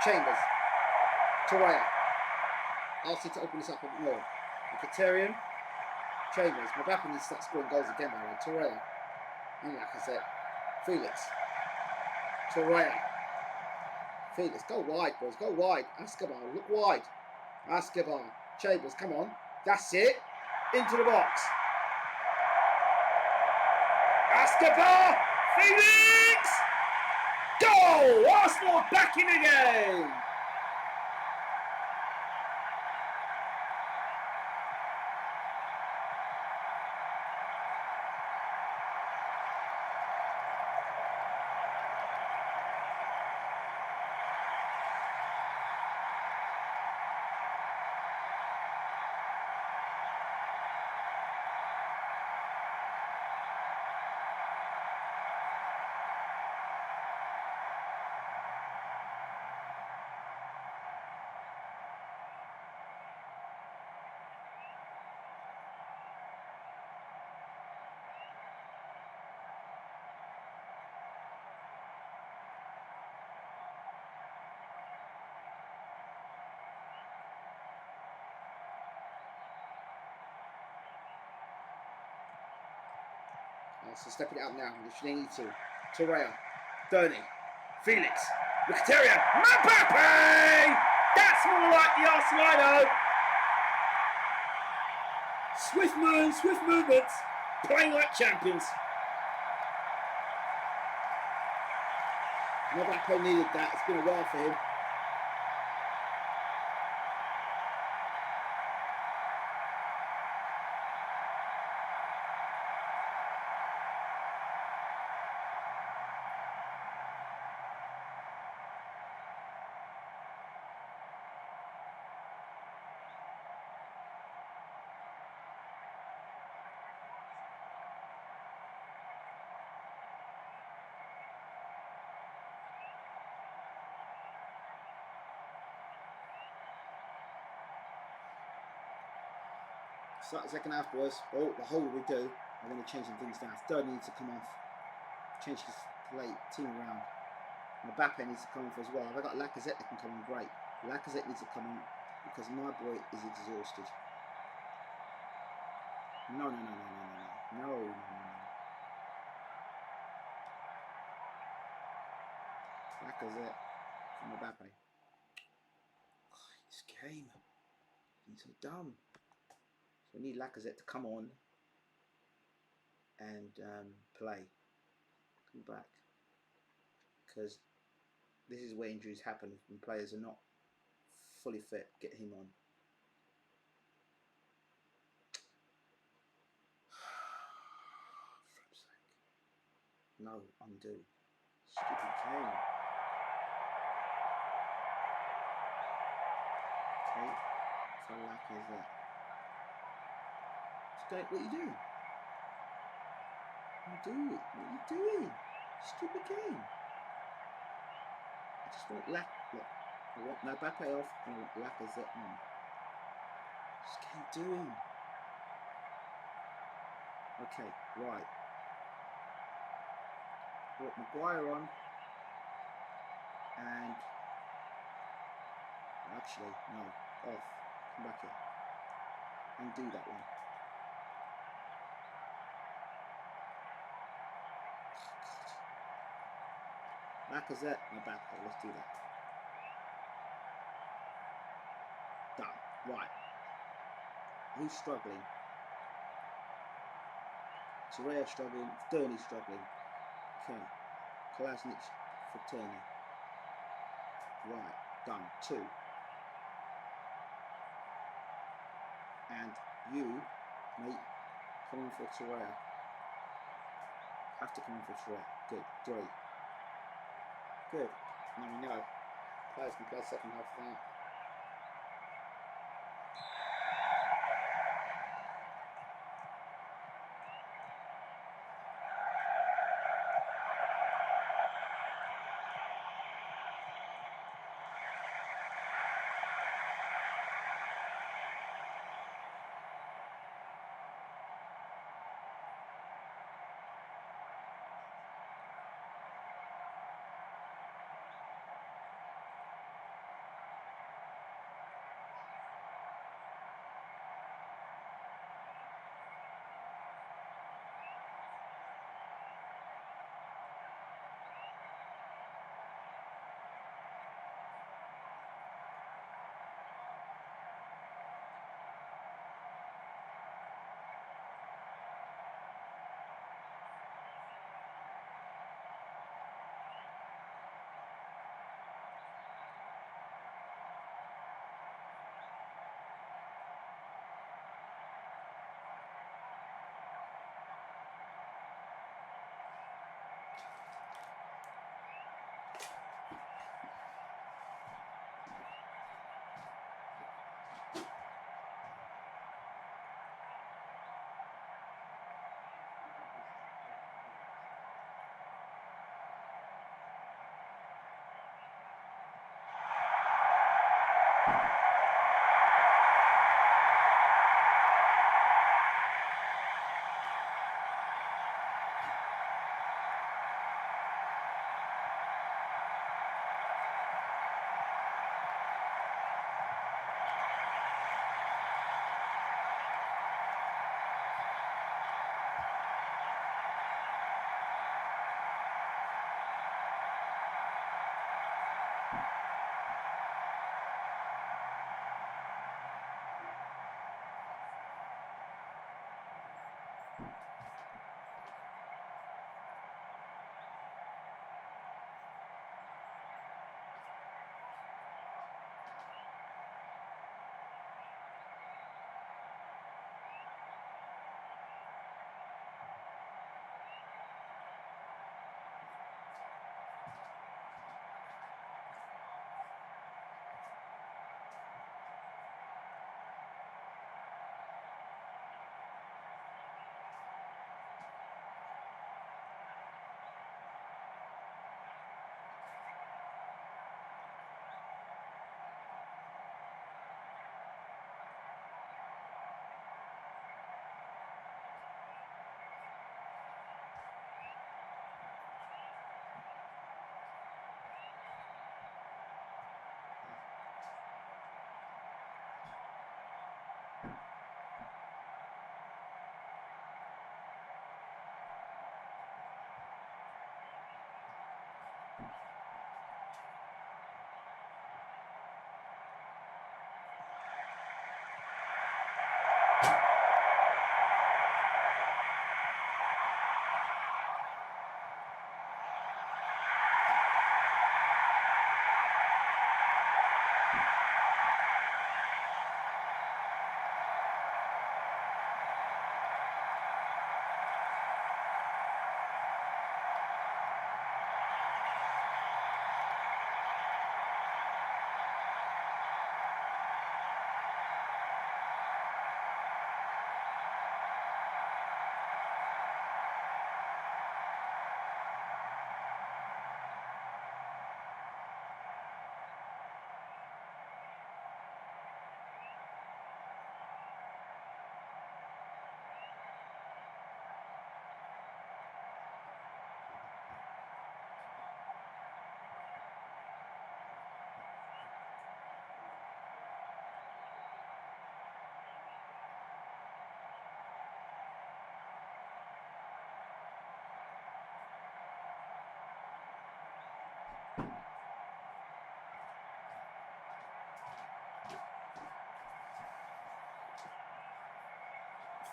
Chambers. Torreira. Asked to open this up a bit more. Mkhitaryan. Chambers. Mbappe needs to start scoring goals again, by the way. Torreira. And like I said, Felix. Torreira. Felix, go wide, boys. Go wide. Escobar, look wide. Escobar. Chambers, come on. That's it. Into the box. Escobar. Felix. Goal! Arsenal back in the game. So stepping it up now, if they need to. Torreira, Bernie, Felix, Mkhitaryan, Mbappe! That's more like the Arsenal I know. Swift moves, swift movements, playing like champions. Mbappe needed that, it's been a while for him. Start the second half, boys. Oh, the whole we do. I'm going to change some things down. Third needs to come off. Change this team around. Mbappe needs to come off as well. I've got Lacazette that can come on. Great. Lacazette needs to come on because my boy is exhausted. No. Lacazette from Mbappe. Oh, this game. He's so dumb. So we need Lacazette to come on and play. Come back. Because this is where injuries happen when players are not fully fit. Get him on. For fuck's sake. No, undo. Stupid game. Okay. So Lacazette. What are you doing? What are you doing? Stupid game. I just want I want Mbappe off and I want Lacazette on. Just can't do him. Okay, right. I want Maguire on and actually no, off. Come back here. Undo that one. Lacazette, Mbappe, let's do that. Done. Right. Who's struggling? Torreira struggling, Sterling struggling. Okay. Kolasinac for Turner. Right, done. 2. And you, mate, come in for Torreira. Have to come in for Torreira. Good. 3. Good. Now we know. Players can play second half of that.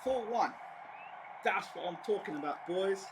4-1. That's what I'm talking about, boys.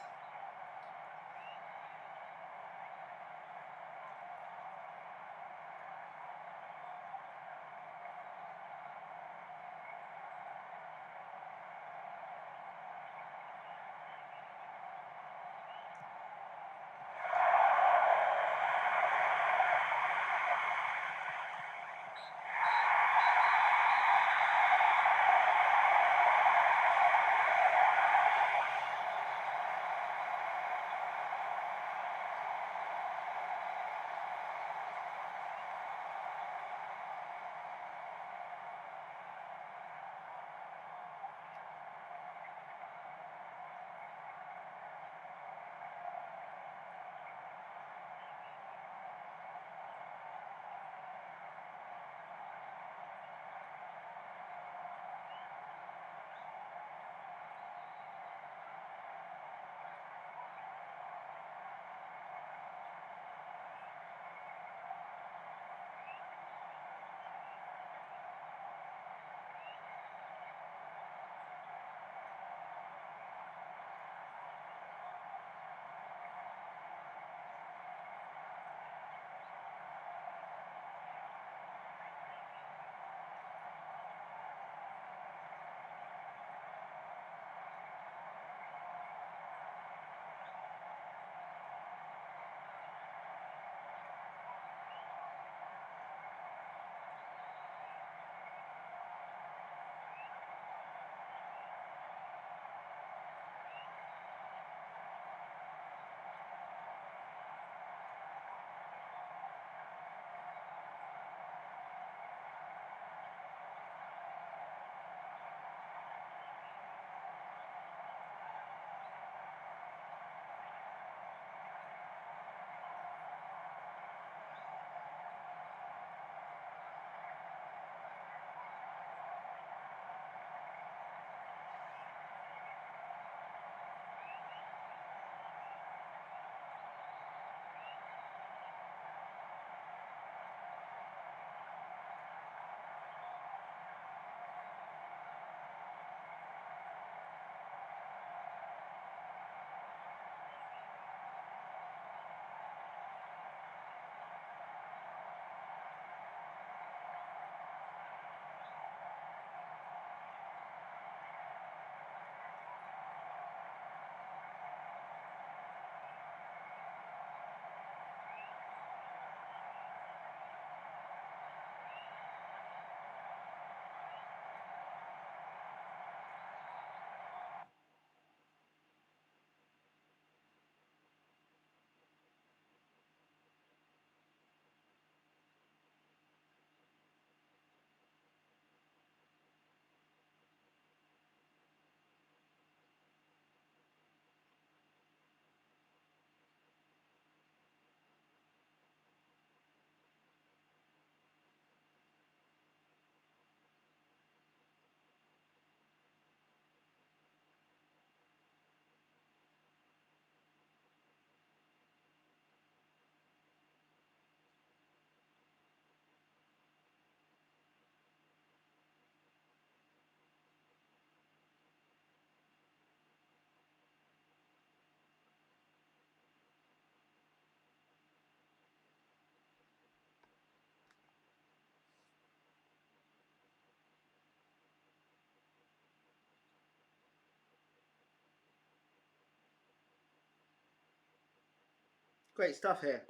Great stuff here.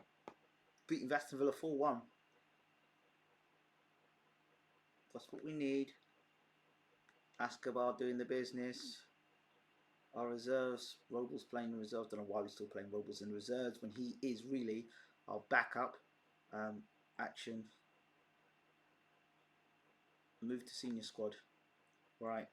Beating Aston Villa 4-1. That's what we need. Escobar doing the business. Our reserves, Robles playing in reserves. Don't know why we're still playing Robles in reserves when he is really our backup. Action. Move to senior squad. Right.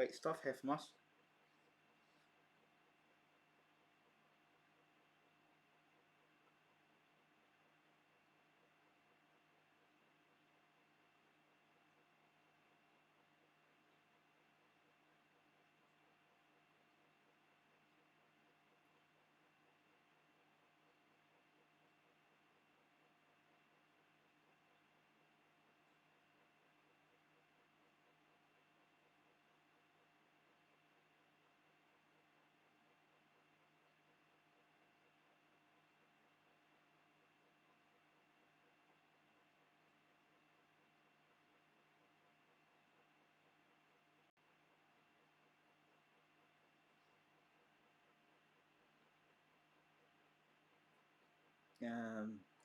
Great stuff here from us.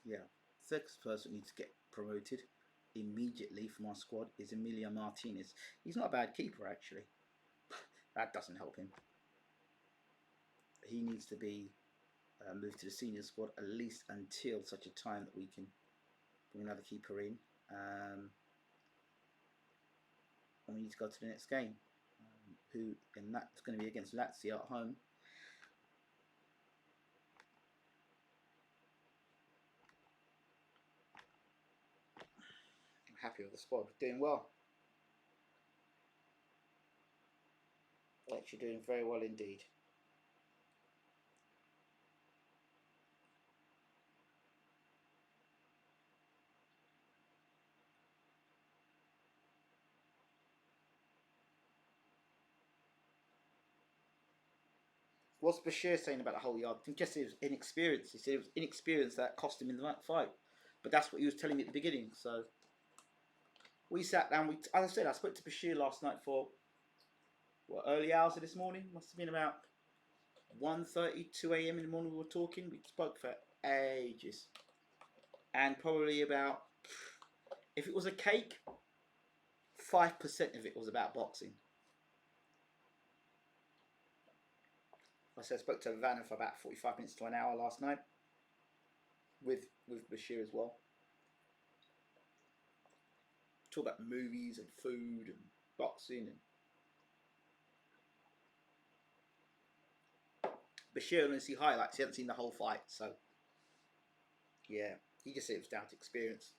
Yeah, sixth person needs to get promoted immediately from our squad is Emilia Martinez. He's not a bad keeper actually. That doesn't help him. He needs to be moved to the senior squad at least until such a time that we can bring another keeper in. And we need to go to the next game. And that's going to be against Lazio at home. I'm happy with the squad. Doing well. Actually doing very well indeed. What's Bashir saying about the whole yard thing? Just it was inexperience. He said it was inexperience that cost him in the fight. But that's what he was telling me at the beginning. So we sat down. As I said, I spoke to Bashir last night for early hours of this morning. Must have been about 1:30, 2 a.m. in the morning. We were talking. We spoke for ages, and probably about, if it was a cake, 5% of it was about boxing. I said I spoke to Vanna for about 45 minutes to an hour last night with Bashir as well. Talk about movies and food and boxing. And Bashir only see highlights. He hasn't seen the whole fight, so yeah, he just said it was down to experience.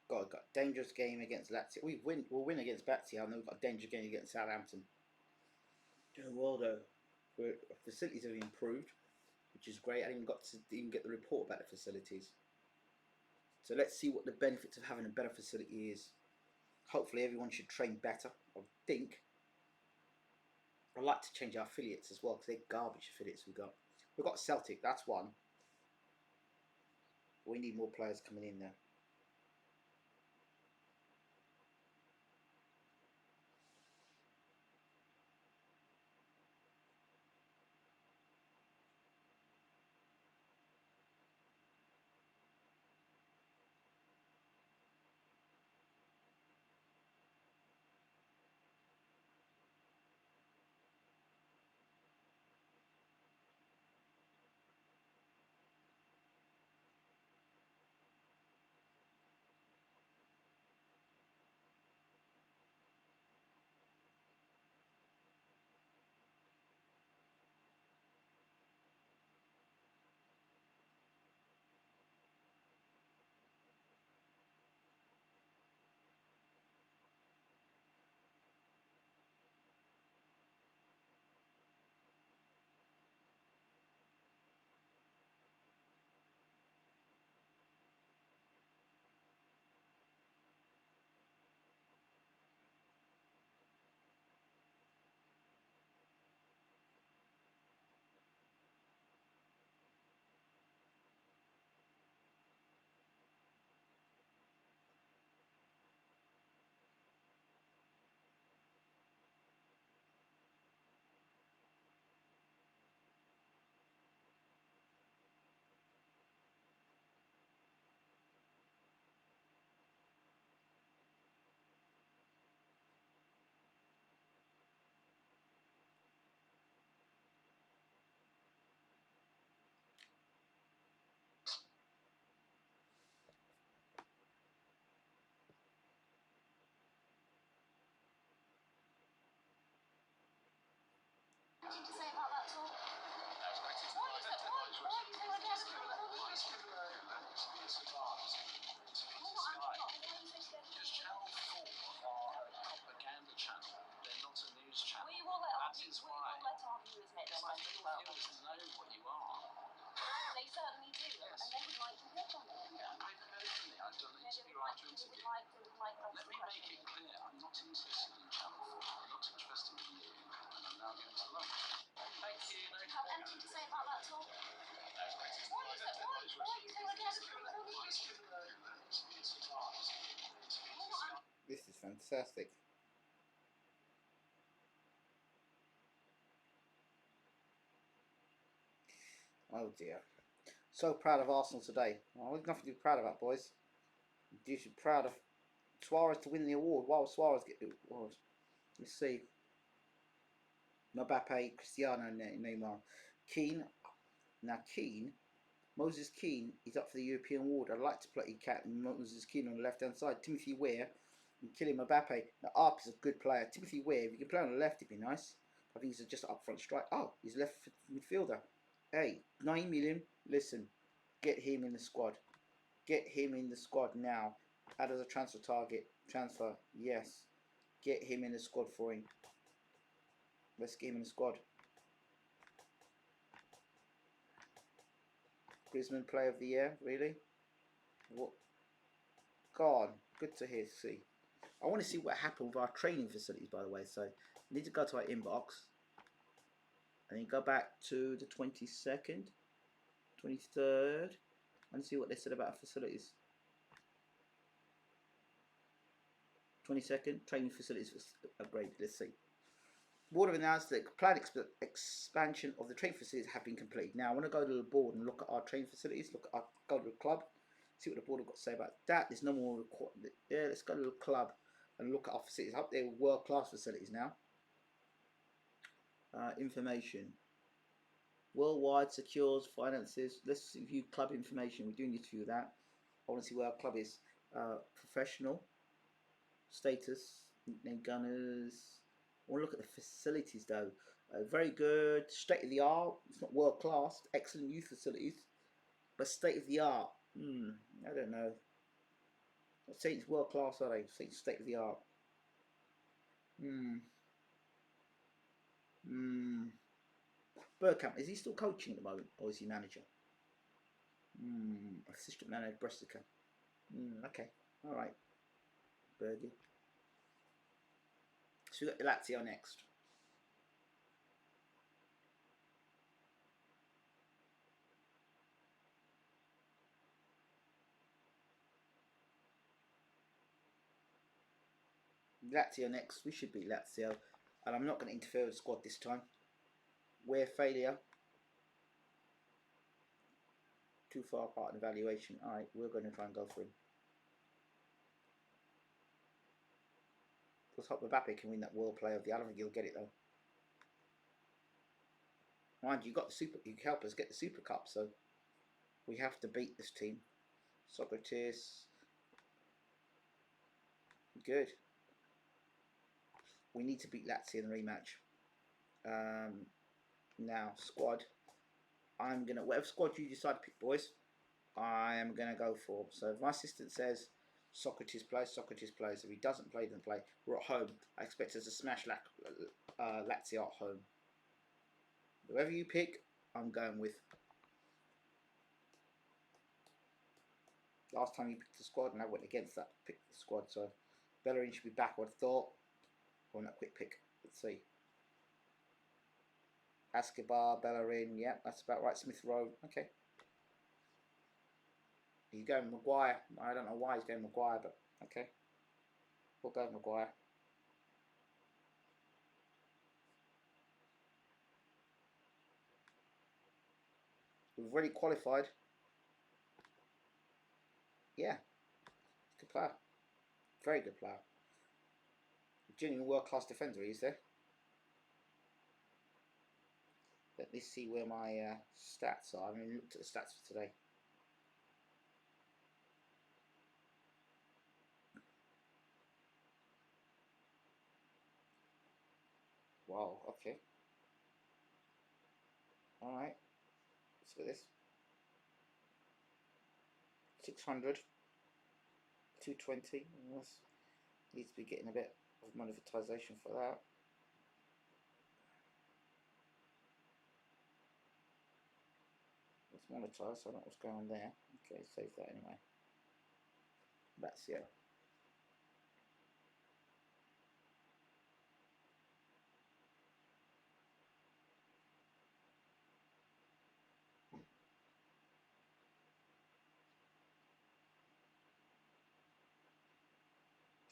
Got a dangerous game against Lazio. We'll win against Lazio, and then we've got a dangerous game against Southampton. Doing well though. Our facilities have improved, which is great. I didn't even get the report about the facilities. So let's see what the benefits of having a better facility is. Hopefully everyone should train better. I think. I'd like to change our affiliates as well because they're garbage affiliates we've got. We've got Celtic, that's one. We need more players coming in there. To say about that talk? Channel 4 are a propaganda channel. They're not a news channel. We will let our That is we why. will let our viewers make their Because I minds think about viewers it. know what you are. They certainly do, Yes. and they would like to hear from it. Yeah, and they've heard from me. I've done They interview would like, after they would interview. like, they would like us Let to me make question it you. clear, I'm not interested in Channel 4. I'm not interested in you. And I'm now going to lunch. Thank you. Do you have anything to say about that talk? Why are you so against it? This is fantastic. Oh dear. So proud of Arsenal today. Well, there's nothing to be proud about, boys. You should be proud of Suarez to win the award. Why would Suarez get the award? Let's see. Mbappe, Cristiano, Neymar. Keane. Now Keane, Moses Keane, is up for the European award. I'd like to play Moses Keane on the left hand side. Timothy Weah and Kylian Mbappe. Now Arp is a good player. Timothy Weah, if you can play on the left, it'd be nice. I think he's just up front strike. Oh, he's left midfielder. Hey, 9 million. Listen, get him in the squad. Get him in the squad now. Add as a transfer target. Transfer, yes. Get him in the squad for him. Let's get him in the squad. Griezmann Player of the Year, really? What? God, good to hear. See, I want to see what happened with our training facilities, by the way. So, I need to go to our inbox and then go back to the 22nd, 23rd, and see what they said about our facilities. 22nd, training facilities upgrade. Let's see. Board have announced that planned expansion of the training facilities have been completed. Now I want to go to the board and look at our training facilities. Go to the club, see what the board have got to say about that. There's no more requirement. Yeah, let's go to the club and look at our facilities. Up there, world class facilities now. Information. Worldwide secures finances. Let's view club information. We do need to view that. I want to see where our club is. Professional status. Nickname Gunners. I want to look at the facilities though. Very good, state of the art. It's not world class. Excellent youth facilities, but state of the art. I don't know. I'd say it's world class, are they? I'd say it's state of the art. Bergkamp, is he still coaching at the moment, or is he manager? Assistant manager, Brescia. Okay, all right. Bergie. So we got Lazio next. Lazio next. We should beat Lazio, and I'm not going to interfere with the squad this time. Where failure. Too far apart in evaluation. Alright, we're going to try and go for him. Let's hope Mbappe can win that World Player of the year. I don't think he'll get it though. Mind you, got the super. You can help us get the Super Cup, so we have to beat this team. Socrates. Good. We need to beat Lazio in the rematch. Now, squad. I'm going to, whatever squad you decide to pick, boys, I am going to go for. So if my assistant says Socrates plays, Socrates plays. If he doesn't play, then play. We're at home. I expect us to smash Lazio at home. Whoever you pick, I'm going with. Last time you picked the squad, and I went against that pick the squad. So Bellerin should be back, I would have thought. On that quick pick. Let's see. Escobar, Bellerin, yeah, that's about right. Smith Rowe, okay. He's going Maguire. I don't know why he's going Maguire, but okay. We'll go Maguire. We've already qualified. Yeah, good player. Very good player. Genuine world-class defender, is there? Let me see where my stats are. I haven't even looked at the stats for today. Wow, okay. Alright, let's look at this. 600, 220. Needs to be getting a bit of monetization for that. Let's monetize, so I don't know what's going on there. Okay, save that anyway. That's it.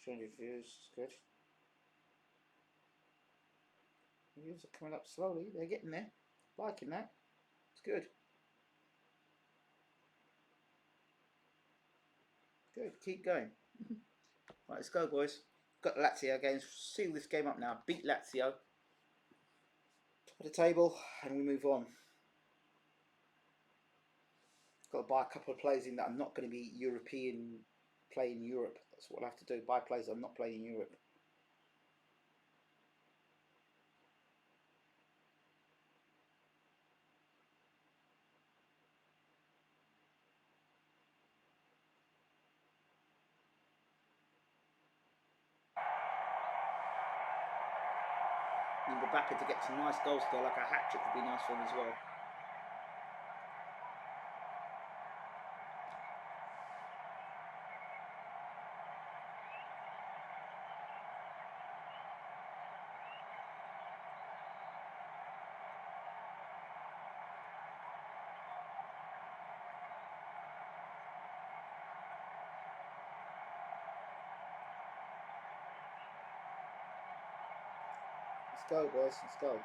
Showing you views, good. Views are coming up slowly, they're getting there. Liking that. It's good. Good, keep going. Right, let's go, boys. Got Lazio games. Seal this game up now. Beat Lazio. Top of the table, and we move on. Got to buy a couple of players in that are not going to be European, play in Europe. That's what I have to do. Buy players that are not playing in Europe. Need Mbappe to get some nice goals there, like a hat trick would be nice for him as well. Let's go, boys. Let's go.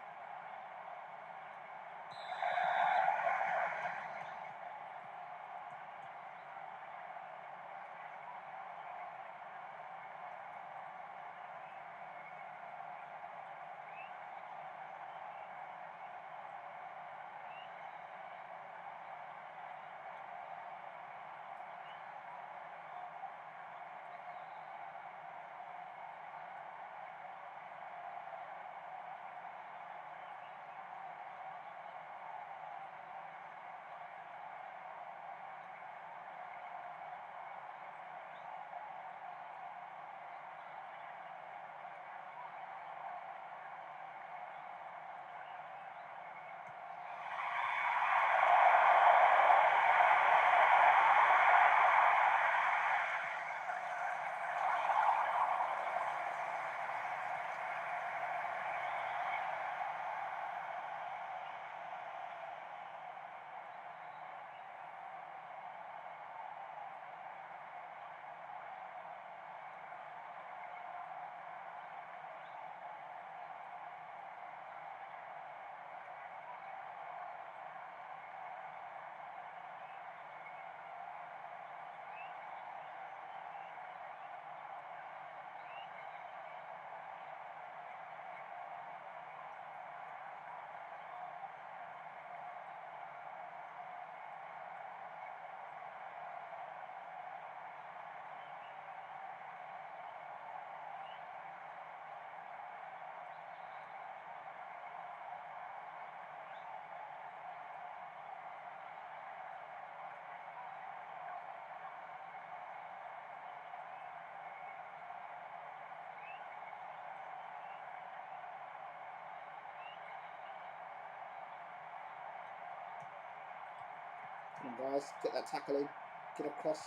Come on, guys, get that tackle in, get across.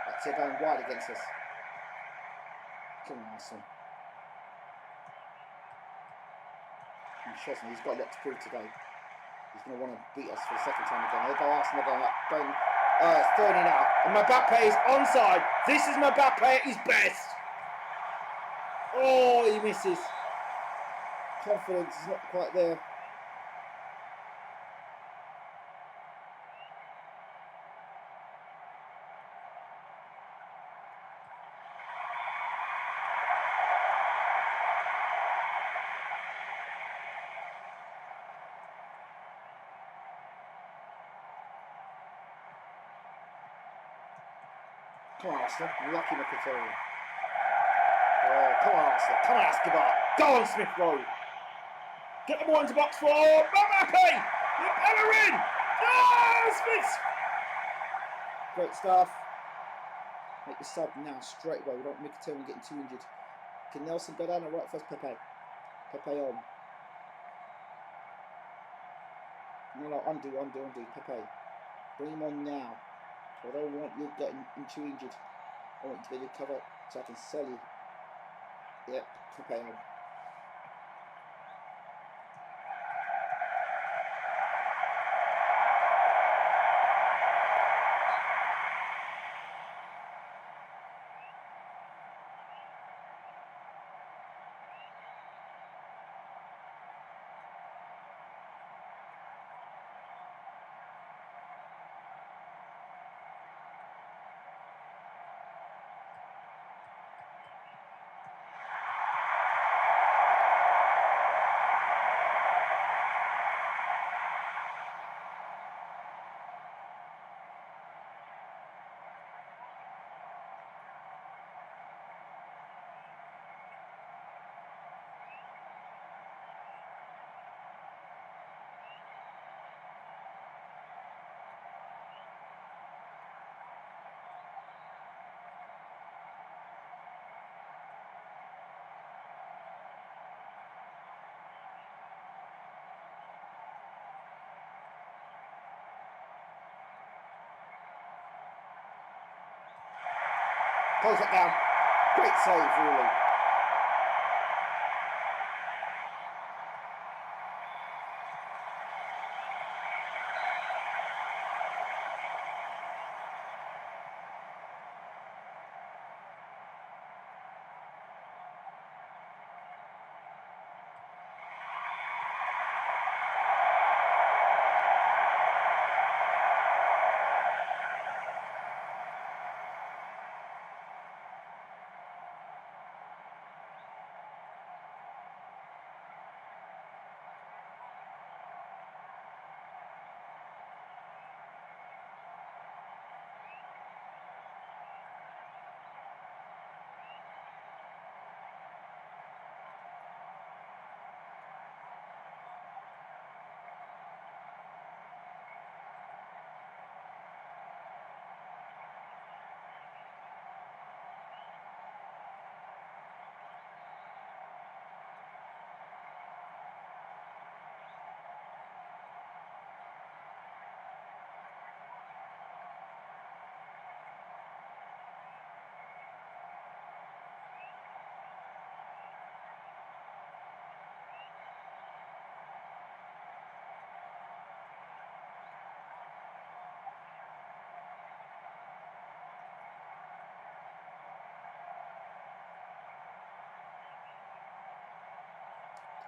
That's it, going wide against us. Come on, Arsenal. And Chesney, he's got a lot to prove today. He's going to want to beat us for the second time again. There go Arsenal going up, going, it's thrown in out. And Mbappe is onside. This is Mbappe at his best. Oh, he misses. Confidence is not quite there. Come on, Arsenal. Lucky Mkhitaryan. Oh, come on, Arsenal. Come on, Escobar. Go on, Smith Rowe. Get the ball into box 4. Mbappe! Bellerin! Oh, Smith! Great stuff. Make the sub now straight away. We don't make Mkhitaryan getting too injured. Can Nelson go down and right first? Pepe. Pepe on. No, undo. Pepe. Bring him on now. I don't want you getting too injured. I want you to be able to cover so I can sell you. Yep, Pepe on. Close it down. Great save, really.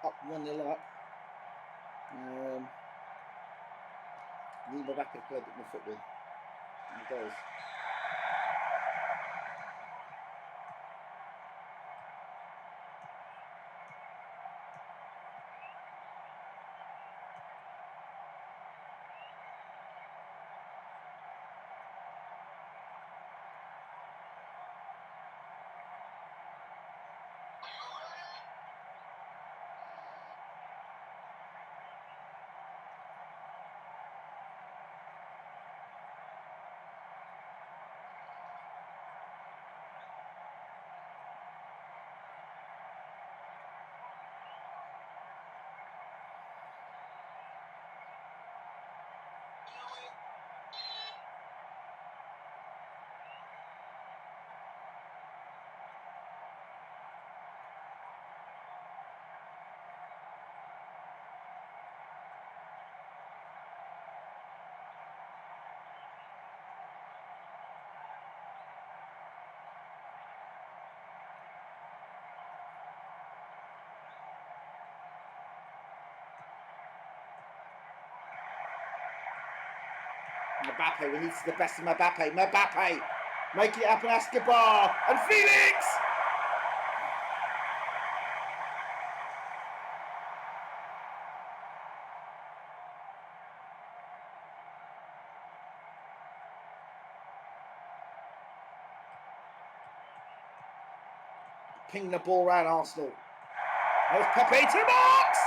Up 1-0 up. Need Mbappe to play a bit more football. And he does. Mbappe, we need to see the best of Mbappe. Mbappe, making it happen, Escobar, and Felix! Ping the ball around Arsenal. There's Pepe to the box!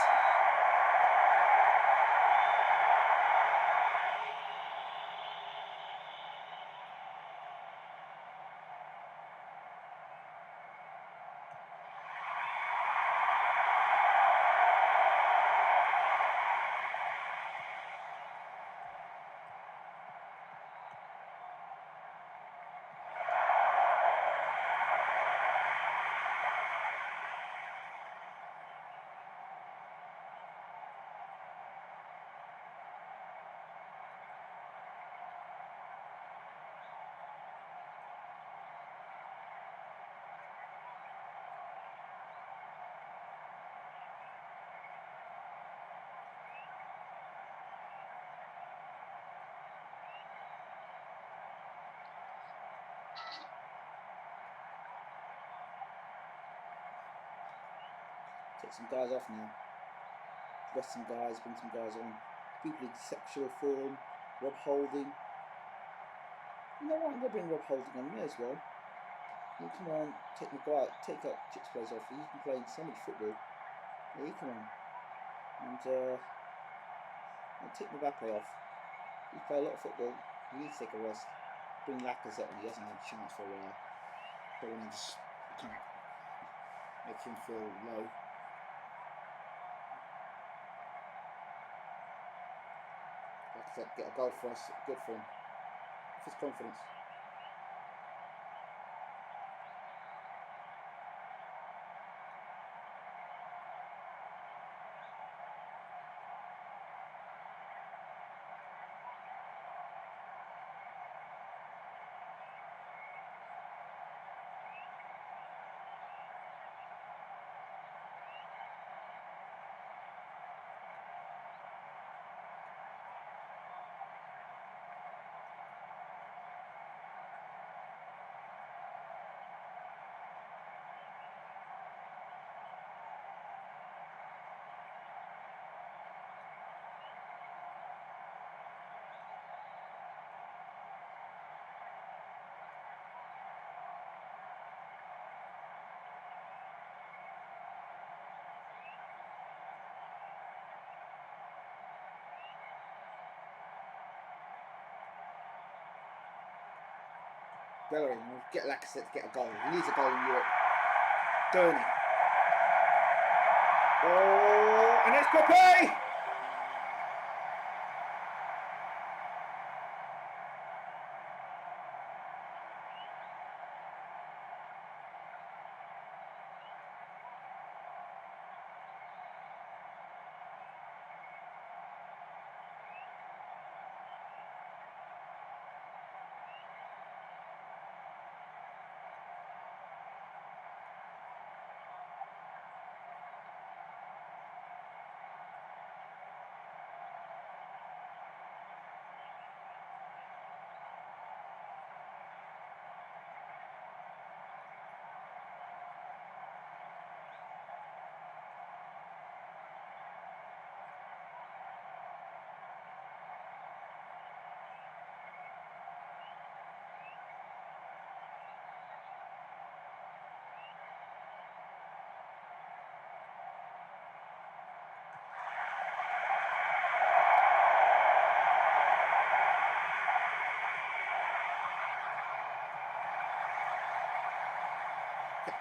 Take some guys off now. Rest some guys, bring some guys on. People in sexual form. Rob Holding. You know what? I'm going to bring Rob Holding on. You as well. You come on, take Maguire, take out Chips plays off. He's been playing so much football. Yeah, you come on. And take Mbappe off. He's played a lot of football. He needs to take a rest. Bring Lacazette on. He hasn't had a chance for a while. But when he just kind of make him feel low. Lacazette get a goal for us. Good for him. For his confidence. Bellerin will get Lacazette to get a goal. He needs a goal in Europe. Gurney. Oh, and it's Pepe!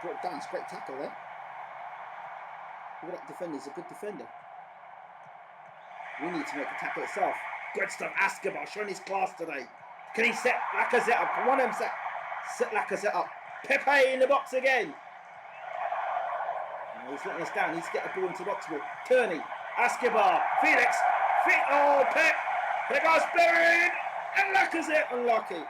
Brought down, it's a great tackle there. Look at that defender, he's a good defender. We need to make the tackle itself. Good stuff, Escobar showing his class today. Can he set Lacazette up? Come on, him set Lacazette up. Pepe in the box again. Oh, he's letting us down, he needs to get the ball into the box. Kearney, Escobar, Felix, oh, Pep. There goes Bellerin, and Lacazette unlucky.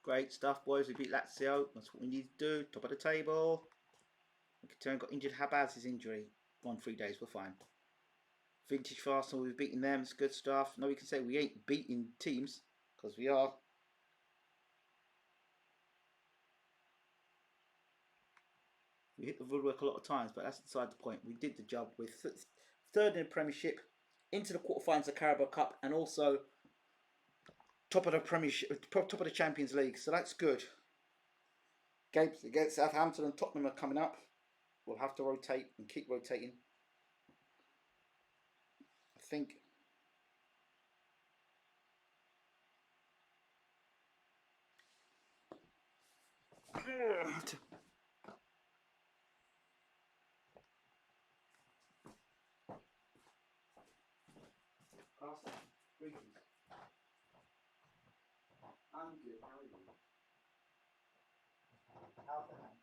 Great stuff, boys. We beat Lazio. That's what we need to do. Top of the table. Mkhitaryan got injured. Habaz's injury. 1-3 days. We're fine. Vintage for Arsenal, we've beaten them. It's good stuff. No, we can say we ain't beating teams because we are. We hit the woodwork a lot of times, but that's beside the point. We did the job. We're third in the Premiership, into the quarterfinals of Carabao Cup, and also top of the Premiership, top of the Champions League. So that's good. Games against Southampton and Tottenham are coming up. We'll have to rotate and keep rotating. I think. I'm good. How are you? How's the hand?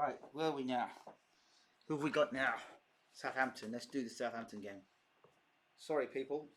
Right, where are we now? Who have we got now? Southampton. Let's do the Southampton game. Sorry, people.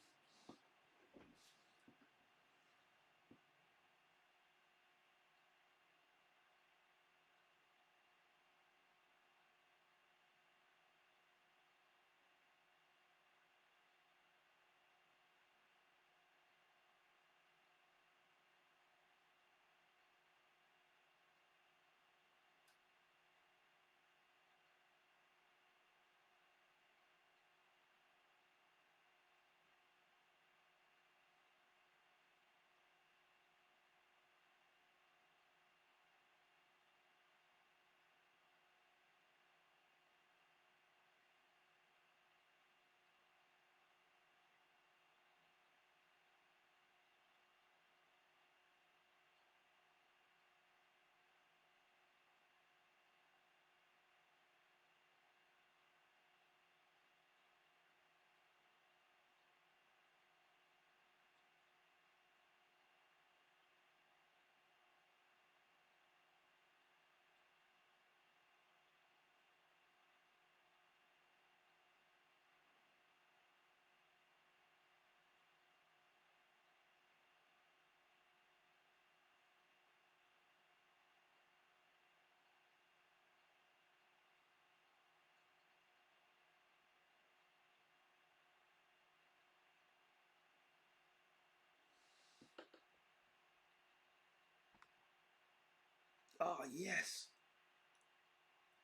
Oh, yes.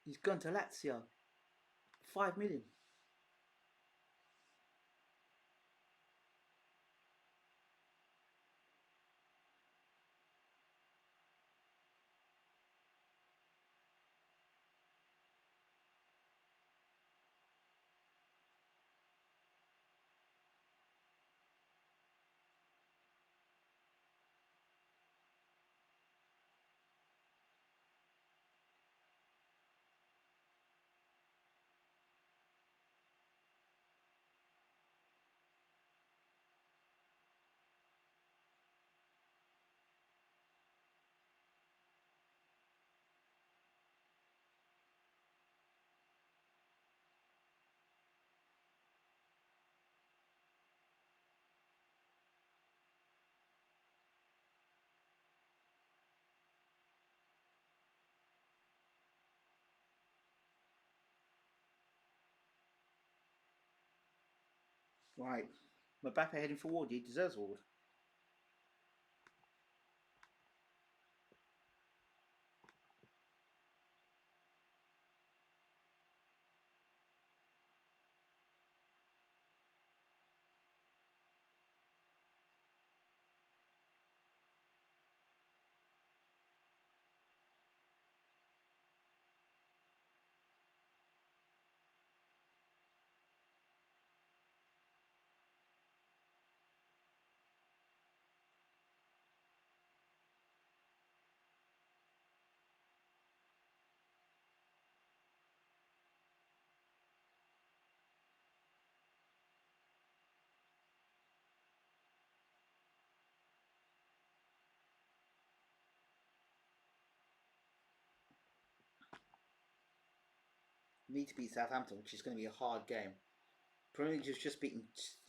He's gone to Lazio. 5 million. Right. Mbappe heading forward. He deserves forward. Need to beat Southampton, which is going to be a hard game. Premier League just beaten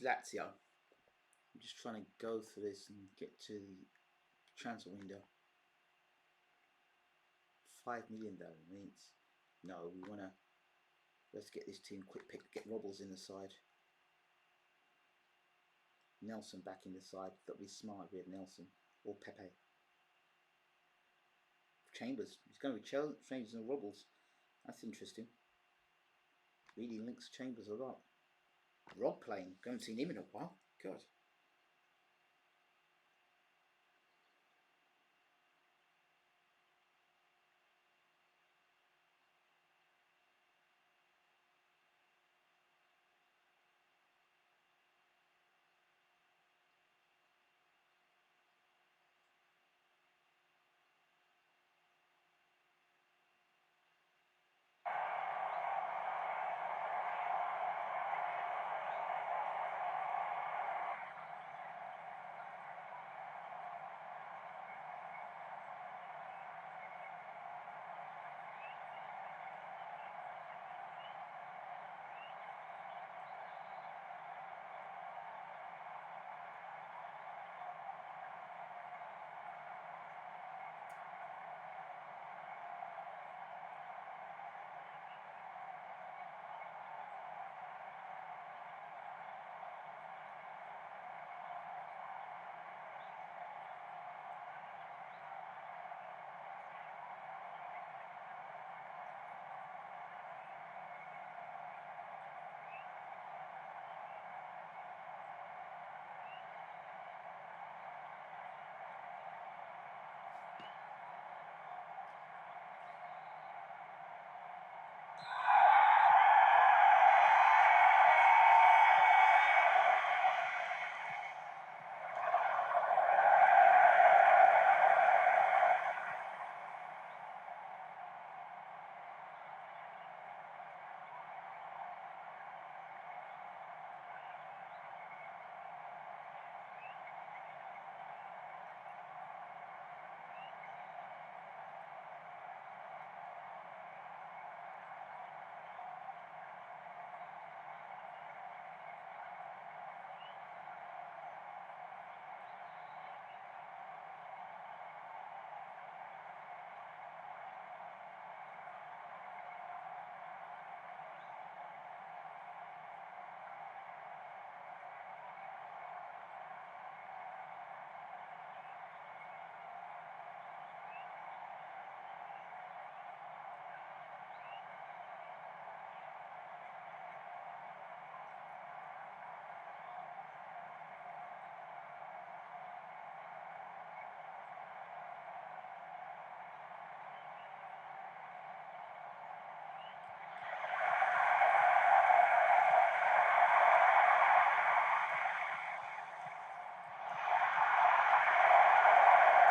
Lazio. I'm just trying to go for this and get to the transfer window. 5 million though means no. We want to let's get this team quick pick. Get Robles in the side. Nelson back in the side. That'd be smart. We had Nelson or Pepe. Chambers. He's going to be Chambers and Robles. That's interesting. Really links Chambers a lot. Rob playing. Haven't seen him in a while. God.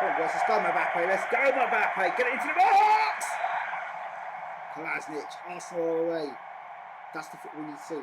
Come on, boys, let's go, Mbappe. Let's go, Mbappe. Get it into the box. Kolasinac, Arsenal away. That's the foot we need to see.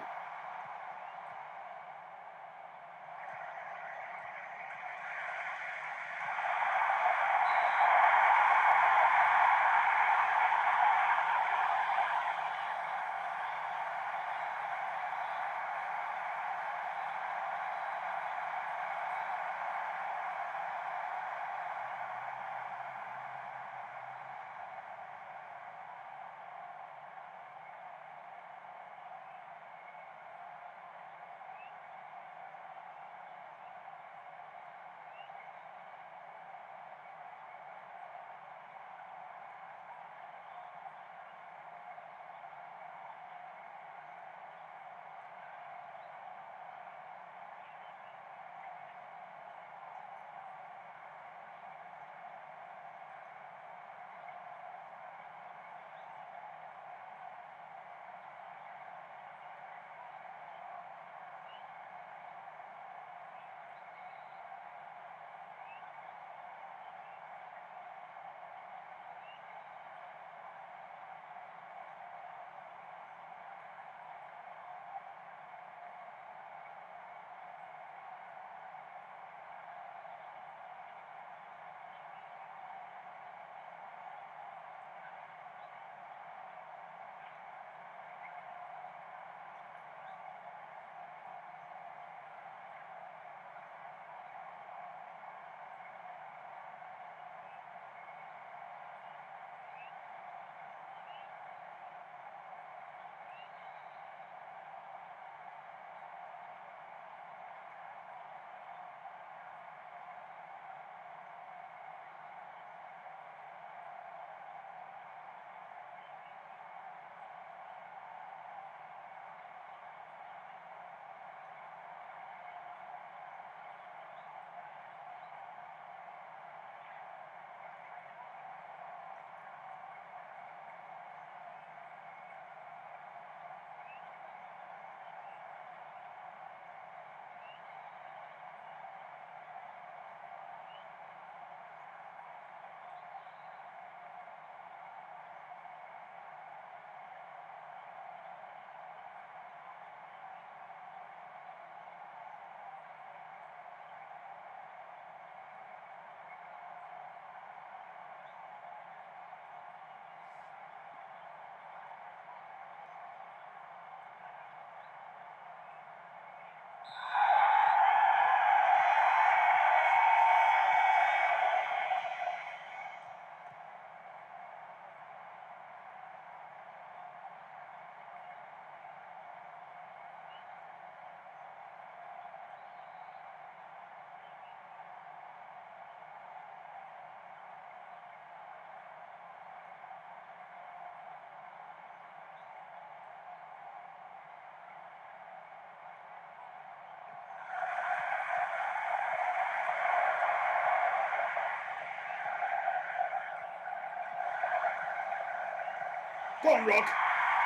Go on, Rog.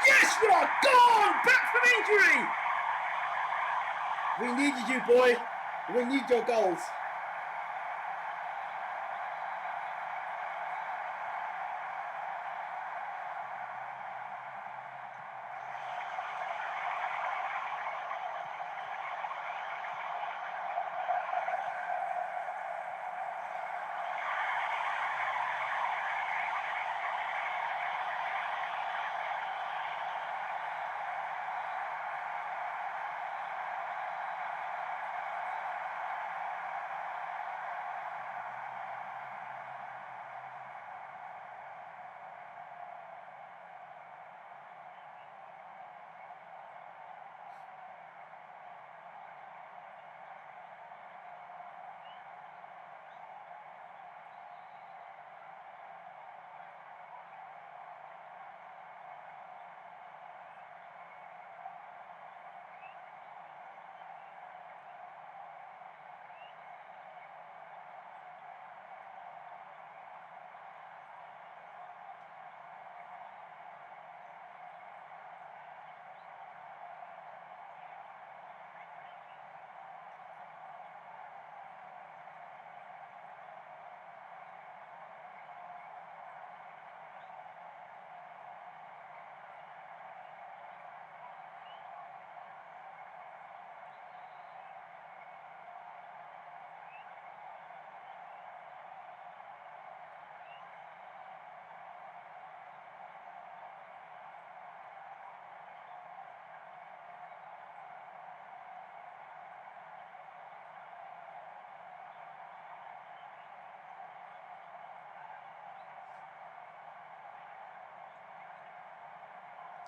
Yes, Rog! Go on! Back from injury! We needed you, boy. We need your goals.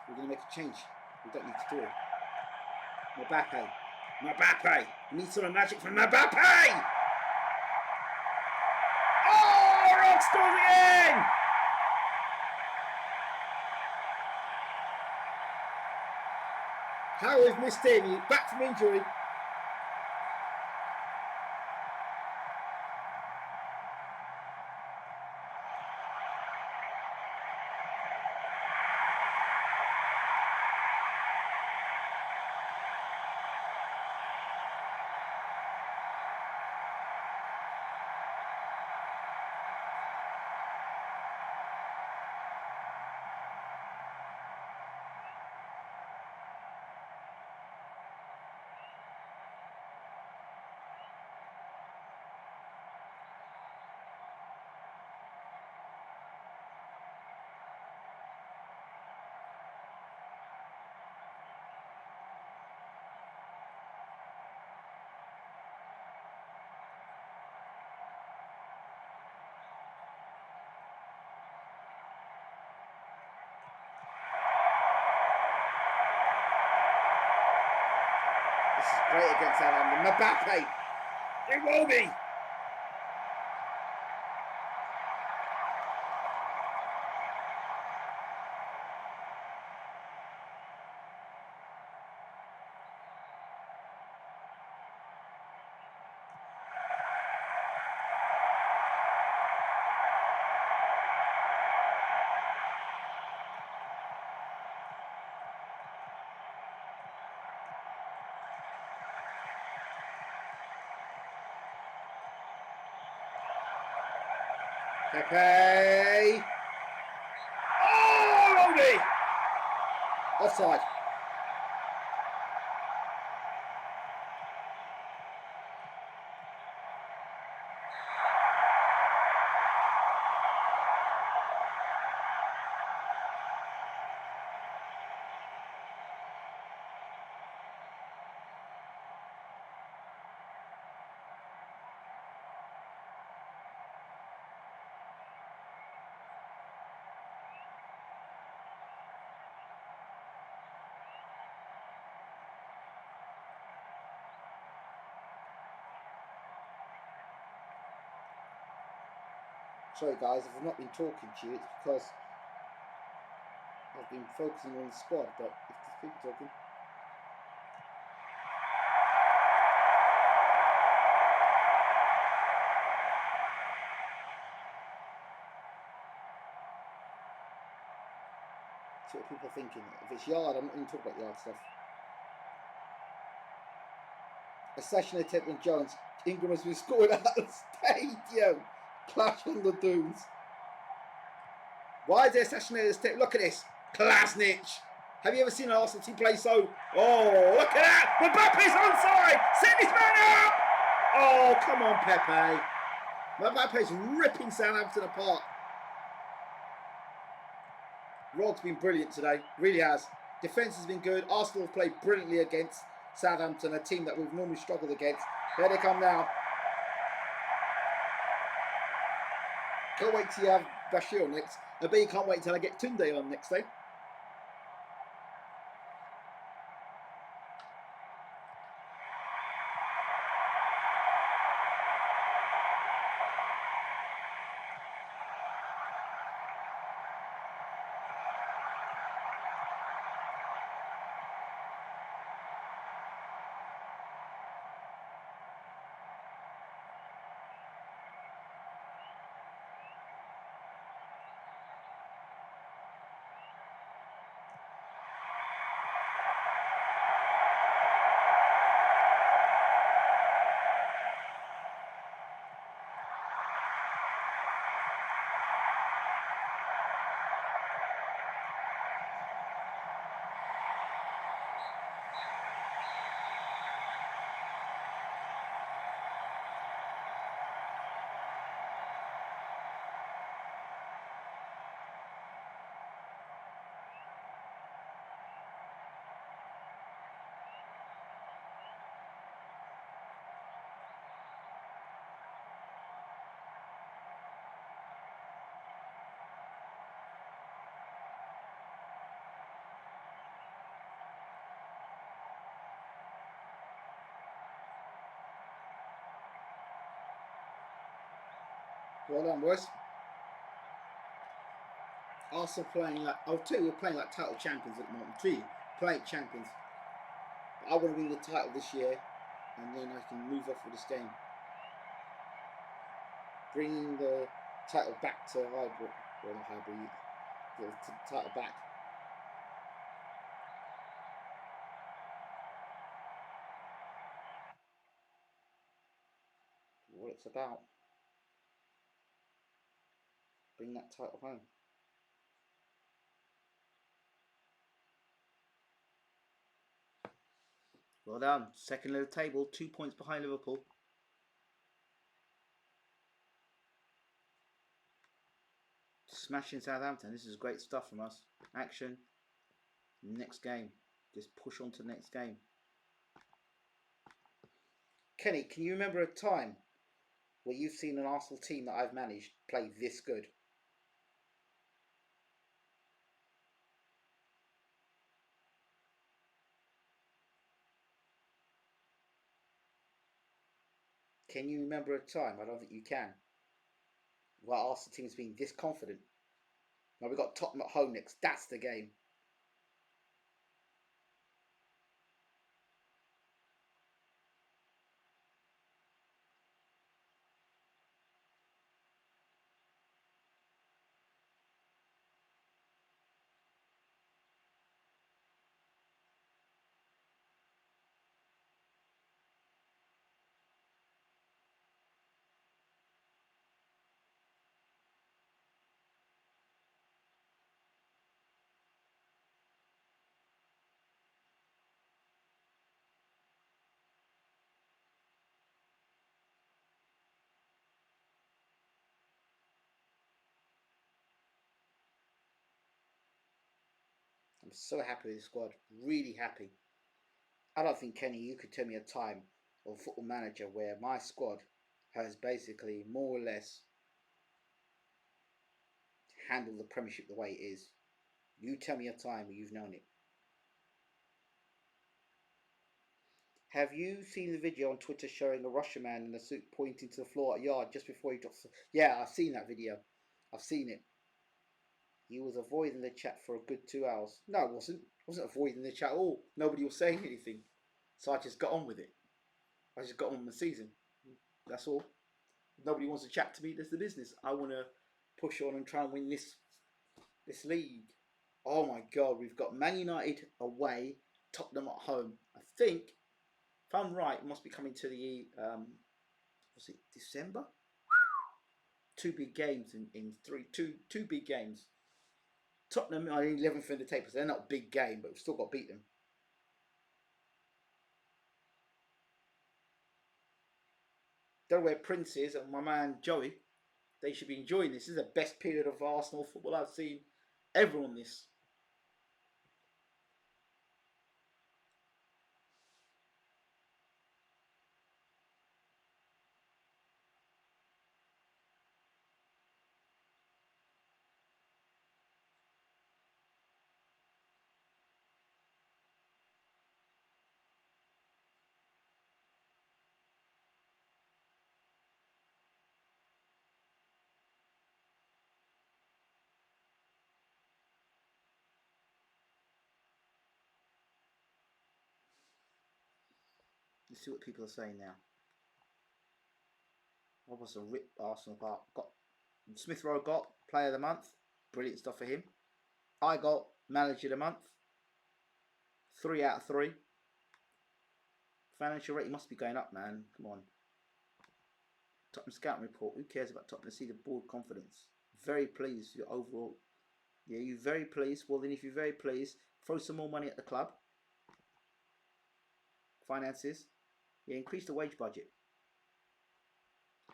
We're going to make a change. We don't need to do it. Mbappe. Mbappe. We need some magic from Mbappe. Oh, Rock scores again. Harry's missed him. He's back from injury. This is great against Southampton. Mbappe. It will be. Pepe. Oh, Roby. Offside. Sorry guys, if I've not been talking to you, it's because I've been focusing on the squad, but if there's people talking... See what people are thinking. If it's yard, I'm not going to talk about yard stuff. A session attempt on Jones. Ingram has been scored at the stadium. Clash on the dunes. Why is there a session attempt? Look at this. Klasnic. Have you ever seen an Arsenal team play so? Oh, look at that. Mbappe's onside. Send this man up. Oh, come on, Pepe. Mbappe's ripping Southampton apart. Rod's been brilliant today. Really has. Defence has been good. Arsenal have played brilliantly against Southampton, a team that we've normally struggled against. Here they come now. Can't wait till you have Bashir on next. I bet you can't wait till I get Tunde on next day. Well done, boys. Arsenal playing like, I'll tell you, we're playing like title champions at the moment. Three, playing champions. I want to win the title this year, and then I can move off with this game. Bringing the title back to Highbury, well not Highbury, the title back. What it's about. Bring that title home. Well done. Second of the table, 2 points behind Liverpool. Smashing Southampton. This is great stuff from us. Action. Next game. Just push on to the next game. Kenny, can you remember a time where you've seen an Arsenal team that I've managed play this good? Can you remember a time? I don't think you can. Where Arsenal team's been this confident. Now we've got Tottenham at home next. That's the game. I'm so happy with the squad. Really happy. I don't think, Kenny, you could tell me a time or Football Manager where my squad has basically more or less handled the Premiership the way it is. You tell me a time where you've known it. Have you seen the video on Twitter showing a Russian man in a suit pointing to the floor at yard just before he drops? Yeah, I've seen that video. I've seen it. He was avoiding the chat for a good 2 hours. No, I wasn't. I wasn't avoiding the chat at all. Nobody was saying anything. So I just got on with it. I just got on with the season. That's all. Nobody wants to chat to me. That's the business. I want to push on and try and win this league. Oh my God, we've got Man United away, Tottenham at home. I think, if I'm right, it must be coming to the was it December? Two big games in two big games. Tottenham are 11th in the table, so they're not a big game, but we've still got to beat them. Don't know where Prince is and my man Joey. They should be enjoying this. This is the best period of Arsenal football I've seen ever on this. Let's see what people are saying now. What was a rip Arsenal part? Got Smith Rowe got Player of the Month. Brilliant stuff for him. I got Manager of the Month. 3 out of 3. Financial rating must be going up, man. Come on. Tottenham scouting report. Who cares about Tottenham? See the board confidence. Very pleased with your overall. Yeah, you're very pleased. Well, then if you're very pleased, throw some more money at the club. Finances. Yeah, increase the wage budget.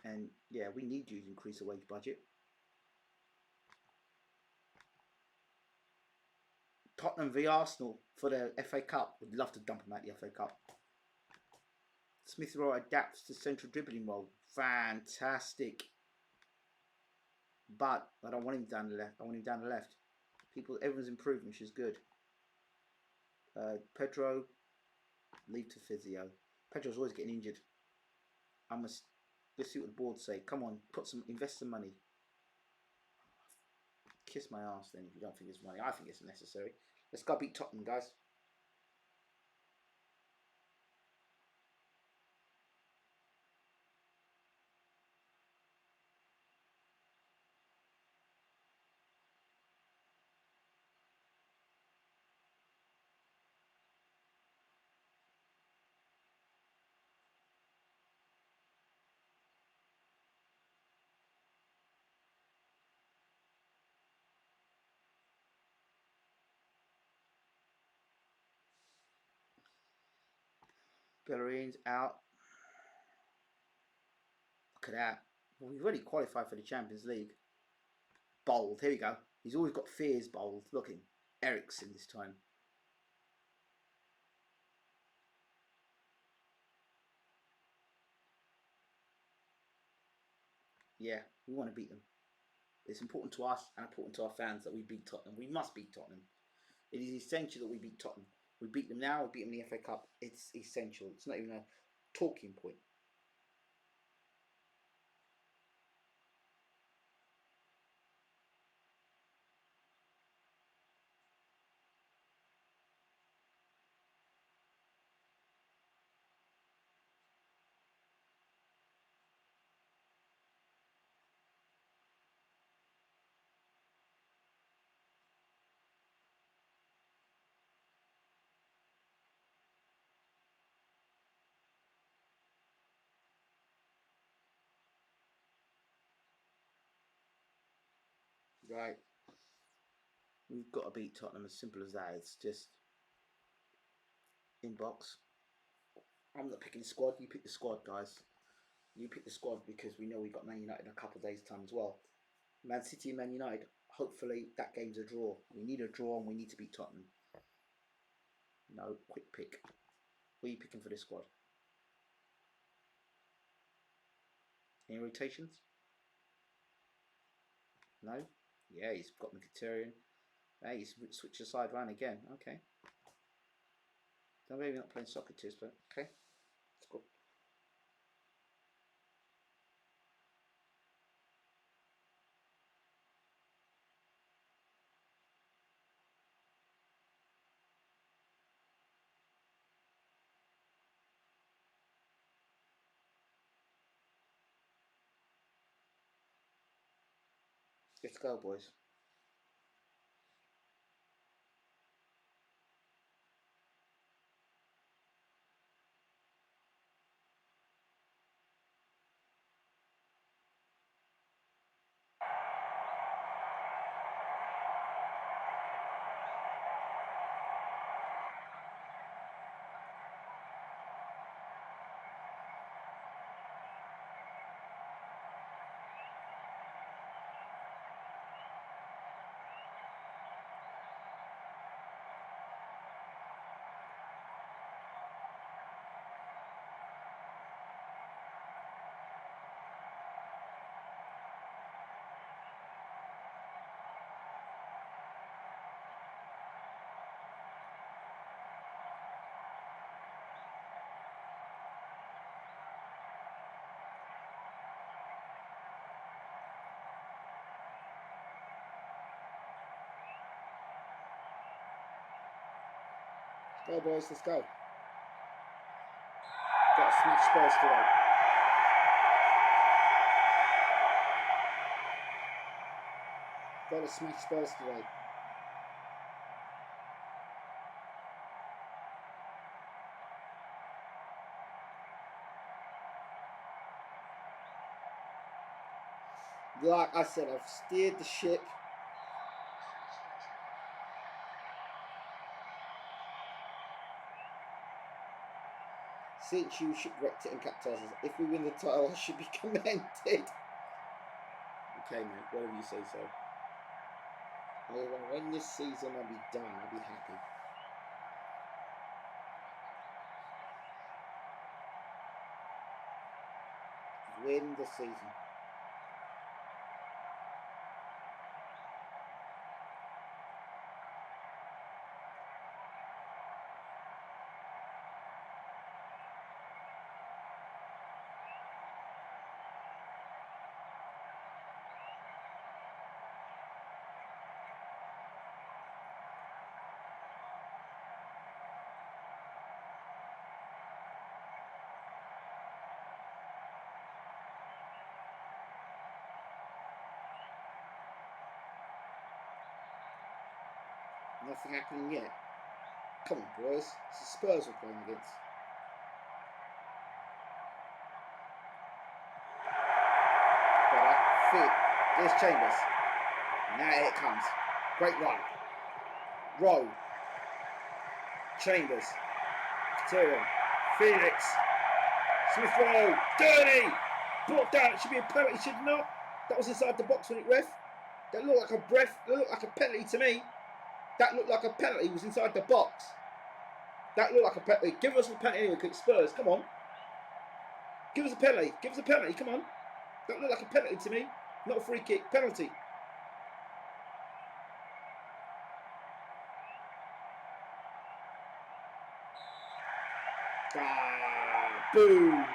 And yeah, we need you to increase the wage budget. Tottenham v Arsenal for the FA Cup. Would love to dump them out the FA Cup. Smith Rowe adapts to central dribbling role. Fantastic. But I don't want him down the left. I want him down the left. Everyone's improving, which is good. Pedro, leave to physio. Pedro's always getting injured. Let's see what the board say. Come on, invest some money. Kiss my ass then if you don't think it's money. I think it's necessary. Let's go beat Tottenham, guys. Bellerin's out. Look at that. Well, we've already qualified for the Champions League. Bold. Here we go. He's always got fears, Bold. Looking. Ericsson this time. Yeah, we want to beat them. It's important to us and important to our fans that we beat Tottenham. We must beat Tottenham. It is essential that we beat Tottenham. We beat them now, we beat them in the FA Cup. It's essential. It's not even a talking point. Right. We've got to beat Tottenham, as simple as that. It's just inbox. I'm not picking the squad. You pick the squad, guys. You pick the squad because we know we've got Man United in a couple of days' time as well. Man City and Man United, hopefully that game's a draw. We need a draw and we need to beat Tottenham. No, quick pick. What are you picking for this squad? Any rotations? No? Yeah, he's got Mkhitaryan. Hey, he's switched the side round again. Okay. Don't maybe not playing Socrates, but okay. Let's go. Let's go, boys. Go, boys. Let's go. Got to smash Spurs today. Got to smash Spurs today. Like I said, I've steered the ship. Since you shipwrecked it and capitalised us, if we win the title, I should be commended. Okay, mate, whatever you say so. When this season, I'll be done. I'll be happy. Win the season. Nothing happening yet. Come on, boys. It's the Spurs we're playing against. Better. Fit. There's Chambers. Now it comes. Great run. Rowe. Chambers. Tyrion. Felix. Smith Rowe. Dirty. Brought down. It should be a penalty, should it not? That was inside the box, wasn't it, ref? That looked like a breath. That looked like a penalty to me. That looked like a penalty. It was inside the box. That looked like a penalty. Give us a penalty anyway, because Spurs. Come on. Give us a penalty. Give us a penalty. Come on. That looked like a penalty to me. Not a free kick. Penalty. Ah, boo.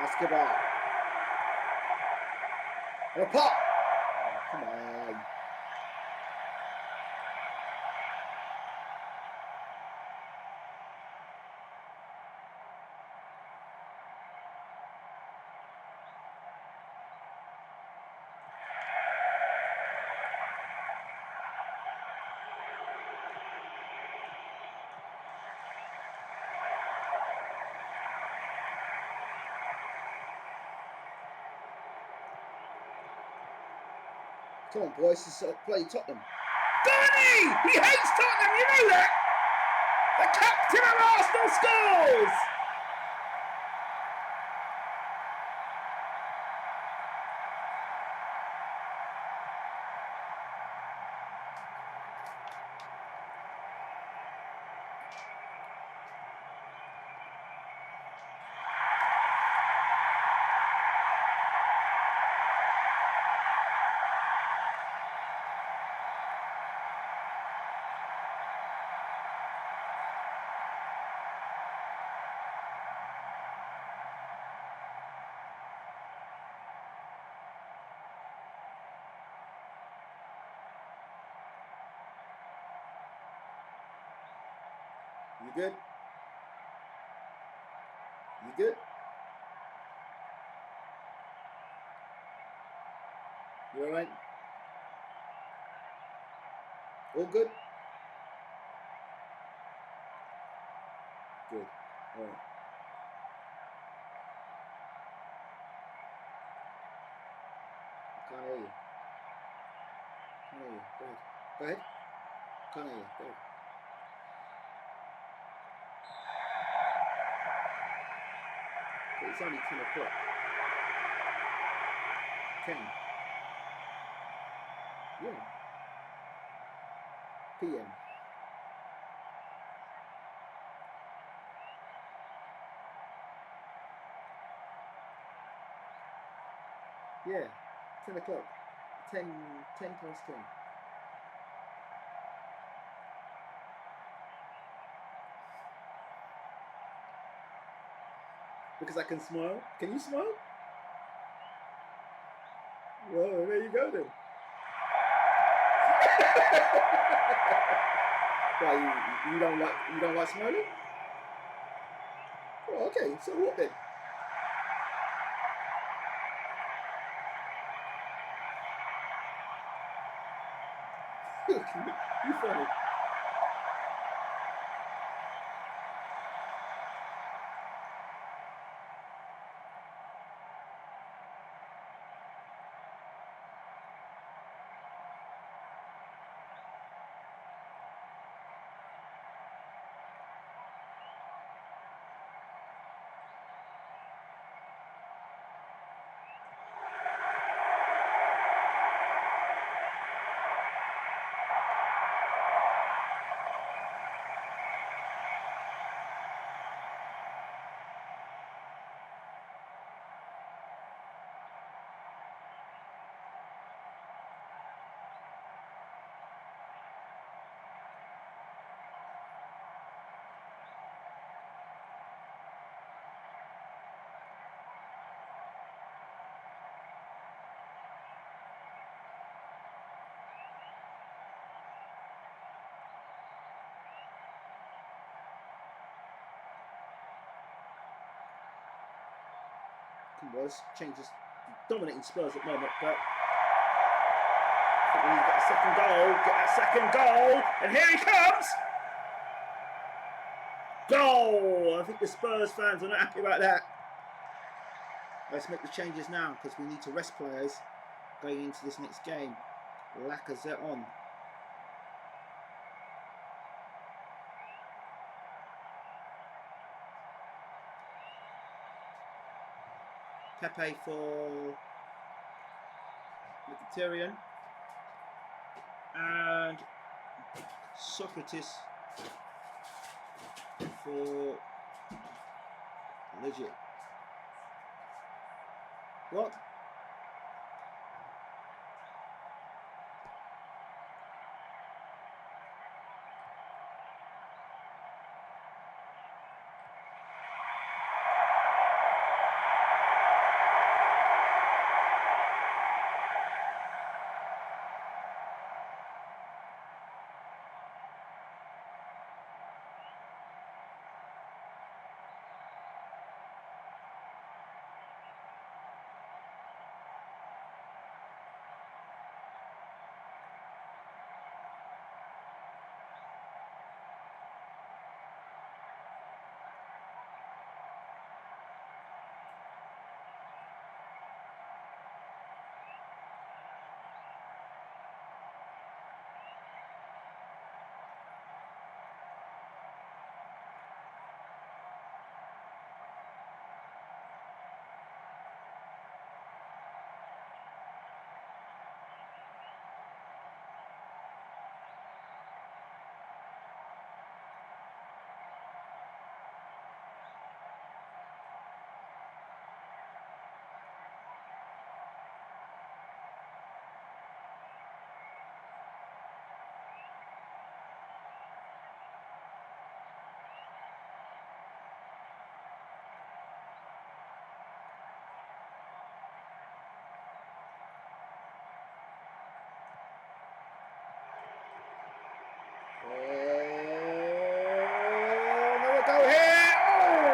Basketball. And a pop. Oh, come on. Come on, boys. This is play Tottenham. Danny! He hates Tottenham, you know that? The captain of Arsenal scores! You good? You good? You alright? All good? Good. Alright. I can't hear you. Can't hear you. Go ahead. Go ahead. Can't hear you. Go ahead. It's only 10 o'clock. 10. Yeah. PM. Yeah. 10 o'clock. 10 past 10. Because I can smile. Can you smile? Well, there you go then. Why you don't like smiling? Oh, okay. So what then? You funny. Come on, let's change this. Dominating Spurs at the moment, but I think we need to get a second goal. Get that second goal, and here he comes. Goal! I think the Spurs fans are not happy about that. Let's make the changes now because we need to rest players going into this next game. Lacazette on. Pepe for Mkhitaryan. And Socrates for Legit. What? Another goal here! Oh!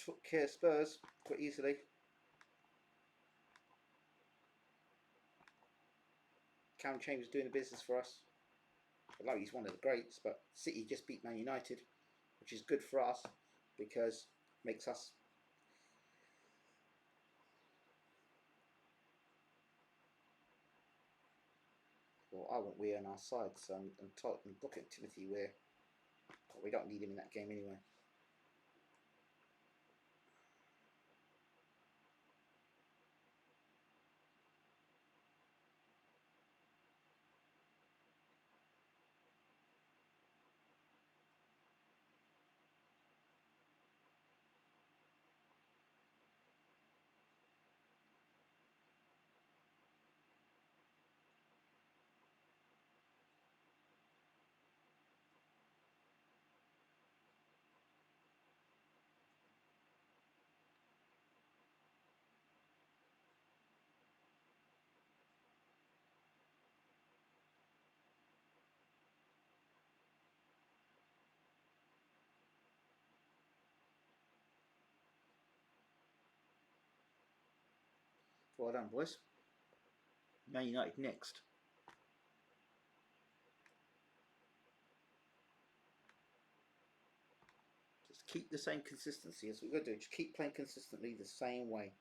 Took care of Spurs quite easily. Cam Chambers doing the business for us. Although he's one of the greats, but City just beat Man United, which is good for us because it makes us well, I want Weir on our side, so I'm looking at Timothy Weir. But we don't need him in that game anyway. Well done, boys. Man United next. Just keep the same consistency. That's what we've got to do. Just keep playing consistently the same way.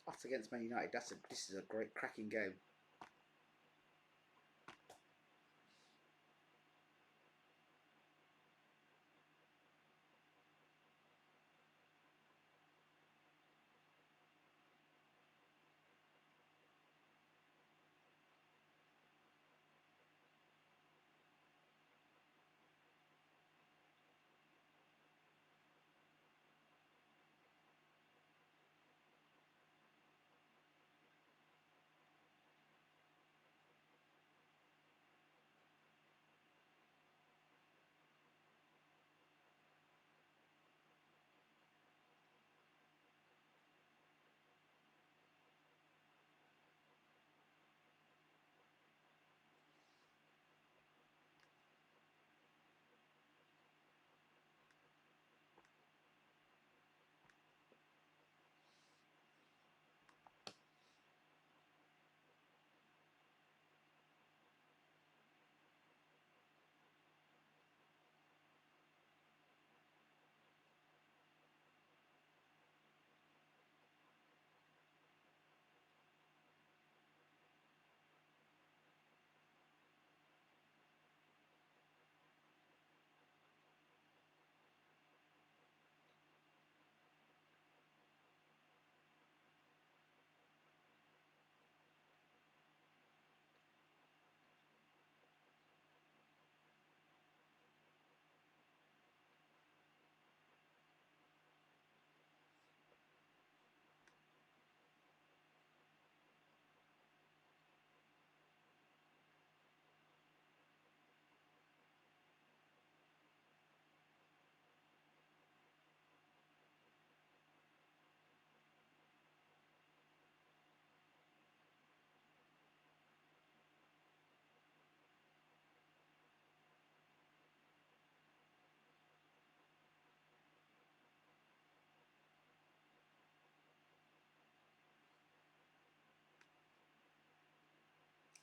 Us against Man United. This is a great cracking game.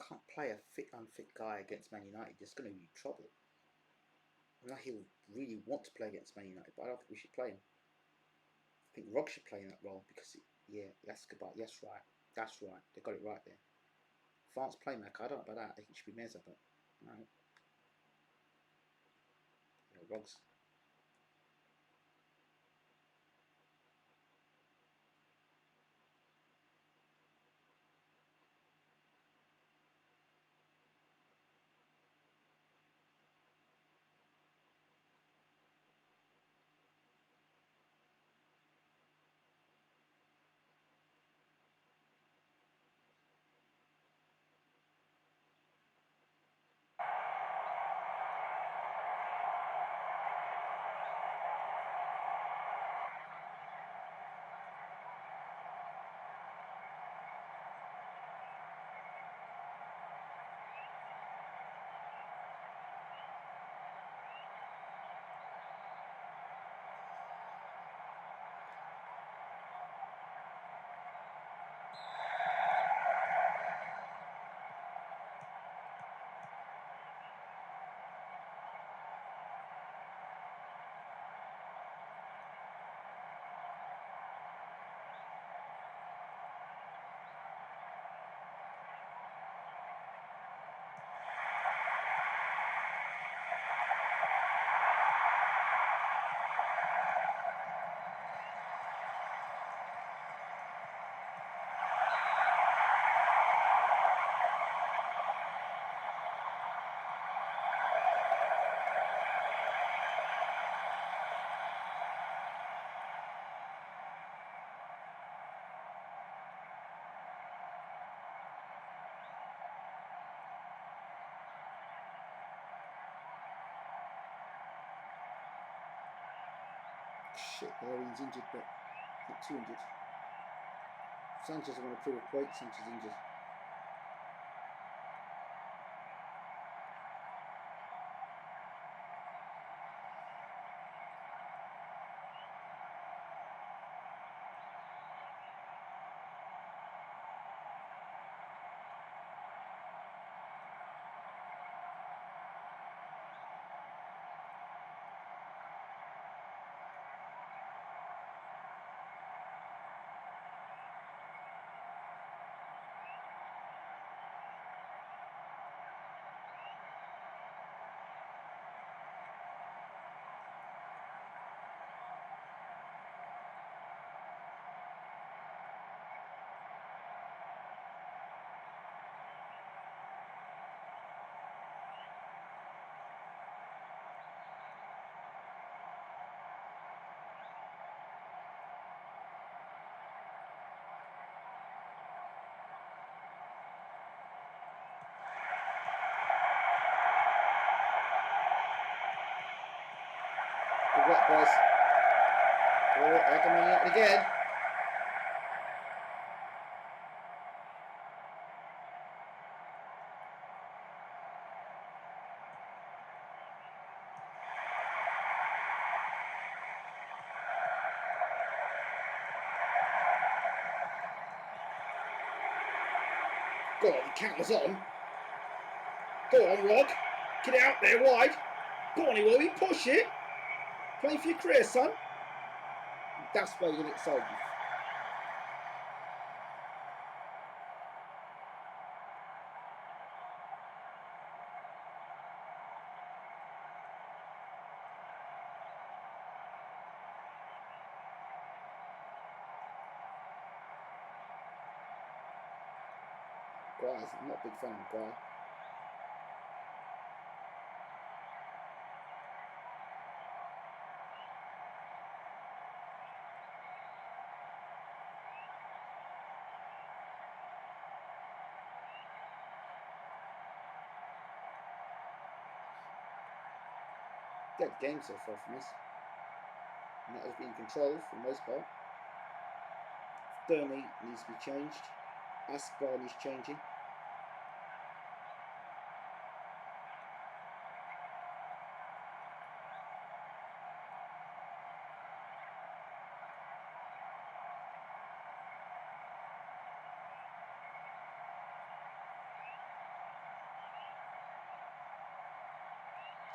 can't play a fit, unfit guy against Man United. There's going to be trouble. I know he'll really want to play against Man United, but I don't think we should play him. I think Rob should play in that role because, yeah, that's good. Yes, right. That's right. They got it right there. France playmaker. I don't know about that. I think it should be Meza, but no. Yeah, Rob's. Shit, he's injured, but not too injured. Sanchez want to prove a point. Sanchez injured. Good work, boys. Oh, they're coming out again. Go on, the count was on. Go on, Rod. Get it out there wide. Go on, Iwobi, push it. Play for your career, son. That's where you're going to get sold. Guys, I'm not a big fan of the guy. Dead game so far from us. And that has been controlled for the most part. Burnley needs to be changed. Askbar is changing.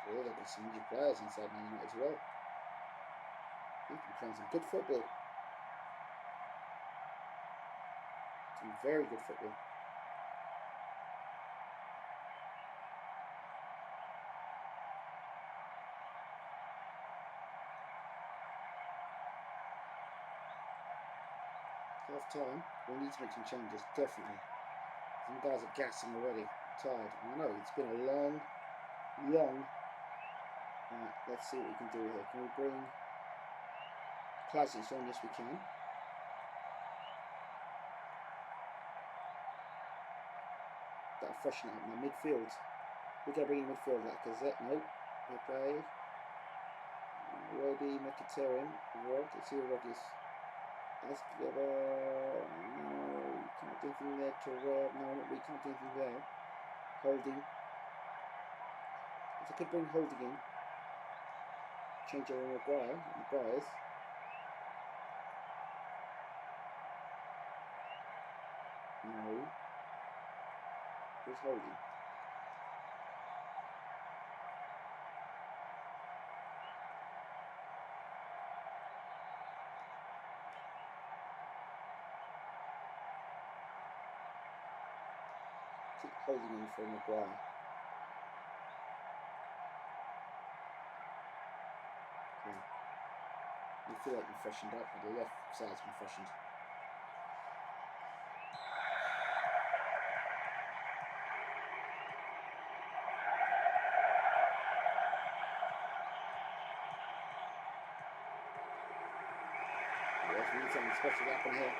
Oh, they've got some injured players inside Man United as well. They've been playing some good football. Some very good football. Half time, we need to make some changes, definitely. Some guys are gassing already, tired. And I know it's been a long. Let's see what we can do here. Can we bring Klasnich on? Yes, we can. That'll freshen up my midfield. We're going to bring in midfield like Gazette. No. Okay. Rodi, Mkhitaryan, Rod. Let's see what Rod is. Escobar. No, we can't do anything there. Torreira. No, we can't do anything there. Holding. If I could bring Holding in. Change over Maguire's. No. Who's Holding? Keep Holding in for Maguire. You feel like you're freshened up, but the left side's been freshened. Yes, we need something special to happen here.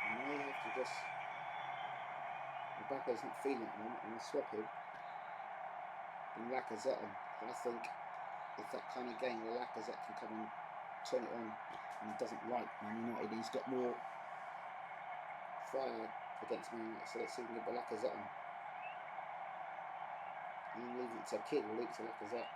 I may have to just. Mbappe's not feeling it at the moment. I'm going to swap him. And Lacazette on. I think it's that kind of game where Lacazette can come and turn it on, and he doesn't like Man United. He's got more fire against Man United, so let's see if we can get Lacazette on. And leave it to a kid, we'll leave it to Lacazette.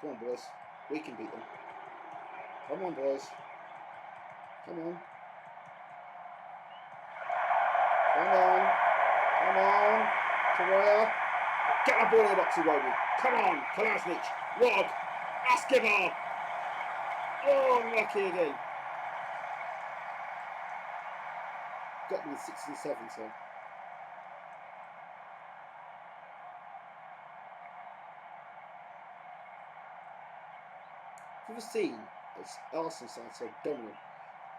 Come on, boys. We can beat them. Come on, boys. Come on. Come on. Come on. Torreira. Get the ball in the box, Iwobi. Come on. Klasnich. Rod. Escobar. Oh, unlucky again. Got me 6 and 7, so. You've ever seen this Arsenal side so dominant?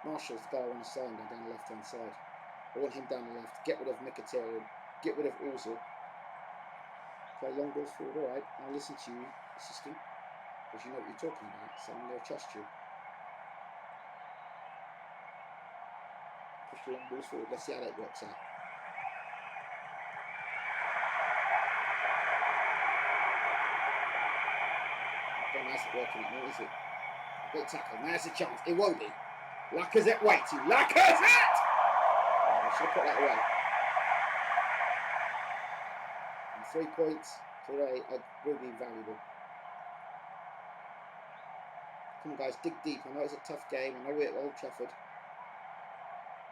Marshall's the guy on the side down the left hand side. I want him down the left. Get rid of Mkhitaryan. Get rid of Ozil. Play long balls forward. Alright, I'll listen to you, assistant, because you know what you're talking about, so I'm going to trust you. Push the long balls forward. Let's see how that works out. Don't know, that's not working at all, is it? Great tackle. Now's the chance. It won't be. Lacazette waiting. Lacazette! Oh, I should have put that away. And 3 points today will be invaluable. Come on, guys, dig deep. I know it's a tough game. I know we're at Old Trafford.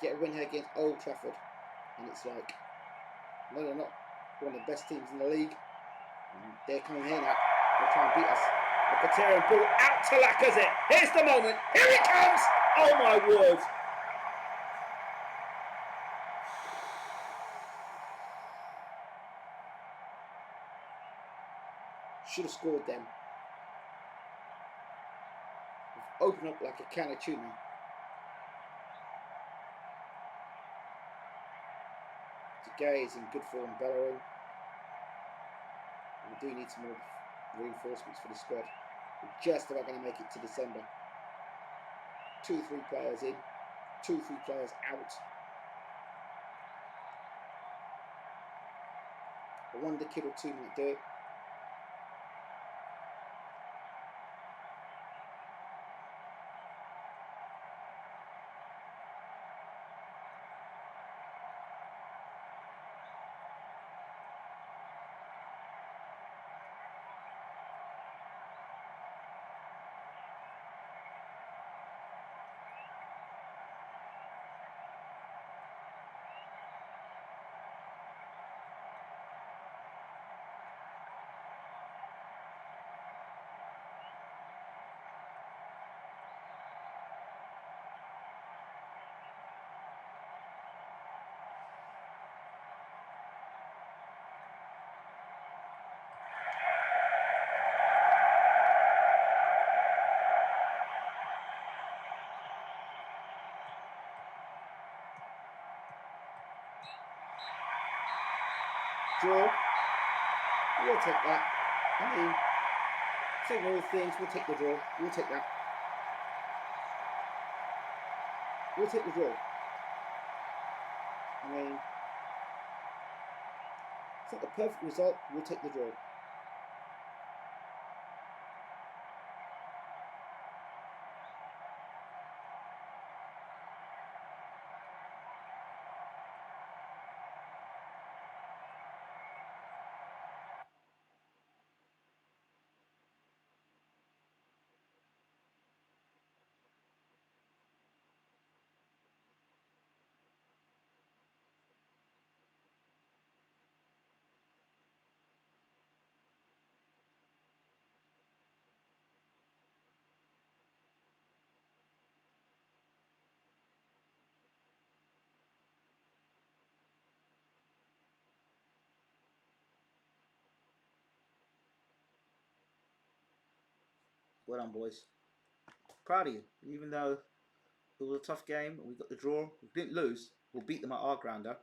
Get a win here against Old Trafford. And it's like, no, they're not one of the best teams in the league. And they're coming here now. They're trying to beat us. Mkhitaryan ball out to Lacazette. Here's the moment. Here it comes. Oh my word. Should have scored them. We've opened up like a can of tuna. Gay is in good form, Bellerin. We do need some more reinforcements for the squad. We're just about going to make it to December. 2-3 players in, 2-3 players out. I wonder kid or two might do it. Draw. We'll take that. I mean, same all things. We'll take the draw. We'll take that. We'll take the draw. I mean, it's not the perfect result. We'll take the draw. Well done, boys. Proud of you. Even though it was a tough game, we got the draw. We didn't lose. We'll beat them at our grounder.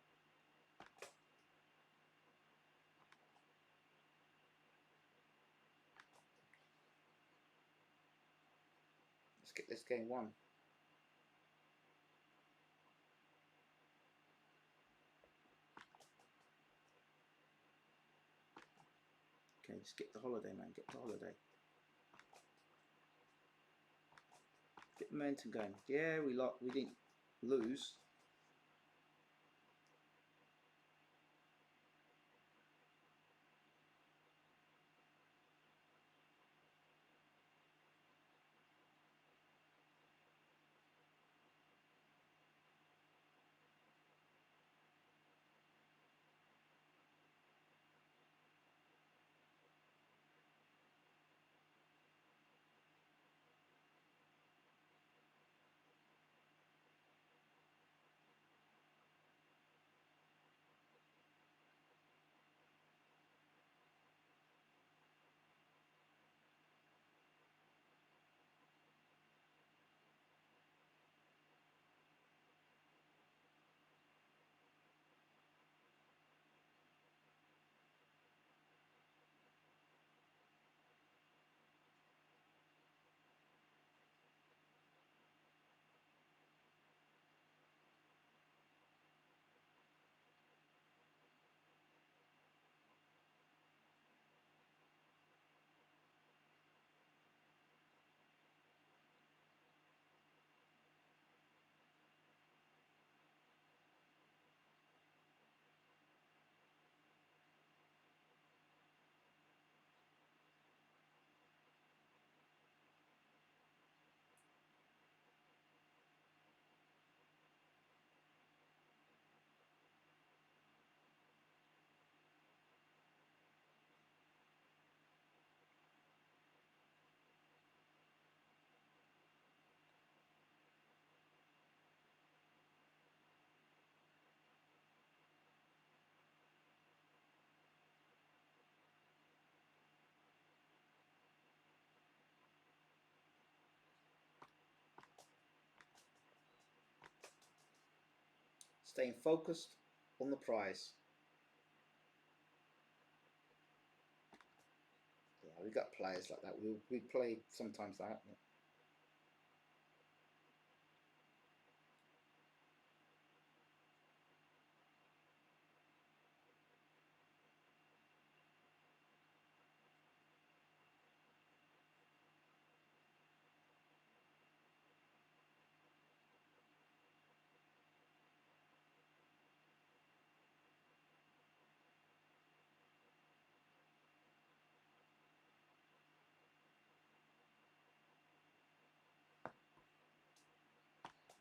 Let's get this game won. Okay, just get the holiday, man. Get the holiday. Get the momentum going. Yeah, we didn't lose. Staying focused on the prize. Yeah, we got players like that. We play sometimes that.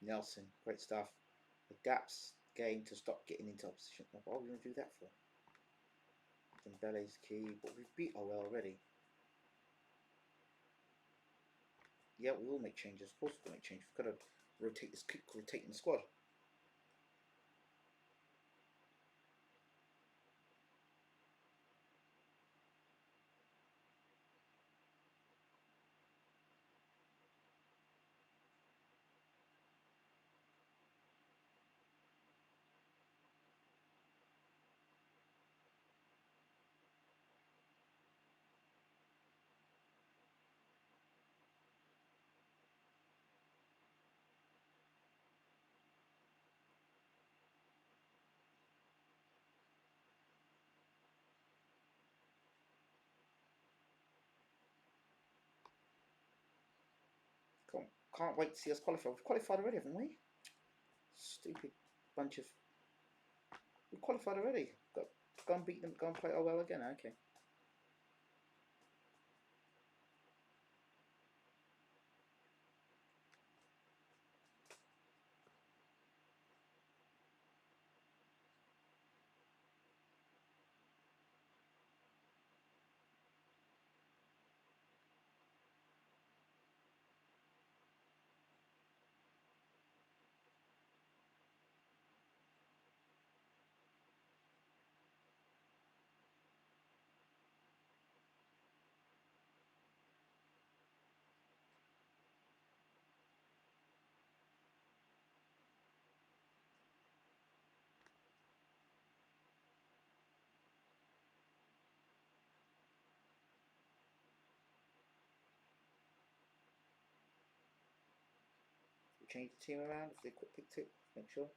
Nelson, great stuff. Adapts game to stop getting into opposition. What are we going to do that for? Dembele's key, but we've beat OL already. Yeah, we will make changes. Of course, we'll make changes. We've got to rotate this, rotating the squad. Can't wait to see us qualify. We've qualified already, haven't we? Stupid bunch of... We qualified already. Go and beat them. Go and play OL again. Okay. Change the team around if they quick picked it. Make sure.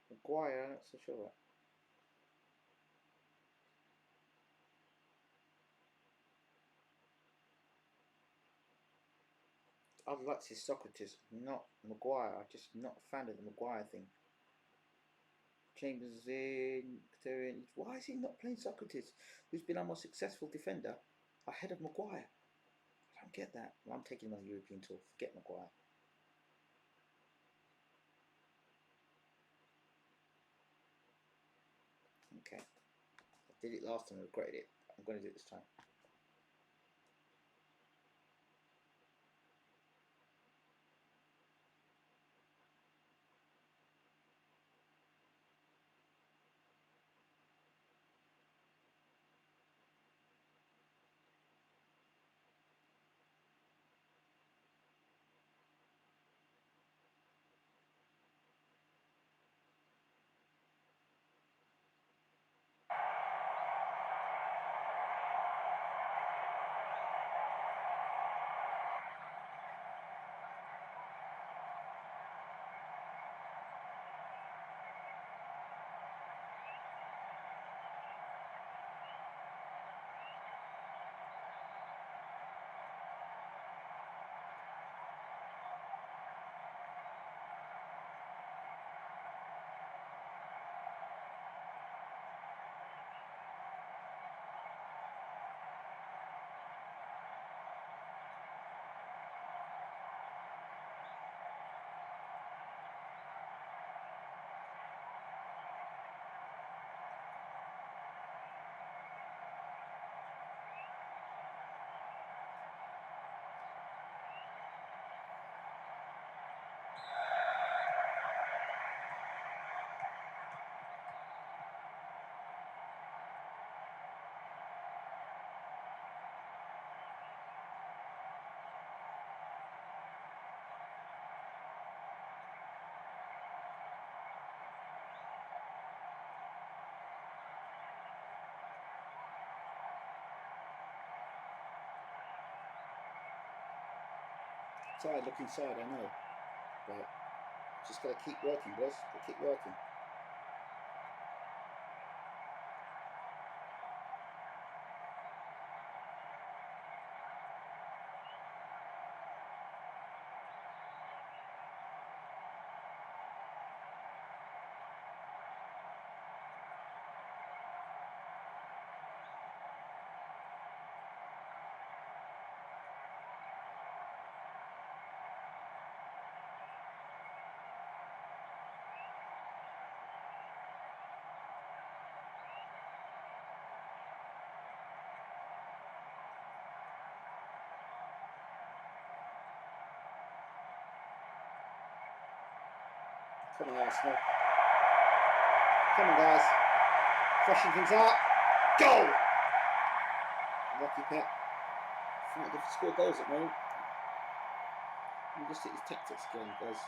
Maguire, I'm not so sure about. I'd like to see Socrates, not Maguire. I'm just not a fan of the Maguire thing. Chambers in, Mkhitaryan. Why is he not playing Socrates, who's been our most successful defender, ahead of Maguire? I don't get that. Well, I'm taking him on the European tour. Forget Maguire. Okay. I did it last time, I regretted it. I'm going to do it this time. Tired looking side, I know, but just got to keep working, boys. Got to keep working. Come on, Arsenal. Come on, guys. Freshen things up. Goal! Lucky Pep. I think they've scored goals at the moment. Let me just hit his tactics again, guys.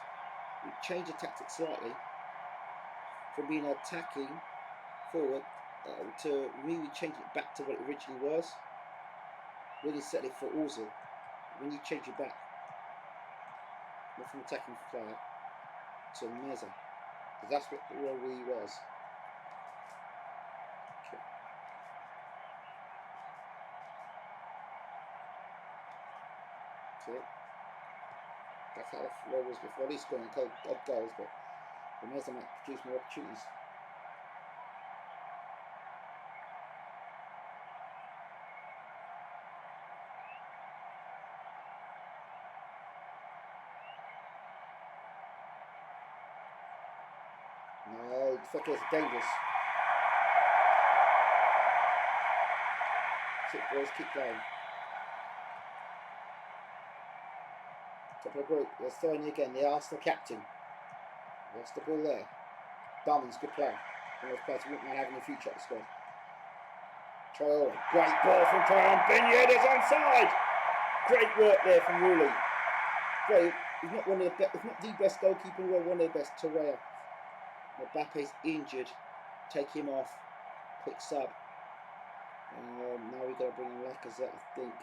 We changed the tactics slightly from being attacking forward to really changing it back to what it originally was. Really set it for Ozil. When you change it back, not from attacking player to Meza, because that's what the role really was. Okay. See it? That's how the flow was before. At least scoring odd goals, but the Mesa might produce more opportunities. No, Fekir is dangerous. Sit boys, keep going. Top of the group, there's Thorny again, the Arsenal captain. Lost the ball there. Darman's good player. One of those players who wouldn't mind having a future at the squad. Traore, great ball from Traore. Ben is onside. Great work there from Rulli. Great. He's not one of the if not the best goalkeeper in the world, one of the best. Traore. Mbappe's injured. Take him off. Quick sub. Now we've got to bring in Lacazette, I think.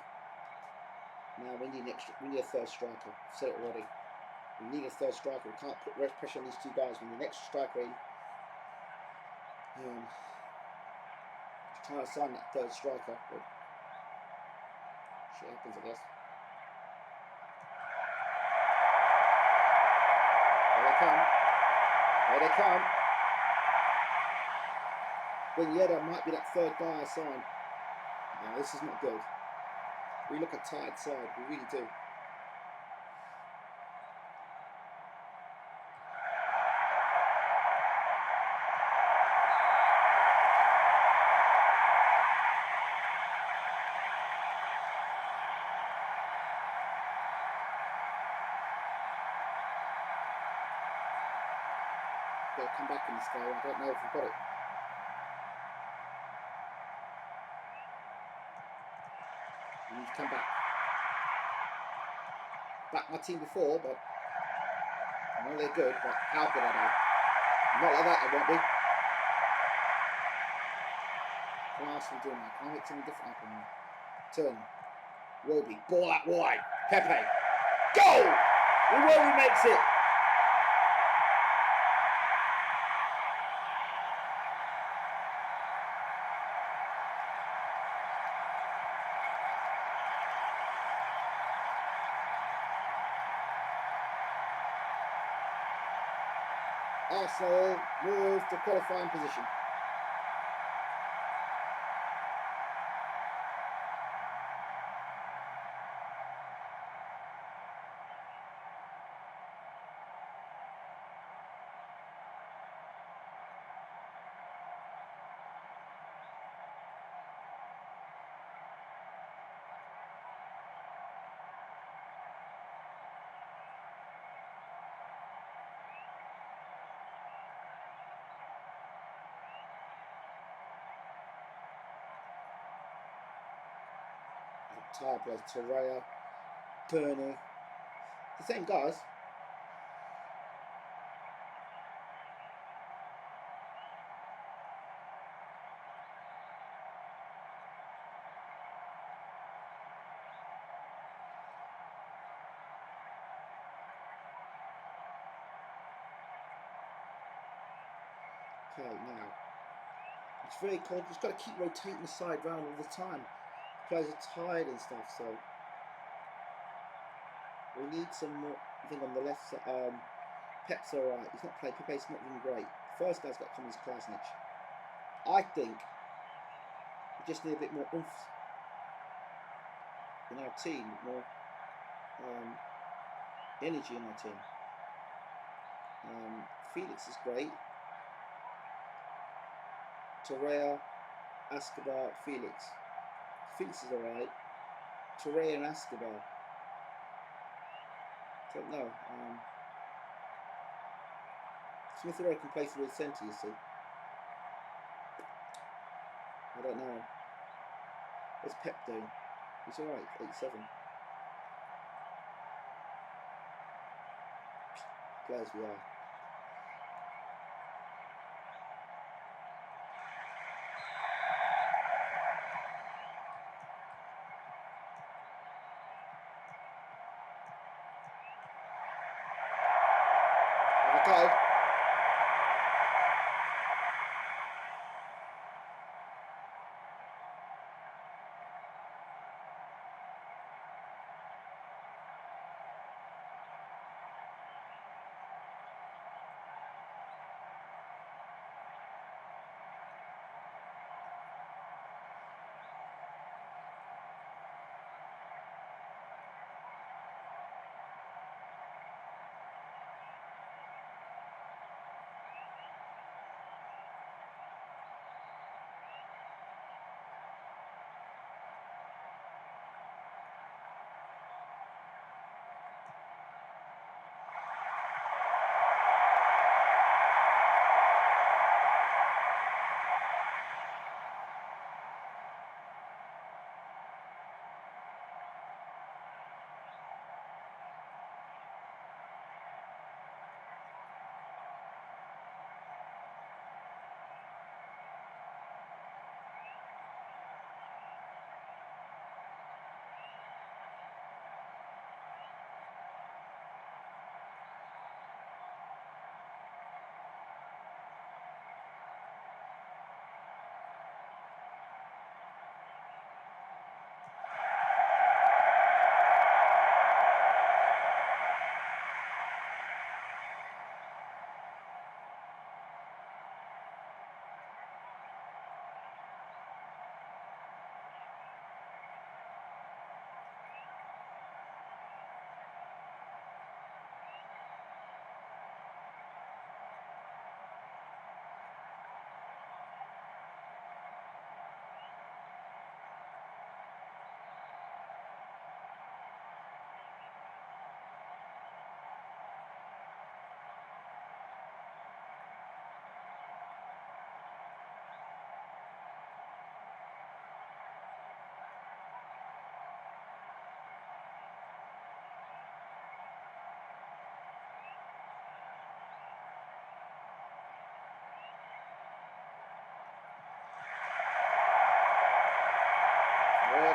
Now we need a third striker. I've said it already. We need a third striker. We can't put pressure on these two guys. We need an extra striker in. Trying to sign that third striker, but shit happens, I guess. Here they come. Here they come. Ben Yedder might be that third guy I signed. No, this is not good. We look a tired side, we really do. Better come back in this game. I don't know if we've got it. We need to come back. Back my team before, but I know they're good, but how good are they? Not like that, they won't be. What else are we doing now? Can I make something different happen now? Turn. Roby. Ball out wide. Pepe. Goal! Roby makes it. Arsenal move to qualifying position. Tired players, Torreira, Turner, the same guys. Okay, now it's very cold. Just got to keep rotating the side round all the time. Players are tired and stuff, so we need some more. I think on the left side, Pep's alright. He's not playing. Pepe's not really great. The first guy's got to come is Klasnic. I think we just need a bit more oomph in our team, more energy in our team. Felix is great. Torreira, Escobar, Felix. Felix is alright. Torreira and Escobar. Don't know. Smith Rowe can play through the centre, you see. I don't know. What's Pep doing? He's alright, 87. Players we are. Okay.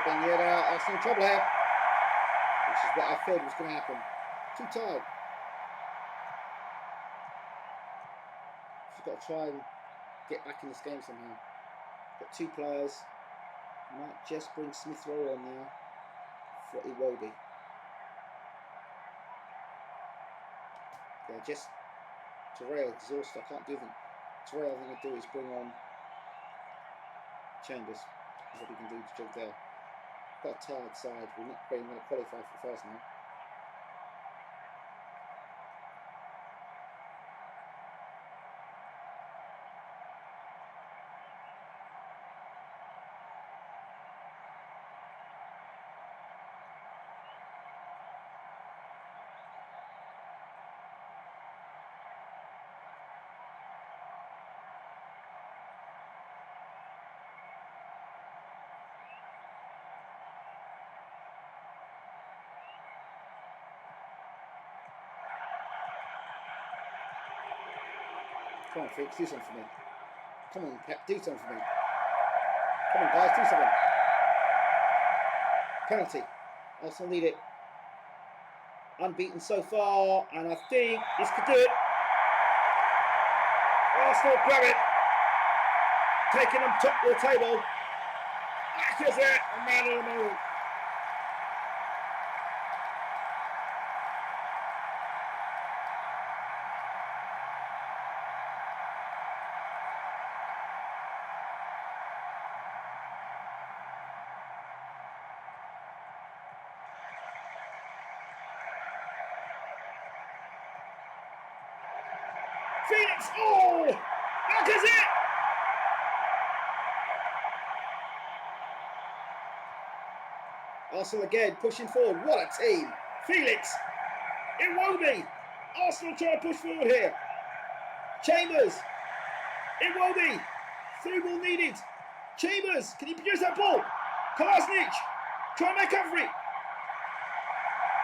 Ben Yedder, Arsenal in trouble here. Which is what I feared was going to happen. Too tired. Just got to try and get back in this game somehow. Got two players. Might just bring Smith Rowe on now for Iwobi. Yeah, just Terrell exhausted. I can't do anything. Terrell, I'm going to do is bring on Chambers. What we can do to job there. Got a tired side. We're not going to qualify for first now. Come on, Felix, do something for me. Come on, Pep, do something for me. Come on, guys, do something. Penalty. Arsenal lead it. Unbeaten so far, and I think this could do it. Arsenal grab it. Taking them top of the table. That is it. A man of the moon. Felix, oh, that is it! Arsenal again, pushing forward, what a team! Felix, Iwobi, Arsenal trying to push forward here. Chambers, Iwobi, through ball needed. Chambers, can you produce that ball? Kolasinac, try and make up for it.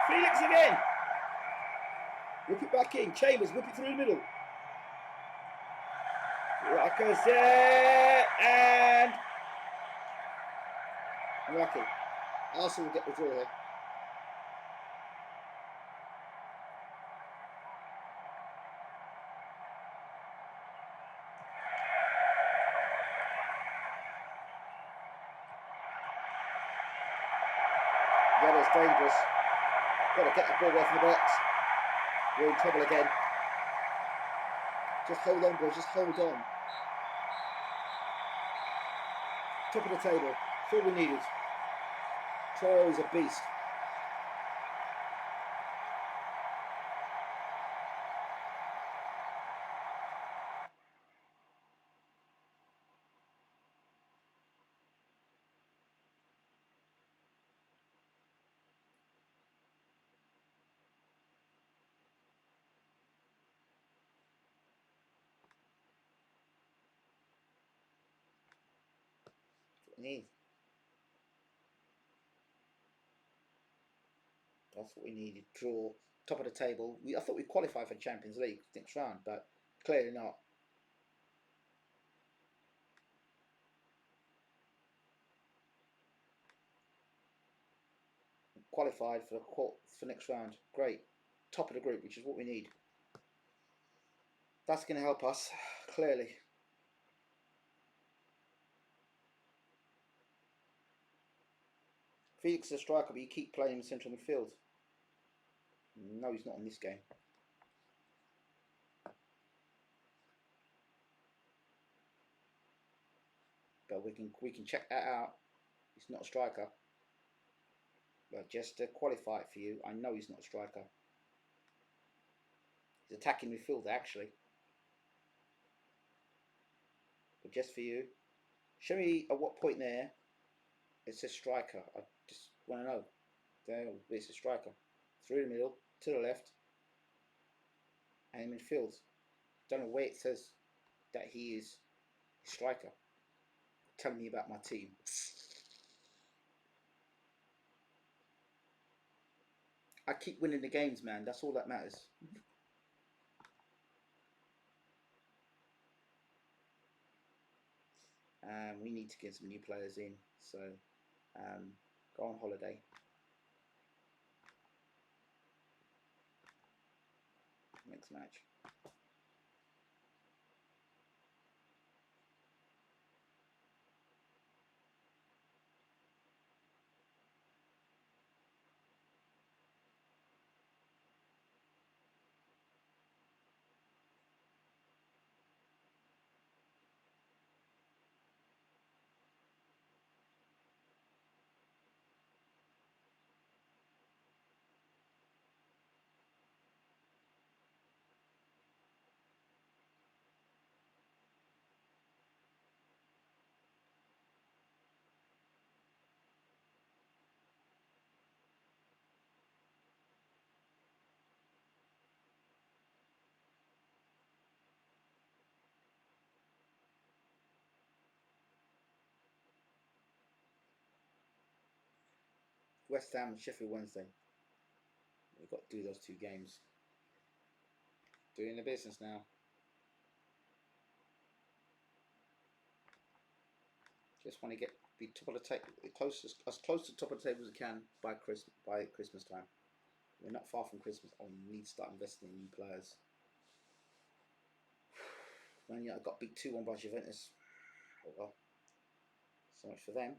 Felix again. Whip it back in, Chambers, whip it through the middle. Lacazette and Lucky. Arsenal will get the draw here. Yeah, that's dangerous. Got to get the ball away from the box. We're in trouble again. Just hold on, boys. Just hold on. Top of the table. That's all we needed. Troy is a beast. Need. That's what we needed. Draw, top of the table. I thought we'd qualify for Champions League next round, but clearly not. Qualified for next round. Great. Top of the group, which is what we need. That's going to help us, clearly. Felix is a striker, but you keep playing in central midfield. No, he's not in this game. But we can check that out. He's not a striker. But just to qualify it for you, I know he's not a striker. He's attacking midfielder, actually. But just for you, show me at what point there it says striker. I just want to know. There, it's a striker. Through the middle, to the left, and in midfield. Don't know where it says that he is a striker. Tell me about my team. I keep winning the games, man. That's all that matters. We need to get some new players in. So Go on holiday. Next match. West Ham and Sheffield Wednesday. We've got to do those 2 games. Doing the business now. Just want to get the top of the table, as close to the top of the table as I can by Christmas time. We're not far from Christmas. I need to start investing in new players. Man, yeah, I got beat 2-1 by Juventus. Oh well. So much for them.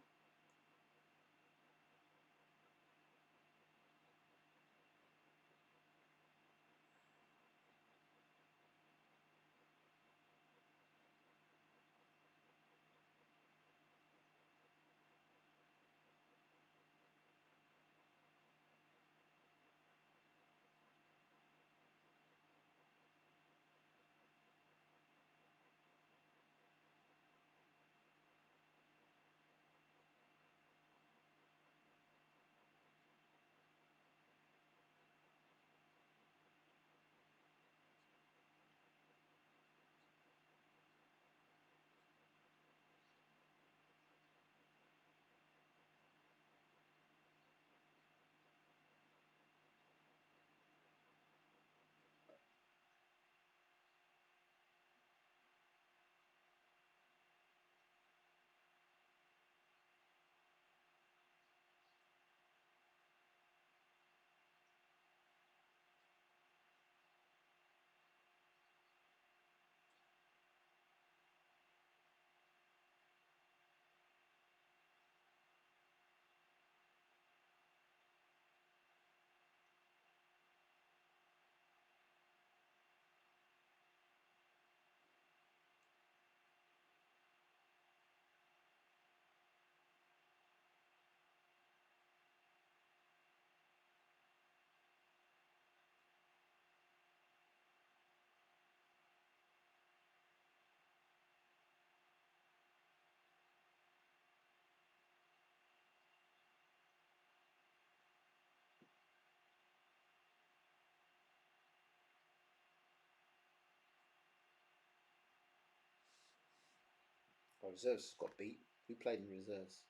Our reserves got beat. We played in reserves.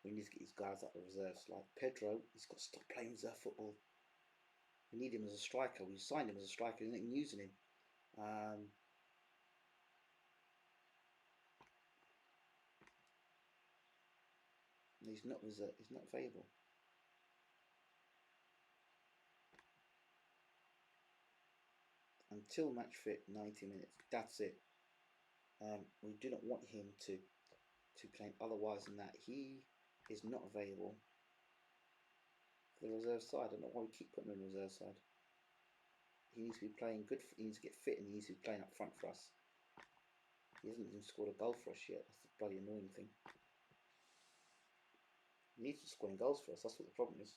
We need to get these guys out of reserves. Like Pedro, he's got to stop playing reserve football. We need him as a striker. We signed him as a striker and not using him. He's not reserve. He's not available. Until match fit, 90 minutes. That's it. We do not want him to play otherwise than that. He is not available for the reserve side. I don't know why we keep putting him on the reserve side. He needs to be playing good. He needs to get fit and he needs to be playing up front for us. He hasn't even scored a goal for us yet. That's the bloody annoying thing. He needs to be scoring goals for us. That's what the problem is.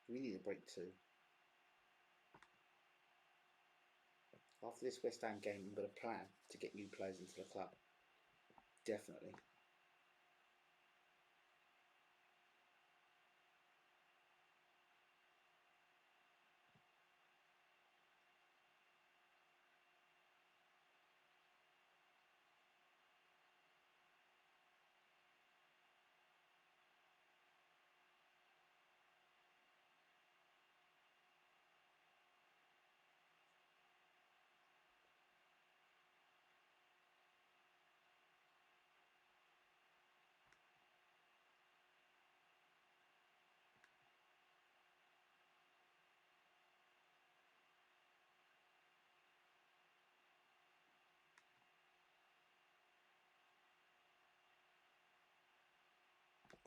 We need a break too. After this West Ham game, I'm going to plan to get new players into the club. Definitely.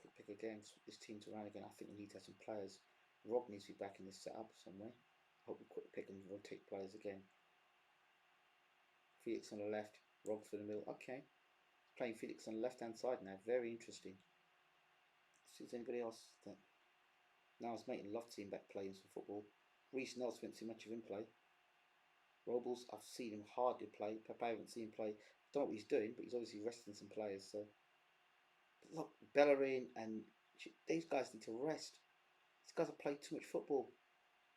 Quick pick again, swap this team to around again. I think we need to have some players. Rob needs to be back in this setup somewhere. I hope we quick pick and rotate players again. Felix on the left, Rob for the middle. Okay. Playing Felix on the left hand side now. Very interesting. See if there's anybody else that now his mate and love team back playing some football. Reece Nelson haven't seen much of him play. Robles, I've seen him hardly play. Pepe, I haven't seen him play. Don't know what he's doing, but he's obviously resting some players. So look, Bellerin and these guys need to rest. These guys have played too much football.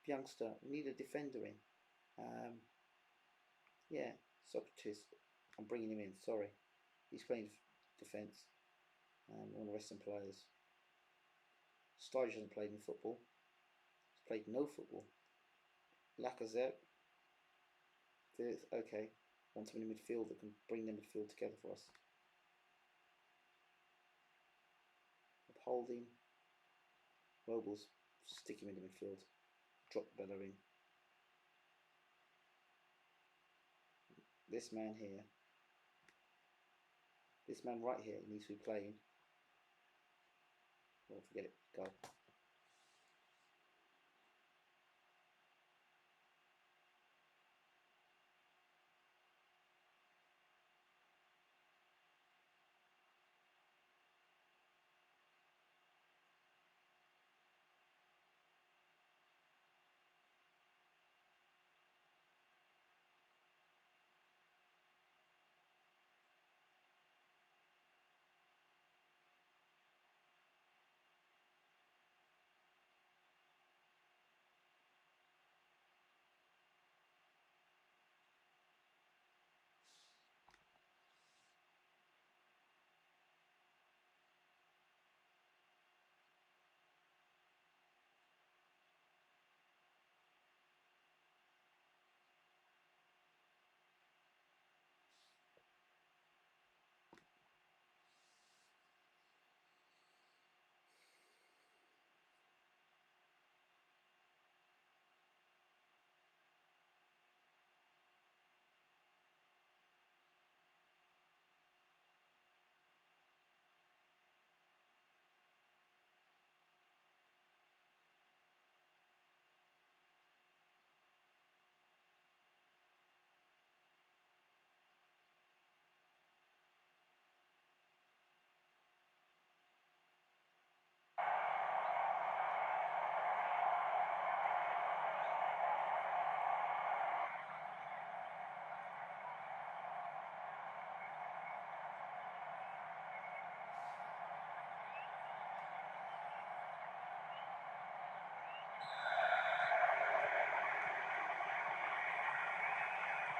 Youngster, we need a defender in. Yeah, Socrates. I'm bringing him in. Sorry, he's playing defence. I want to rest some players. Sturridge hasn't played in football. He's played no football. Lacazette. Okay. Want someone in midfield that can bring the midfield together for us. Upholding. Robles. Stick him in the midfield. Drop Bellerin. This man here. This man right here needs to be playing. Oh, forget it. Go.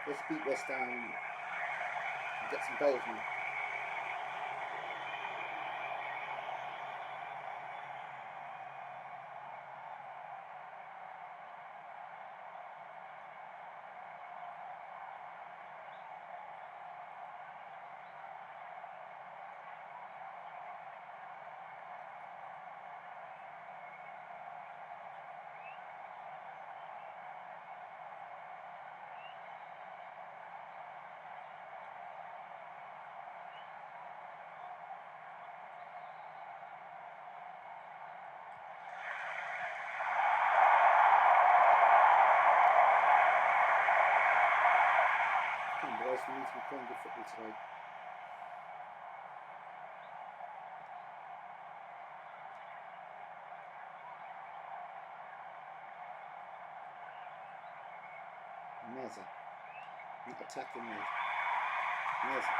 Let's beat West Ham and get some goals, man. Come on, boys, we need to be playing good football today. Meza. Not attacking mid. Meza.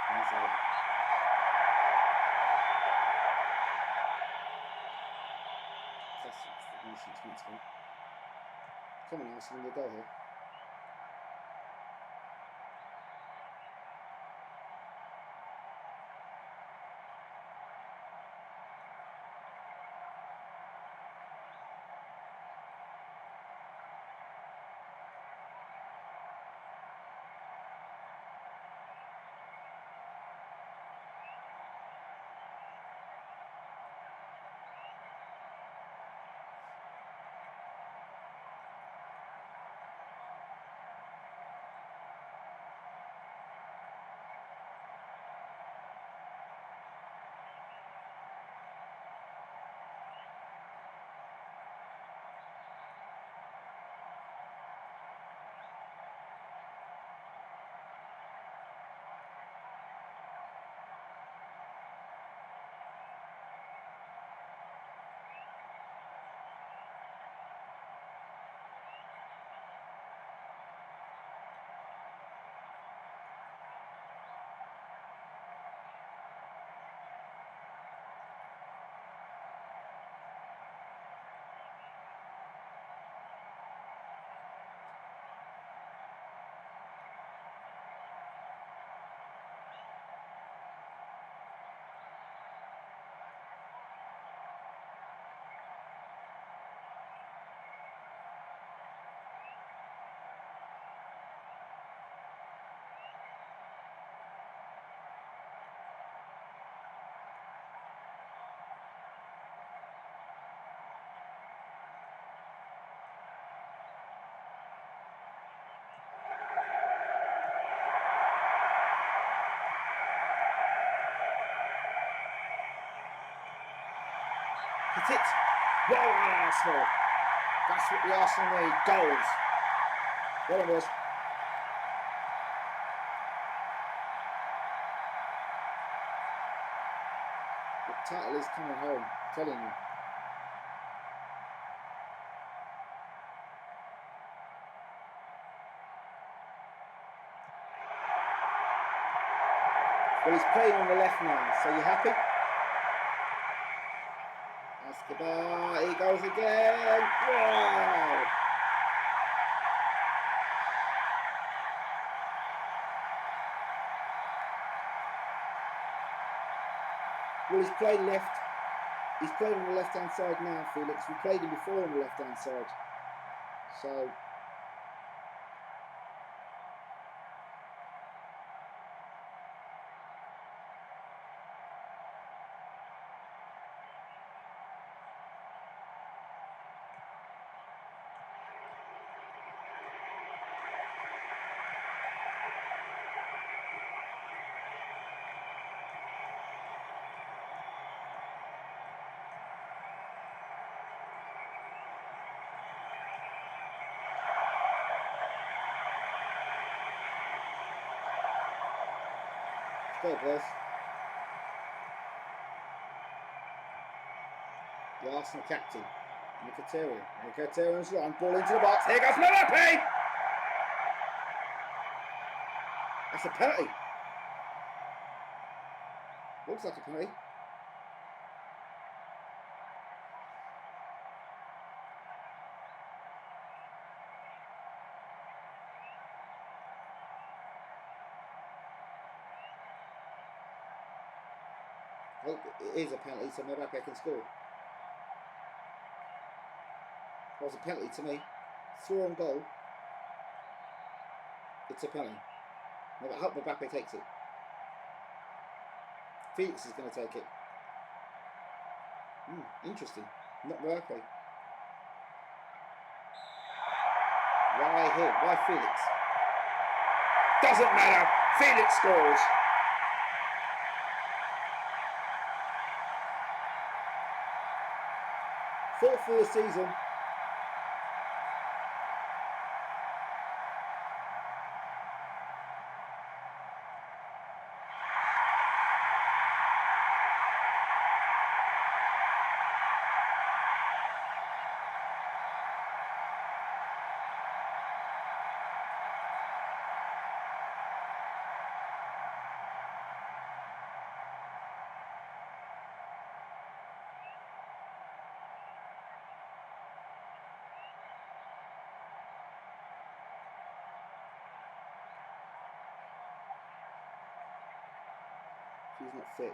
That's the nonsense once again. Come on, Arsenal, you go here. Hit it. Well on Arsenal. That's what the Arsenal need. Goals. Well it was. The title is coming home. I'm telling you. Well, he's playing on the left now. So you happy? Escobar, he goes again. Wow! Well, he's playing left. He's playing on the left-hand side now, Felix. We played him before on the left-hand side. So... Go, boys. The Arsenal captain, Mkhitaryan. Mkhitaryan's run, ball into the box. Here goes Mbappe! That's a penalty. Looks like a penalty. Well, it is a penalty, so Mbappe can score. It was a penalty to me. Through on goal. It's a penalty. I hope Mbappe takes it. Felix is going to take it. Interesting. Not Mbappe. Why him? Why Felix? Doesn't matter. Felix scores. Fourth for the season. She's not fit.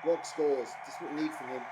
Block scores. Just what we need from him.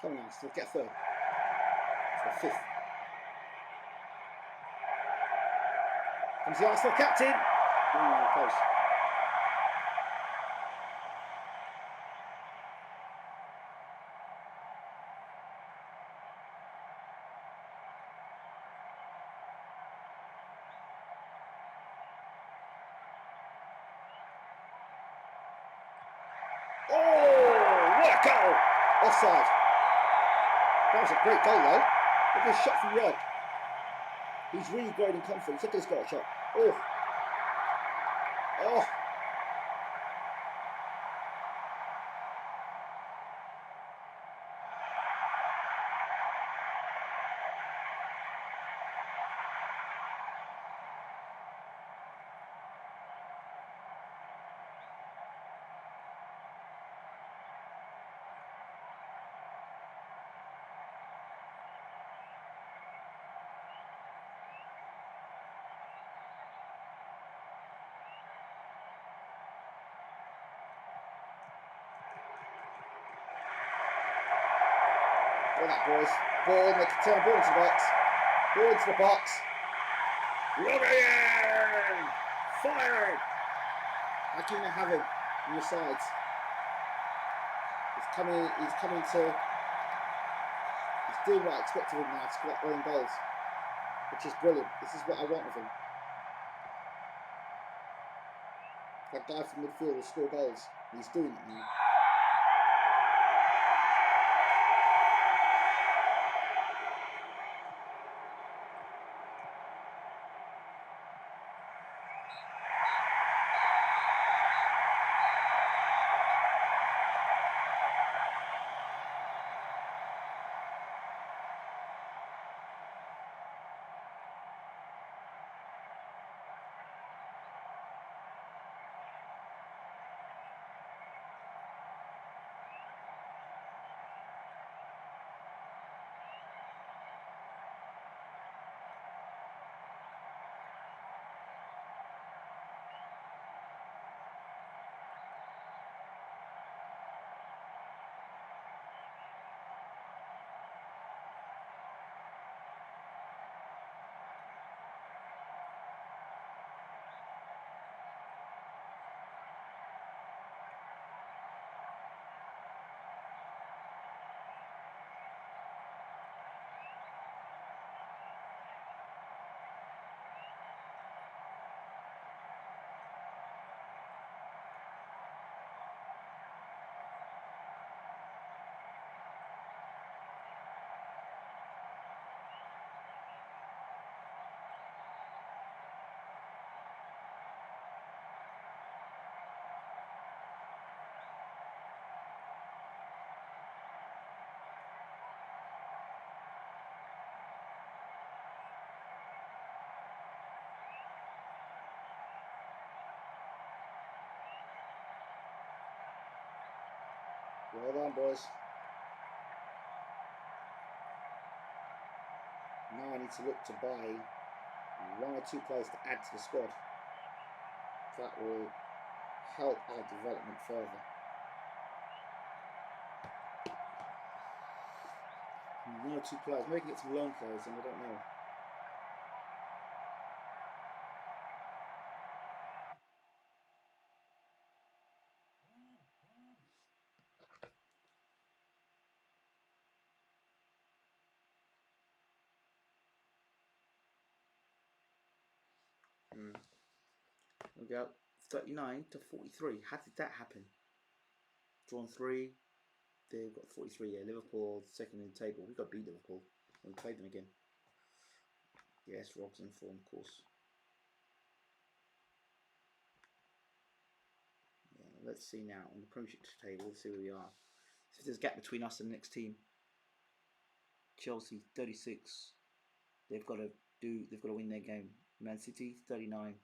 Come on, still get a third. For a fifth. Comes the Arsenal captain. Ooh, close. Oh, what a goal! Offside. That was a great goal though. Look at this shot from right. He's really growing in confidence. Look at this guy shot. Oh. Oh. Look at that, boys. Ball, make a turn, ball into the box. Ball into the box. Ryan! Firing! How can you not have him on your sides? He's coming to, he's doing what I expect of him now, to score own goals, which is brilliant. This is what I want of him. That guy from midfield will score goals, and he's doing it now. Well done, boys. Now I need to look to buy 1 or 2 players to add to the squad. That will help our development further. 1 or 2 players. Maybe we can get some loan players in, I don't know. We go 39 to 43. How did that happen? Drawn 3. They've got 43. Yeah, Liverpool second in the table. We've got to beat Liverpool when we play them again. Yes, Rob's in form, of course. Yeah, let's see now on the Premiership table. Let's see where we are. So if there's a gap between us and the next team. Chelsea 36. They've got to win their game. Man City 39.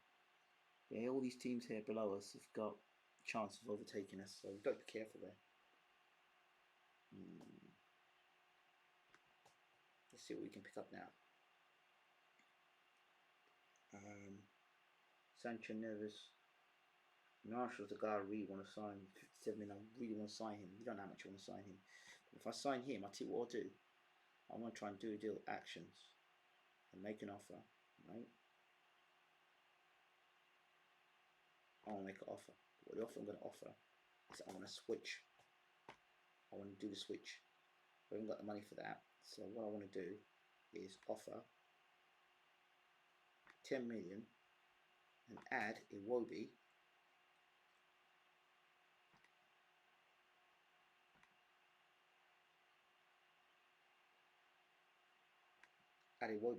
Yeah, all these teams here below us have got a chance of overtaking us, so we've got to be careful there. Let's see what we can pick up now. Sancho Neves. Marshall's the guy I really want to sign. 57 million. I really want to sign him. You don't know how much I want to sign him. If I sign him, I'll tell you what I'll do. I want to try and do a deal with actions and make an offer, right? I want to make an offer. What the offer I'm going to offer is I want to switch. I want to do the switch. I haven't got the money for that. So what I want to do is offer 10 million and add Iwobi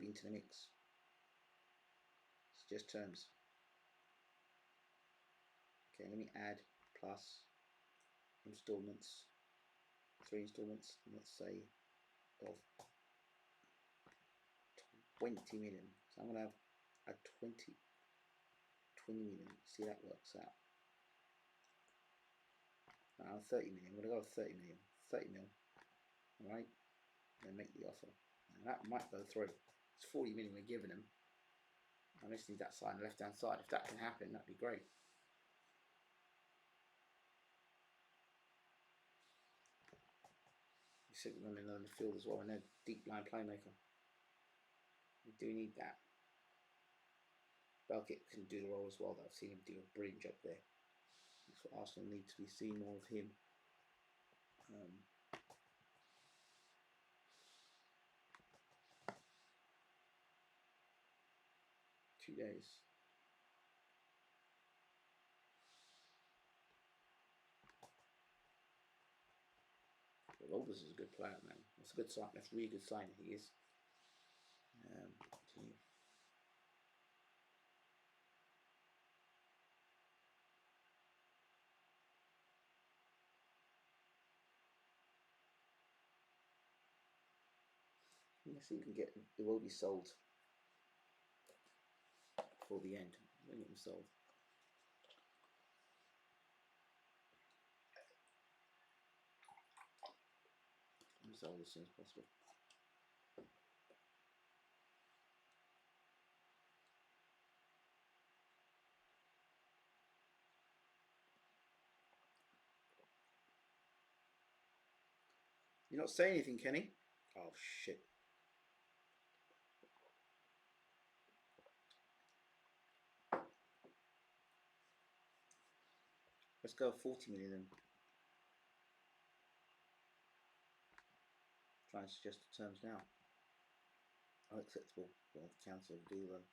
into the mix. Just terms. Okay, let me add plus installments, 3 installments, let's say of 20 million. So I'm going to have a 20 million. See, that works out. Now 30 million. I'm going to go with 30 million. 30 mil. Alright? Then make the offer. And that might go through. It's 40 million we're giving them. I just need that side, left hand side. If that can happen, that'd be great. We said we're going to in the field as well, and they're deep line playmaker. We do need that. Belkit can do the role as well, though. I've seen him do a brilliant job there. That's what Arsenal need to be seeing more of him. 2 days. Rovers is a good player, man. That's a good sign. That's a really good sign. He is. Continue. Let's see if we can get. It will be sold before the end. We'll get them sold. Sold as soon as possible. You're not saying anything, Kenny? Oh shit. Let's go 40 million then. Try and suggest the terms now. Unacceptable. We'll have to cancel the deal then.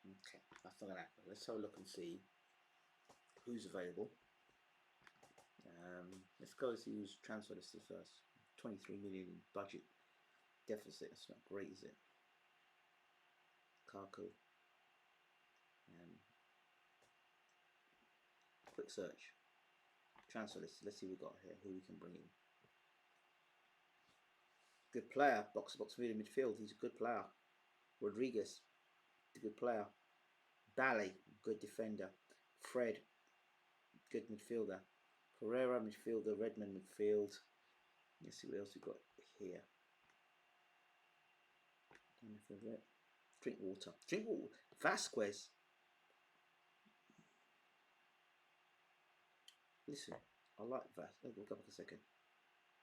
Okay, that's not gonna happen. Let's have a look and see who's available. Let's go see who's transfer listed first. 23 million in budget deficit. That's not great, is it? Kaku. Quick search. Transfer list. Let's see what we got here. Who we can bring in. Good player. Box to box midfield. He's a good player. Rodriguez. A good player. Bally. Good defender. Fred. Good midfielder. Pereira midfielder. Redmond midfield. Let's see what else we got here. Drink water. Drink water. Vasquez. Listen, I like Vasquez. We'll go back a second.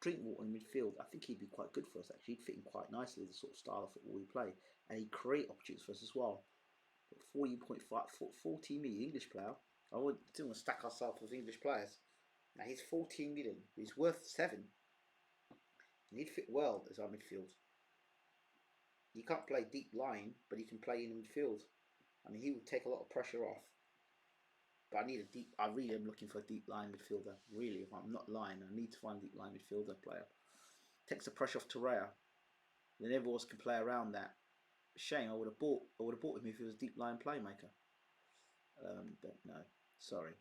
Drink water in midfield. I think he'd be quite good for us actually. He'd fit in quite nicely with the sort of style of football we play. And he'd create opportunities for us as well. But 14 million English player. I don't want to stack ourselves with English players. Now he's 14 million. He's worth 7. And he'd fit well as our midfield. He can't play deep line, but he can play in midfield. I mean, he would take a lot of pressure off. But I really am looking for a deep line midfielder. Really, if I'm not lying, I need to find a deep line midfielder player. Takes the pressure off Torreira. Then everyone else can play around that. Shame, I would have bought him if he was a deep line playmaker. But no, sorry.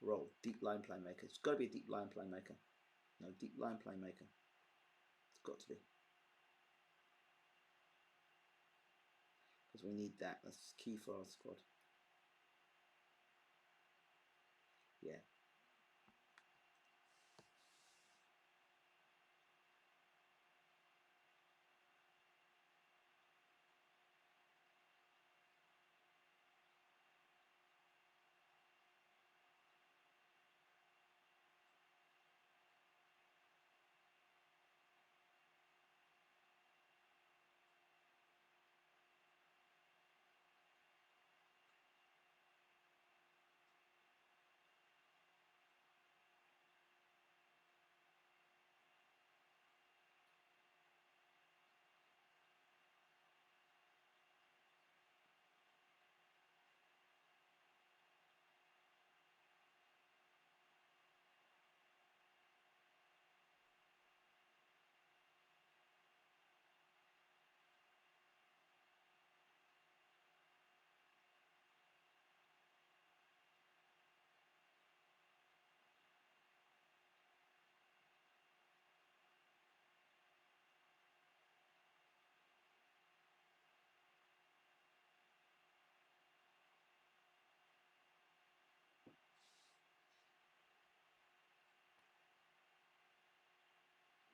Roll, deep line playmaker. It's got to be a deep line playmaker. No, deep line playmaker. It's got to be. Because we need that. That's key for our squad. Yeah.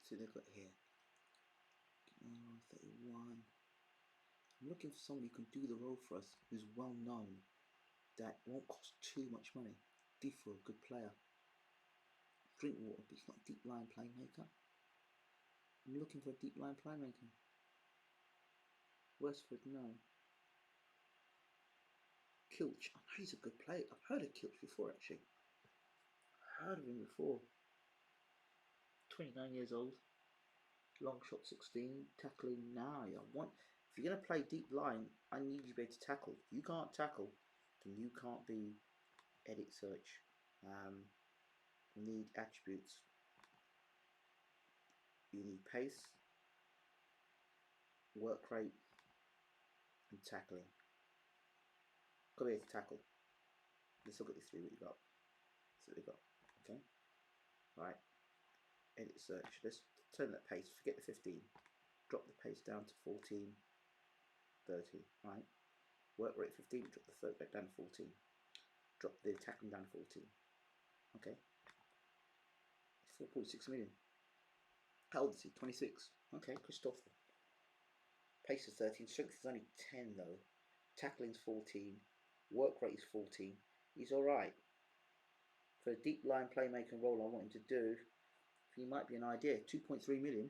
see what they've got here. 31. I'm looking for somebody who can do the role for us, who's well known, that won't cost too much money. Defoe, good player. Drinkwater, but he's not a deep line playmaker. I'm looking for a deep line playmaker. Westford, no. Kilch, I know he's a good player. I've heard of Kilch before, actually. I've heard of him before. 29 years old. Long shot 16. Tackling now. If you're going to play deep line, I need you to be able to tackle. If you can't tackle, then you can't be edit search. You need attributes. You need pace, work rate, and tackling. Got to be able to tackle. Let's look at these three what you got. See what we got. Okay. Right. Edit search. Let's turn that pace. Forget the 15. Drop the pace down to 14, 30. Right. Work rate 15. Drop the third back down to 14. Drop the tackling down to 14. Okay. 4.6 million. How old is he? 26. Okay, Christopher. Pace is 13. Strength is only 10 though. Tackling's 14. Work rate is 14. He's alright. For a deep line playmaker role I want him to do, he might be an idea. 2.3 million.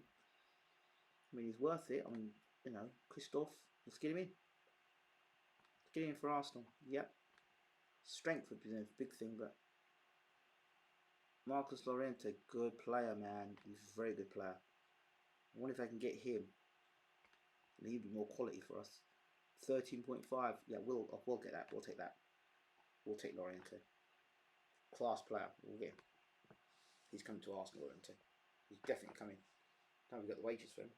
I mean, he's worth it. I mean, you know, Christophe, let's get him in. Let's get him in for Arsenal. Yep. Strength would be a big thing, but Marcus Llorente, good player, man. He's a very good player. I wonder if I can get him. And he'd be more quality for us. 13.5. Yeah, we'll get that. We'll take that. We'll take Llorente. Class player. We'll get him. He's coming to Arsenal, Llorente. He's definitely coming. Now we've got the wages for him.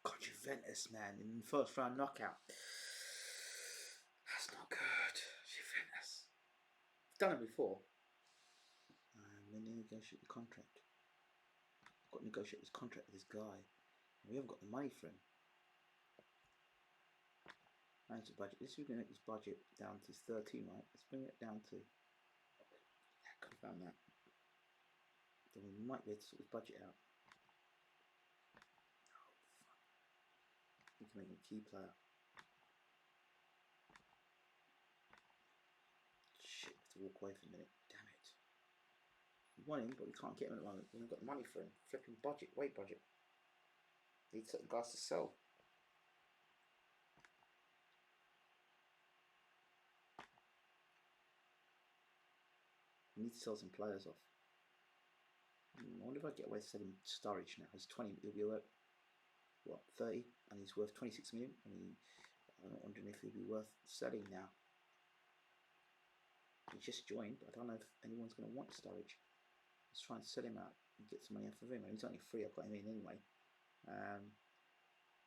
God, Juventus, man, in the first round knockout. That's not good. Juventus. I've done it before. When they negotiate the contract. I've got to negotiate this contract with this guy. We haven't got the money for him. Manage the budget. Let's see if we can make this budget down to 13, right? Let's bring it down to. Confirm that. Then we might be able to sort this budget out. We can make him a key player. Shit, I have to walk away for a minute. Damn it. We want him, but we can't get him at the moment. We haven't got the money for him. Flipping budget, weight budget. Need certain guys to sell. We need to sell some players off. I wonder if I get away with selling Sturridge now. He's 20, he'll be worth, what, 30? And he's worth 26 million. I mean, I'm wondering if he'll be worth selling now. He just joined. I don't know if anyone's going to want Sturridge. Let's try and sell him out. and get some money off of him. He's only free. I've got him in anyway. And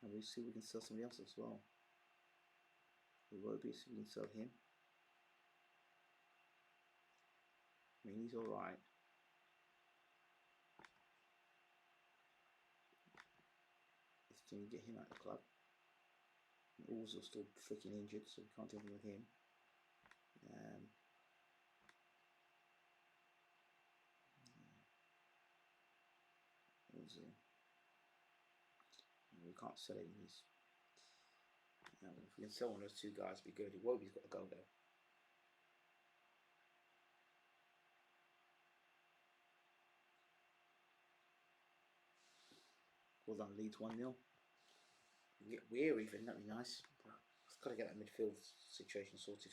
we'll see if we can sell somebody else as well. It will be, so we can sell him. I mean, he's alright. Let's get him out of the club. Ozil's still freaking injured, so we can't do anything with him. Ozil. We can't sell him. He's, if we can sell one of those two guys, it'd be good. Iwobi's got a goal though. Well done, Leeds 1-0. We're even, that'd be nice. I've got to get that midfield situation sorted.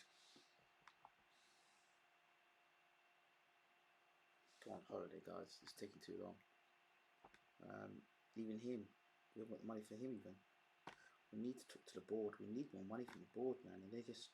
Go on holiday, guys. It's taking too long. Even him, we haven't got the money for him even. We need to talk to the board. We need more money from the board, man. And they're just...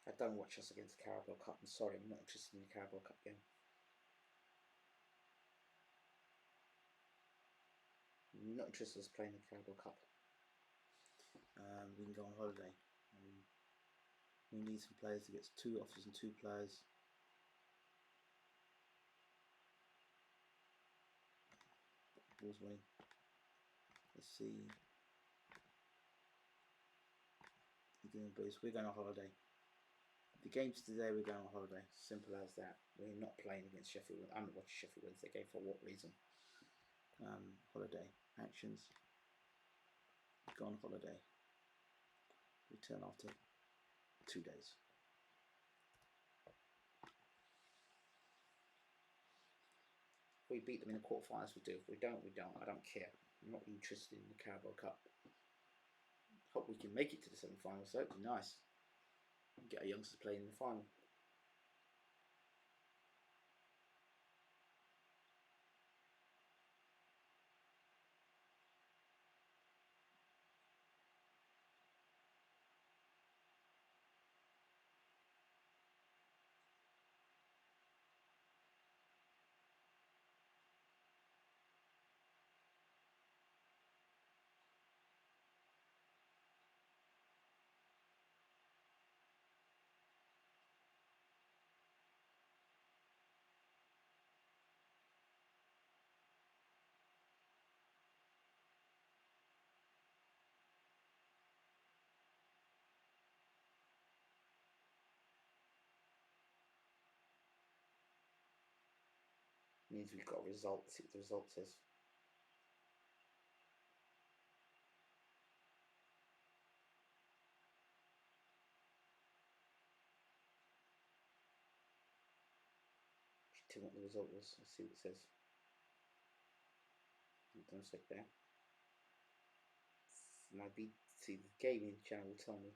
I don't watch us against the Carabao Cup. I'm sorry, I'm not interested in the Carabao Cup game. I'm not interested in us playing the Carabao Cup. We can go on holiday. We need some players to get 2 offers and 2 players. Ball's winning. Let's see. We're going on holiday. The games today, we're going on holiday. Simple as that. We're not playing against Sheffield. I'm not watching Sheffield Wednesday game for what reason? Holiday actions. Go on holiday. Return after 2 days. If we beat them in the quarterfinals, we do. If we don't, we don't. I don't care. I'm not interested in the Carabao Cup. Hope we can make it to the semi-finals. That would be nice. Get our youngsters playing in the final. Means we've got a result. Let's see what the result says. Tell me what the result was. Let's see what it says. Don't stick there. Might be, see, the gaming channel will tell me.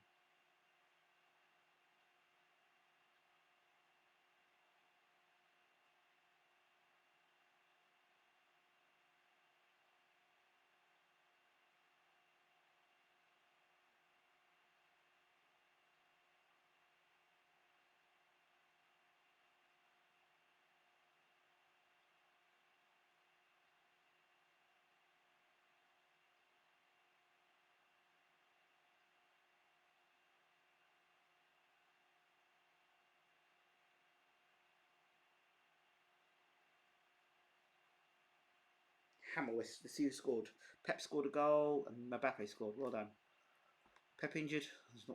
Hammerwest, let's see who scored. Pep scored a goal and Mbappe scored. Well done. Pep injured?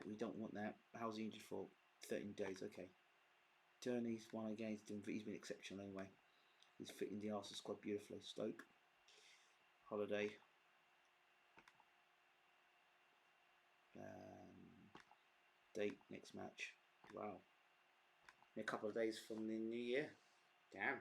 We don't want that. How's he injured for? 13 days, okay. Turney's won again. He's been exceptional anyway. He's fitting the Arsenal squad beautifully. Stoke, Holiday, date next match. Wow, in a couple of days from the new year. Damn.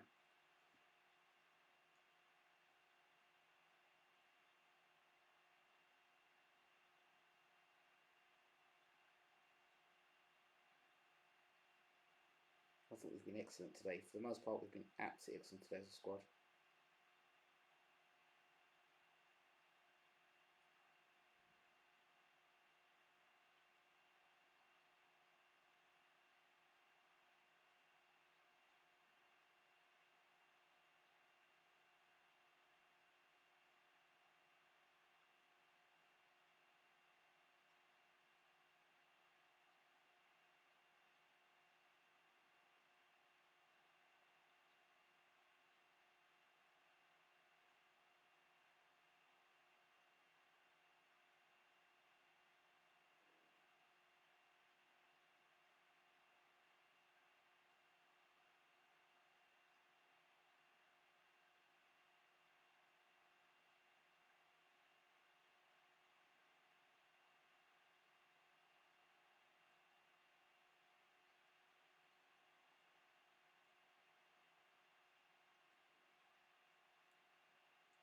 I thought we've been excellent today. For the most part, we've been absolutely excellent today as a squad.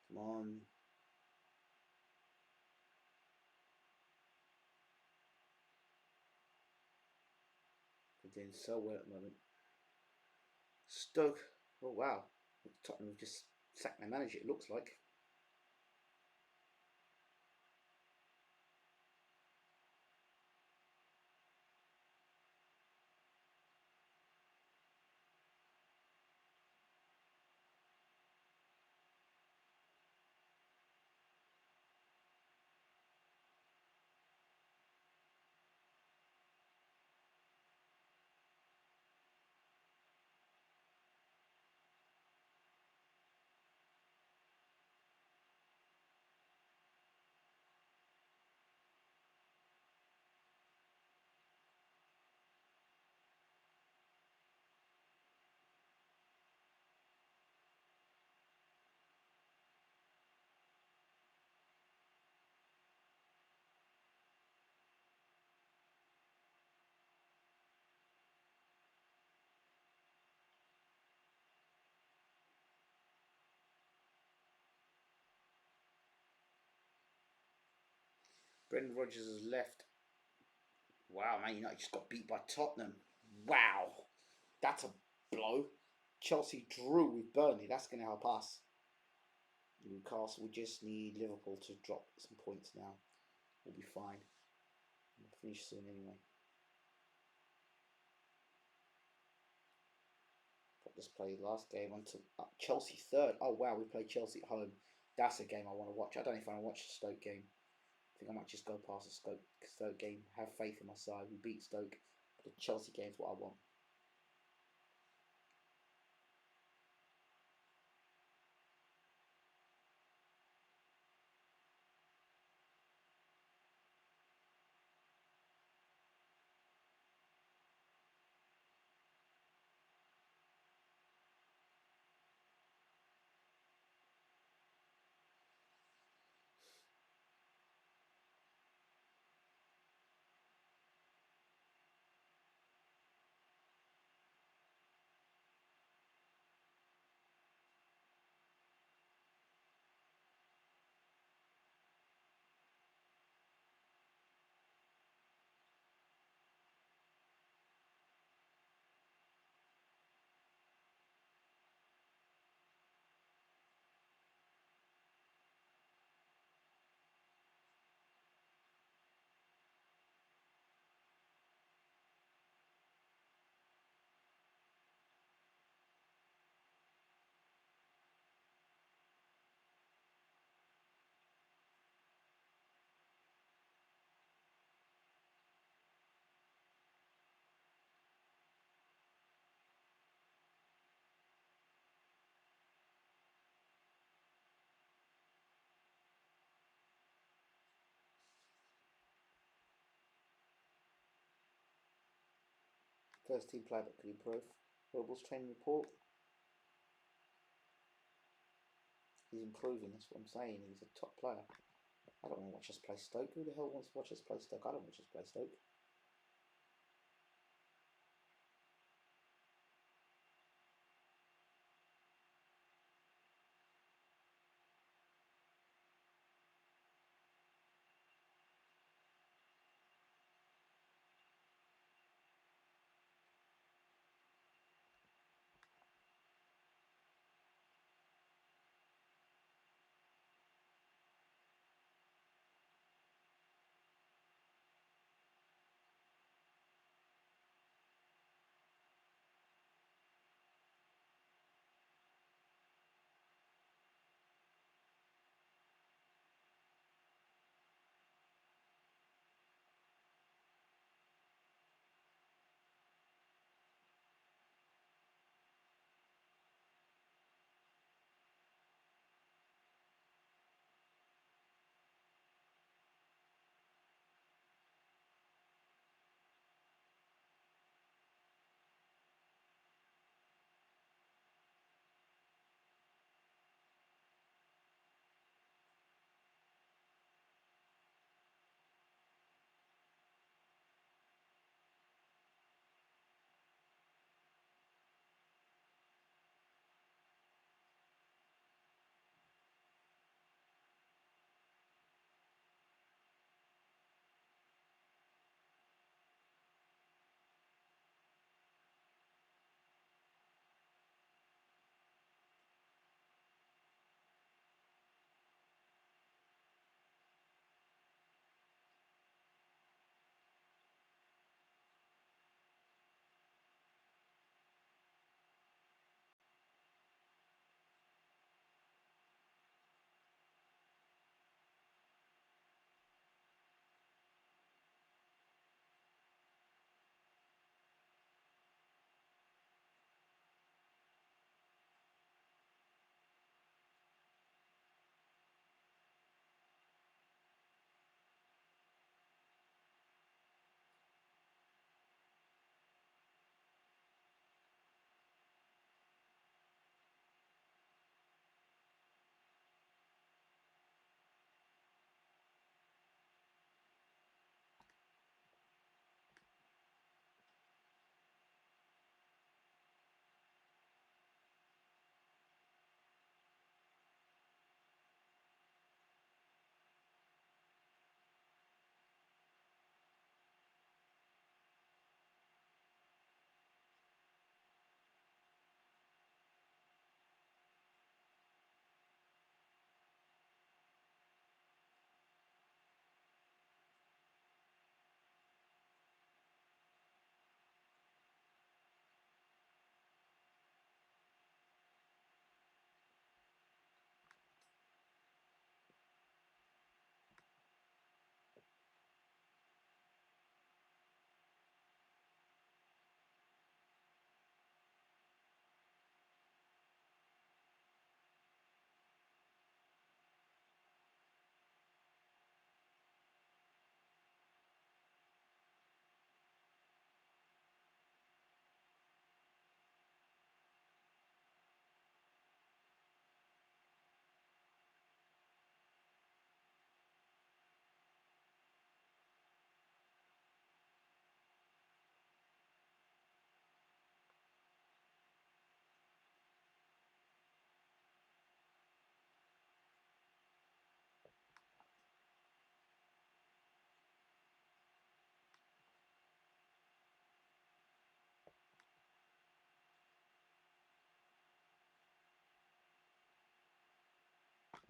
Come on. We're doing so well at the moment. Stoke. Oh wow. Tottenham have just sacked their manager, it looks like. Brendan Rodgers has left. Wow, Man United just got beat by Tottenham. Wow. That's a blow. Chelsea drew with Burnley. That's going to help us. Newcastle just need Liverpool to drop some points now. We'll be fine. We'll finish soon anyway. Just played last game on to Chelsea third. Oh wow, we played Chelsea at home. That's a game I want to watch. I don't know if I want to watch the Stoke game. I think I might just go past the Stoke game. Have faith in my side. We beat Stoke. But the Chelsea game's what I want. First team player that could improve. Robles training report. He's improving. That's what I'm saying. He's a top player. I don't want to watch us play Stoke. Who the hell wants to watch us play Stoke? I don't watch us play Stoke.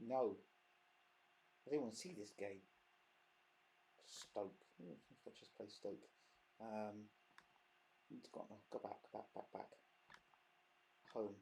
No, I didn't want to see this game. Stoke. Let's just play Stoke. It's got go back. Home.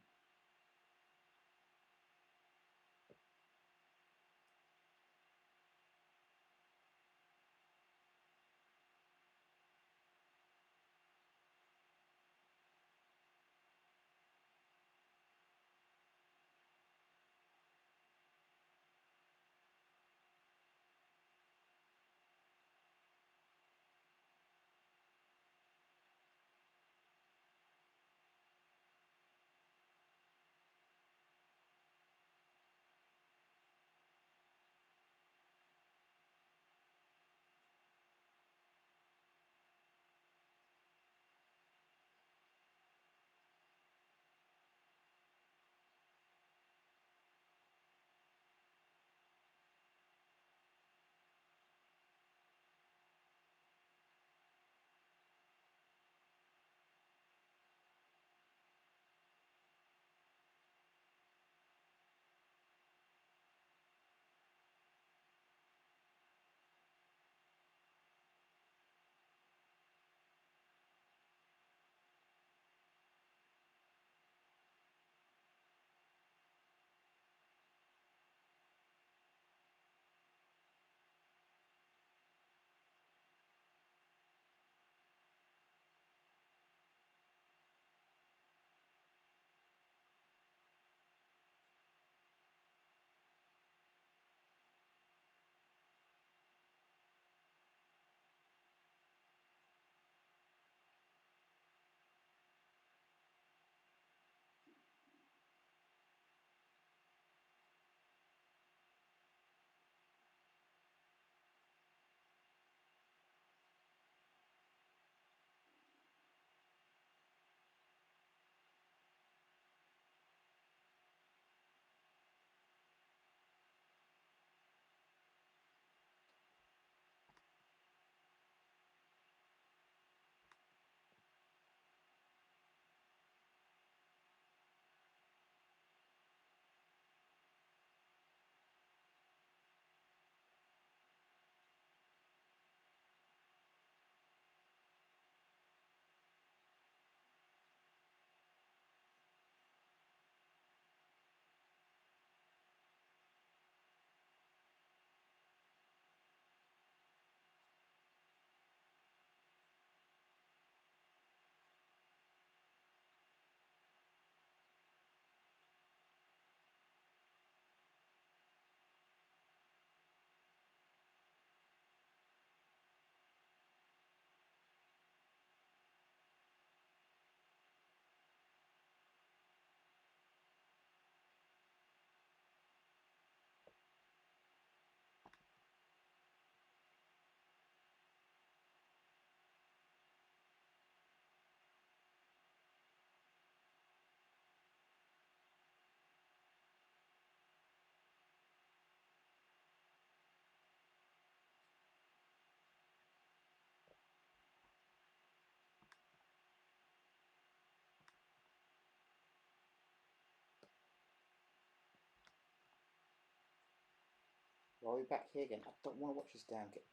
Are we back here again? I don't want to watch this damn game.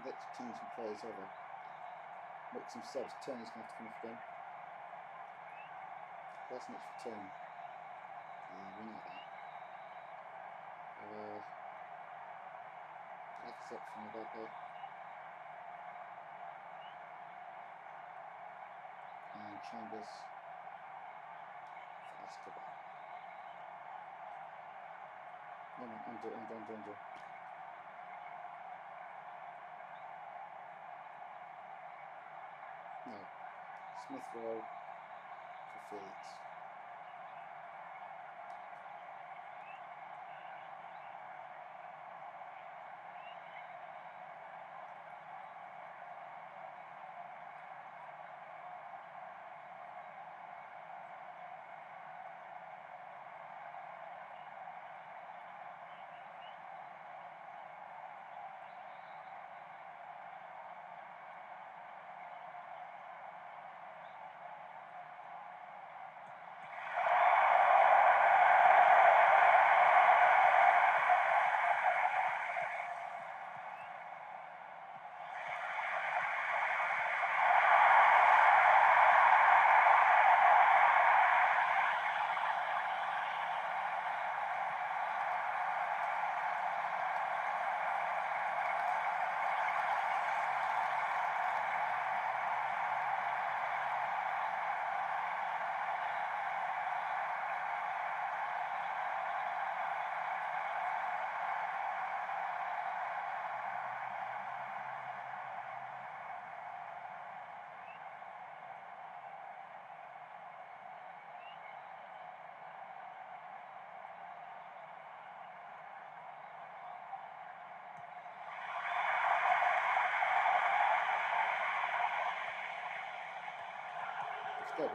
let change some players over. Make some subs. Turner's going to have to come off again. That's an extra turn. We know that. That's up from the back. And Chambers for Escobar. No, under. No. Smith Rowe for Felix.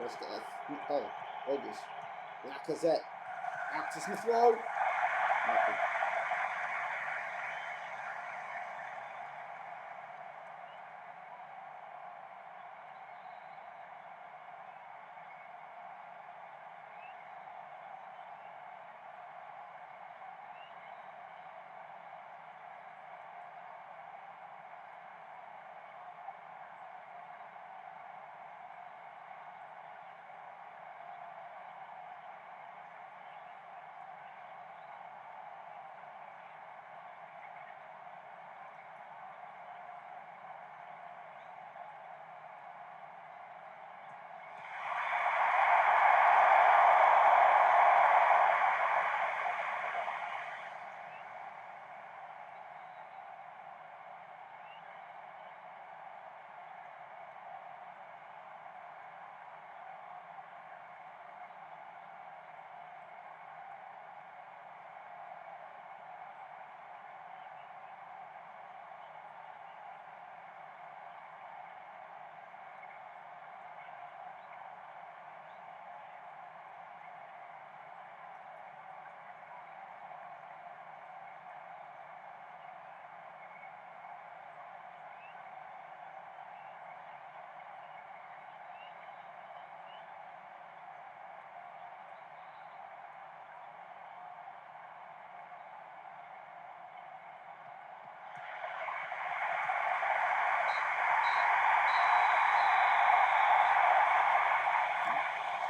Let's get that. Oh, Ogres. Lacazette. Out to Smith Rowe. Nothing.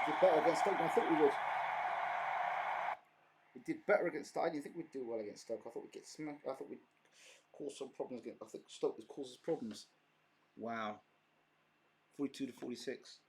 Did better against Stoke than I thought we would. We did better against Stoke. I didn't think we'd do well against Stoke. I thought we'd get smacked. I thought we'd cause some problems against. I think Stoke would cause us problems. Wow. 42 to 46.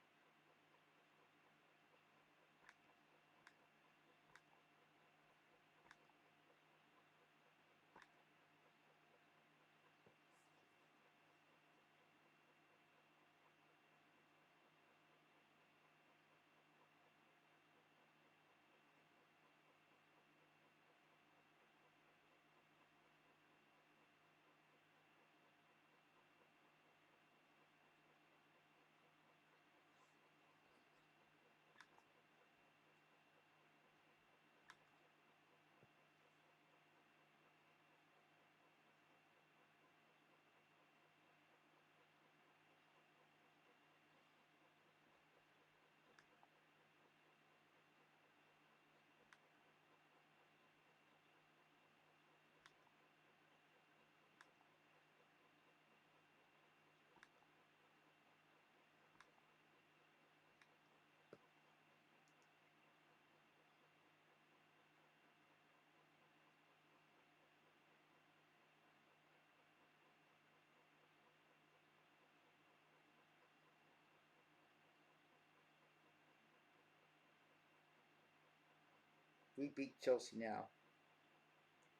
we beat Chelsea now,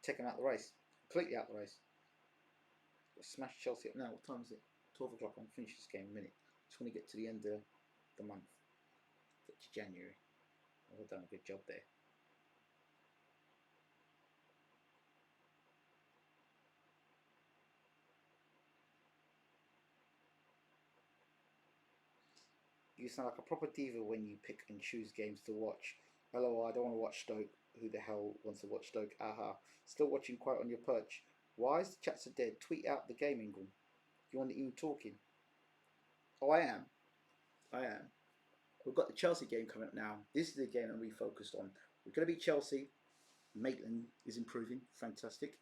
take them out the race, completely out the race. Smash Chelsea up now. What time is it? 12 o'clock. I'm finish this game in a minute. Just want to get to the end of the month. Get to January. I've done a good job there. You sound like a proper diva when you pick and choose games to watch. Hello, I don't want to watch Stoke. Who the hell wants to watch Stoke? Aha. Still watching quiet on your perch. Why is the chat so dead? Tweet out the game, Ingram. You want even talking? Oh, I am. I am. We've got the Chelsea game coming up now. This is the game that we focused on. We're going to beat Chelsea. Maitland is improving. Fantastic.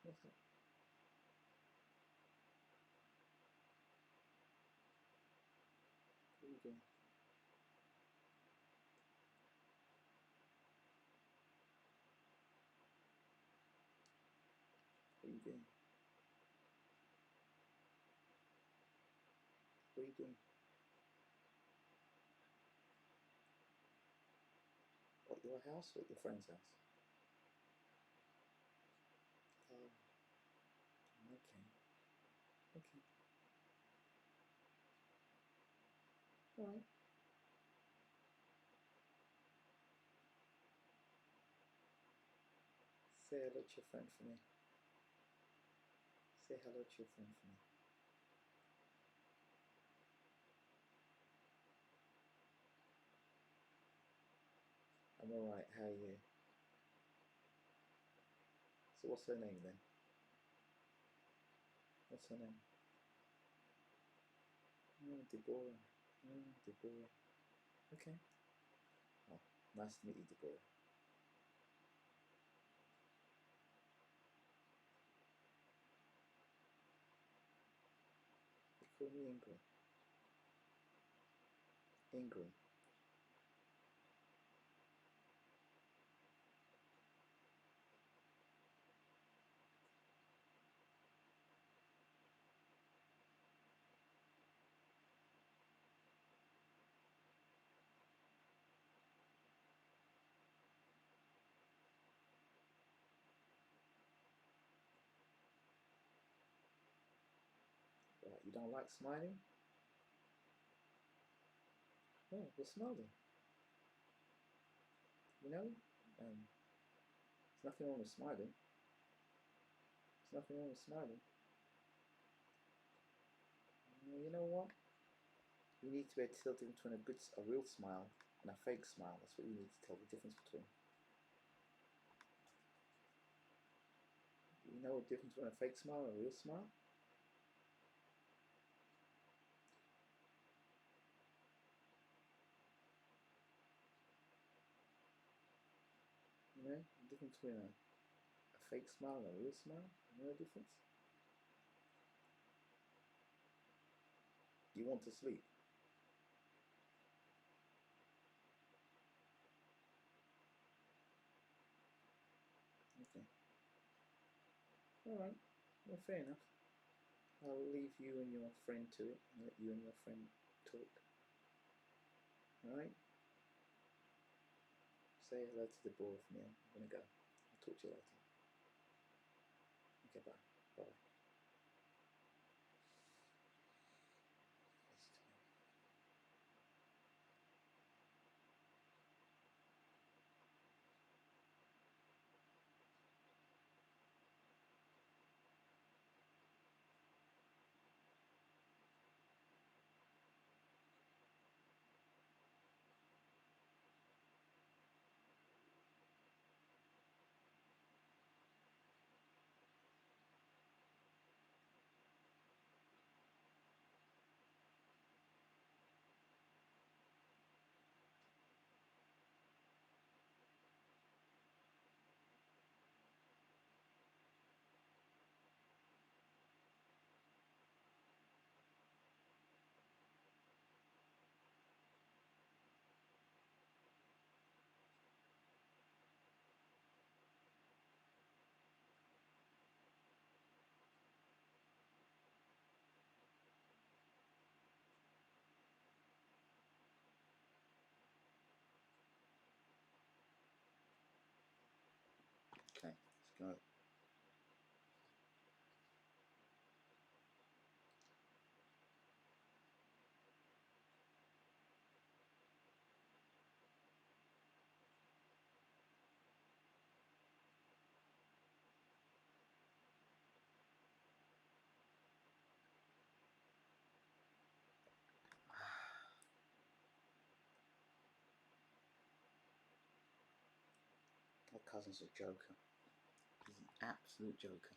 What's that? What are you doing? What are you doing? What are you doing? At your house or at your friend's house? Oh, okay. Okay. Alright. Say hello to your friend for me. Say hello to your friend for me. I'm alright, how are you? So what's her name then? What's her name? Oh, Deborah. Oh, Deborah. Okay. Oh, nice to meet you, Deborah. They call me Ingrid. Ingrid. Right. What, you don't like smiling? Oh, well, smile then. You know, there's nothing wrong with smiling. There's nothing wrong with smiling. You know what? You need to be able to tell the difference between a real smile and a fake smile. That's what you need to tell the difference between. You know the difference between a fake smile and a real smile? You know the difference between a fake smile and a real smile? You know the difference? You want to sleep? Okay. Alright. Well, fair enough. I'll leave you and your friend to it and let you and your friend talk. Alright? Say hello to the boy for me. I'm gonna go. I'll talk to you later. Okay, bye. Bye. Okay, let's go. My cousin's a joker. He's an absolute joker.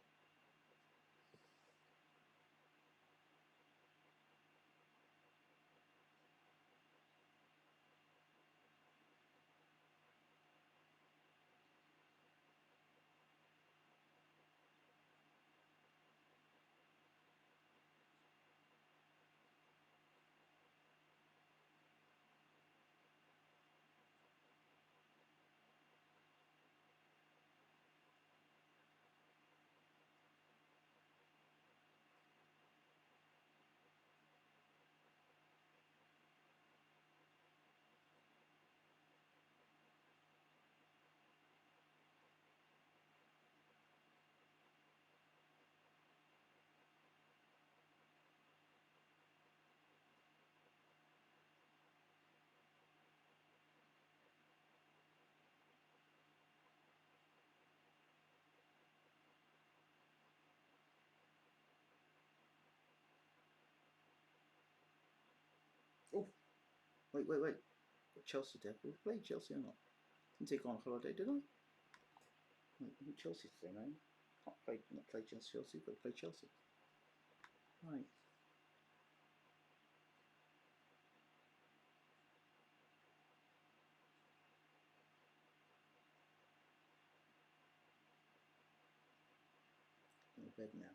Oh, wait. Got Chelsea there. We played Chelsea or not? Didn't take on holiday, did I? Wait, Chelsea today, man. Not play Chelsea, but play Chelsea. Right. Go to bed now.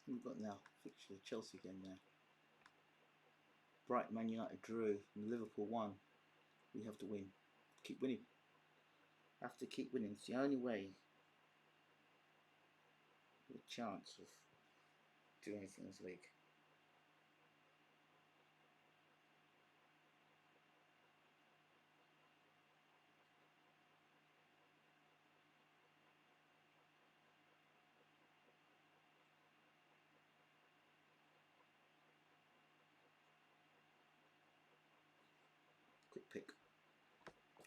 We've got now fixture Chelsea again now. Brighton, Man United drew, and Liverpool won. We have to win. Keep winning. Have to keep winning. It's the only way. The chance of doing anything in this league. Quick pick.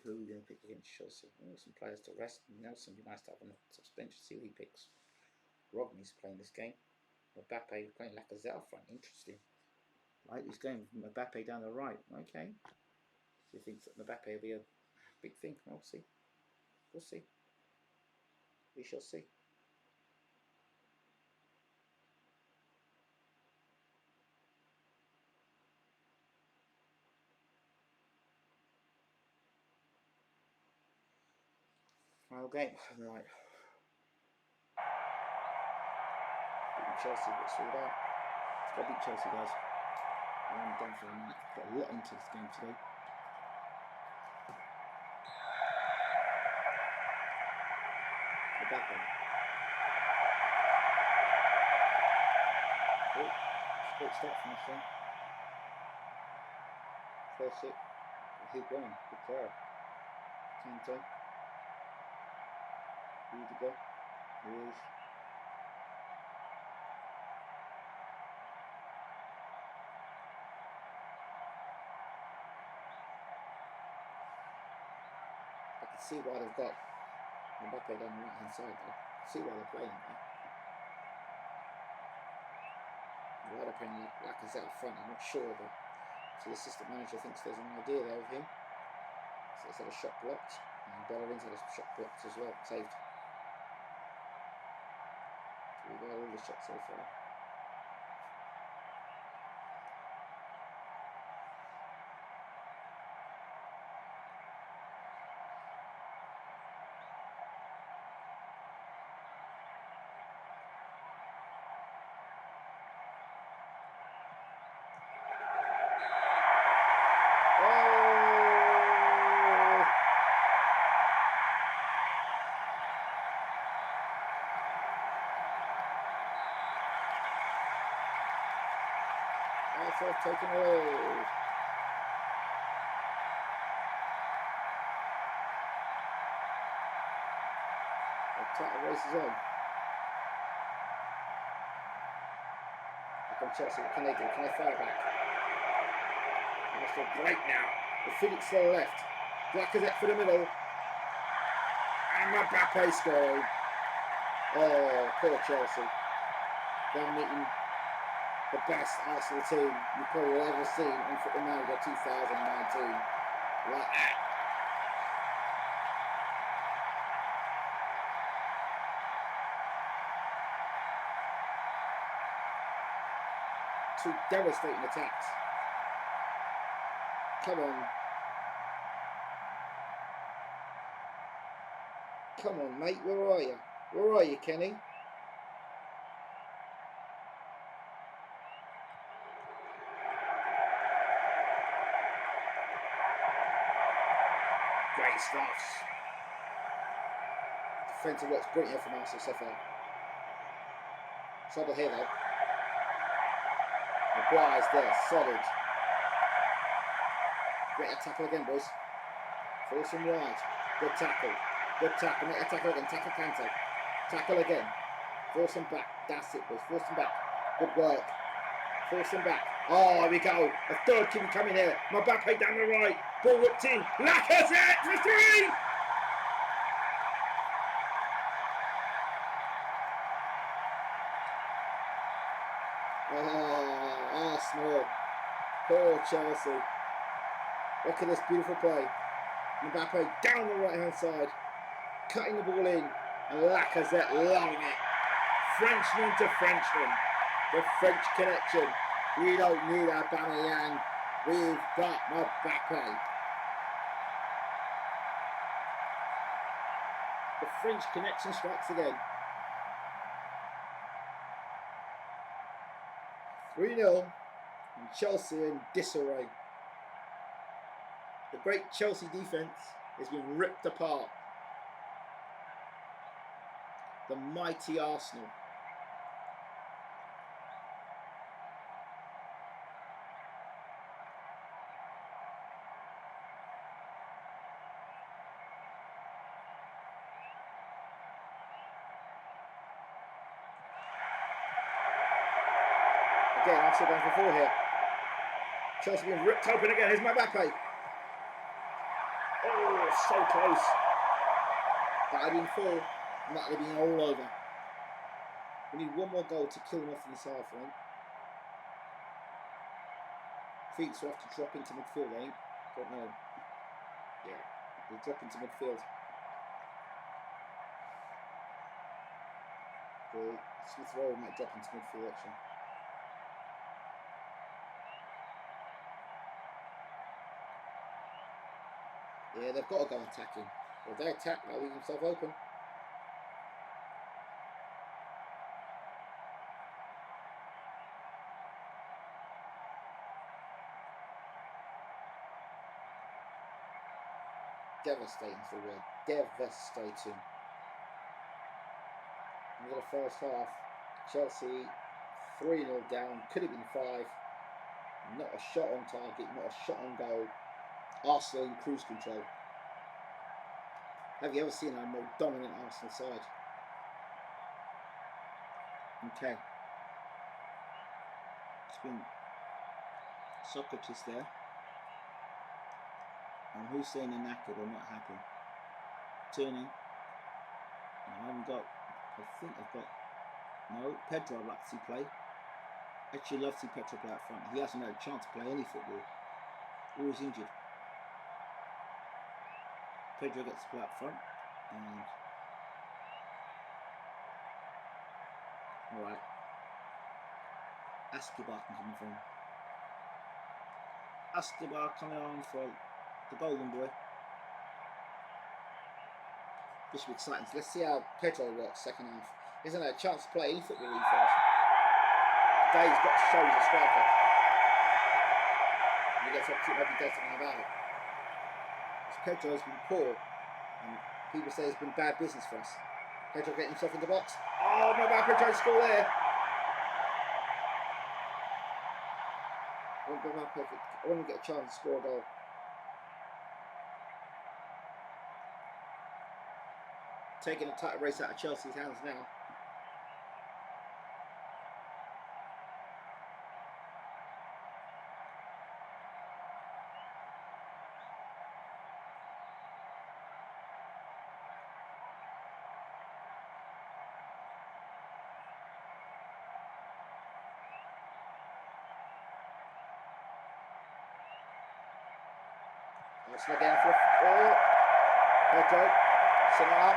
Who are we going to pick against Chelsea? Oh, some players to rest. Nelson would be nice to have on the suspension. See who he picks. Rodney's playing this game. Mbappe playing Lacazette up front. Interesting. I like this game with Mbappe down the right. Okay. So he thinks that Mbappe will be a big thing. We'll see. We'll see. We shall see. Final game. Right. Beating Chelsea, what's all about? Let's go beat Chelsea, guys. I'm done for the night. Got a lot into this game today. Mbappe. Oh, great start from this one. First hit. Higuain, good player. Kante. Rudiger. Here he is. I can see why they've got Mbappe down the right hand side though. I can see why they're playing there. Why they're playing Lacazette up front, I'm not sure, but so the assistant manager thinks there's an idea there of him. So he's had a shot blocked, and Bellerin's had a shot blocked as well, saved. So we've had all the shots so far. Taken away. Attack races on. Here come Chelsea. What can they do? Can they fire back? That's a break now. The Felix to the left. Lacazette for the middle. And Mbappe scoring. Oh, poor Chelsea. They're meeting the best Arsenal team you probably will ever seen on Football Manager 2019. Like that. Two devastating attacks. Come on. Come on, mate. Where are you? Where are you, Kenny? Great stuff. Defensive works brilliant from Arsenal so far. Trouble here though. Maguire's there, solid. Great tackle again, boys. Force him wide. Good tackle. Good tackle. Make a tackle again. Tackle Kante. Tackle again. Force him back. That's it, boys. Force him back. Good work. Force him back. Oh, here we go. A third kid coming here. Mbappe down the right. Ball whipped in. Lacazette for three. Oh, Arsenal. Poor Chelsea. Look at this beautiful play. Mbappe down the right hand side. Cutting the ball in. And Lacazette loving it. Frenchman to Frenchman. The French connection. We don't need Aubameyang. We've got Mbappe. The French connection strikes again. 3-0. And Chelsea in disarray. The great Chelsea defence has been ripped apart. The mighty Arsenal. Again, Arsenal going for 4 here. Chelsea being ripped open again. Here's Mbappe. Oh, so close. That had been 4, and that would have been all over. We need one more goal to kill them off in this half, I think. Feet will have to drop into midfield, I think. Don't know. Yeah, they'll drop into midfield. Smith Rowe might drop into midfield, actually. Yeah, they've got to go attacking. Well, if they attack, they'll leave themselves open. Devastating is the word. Devastating. In the first half, Chelsea 3-0 down. Could have been 5. Not a shot on target, not a shot on goal. Arsenal in cruise control. Have you ever seen a more dominant Arsenal side? Okay. It's been Socrates there. And Hussein and Naked are not happy. Turning. I haven't got, I think I've got, no, Pedro I'd like to see play. Actually love to see Pedro play up front. He hasn't had a chance to play any football. Always injured. Pedro gets to play up front. And alright. Escobar can come from. Escobar coming on for the golden boy. This should be exciting. So let's see how Pedro works second half. He hasn't had a chance to play any football really fast. Today he's got to show he's a striker. And he gets opportunity, maybe does something about it. Because Pedro has been poor, and people say it's been bad business for us. Pedro getting himself in the box. Oh, my bad, Pedro score there. I want to get a chance to score a goal. Taking a tight race out of Chelsea's hands now. Let's again for Pedro, sitting up.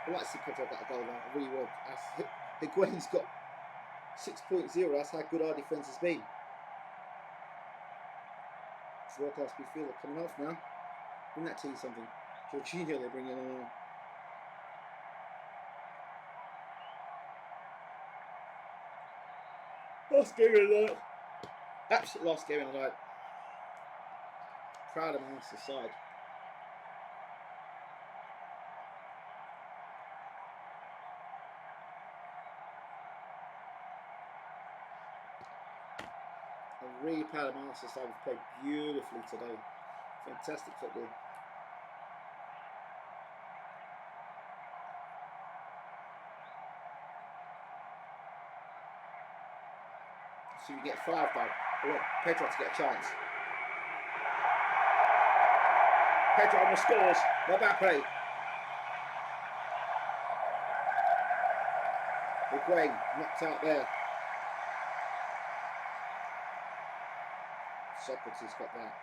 I'd like to see Pedro get a goal now, I really would. Higuain's got 6.0, that's how good our defence has been. It's world class midfielder coming off now. Wouldn't that tell you something? Jorginho they're bringing in now. Last game of the night. Absolute last game of the night. Proud of Manchester side. I'm really proud of Manchester side. We've played beautifully today. Fantastic football. So you get 5 though. I want Pedro to get a chance. Pedro almost scores. Mbappe. Higuain knocked out there. Socrates got that.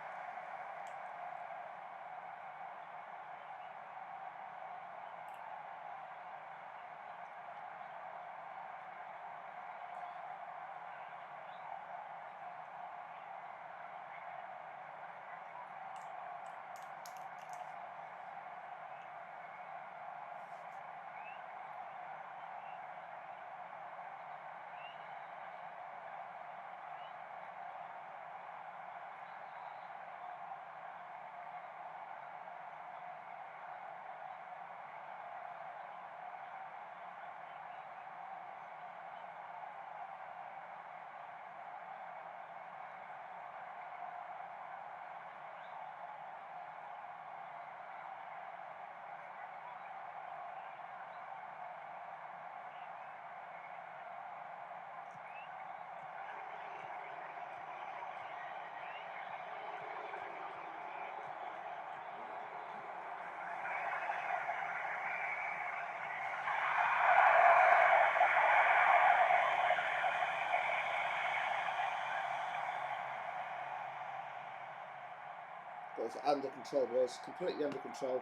Got us under control, boys. Completely under control.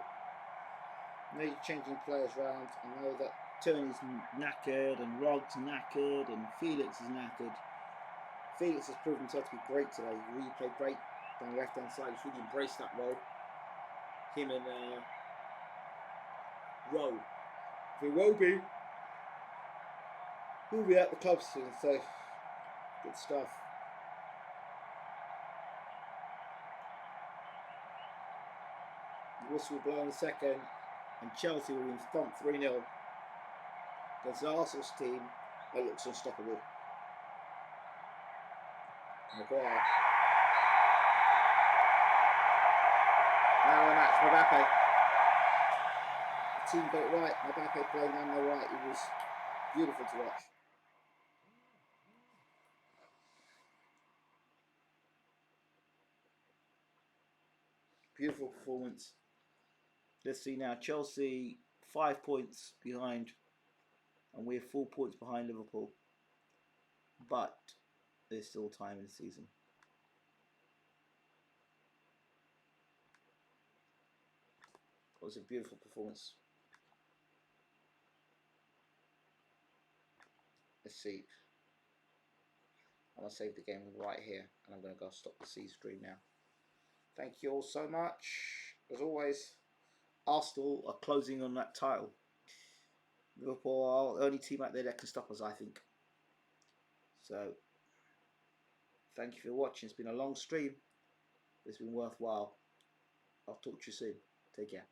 No changing players around. I know that Tony's knackered and Rod's knackered and Felix is knackered. Felix has proven himself to be great today. He really played great down the left hand side. He's really embraced that role. Him and Rowe. Iwobi. He'll be at the club soon, so good stuff. The whistle will blow in a second, and Chelsea will be in front 3-0 against Arsenal's team that looks unstoppable. Maguire. Man of the match, Mbappe. The team got it right. Mbappe playing down the right. It was beautiful to watch. Beautiful performance. Let's see now. Chelsea 5 points behind, and we're 4 points behind Liverpool. But there's still time in the season. It was a beautiful performance. Let's see. I'm going to save the game right here, and I'm going to go stop the C stream now. Thank you all so much. As always, Arsenal are closing on that title. Liverpool are the only team out there that can stop us, I think. So, thank you for watching. It's been a long stream. It's been worthwhile. I'll talk to you soon. Take care.